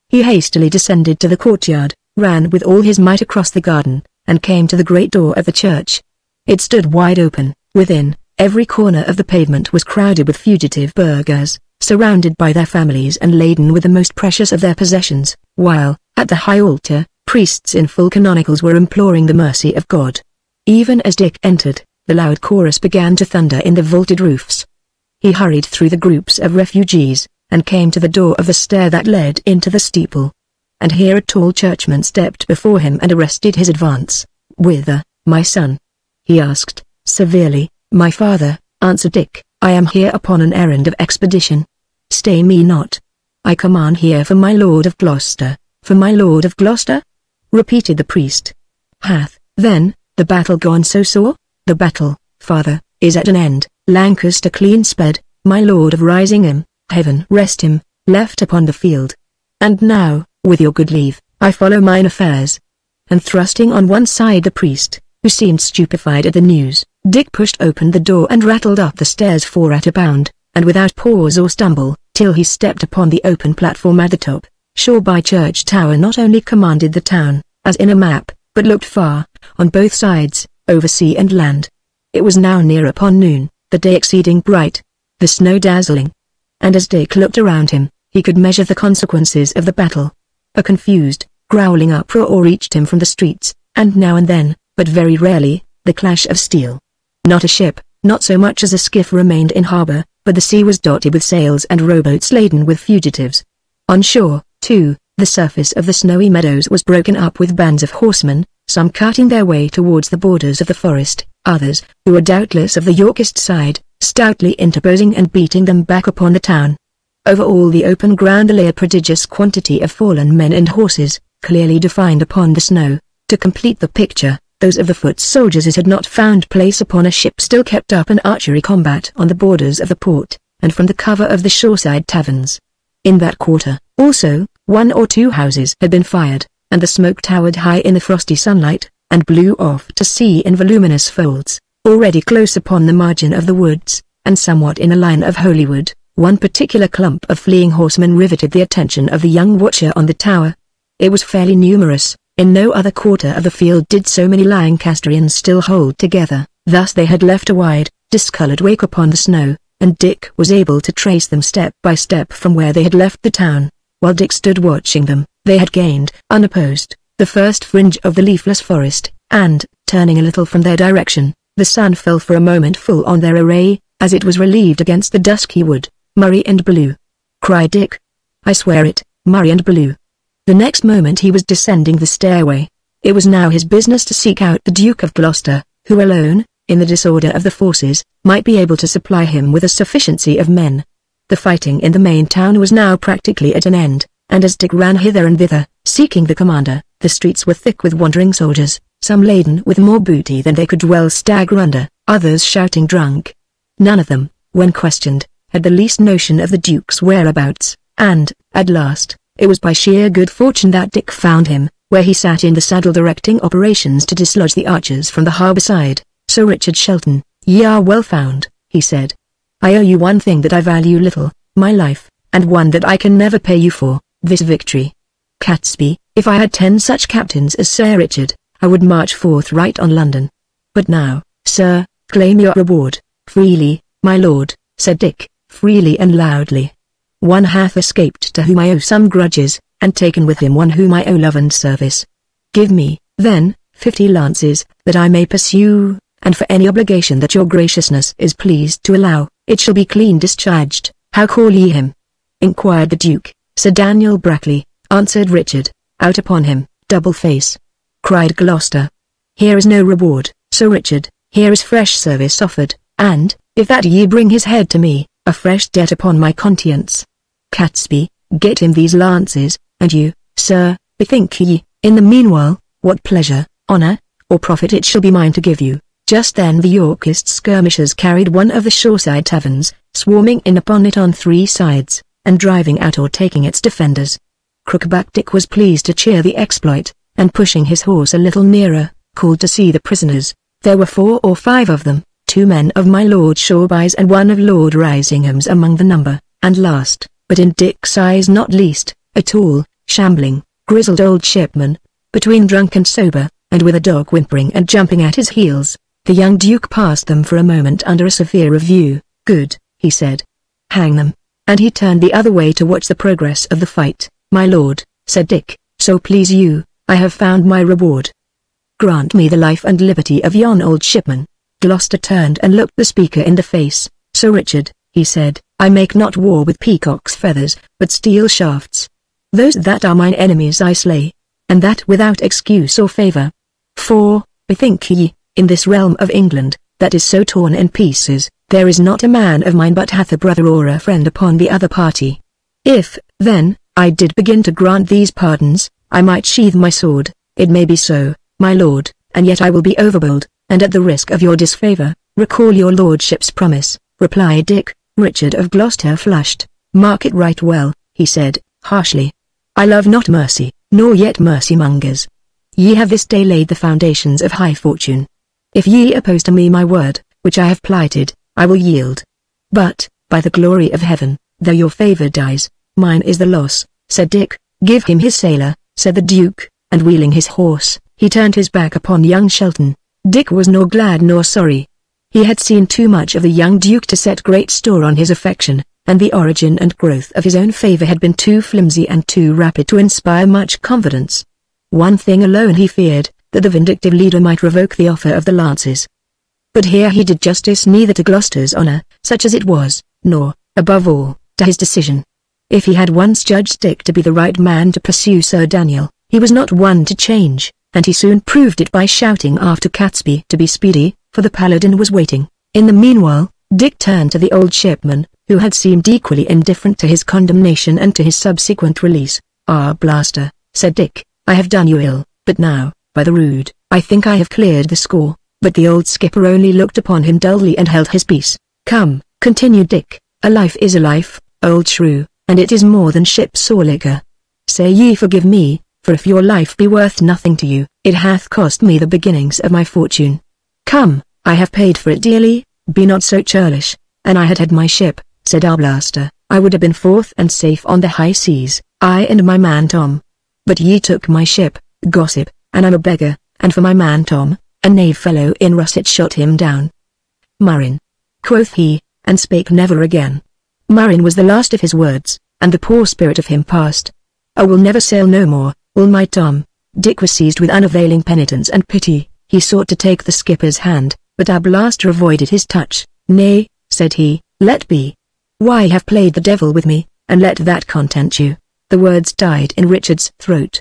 He hastily descended to the courtyard, ran with all his might across the garden, and came to the great door of the church. It stood wide open. Within, every corner of the pavement was crowded with fugitive burghers, surrounded by their families and laden with the most precious of their possessions, while, at the high altar, priests in full canonicals were imploring the mercy of God. Even as Dick entered, the loud chorus began to thunder in the vaulted roofs. He hurried through the groups of refugees, and came to the door of the stair that led into the steeple. And here a tall churchman stepped before him and arrested his advance. "Whither, my son?" he asked, severely. "My father," answered Dick, "I am here upon an errand of expedition." "Stay me not. I come on here for my Lord of Gloucester." "For my Lord of Gloucester?" repeated the priest. "Hath, then, the battle gone so sore?" "The battle, father, is at an end. Lancaster clean sped, my Lord of Risingham, heaven rest him, left upon the field. And now, with your good leave, I follow mine affairs." and thrusting on one side the priest, who seemed stupefied at the news, Dick pushed open the door and rattled up the stairs 4 at a bound, and without pause or stumble, till he stepped upon the open platform at the top. Shoreby Church Tower not only commanded the town, as in a map, but looked far, on both sides, over sea and land. It was now near upon noon, the day exceeding bright, the snow dazzling. And as Dick looked around him, he could measure the consequences of the battle. A confused, growling uproar reached him from the streets, and now and then, but very rarely, the clash of steel. Not a ship, not so much as a skiff remained in harbor, but the sea was dotted with sails and rowboats laden with fugitives. On shore, too, the surface of the snowy meadows was broken up with bands of horsemen, some cutting their way towards the borders of the forest, others, who were doubtless of the Yorkist side, stoutly interposing and beating them back upon the town. Over all the open ground lay a prodigious quantity of fallen men and horses, clearly defined upon the snow. To complete the picture, those of the foot soldiers had not found place upon a ship still kept up an archery combat on the borders of the port, and from the cover of the shoreside taverns. In that quarter, also, 1 or 2 houses had been fired, and the smoke towered high in the frosty sunlight, and blew off to sea in voluminous folds. Already close upon the margin of the woods, and somewhat in a line of Holywood, one particular clump of fleeing horsemen riveted the attention of the young watcher on the tower. It was fairly numerous. In no other quarter of the field did so many Lancastrians still hold together. Thus they had left a wide, discolored wake upon the snow, and Dick was able to trace them step by step from where they had left the town. While Dick stood watching them, they had gained, unopposed, the first fringe of the leafless forest, and, turning a little from their direction, the sun fell for a moment full on their array, as it was relieved against the dusky wood. "Murray and blue!" cried Dick. "I swear it, Murray and blue!" The next moment he was descending the stairway. It was now his business to seek out the Duke of Gloucester, who alone, in the disorder of the forces, might be able to supply him with a sufficiency of men. The fighting in the main town was now practically at an end, and as Dick ran hither and thither, seeking the commander, the streets were thick with wandering soldiers, some laden with more booty than they could well stagger under, others shouting drunk. None of them, when questioned, had the least notion of the Duke's whereabouts, and, at last, it was by sheer good fortune that Dick found him, where he sat in the saddle directing operations to dislodge the archers from the harbour side. "Sir Richard Shelton, ye are well found," he said. "I owe you one thing that I value little, my life, and one that I can never pay you for, this victory. Catesby, if I had 10 such captains as Sir Richard, I would march forth right on London. But now, sir, claim your reward." "Freely, my lord," said Dick, "freely and loudly. One hath escaped to whom I owe some grudges, and taken with him one whom I owe love and service. Give me, then, 50 lances, that I may pursue, and for any obligation that your graciousness is pleased to allow, it shall be clean discharged." "How call ye him?" inquired the Duke. "Sir Daniel Brackley," answered Richard. "Out upon him, double face!" cried Gloucester. "Here is no reward, Sir Richard, here is fresh service offered, and, if that ye bring his head to me, a fresh debt upon my conscience. Catesby, get him these lances, and you, sir, bethink ye, in the meanwhile, what pleasure, honour, or profit it shall be mine to give you." Just then the Yorkist skirmishers carried one of the shoreside taverns, swarming in upon it on 3 sides, and driving out or taking its defenders. Crookback Dick was pleased to cheer the exploit, and pushing his horse a little nearer, called to see the prisoners. There were 4 or 5 of them, 2 men of my Lord Shoreby's and 1 of Lord Risingham's among the number, and last, but in Dick's eyes not least, a tall, shambling, grizzled old shipman, between drunk and sober, and with a dog whimpering and jumping at his heels. The young Duke passed them for a moment under a severe review. "Good," he said. "Hang them," and he turned the other way to watch the progress of the fight. "My lord," said Dick, "so please you, I have found my reward. Grant me the life and liberty of yon old shipman." Gloucester turned and looked the speaker in the face. "Sir Richard," he said, "I make not war with peacock's feathers, but steel shafts. Those that are mine enemies I slay, and that without excuse or favour. For, bethink ye, in this realm of England, that is so torn in pieces, there is not a man of mine but hath a brother or a friend upon the other party. If, then, I did begin to grant these pardons, I might sheathe my sword. It may be so, my lord, and yet I will be overbold, and at the risk of your disfavour, recall your lordship's promise," replied Dick. Richard of Gloucester flushed. "Mark it right well," he said, harshly. "I love not mercy, nor yet mercy-mongers. Ye have this day laid the foundations of high fortune. If ye oppose to me my word, which I have plighted, I will yield. But, by the glory of heaven, though your favor dies, mine is the loss, said Dick. Give him his sailor, said the Duke, and wheeling his horse, he turned his back upon young Shelton. Dick was nor glad nor sorry. He had seen too much of the young Duke to set great store on his affection, and the origin and growth of his own favor had been too flimsy and too rapid to inspire much confidence. One thing alone he feared, that the vindictive leader might revoke the offer of the lances. But here he did justice neither to Gloucester's honour, such as it was, nor, above all, to his decision. If he had once judged Dick to be the right man to pursue Sir Daniel, he was not one to change, and he soon proved it by shouting after Catesby to be speedy, for the paladin was waiting. In the meanwhile, Dick turned to the old shipman, who had seemed equally indifferent to his condemnation and to his subsequent release. "Ah, Blaster," said Dick, "I have done you ill, but now, by the rood, I think I have cleared the score." But the old skipper only looked upon him dully and held his peace. "Come," continued Dick, "a life is a life, old shrew, and it is more than ships or liquor. Say ye forgive me, for if your life be worth nothing to you, it hath cost me the beginnings of my fortune. Come, I have paid for it dearly, be not so churlish. And I had my ship," said Arblaster, "I would have been forth and safe on the high seas, I and my man Tom. But ye took my ship, gossip, and I'm a beggar, and for my man Tom, a knave fellow in russet shot him down. Murrin," quoth he, and spake never again. Murrin was the last of his words, and the poor spirit of him passed. "I will never sail no more, will my Tom." Dick was seized with unavailing penitence and pity. He sought to take the skipper's hand, but Arblaster avoided his touch. "Nay," said he, "let be. Why have played the devil with me, and let that content you." The words died in Richard's throat.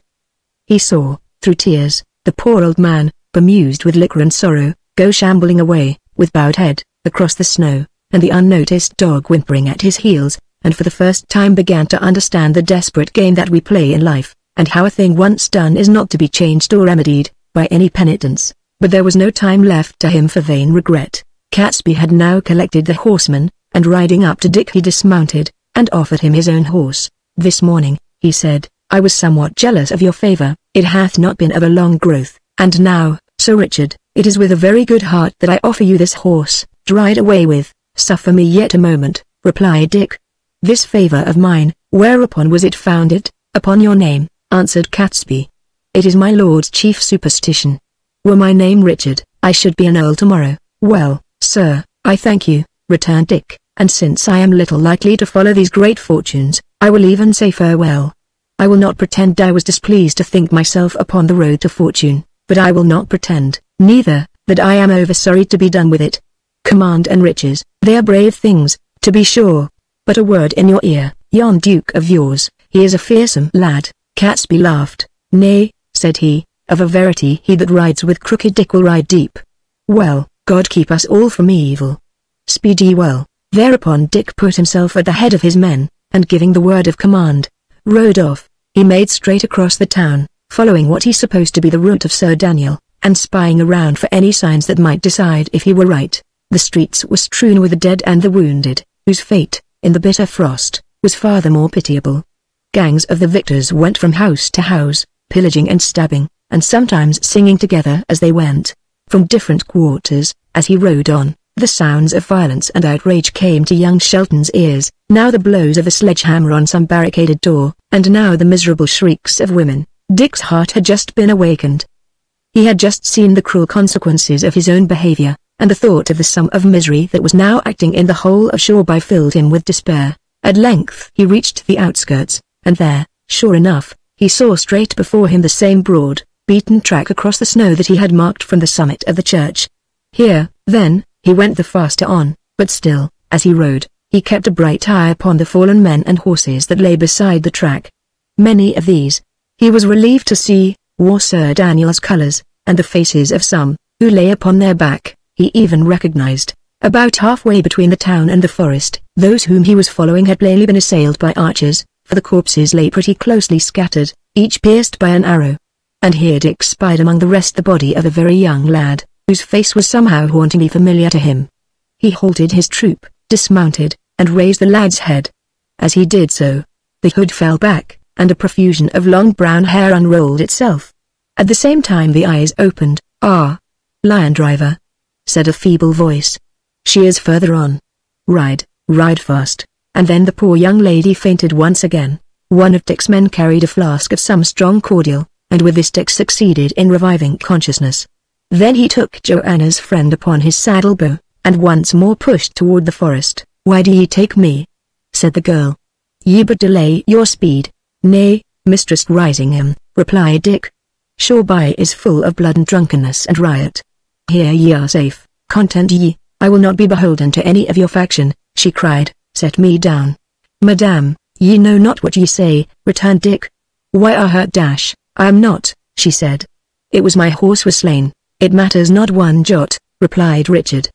He saw, through tears, the poor old man, bemused with liquor and sorrow, go shambling away, with bowed head, across the snow, and the unnoticed dog whimpering at his heels, and for the first time began to understand the desperate game that we play in life, and how a thing once done is not to be changed or remedied, by any penitence. But there was no time left to him for vain regret. Catesby had now collected the horsemen, and riding up to Dick he dismounted, and offered him his own horse. "This morning," he said, "I was somewhat jealous of your favour, it hath not been of a long growth, and now, Sir Richard, it is with a very good heart that I offer you this horse, to ride away with." "Suffer me yet a moment," replied Dick. "This favour of mine, whereupon was it founded?" "Upon your name," answered Catesby. "It is my lord's chief superstition. Were my name Richard, I should be an earl tomorrow." "Well, sir, I thank you," returned Dick, "and since I am little likely to follow these great fortunes, I will even say farewell. I will not pretend I was displeased to think myself upon the road to fortune, but I will not pretend, neither, that I am over sorry to be done with it. Command and riches, they are brave things, to be sure. But a word in your ear, yon Duke of yours, he is a fearsome lad." Catesby laughed. "Nay," said he, "of a verity he that rides with crooked Dick will ride deep. Well, God keep us all from evil. Speed ye well." Thereupon Dick put himself at the head of his men, and giving the word of command, rode off. He made straight across the town, following what he supposed to be the route of Sir Daniel, and spying around for any signs that might decide if he were right. The streets were strewn with the dead and the wounded, whose fate, in the bitter frost, was far the more pitiable. Gangs of the victors went from house to house, pillaging and stabbing, and sometimes singing together as they went. From different quarters, as he rode on, the sounds of violence and outrage came to young Shelton's ears, now the blows of a sledgehammer on some barricaded door, and now the miserable shrieks of women. Dick's heart had just been awakened. He had just seen the cruel consequences of his own behavior, and the thought of the sum of misery that was now acting in the whole of Shoreby filled him with despair. At length he reached the outskirts, and there, sure enough, he saw straight before him the same broad, beaten track across the snow that he had marked from the summit of the church. Here, then, he went the faster on, but still, as he rode, he kept a bright eye upon the fallen men and horses that lay beside the track. Many of these, he was relieved to see, wore Sir Daniel's colours, and the faces of some, who lay upon their back, he even recognized. About halfway between the town and the forest, those whom he was following had plainly been assailed by archers, for the corpses lay pretty closely scattered, each pierced by an arrow. And here Dick spied among the rest the body of a very young lad, whose face was somehow hauntingly familiar to him. He halted his troop, dismounted, and raised the lad's head. As he did so, the hood fell back, and a profusion of long brown hair unrolled itself. At the same time the eyes opened. "Ah, lion driver," said a feeble voice. "She is further on. Ride fast." And then the poor young lady fainted once again. One of Dick's men carried a flask of some strong cordial, and with this Dick succeeded in reviving consciousness. Then he took Joanna's friend upon his saddle-bow, and once more pushed toward the forest. "Why do ye take me?" said the girl. "Ye but delay your speed." "Nay, Mistress Risingham," replied Dick. "Shoreby is full of blood and drunkenness and riot. Here ye are safe, content ye, I will not be beholden to any of your faction," she cried. "Set me down." "Madame, ye know not what ye say," returned Dick. "Why I am not," she said. "It was my horse was slain." "It matters not one jot," replied Richard.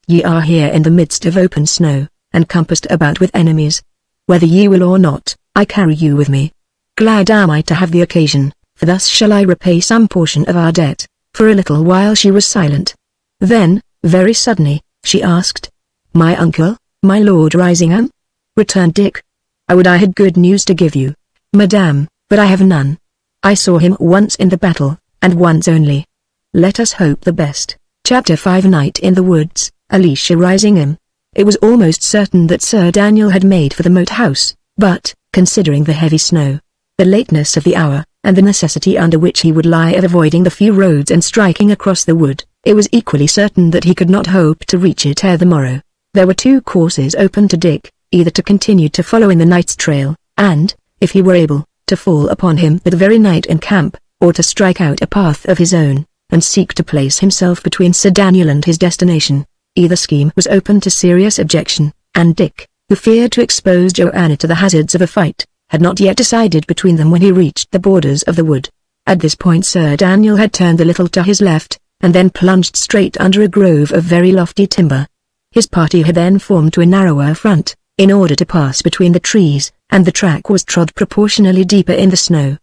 "Ye are here in the midst of open snow, and compassed about with enemies. Whether ye will or not, I carry you with me. Glad am I to have the occasion, for thus shall I repay some portion of our debt." For a little while she was silent. Then, very suddenly, she asked, "My uncle, my Lord Risingham?" Returned Dick. "I would I had good news to give you, madame, but I have none. I saw him once in the battle, and once only. Let us hope the best." Chapter 5 Night in the Woods, Alicia Risingham. It was almost certain that Sir Daniel had made for the moat house, but, considering the heavy snow, the lateness of the hour, and the necessity under which he would lie of avoiding the few roads and striking across the wood, it was equally certain that he could not hope to reach it ere the morrow. There were two courses open to Dick, either to continue to follow in the knight's trail, and, if he were able, to fall upon him the very night in camp, or to strike out a path of his own, and seek to place himself between Sir Daniel and his destination. Either scheme was open to serious objection, and Dick, who feared to expose Joanna to the hazards of a fight, had not yet decided between them when he reached the borders of the wood. At this point Sir Daniel had turned a little to his left, and then plunged straight under a grove of very lofty timber. His party had then formed to a narrower front, in order to pass between the trees, and the track was trod proportionally deeper in the snow.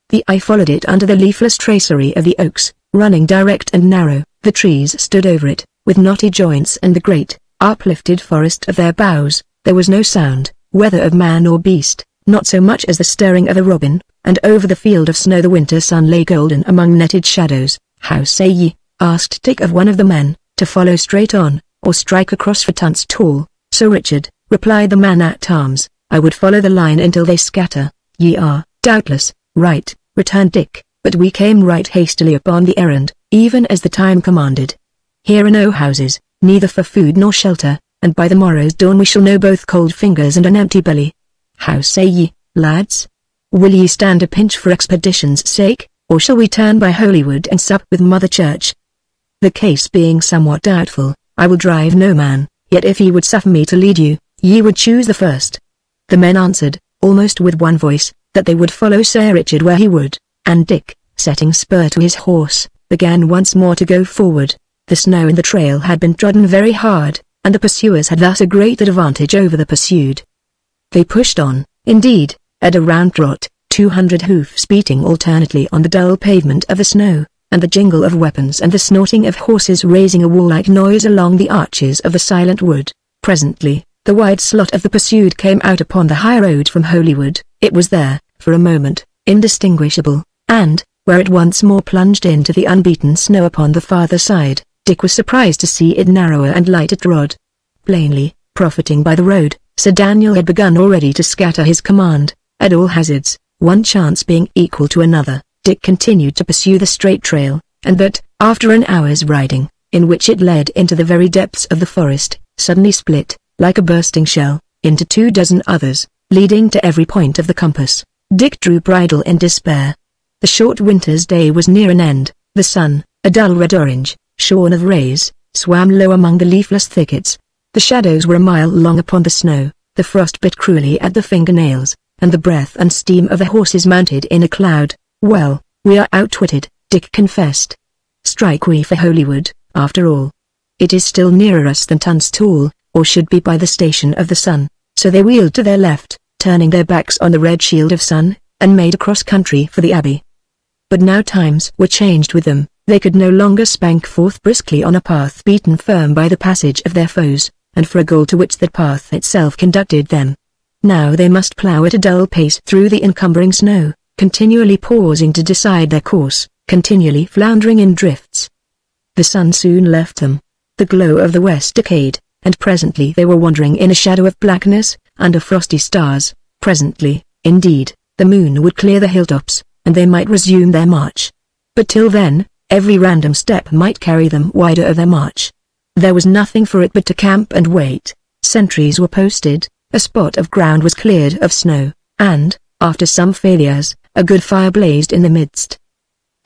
The eye followed it under the leafless tracery of the oaks, running direct and narrow. The trees stood over it, with knotty joints and the great, uplifted forest of their boughs. There was no sound, whether of man or beast, not so much as the stirring of a robin, and over the field of snow the winter sun lay golden among netted shadows. "How say ye?" asked Dick of one of the men, "to follow straight on, or strike across for Tunstall?" "Sir Richard," replied the man-at-arms, "I would follow the line until they scatter." "Ye are, doubtless, right," returned Dick, "but we came right hastily upon the errand, even as the time commanded. Here are no houses, neither for food nor shelter, and by the morrow's dawn we shall know both cold fingers and an empty belly. How say ye, lads? Will ye stand a pinch for expedition's sake, or shall we turn by Holywood and sup with Mother Church? The case being somewhat doubtful, I will drive no man, yet if ye would suffer me to lead you, ye would choose the first." The men answered, almost with one voice, that they would follow Sir Richard where he would, and Dick, setting spur to his horse, began once more to go forward. The snow in the trail had been trodden very hard, and the pursuers had thus a great advantage over the pursued. They pushed on, indeed, at a round trot, 200 hoofs beating alternately on the dull pavement of the snow, and the jingle of weapons and the snorting of horses raising a war-like noise along the arches of the silent wood. Presently, the wide slot of the pursued came out upon the high road from Holywood. It was there, for a moment, indistinguishable, and, where it once more plunged into the unbeaten snow upon the farther side, Dick was surprised to see it narrower and lighter trod. Plainly, profiting by the road, Sir Daniel had begun already to scatter his command. At all hazards, one chance being equal to another, Dick continued to pursue the straight trail, and that, after an hour's riding, in which it led into the very depths of the forest, suddenly split, like a bursting shell, into 24 others, leading to every point of the compass. Dick drew bridle in despair. The short winter's day was near an end. The sun, a dull red-orange, shorn of rays, swam low among the leafless thickets. The shadows were a mile long upon the snow, the frost bit cruelly at the fingernails, and the breath and steam of the horses mounted in a cloud. "Well, we are outwitted," Dick confessed. "Strike we for Holywood, after all. It is still nearer us than Tunstall, or should be by the station of the sun." So they wheeled to their left, turning their backs on the red shield of sun, and made across country for the abbey. But now times were changed with them. They could no longer spank forth briskly on a path beaten firm by the passage of their foes, and for a goal to which that path itself conducted them. Now they must plough at a dull pace through the encumbering snow, continually pausing to decide their course, continually floundering in drifts. The sun soon left them. The glow of the west decayed, and presently they were wandering in a shadow of blackness, under frosty stars. Presently, indeed, the moon would clear the hilltops, and they might resume their march. But till then, every random step might carry them wider of their march. There was nothing for it but to camp and wait. Sentries were posted, a spot of ground was cleared of snow, and, after some failures, a good fire blazed in the midst.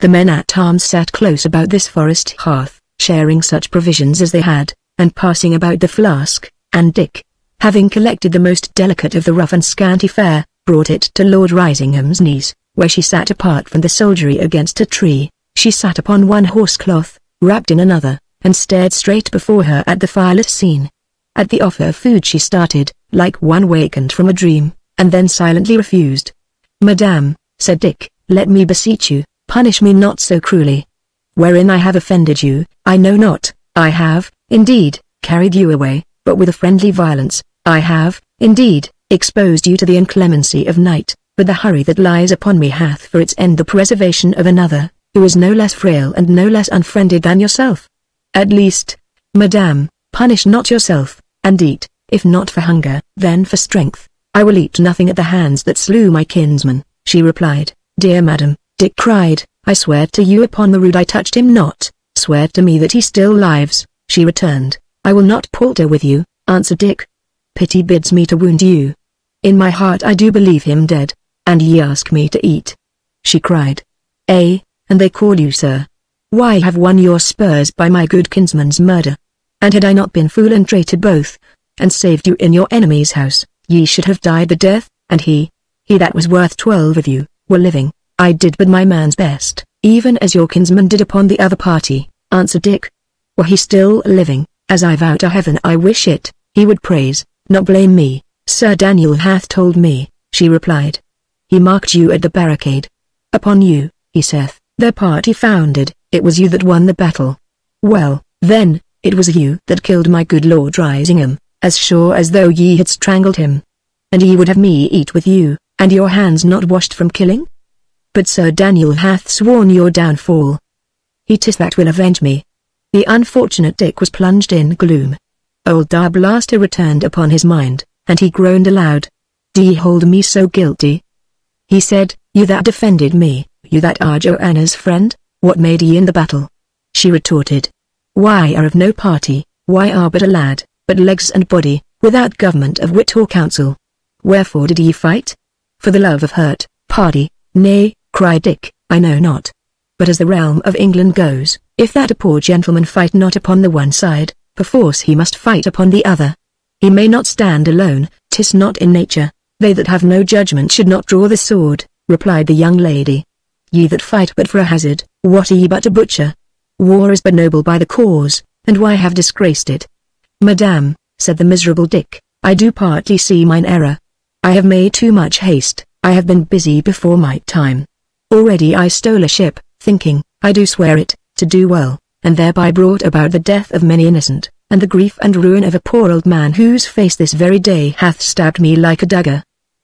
The men-at-arms sat close about this forest hearth, sharing such provisions as they had, and passing about the flask, and Dick, having collected the most delicate of the rough and scanty fare, brought it to Lord Risingham's knees, where she sat apart from the soldiery against a tree. She sat upon one horsecloth, wrapped in another, and stared straight before her at the firelit scene. At the offer of food she started, like one wakened from a dream, and then silently refused. "Madame," said Dick, "let me beseech you, punish me not so cruelly. Wherein I have offended you, I know not. I have, indeed, carried you away, but with a friendly violence. I have, indeed, exposed you to the inclemency of night, but the hurry that lies upon me hath for its end the preservation of another, who is no less frail and no less unfriended than yourself. At least, madame, punish not yourself, and eat, if not for hunger, then for strength." "I will eat nothing at the hands that slew my kinsman," she replied. "Dear madam," Dick cried, "I swear to you upon the rood I touched him not." "Swear to me that he still lives," she returned. "I will not palter with you," answered Dick. "Pity bids me to wound you. In my heart I do believe him dead, and ye ask me to eat," she cried. "Eh, and they call you sir? Why have won your spurs by my good kinsman's murder? And had I not been fool and traitor both, and saved you in your enemy's house, ye should have died the death, and he that was worth 12 of you, were living. I did but my man's best, even as your kinsman did upon the other party," answered Dick. "Were he still living, as I vow to heaven I wish it, he would praise, not blame me." "Sir Daniel hath told me," she replied. "He marked you at the barricade. Upon you, he saith, their party founded, it was you that won the battle. Well, then, it was you that killed my good Lord Risingham, as sure as though ye had strangled him. And ye would have me eat with you, and your hands not washed from killing? But Sir Daniel hath sworn your downfall. He 'tis that will avenge me." The unfortunate Dick was plunged in gloom. Old Arblaster returned upon his mind, and he groaned aloud. "Do ye hold me so guilty?" he said. "You that defended me, you that are Joanna's friend, what made ye in the battle?" She retorted. "Why are of no party, why are but a lad, but legs and body, without government of wit or counsel? Wherefore did ye fight? For the love of hurt, pardy, nay," cried Dick, "I know not. But as the realm of England goes, if that a poor gentleman fight not upon the one side, perforce he must fight upon the other. He may not stand alone, 'tis not in nature. They that have no judgment should not draw the sword," replied the young lady. "Ye that fight but for a hazard, what are ye but a butcher? War is but noble by the cause, and why have disgraced it?" "Madame," said the miserable Dick, "I do partly see mine error. I have made too much haste, I have been busy before my time. Already I stole a ship, thinking, I do swear it, to do well, and thereby brought about the death of many innocent, and the grief and ruin of a poor old man whose face this very day hath stabbed me like a dagger.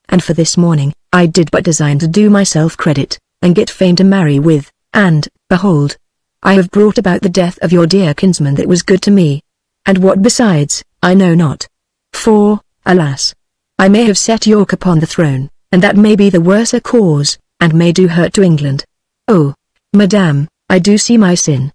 And for this morning, I did but design to do myself credit, and get fame to marry with, and, behold, I have brought about the death of your dear kinsman that was good to me. And what besides, I know not. For, alas, I may have set York upon the throne, and that may be the worser cause, and may do hurt to England. Oh, madame, I do see my sin.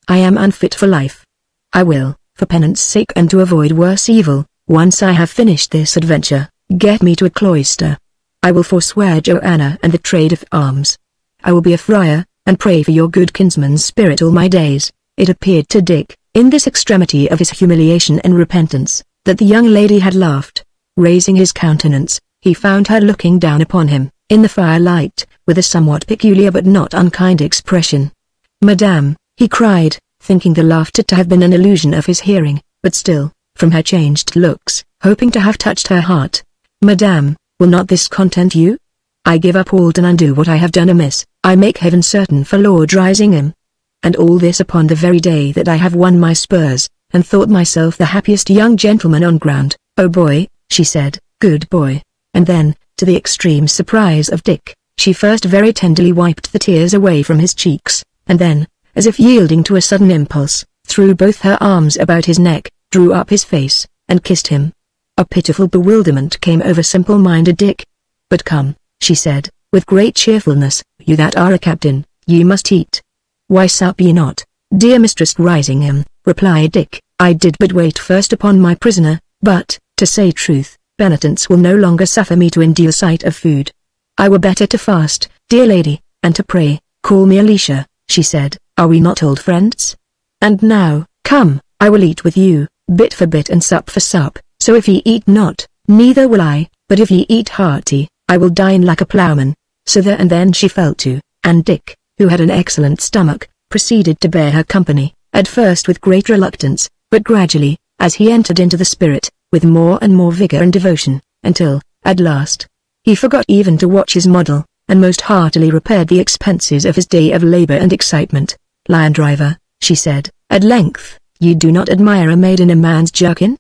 I am unfit for life. I will, for penance sake and to avoid worse evil, once I have finished this adventure, get me to a cloister. I will forswear Joanna and the trade of arms. I will be a friar, and pray for your good kinsman's spirit all my days." It appeared to Dick, in this extremity of his humiliation and repentance, that the young lady had laughed. Raising his countenance, he found her looking down upon him, in the firelight, with a somewhat peculiar but not unkind expression. "Madame," he cried, thinking the laughter to have been an illusion of his hearing, but still, from her changed looks, hoping to have touched her heart. "Madame, will not this content you? I give up all and undo what I have done amiss. I make heaven certain for Lord Risingham. And all this upon the very day that I have won my spurs, and thought myself the happiest young gentleman on ground." "Oh boy," she said, "good boy." And then, to the extreme surprise of Dick, she first very tenderly wiped the tears away from his cheeks, and then, as if yielding to a sudden impulse, threw both her arms about his neck, drew up his face, and kissed him. A pitiful bewilderment came over simple-minded Dick. "But come," she said, with great cheerfulness, "you that are a captain, ye must eat." "Why sup ye not, dear mistress?" rising him, replied Dick. "I did but wait first upon my prisoner, but, to say truth, penitence will no longer suffer me to endure sight of food. I were better to fast, dear lady, and to pray." "Call me Alicia," she said, "are we not old friends? And now, come, I will eat with you, bit for bit and sup for sup, so if ye eat not, neither will I, but if ye eat hearty, I will dine like a ploughman." So there and then she fell to, and Dick, who had an excellent stomach, proceeded to bear her company, at first with great reluctance, but gradually, as he entered into the spirit, with more and more vigor and devotion, until, at last, he forgot even to watch his model, and most heartily repaired the expenses of his day of labor and excitement. "Lion driver," she said, at length, "ye do not admire a maid in a man's jerkin?"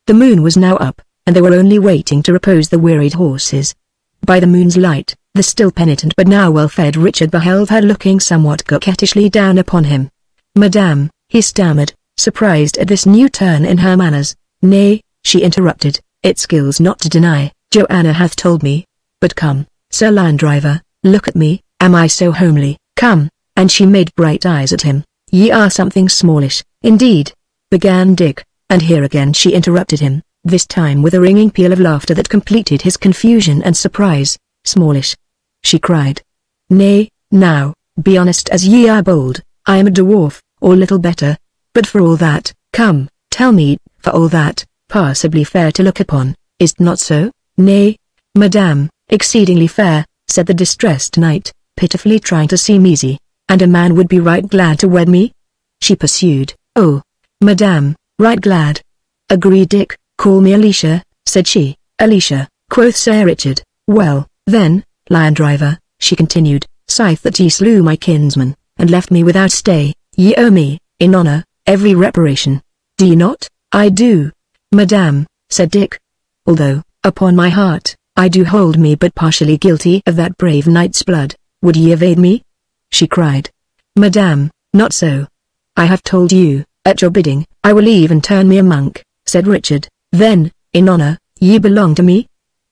The moon was now up, and they were only waiting to repose the wearied horses. By the moon's light, the still penitent but now well-fed Richard beheld her looking somewhat coquettishly down upon him. "Madame," he stammered, surprised at this new turn in her manners. "Nay," she interrupted, "it skills not to deny, Joanna hath told me. But come, Sir Lion driver, look at me, am I so homely? Come," and she made bright eyes at him. "Ye are something smallish, indeed," began Dick, and here again she interrupted him, this time with a ringing peal of laughter that completed his confusion and surprise. "Smallish," she cried. "Nay, now, be honest as ye are bold, I am a dwarf, or little better. But for all that, come, tell me, for all that, passably fair to look upon, is't not so?" "Nay, madame, exceedingly fair," said the distressed knight, pitifully trying to seem easy. "And a man would be right glad to wed me?" she pursued. "Oh, madame, right glad." "Agreed Dick, call me Alicia," said she. "Alicia," quoth Sir Richard. "Well, then, Lion driver," she continued, "sith that ye slew my kinsman, and left me without stay, ye owe me, in honor, every reparation. Do ye not?" "I do, madame," said Dick. "Although, upon my heart, I do hold me but partially guilty of that brave knight's blood, would ye evade me?" she cried. "Madame, not so. I have told you, at your bidding, I will even turn me a monk," said Richard. "Then, in honor, ye belong to me?"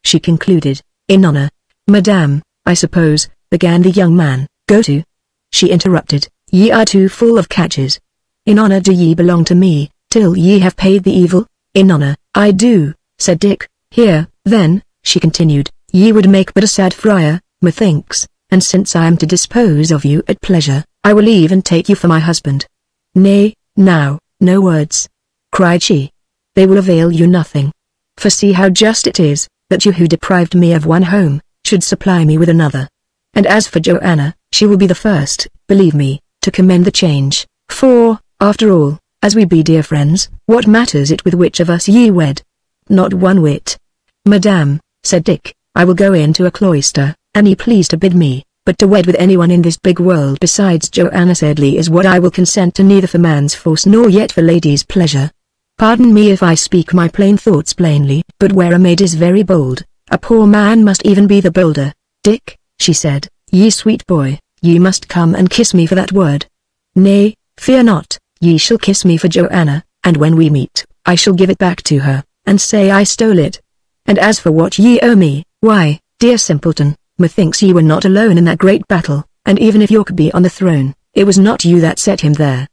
she concluded. "In honor, madame, I suppose," began the young man. "Go to," she interrupted, "ye are too full of catches. In honor do ye belong to me, till ye have paid the evil?" "In honor, I do," said Dick. "Here, then," she continued, "ye would make but a sad friar, methinks, and since I am to dispose of you at pleasure, I will even take you for my husband." "Nay, now, no words," cried she. "They will avail you nothing. For see how just it is, that you who deprived me of one home, should supply me with another. And as for Joanna, she will be the first, believe me, to commend the change, for, after all, as we be dear friends, what matters it with which of us ye wed? Not one whit." "Madame," said Dick, "I will go into a cloister, an ye please to bid me, but to wed with anyone in this big world besides Joanna Sedley is what I will consent to neither for man's force nor yet for lady's pleasure. Pardon me if I speak my plain thoughts plainly, but where a maid is very bold, a poor man must even be the bolder. Dick," she said, "ye sweet boy, ye must come and kiss me for that word. Nay, fear not, ye shall kiss me for Joanna, and when we meet, I shall give it back to her, and say I stole it. And as for what ye owe me, why, dear simpleton, methinks ye were not alone in that great battle, and even if York be on the throne, it was not you that set him there.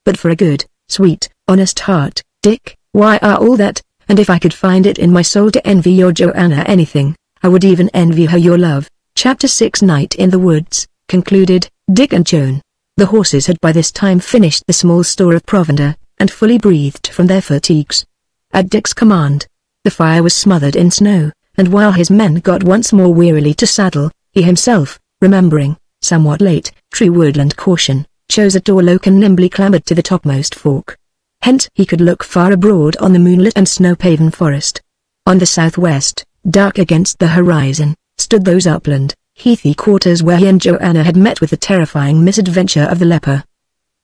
But for a good, sweet, honest heart, Dick, why are all that, and if I could find it in my soul to envy your Joanna anything, I would even envy her your love." Chapter 6 Night in the Woods, concluded. Dick and Joan. The horses had by this time finished the small store of provender, and fully breathed from their fatigues. At Dick's command, the fire was smothered in snow, and while his men got once more wearily to saddle, he himself, remembering, somewhat late, true woodland caution, chose a door loke and nimbly clambered to the topmost fork. Hence he could look far abroad on the moonlit and snow-paven forest. On the southwest, dark against the horizon, stood those upland, heathy quarters where he and Joanna had met with the terrifying misadventure of the leper.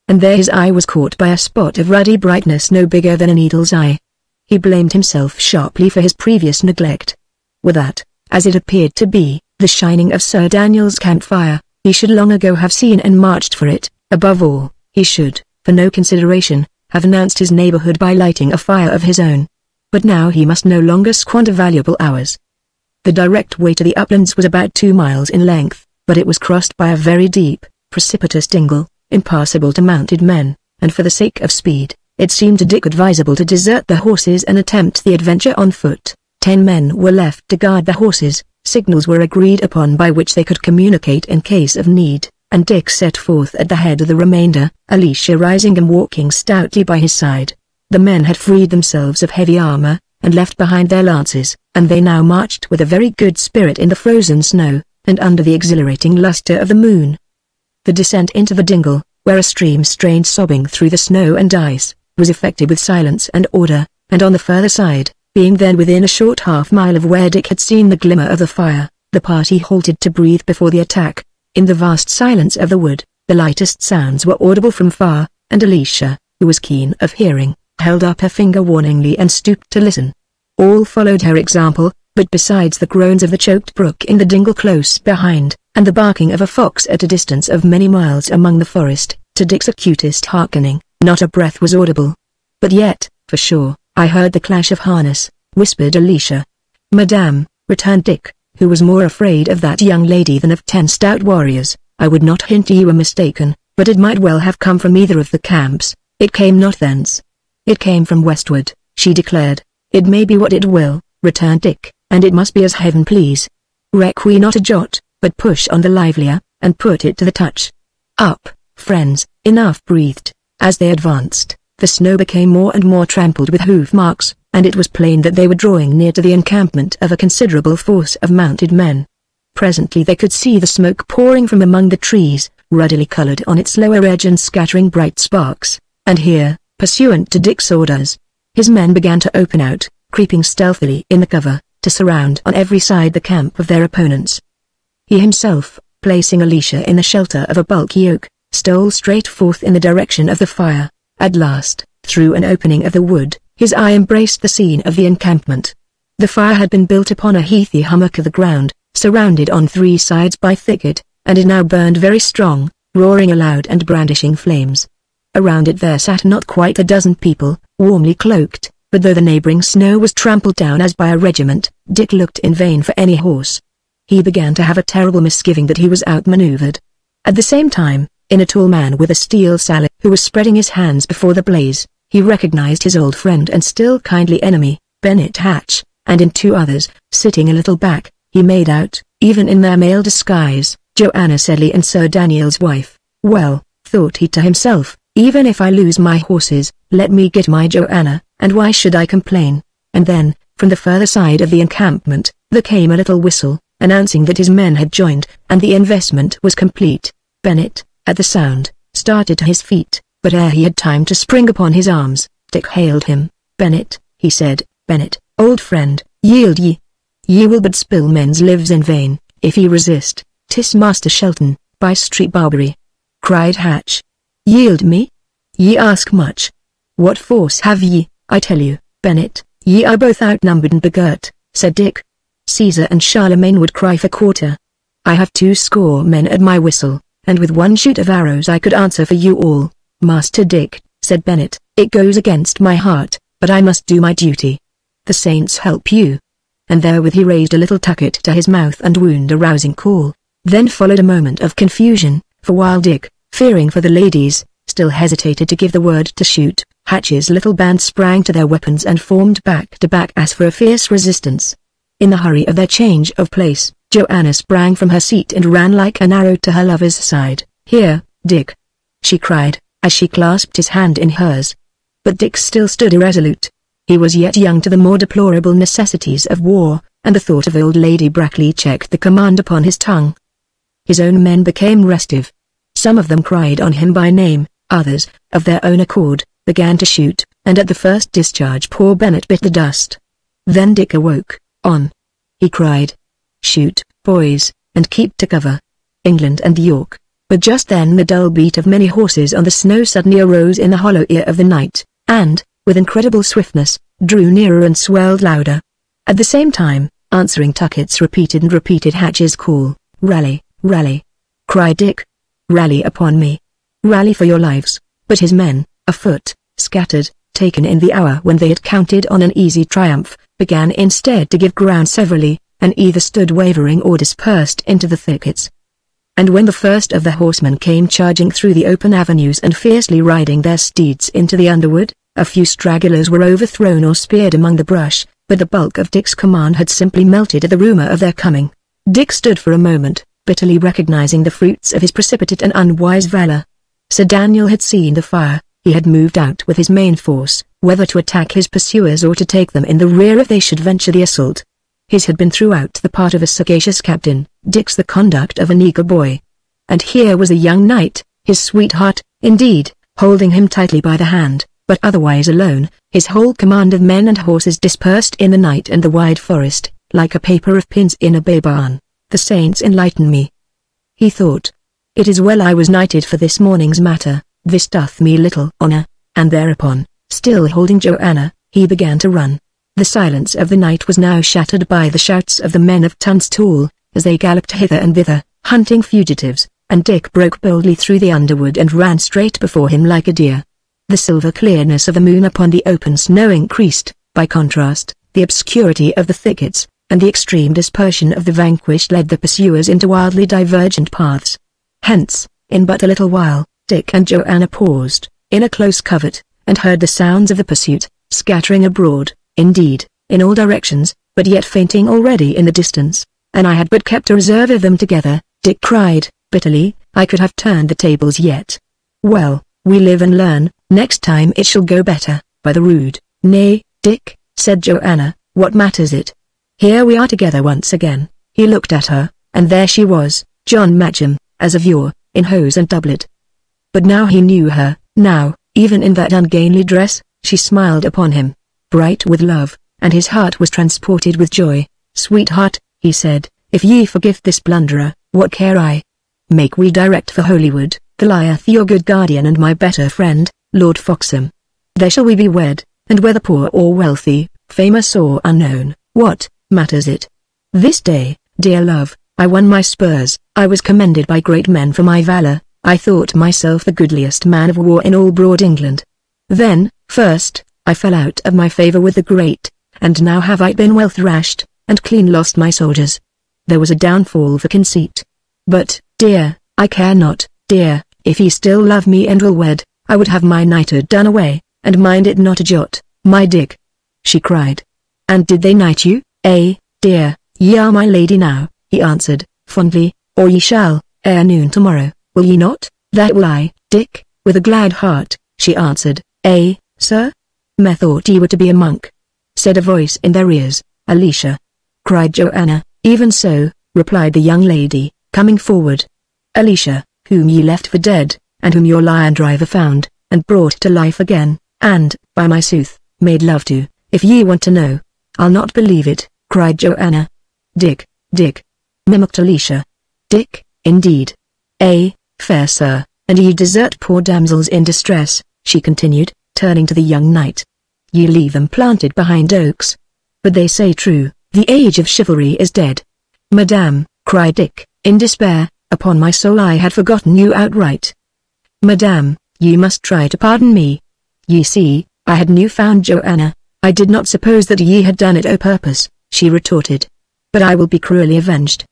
And there his eye was caught by a spot of ruddy brightness no bigger than a needle's eye. He blamed himself sharply for his previous neglect. Were that, as it appeared to be, the shining of Sir Daniel's campfire, he should long ago have seen and marched for it, Above all, he should, for no consideration, have announced his neighborhood by lighting a fire of his own. But now he must no longer squander valuable hours. The direct way to the uplands was about 2 miles in length, but it was crossed by a very deep, precipitous dingle, impassable to mounted men, and for the sake of speed, it seemed to Dick advisable to desert the horses and attempt the adventure on foot. 10 men were left to guard the horses, signals were agreed upon by which they could communicate in case of need, and Dick set forth at the head of the remainder, Alicia rising and walking stoutly by his side. The men had freed themselves of heavy armor, and left behind their lances, and they now marched with a very good spirit in the frozen snow, and under the exhilarating luster of the moon. The descent into the dingle, where a stream strained sobbing through the snow and ice, was effected with silence and order, and on the further side, being then within a short half-mile of where Dick had seen the glimmer of the fire, the party halted to breathe before the attack. In the vast silence of the wood, the lightest sounds were audible from far, and Alicia, who was keen of hearing, held up her finger warningly and stooped to listen. All followed her example, but besides the groans of the choked brook in the dingle close behind, and the barking of a fox at a distance of many miles among the forest, to Dick's acutest hearkening, not a breath was audible. But yet, for sure, I heard the clash of harness, whispered Alicia. Madame, returned Dick, who was more afraid of that young lady than of 10 stout warriors, I would not hint you were mistaken, but it might well have come from either of the camps. It came not thence. It came from westward, she declared. It may be what it will, returned Dick, and it must be as heaven please. Reck we not a jot, but push on the livelier, and put it to the touch. Up, friends, enough breathed. As they advanced, the snow became more and more trampled with hoof marks, and it was plain that they were drawing near to the encampment of a considerable force of mounted men. Presently they could see the smoke pouring from among the trees, ruddily colored on its lower edge and scattering bright sparks, and here, pursuant to Dick's orders, his men began to open out, creeping stealthily in the cover, to surround on every side the camp of their opponents. He himself, placing Alicia in the shelter of a bulky oak, stole straight forth in the direction of the fire. At last, through an opening of the wood, his eye embraced the scene of the encampment. The fire had been built upon a heathy hummock of the ground, surrounded on 3 sides by thicket, and it now burned very strong, roaring aloud and brandishing flames. Around it there sat not quite a dozen people, warmly cloaked, but though the neighboring snow was trampled down as by a regiment, Dick looked in vain for any horse. He began to have a terrible misgiving that he was outmaneuvered. At the same time, in a tall man with a steel sallet who was spreading his hands before the blaze, he recognized his old friend and still kindly enemy, Bennet Hatch, and in 2 others, sitting a little back, he made out, even in their male disguise, Joanna Sedley and Sir Daniel's wife. Well, thought he to himself, even if I lose my horses, let me get my Joanna, and why should I complain? And then, from the further side of the encampment, there came a little whistle, announcing that his men had joined, and the investment was complete. Bennet, at the sound, started to his feet, but ere he had time to spring upon his arms, Dick hailed him. Bennet, he said, Bennet, old friend, yield ye. Ye will but spill men's lives in vain, if ye resist. 'Tis Master Shelton, by Street Barbary. Cried Hatch. Yield me? Ye ask much. What force have ye? I tell you, Bennet, ye are both outnumbered and begirt, said Dick. Caesar and Charlemagne would cry for quarter. I have 20 men at my whistle, and with 1 shoot of arrows I could answer for you all. Master Dick, said Bennet, it goes against my heart, but I must do my duty. The saints help you. And therewith he raised a little tucket to his mouth and wound a rousing call. Then followed a moment of confusion, for while Dick, fearing for the ladies, still hesitated to give the word to shoot, Hatch's little band sprang to their weapons and formed back to back as for a fierce resistance. In the hurry of their change of place, Joanna sprang from her seat and ran like an arrow to her lover's side. Here, Dick, she cried, as she clasped his hand in hers. But Dick still stood irresolute. He was yet young to the more deplorable necessities of war, and the thought of old Lady Brackley checked the command upon his tongue. His own men became restive. Some of them cried on him by name, others, of their own accord, began to shoot, and at the first discharge poor Bennet bit the dust. Then Dick awoke. On! He cried. Shoot, boys, and keep to cover. England and York. But just then the dull beat of many horses on the snow suddenly arose in the hollow ear of the night, and, with incredible swiftness, drew nearer and swelled louder. At the same time, answering tuckets repeated and repeated Hatch's call. Rally, rally! Cried Dick. Rally upon me. Rally for your lives. But his men, afoot, scattered, taken in the hour when they had counted on an easy triumph, began instead to give ground severally, and either stood wavering or dispersed into the thickets. And when the first of the horsemen came charging through the open avenues and fiercely riding their steeds into the underwood, a few stragglers were overthrown or speared among the brush, but the bulk of Dick's command had simply melted at the rumor of their coming. Dick stood for a moment, bitterly recognizing the fruits of his precipitate and unwise valor. Sir Daniel had seen the fire. He had moved out with his main force, whether to attack his pursuers or to take them in the rear if they should venture the assault. His had been throughout the part of a sagacious captain, Dick's the conduct of an eager boy. And here was a young knight, his sweetheart, indeed, holding him tightly by the hand, but otherwise alone, his whole command of men and horses dispersed in the night and the wide forest, like a paper of pins in a bay barn. The saints enlighten me, he thought. It is well I was knighted for this morning's matter, this doth me little honor. And thereupon, still holding Joanna, he began to run. The silence of the night was now shattered by the shouts of the men of Tunstall, as they galloped hither and thither, hunting fugitives, and Dick broke boldly through the underwood and ran straight before him like a deer. The silver clearness of the moon upon the open snow increased, by contrast, the obscurity of the thickets, and the extreme dispersion of the vanquished led the pursuers into wildly divergent paths. Hence, in but a little while, Dick and Joanna paused, in a close covert, and heard the sounds of the pursuit, scattering abroad, indeed, in all directions, but yet fainting already in the distance. And I had but kept a reserve of them together, Dick cried, bitterly. I could have turned the tables yet. Well, we live and learn, next time it shall go better. By the rood. Nay, Dick, said Joanna, what matters it? Here we are together once again. He looked at her, and there she was, John Macham, as of yore, in hose and doublet. But now he knew her, now, even in that ungainly dress, she smiled upon him, bright with love, and his heart was transported with joy. Sweetheart, he said, if ye forgive this blunderer, what care I? Make we direct for Holywood, there lieth your good guardian and my better friend, Lord Foxham. There shall we be wed, and whether poor or wealthy, famous or unknown, what matters it? This day, dear love, I won my spurs. I was commended by great men for my valor. I thought myself the goodliest man of war in all broad England. Then, first, I fell out of my favor with the great, and now have I been well thrashed, and clean lost my soldiers. There was a downfall for conceit. But, dear, I care not, dear, if ye still love me and will wed, I would have my knighthood done away, and mind it not a jot, my Dick. She cried. And did they knight you? Dear, ye are my lady now, he answered, fondly, or ye shall, ere noon tomorrow, will ye not? That will I, Dick, with a glad heart, she answered. Sir? Methought ye were to be a monk, said a voice in their ears. Alicia, cried Joanna. Even so, replied the young lady, coming forward. Alicia, whom ye left for dead, and whom your lion driver found, and brought to life again, and, by my sooth, made love to, if ye want to know. I'll not believe it, cried Joanna. Dick, mimicked Alicia. Dick, indeed. Fair sir, and ye desert poor damsels in distress, she continued, turning to the young knight. Ye leave them planted behind oaks. But they say true, the age of chivalry is dead. Madame, cried Dick, in despair, upon my soul I had forgotten you outright. Madame, ye must try to pardon me. Ye see, I had new found Joanna. I did not suppose that ye had done it o' purpose, she retorted. But I will be cruelly avenged.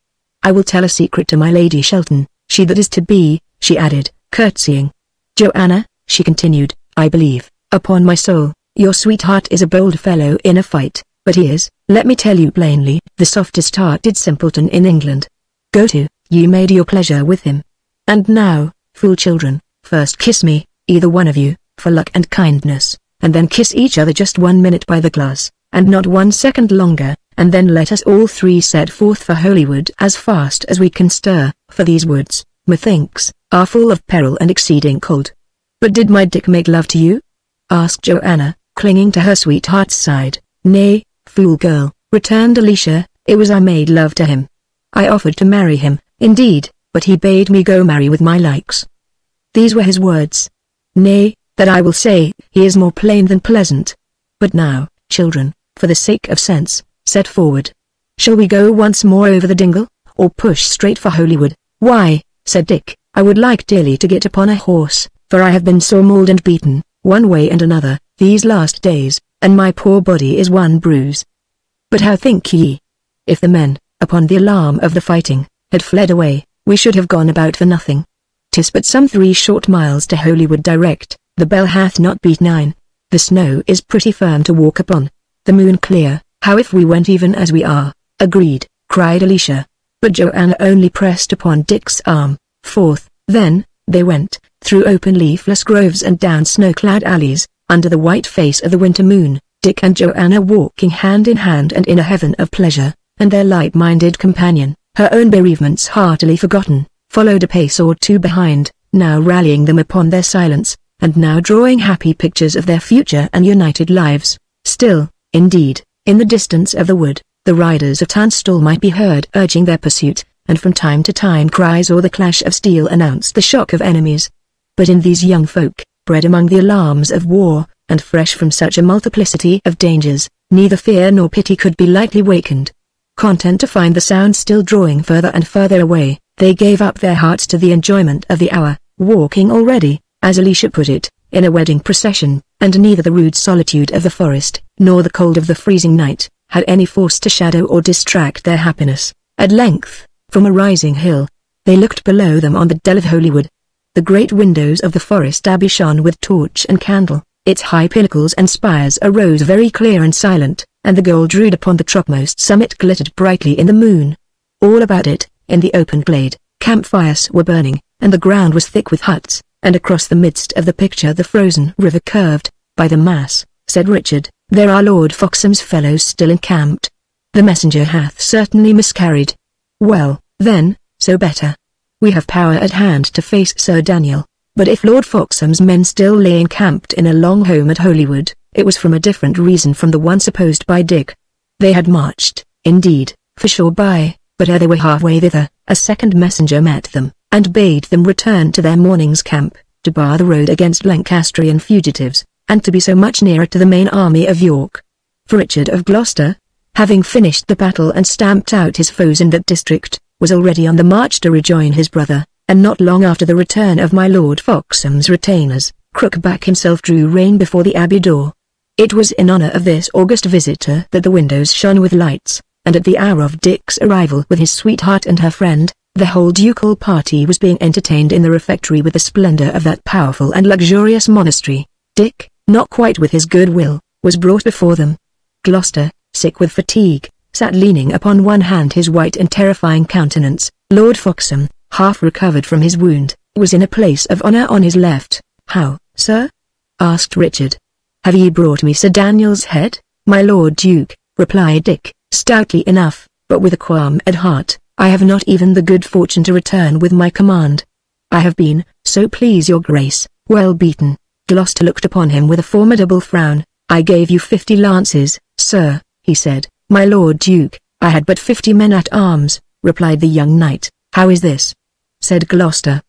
I will tell a secret to my Lady Shelton, she that is to be, she added, curtsying. Joanna, she continued, I believe, upon my soul, your sweetheart is a bold fellow in a fight, but he is, let me tell you plainly, the softest-hearted simpleton in England. Go to, ye made your pleasure with him. And now, fool children, first kiss me, either one of you, for luck and kindness, and then kiss each other just 1 minute by the glass, and not 1 second longer, and then let us all three set forth for Holywood as fast as we can stir, for these woods, methinks, are full of peril and exceeding cold. But did my Dick make love to you? Asked Joanna, clinging to her sweetheart's side. Nay, fool girl, returned Alicia, it was I made love to him. I offered to marry him, indeed, but he bade me go marry with my likes. These were his words. Nay, that I will say, he is more plain than pleasant. But now, children, for the sake of sense, set forward. Shall we go once more over the dingle, or push straight for Holywood? Why, said Dick, I would like dearly to get upon a horse, for I have been sore mauled and beaten, one way and another, these last days, and my poor body is one bruise. But how think ye? If the men, upon the alarm of the fighting, had fled away, we should have gone about for nothing. 'Tis but some 3 short miles to Holywood direct, the bell hath not beat 9. The snow is pretty firm to walk upon, the moon clear. How if we went even as we are? Agreed, cried Alicia. But Joanna only pressed upon Dick's arm. Forth, then, they went, through open leafless groves and down snow-clad alleys, under the white face of the winter moon, Dick and Joanna walking hand in hand and in a heaven of pleasure, and their light-minded companion, her own bereavements heartily forgotten, followed a pace or 2 behind, now rallying them upon their silence, and now drawing happy pictures of their future and united lives. Still, indeed, in the distance of the wood, the riders of Tunstall might be heard urging their pursuit, and from time to time cries or the clash of steel announced the shock of enemies. But in these young folk, bred among the alarms of war, and fresh from such a multiplicity of dangers, neither fear nor pity could be lightly wakened. Content to find the sound still drawing further and further away, they gave up their hearts to the enjoyment of the hour, walking already, as Alicia put it, in a wedding procession, and neither the rude solitude of the forest, nor the cold of the freezing night, had any force to shadow or distract their happiness. At length, from a rising hill, they looked below them on the dell of Holywood. The great windows of the forest abbey shone with torch and candle, its high pinnacles and spires arose very clear and silent, and the gold rood upon the topmost summit glittered brightly in the moon. All about it, in the open glade, campfires were burning, and the ground was thick with huts, and across the midst of the picture the frozen river curved. By the mass, said Richard, there are Lord Foxham's fellows still encamped. The messenger hath certainly miscarried. Well, then, so better. We have power at hand to face Sir Daniel. But if Lord Foxham's men still lay encamped in a long home at Holywood, it was from a different reason from the one supposed by Dick. They had marched, indeed, for Shoreby, but ere they were halfway thither, a second messenger met them, and bade them return to their morning's camp, to bar the road against Lancastrian fugitives, and to be so much nearer to the main army of York. For Richard of Gloucester, having finished the battle and stamped out his foes in that district, was already on the march to rejoin his brother, and not long after the return of my Lord Foxham's retainers, Crookback himself drew rein before the abbey door. It was in honor of this august visitor that the windows shone with lights, and at the hour of Dick's arrival with his sweetheart and her friend, the whole ducal party was being entertained in the refectory with the splendor of that powerful and luxurious monastery. Dick, not quite with his good will, was brought before them. Gloucester, sick with fatigue, sat leaning upon one hand, his white and terrifying countenance. Lord Foxham, half recovered from his wound, was in a place of honor on his left. "How, sir?" asked Richard. "Have ye brought me Sir Daniel's head, my Lord Duke?" replied Dick, stoutly enough, but with a qualm at heart. "I have not even the good fortune to return with my command. I have been, so please your grace, well beaten." Gloucester looked upon him with a formidable frown. "I gave you 50 lances, sir," he said. "My Lord Duke, I had but 50 men at arms," replied the young knight. "How is this?" said Gloucester.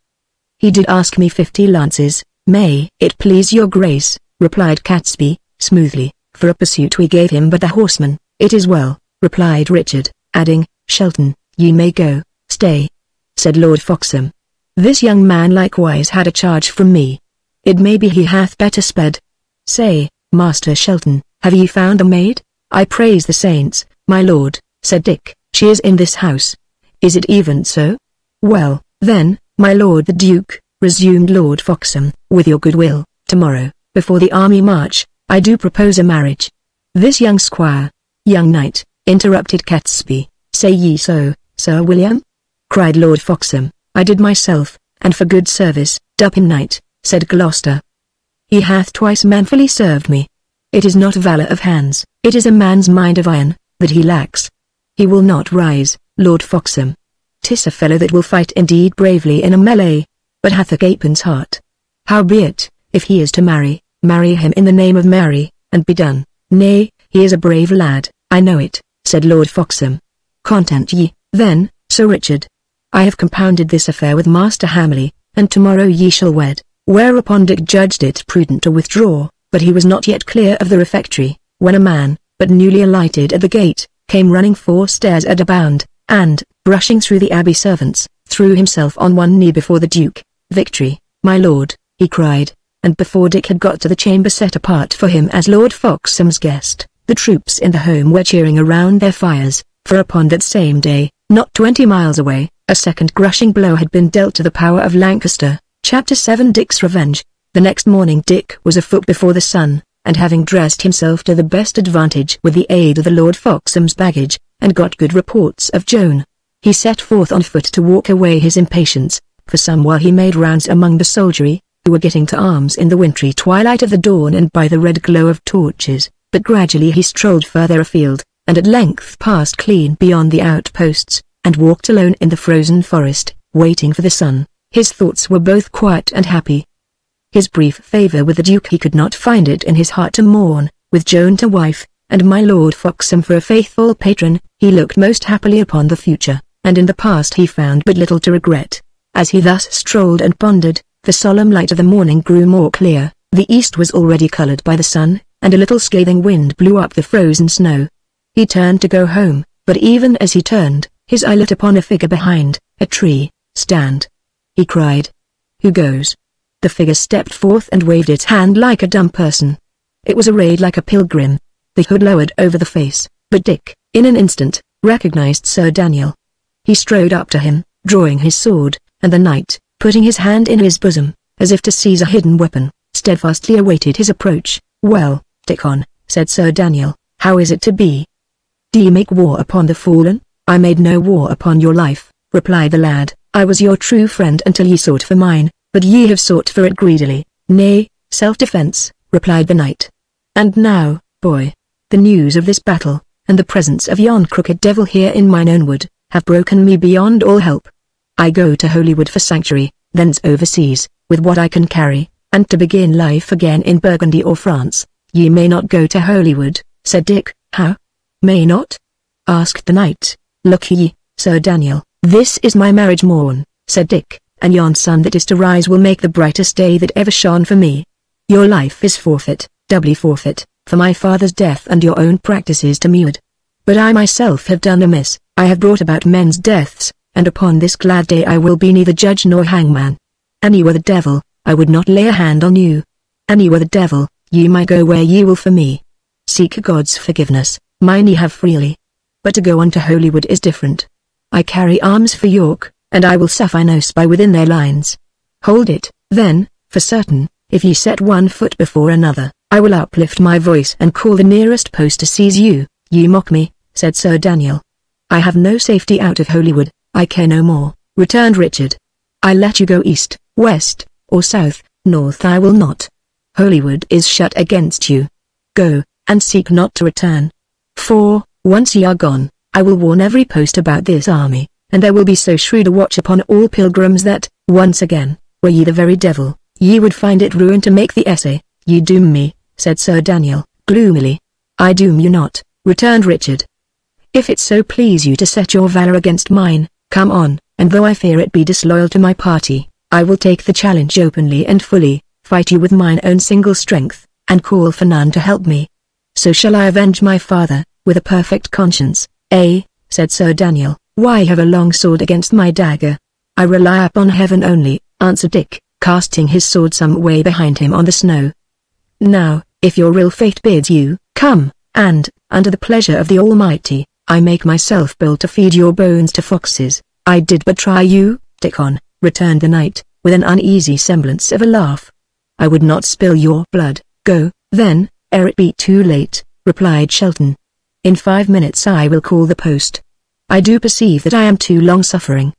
"He did ask me 50 lances, may it please your grace," replied Catesby, smoothly. "For a pursuit we gave him but the horsemen." "It is well," replied Richard, adding, "Shelton, ye may go." "Stay," said Lord Foxham. "This young man likewise had a charge from me. It may be he hath better sped. Say, Master Shelton, have ye found the maid?" "I praise the saints, my lord," said Dick. "She is in this house." "Is it even so? Well, then, my lord the Duke," resumed Lord Foxham, "with your goodwill, tomorrow, before the army march, I do propose a marriage." "This young squire—" "Young knight," interrupted Catesby. "Say ye so, Sir William?" cried Lord Foxham. "I did myself, and for good service." "Dupin knight," said Gloucester. "He hath twice manfully served me. It is not valor of hands, it is a man's mind of iron, that he lacks. He will not rise, Lord Foxham. 'Tis a fellow that will fight indeed bravely in a melee, but hath a gapen's heart. Howbeit, if he is to marry him in the name of Mary, and be done." "Nay, he is a brave lad, I know it," said Lord Foxham. "Content ye, then, Sir Richard. I have compounded this affair with Master Hamley, and tomorrow ye shall wed." Whereupon Dick judged it prudent to withdraw, but he was not yet clear of the refectory, when a man, but newly alighted at the gate, came running 4 stairs at a bound, and, brushing through the abbey servants, threw himself on one knee before the Duke. "Victory, my lord," he cried, and before Dick had got to the chamber set apart for him as Lord Foxham's guest, the troops in the home were cheering around their fires, for upon that same day, not 20 miles away, a second crushing blow had been dealt to the power of Lancaster. Chapter 7 Dick's Revenge. The next morning Dick was afoot before the sun, and having dressed himself to the best advantage with the aid of the Lord Foxham's baggage, and got good reports of Joan, he set forth on foot to walk away his impatience. For some while he made rounds among the soldiery, who were getting to arms in the wintry twilight of the dawn and by the red glow of torches, but gradually he strolled further afield, and at length passed clean beyond the outposts, and walked alone in the frozen forest, waiting for the sun. His thoughts were both quiet and happy. His brief favour with the Duke he could not find it in his heart to mourn, with Joan to wife, and my Lord Foxham for a faithful patron. He looked most happily upon the future, and in the past he found but little to regret. As he thus strolled and pondered, the solemn light of the morning grew more clear, the east was already coloured by the sun, and a little scathing wind blew up the frozen snow. He turned to go home, but even as he turned, his eye lit upon a figure behind a tree. "Stand!" he cried. "Who goes?" The figure stepped forth and waved its hand like a dumb person. It was arrayed like a pilgrim, the hood lowered over the face, but Dick, in an instant, recognized Sir Daniel. He strode up to him, drawing his sword, and the knight, putting his hand in his bosom, as if to seize a hidden weapon, steadfastly awaited his approach. "Well, Dickon," said Sir Daniel, "how is it to be? Do ye make war upon the fallen?" "I made no war upon your life," replied the lad. "I was your true friend until ye sought for mine, but ye have sought for it greedily." "Nay, self-defense," replied the knight. "And now, boy, the news of this battle, and the presence of yon crooked devil here in mine own wood, have broken me beyond all help. I go to Holywood for sanctuary, thence overseas, with what I can carry, and to begin life again in Burgundy or France." "Ye may not go to Holywood," said Dick. "How? May not?" asked the knight. "Look ye, Sir Daniel, this is my marriage morn," said Dick, "and yon sun that is to rise will make the brightest day that ever shone for me. Your life is forfeit, doubly forfeit, for my father's death and your own practices to mewed. But I myself have done amiss, I have brought about men's deaths, and upon this glad day I will be neither judge nor hangman. An ye were the devil, I would not lay a hand on you. An ye were the devil, ye might go where ye will for me. Seek God's forgiveness, mine ye have freely. But to go unto Holywood is different. I carry arms for York, and I will suffer no spy within their lines. Hold it, then, for certain, if ye set one foot before another, I will uplift my voice and call the nearest post to seize you." "Ye mock me," said Sir Daniel. "I have no safety out of Holywood, I care no more," returned Richard. "I let you go east, west, or south, north I will not. Holywood is shut against you. Go, and seek not to return. For, once ye are gone, I will warn every post about this army, and there will be so shrewd a watch upon all pilgrims that, once again, were ye the very devil, ye would find it ruin to make the essay." "Ye doom me," said Sir Daniel, gloomily. "I doom you not," returned Richard. "If it so please you to set your valor against mine, come on, and though I fear it be disloyal to my party, I will take the challenge openly and fully, fight you with mine own single strength, and call for none to help me. So shall I avenge my father, with a perfect conscience." "Eh," said Sir Daniel, "why have a long sword against my dagger?" "I rely upon heaven only," answered Dick, casting his sword some way behind him on the snow. "Now, if your real fate bids you, come, and, under the pleasure of the Almighty, I make myself bold to feed your bones to foxes." "I did but try you, Dickon," returned the knight, with an uneasy semblance of a laugh. "I would not spill your blood." "Go, then, ere it be too late," replied Shelton. "In 5 minutes I will call the post. I do perceive that I am too long-suffering.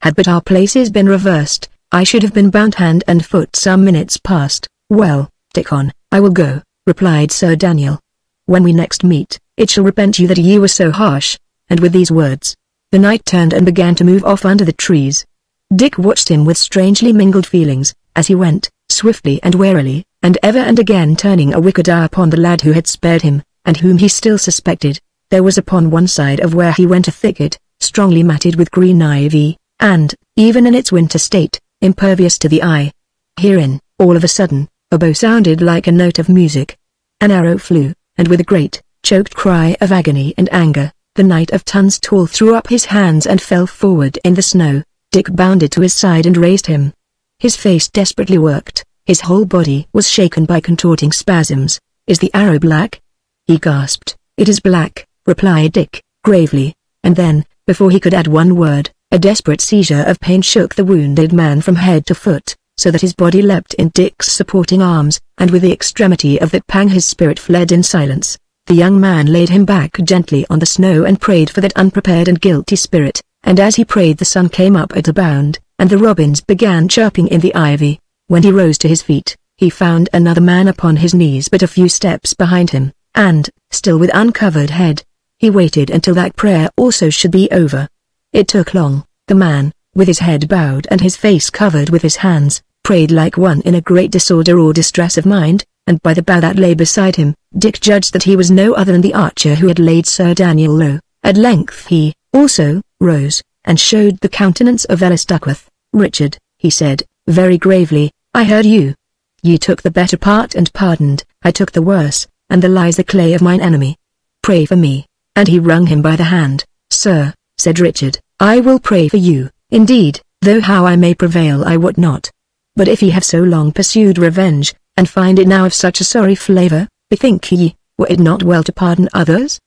Had but our places been reversed, I should have been bound hand and foot some minutes past." "Well, Dickon, I will go," replied Sir Daniel. "When we next meet, it shall repent you that ye were so harsh." And with these words, the knight turned and began to move off under the trees. Dick watched him with strangely mingled feelings, as he went, swiftly and warily, and ever and again turning a wicked eye upon the lad who had spared him, and whom he still suspected. There was upon one side of where he went a thicket, strongly matted with green ivy, and, even in its winter state, impervious to the eye. Herein, all of a sudden, a bow sounded like a note of music. An arrow flew, and with a great, choked cry of agony and anger, the knight of Tunstall threw up his hands and fell forward in the snow, Dick bounded to his side and raised him. His face desperately worked, his whole body was shaken by contorting spasms. "Is the arrow black?" he gasped. "It is black," replied Dick, gravely, and then, before he could add one word, a desperate seizure of pain shook the wounded man from head to foot, so that his body leapt in Dick's supporting arms, and with the extremity of that pang his spirit fled in silence. The young man laid him back gently on the snow and prayed for that unprepared and guilty spirit, and as he prayed the sun came up at a bound, and the robins began chirping in the ivy. When he rose to his feet, he found another man upon his knees but a few steps behind him, and, still with uncovered head, he waited until that prayer also should be over. It took long. The man, with his head bowed and his face covered with his hands, prayed like one in a great disorder or distress of mind, and by the bow that lay beside him, Dick judged that he was no other than the archer who had laid Sir Daniel low. At length he, also, rose, and showed the countenance of Ellis Duckworth. "Richard," he said, very gravely, "I heard you. You took the better part and pardoned, I took the worse, and there lies the clay of mine enemy. Pray for me." And he wrung him by the hand. "Sir," said Richard, "I will pray for you, indeed, though how I may prevail I wot not. But if ye have so long pursued revenge, and find it now of such a sorry flavour, bethink ye, were it not well to pardon others?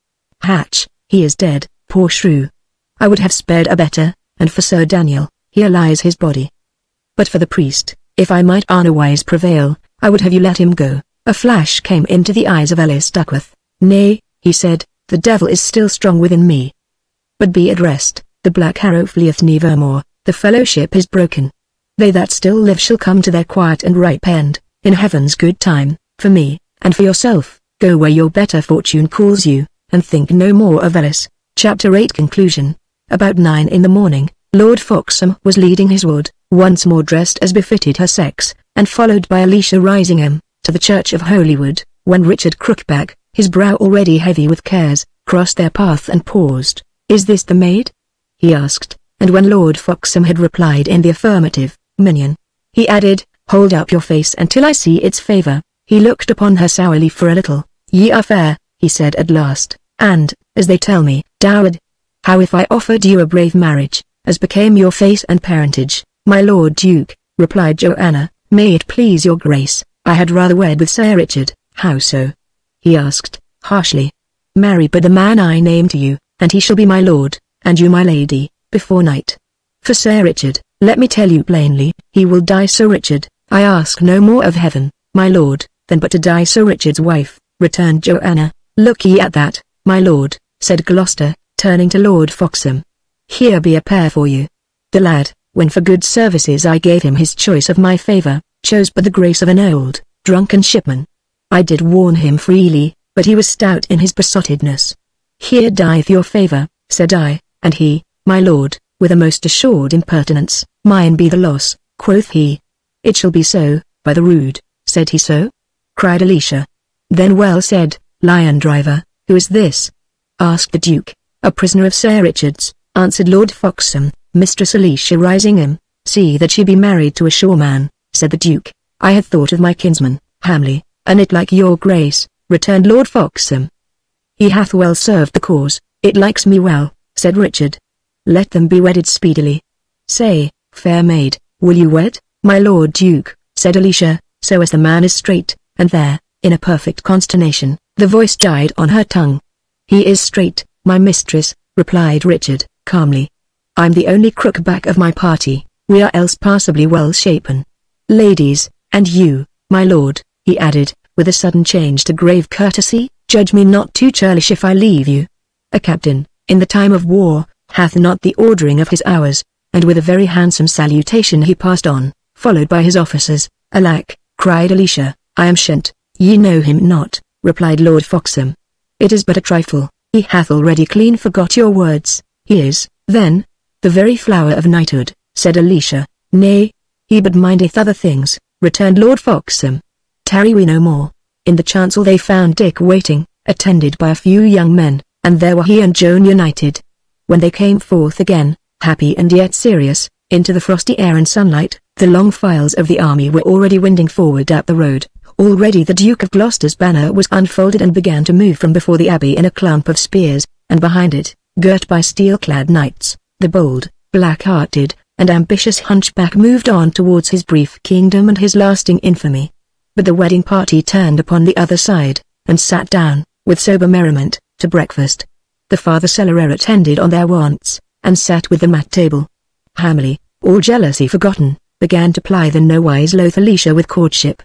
Hatch, he is dead, poor shrew. I would have spared a better, and for Sir Daniel, here lies his body. But for the priest, if I might honourwise prevail, I would have you let him go." A flash came into the eyes of Ellis Duckworth. "Nay," he said, "the devil is still strong within me. But be at rest, the black arrow fleeth nevermore, the fellowship is broken. They that still live shall come to their quiet and ripe end, in heaven's good time. For me, and for yourself, go where your better fortune calls you, and think no more of Ellis." Chapter 8 Conclusion. About 9 in the morning, Lord Foxham was leading his ward, once more dressed as befitted her sex, and followed by Alicia Risingham, to the church of Holywood, when Richard Crookback, his brow already heavy with cares, crossed their path and paused. "Is this the maid?" he asked, and when Lord Foxham had replied in the affirmative, "Minion," he added, "hold up your face until I see its favour." He looked upon her sourly for a little. "Ye are fair," he said at last, "and, as they tell me, dowered. How if I offered you a brave marriage, as became your face and parentage?" "My Lord Duke," replied Joanna, "may it please your grace, I had rather wed with Sir Richard." "How so?" he asked, harshly. "Marry but the man I name to you, and he shall be my lord, and you my lady, before night. For Sir Richard, let me tell you plainly, he will die Sir Richard. I ask no more of heaven, my lord, than but to die Sir Richard's wife," returned Joanna. "Look ye at that, my lord," said Gloucester, turning to Lord Foxham. "Here be a pair for you. The lad, when for good services I gave him his choice of my favour, chose but the grace of an old, drunken shipman. I did warn him freely, but he was stout in his besottedness. Here dieth your favour, said I, and he, my lord, with a most assured impertinence, mine be the loss, quoth he. It shall be so, by the rood, said he so? Cried Alicia. Then well said, lion driver, who is this? Asked the Duke. A prisoner of Sir Richard's, answered Lord Foxham. Mistress Alicia Risingham, see that she be married to a shoreman, said the Duke. I had thought of my kinsman, Hamley, and it like your grace, returned Lord Foxham. He hath well served the cause, it likes me well, said Richard. Let them be wedded speedily. Say, fair maid, will you wed, my Lord Duke, said Alicia, so as the man is straight, and there, in a perfect consternation, the voice died on her tongue. He is straight, my mistress, replied Richard, calmly. I'm the only crookback of my party, we are else passably well shapen. Ladies, and you, my lord, he added, with a sudden change to grave courtesy, judge me not too churlish if I leave you. A captain, in the time of war, hath not the ordering of his hours, and with a very handsome salutation he passed on, followed by his officers. Alack, cried Alicia, I am shent. Ye know him not, replied Lord Foxham. It is but a trifle, he hath already clean forgot your words. He is, then, the very flower of knighthood, said Alicia. Nay, he but mindeth other things, returned Lord Foxham. Tarry we no more. In the chancel they found Dick waiting, attended by a few young men, and there were he and Joan united. When they came forth again, happy and yet serious, into the frosty air and sunlight, the long files of the army were already winding forward up the road. Already the Duke of Gloucester's banner was unfolded and began to move from before the abbey in a clump of spears, and behind it, girt by steel-clad knights, the bold, black-hearted, and ambitious hunchback moved on towards his brief kingdom and his lasting infamy. But the wedding party turned upon the other side, and sat down, with sober merriment, to breakfast. The father cellarer attended on their wants, and sat with them at table. Hamley, all jealousy forgotten, began to ply the nowise loath Alicia with courtship.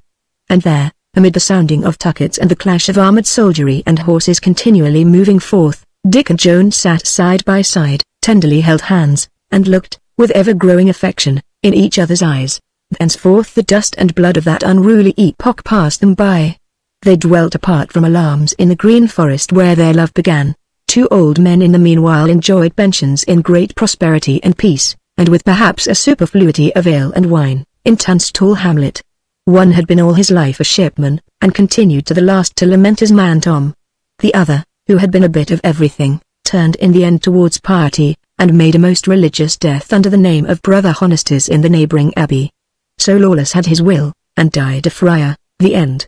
And there, amid the sounding of tuckets and the clash of armored soldiery and horses continually moving forth, Dick and Joan sat side by side, tenderly held hands, and looked, with ever-growing affection, in each other's eyes. Thenceforth the dust and blood of that unruly epoch passed them by. They dwelt apart from alarms in the green forest where their love began. Two old men in the meanwhile enjoyed pensions in great prosperity and peace, and with perhaps a superfluity of ale and wine, in Tunstall hamlet. One had been all his life a shipman, and continued to the last to lament his man Tom. The other, who had been a bit of everything, turned in the end towards piety, and made a most religious death under the name of Brother Honestus in the neighbouring abbey. So Lawless had his will, and died a friar. The end.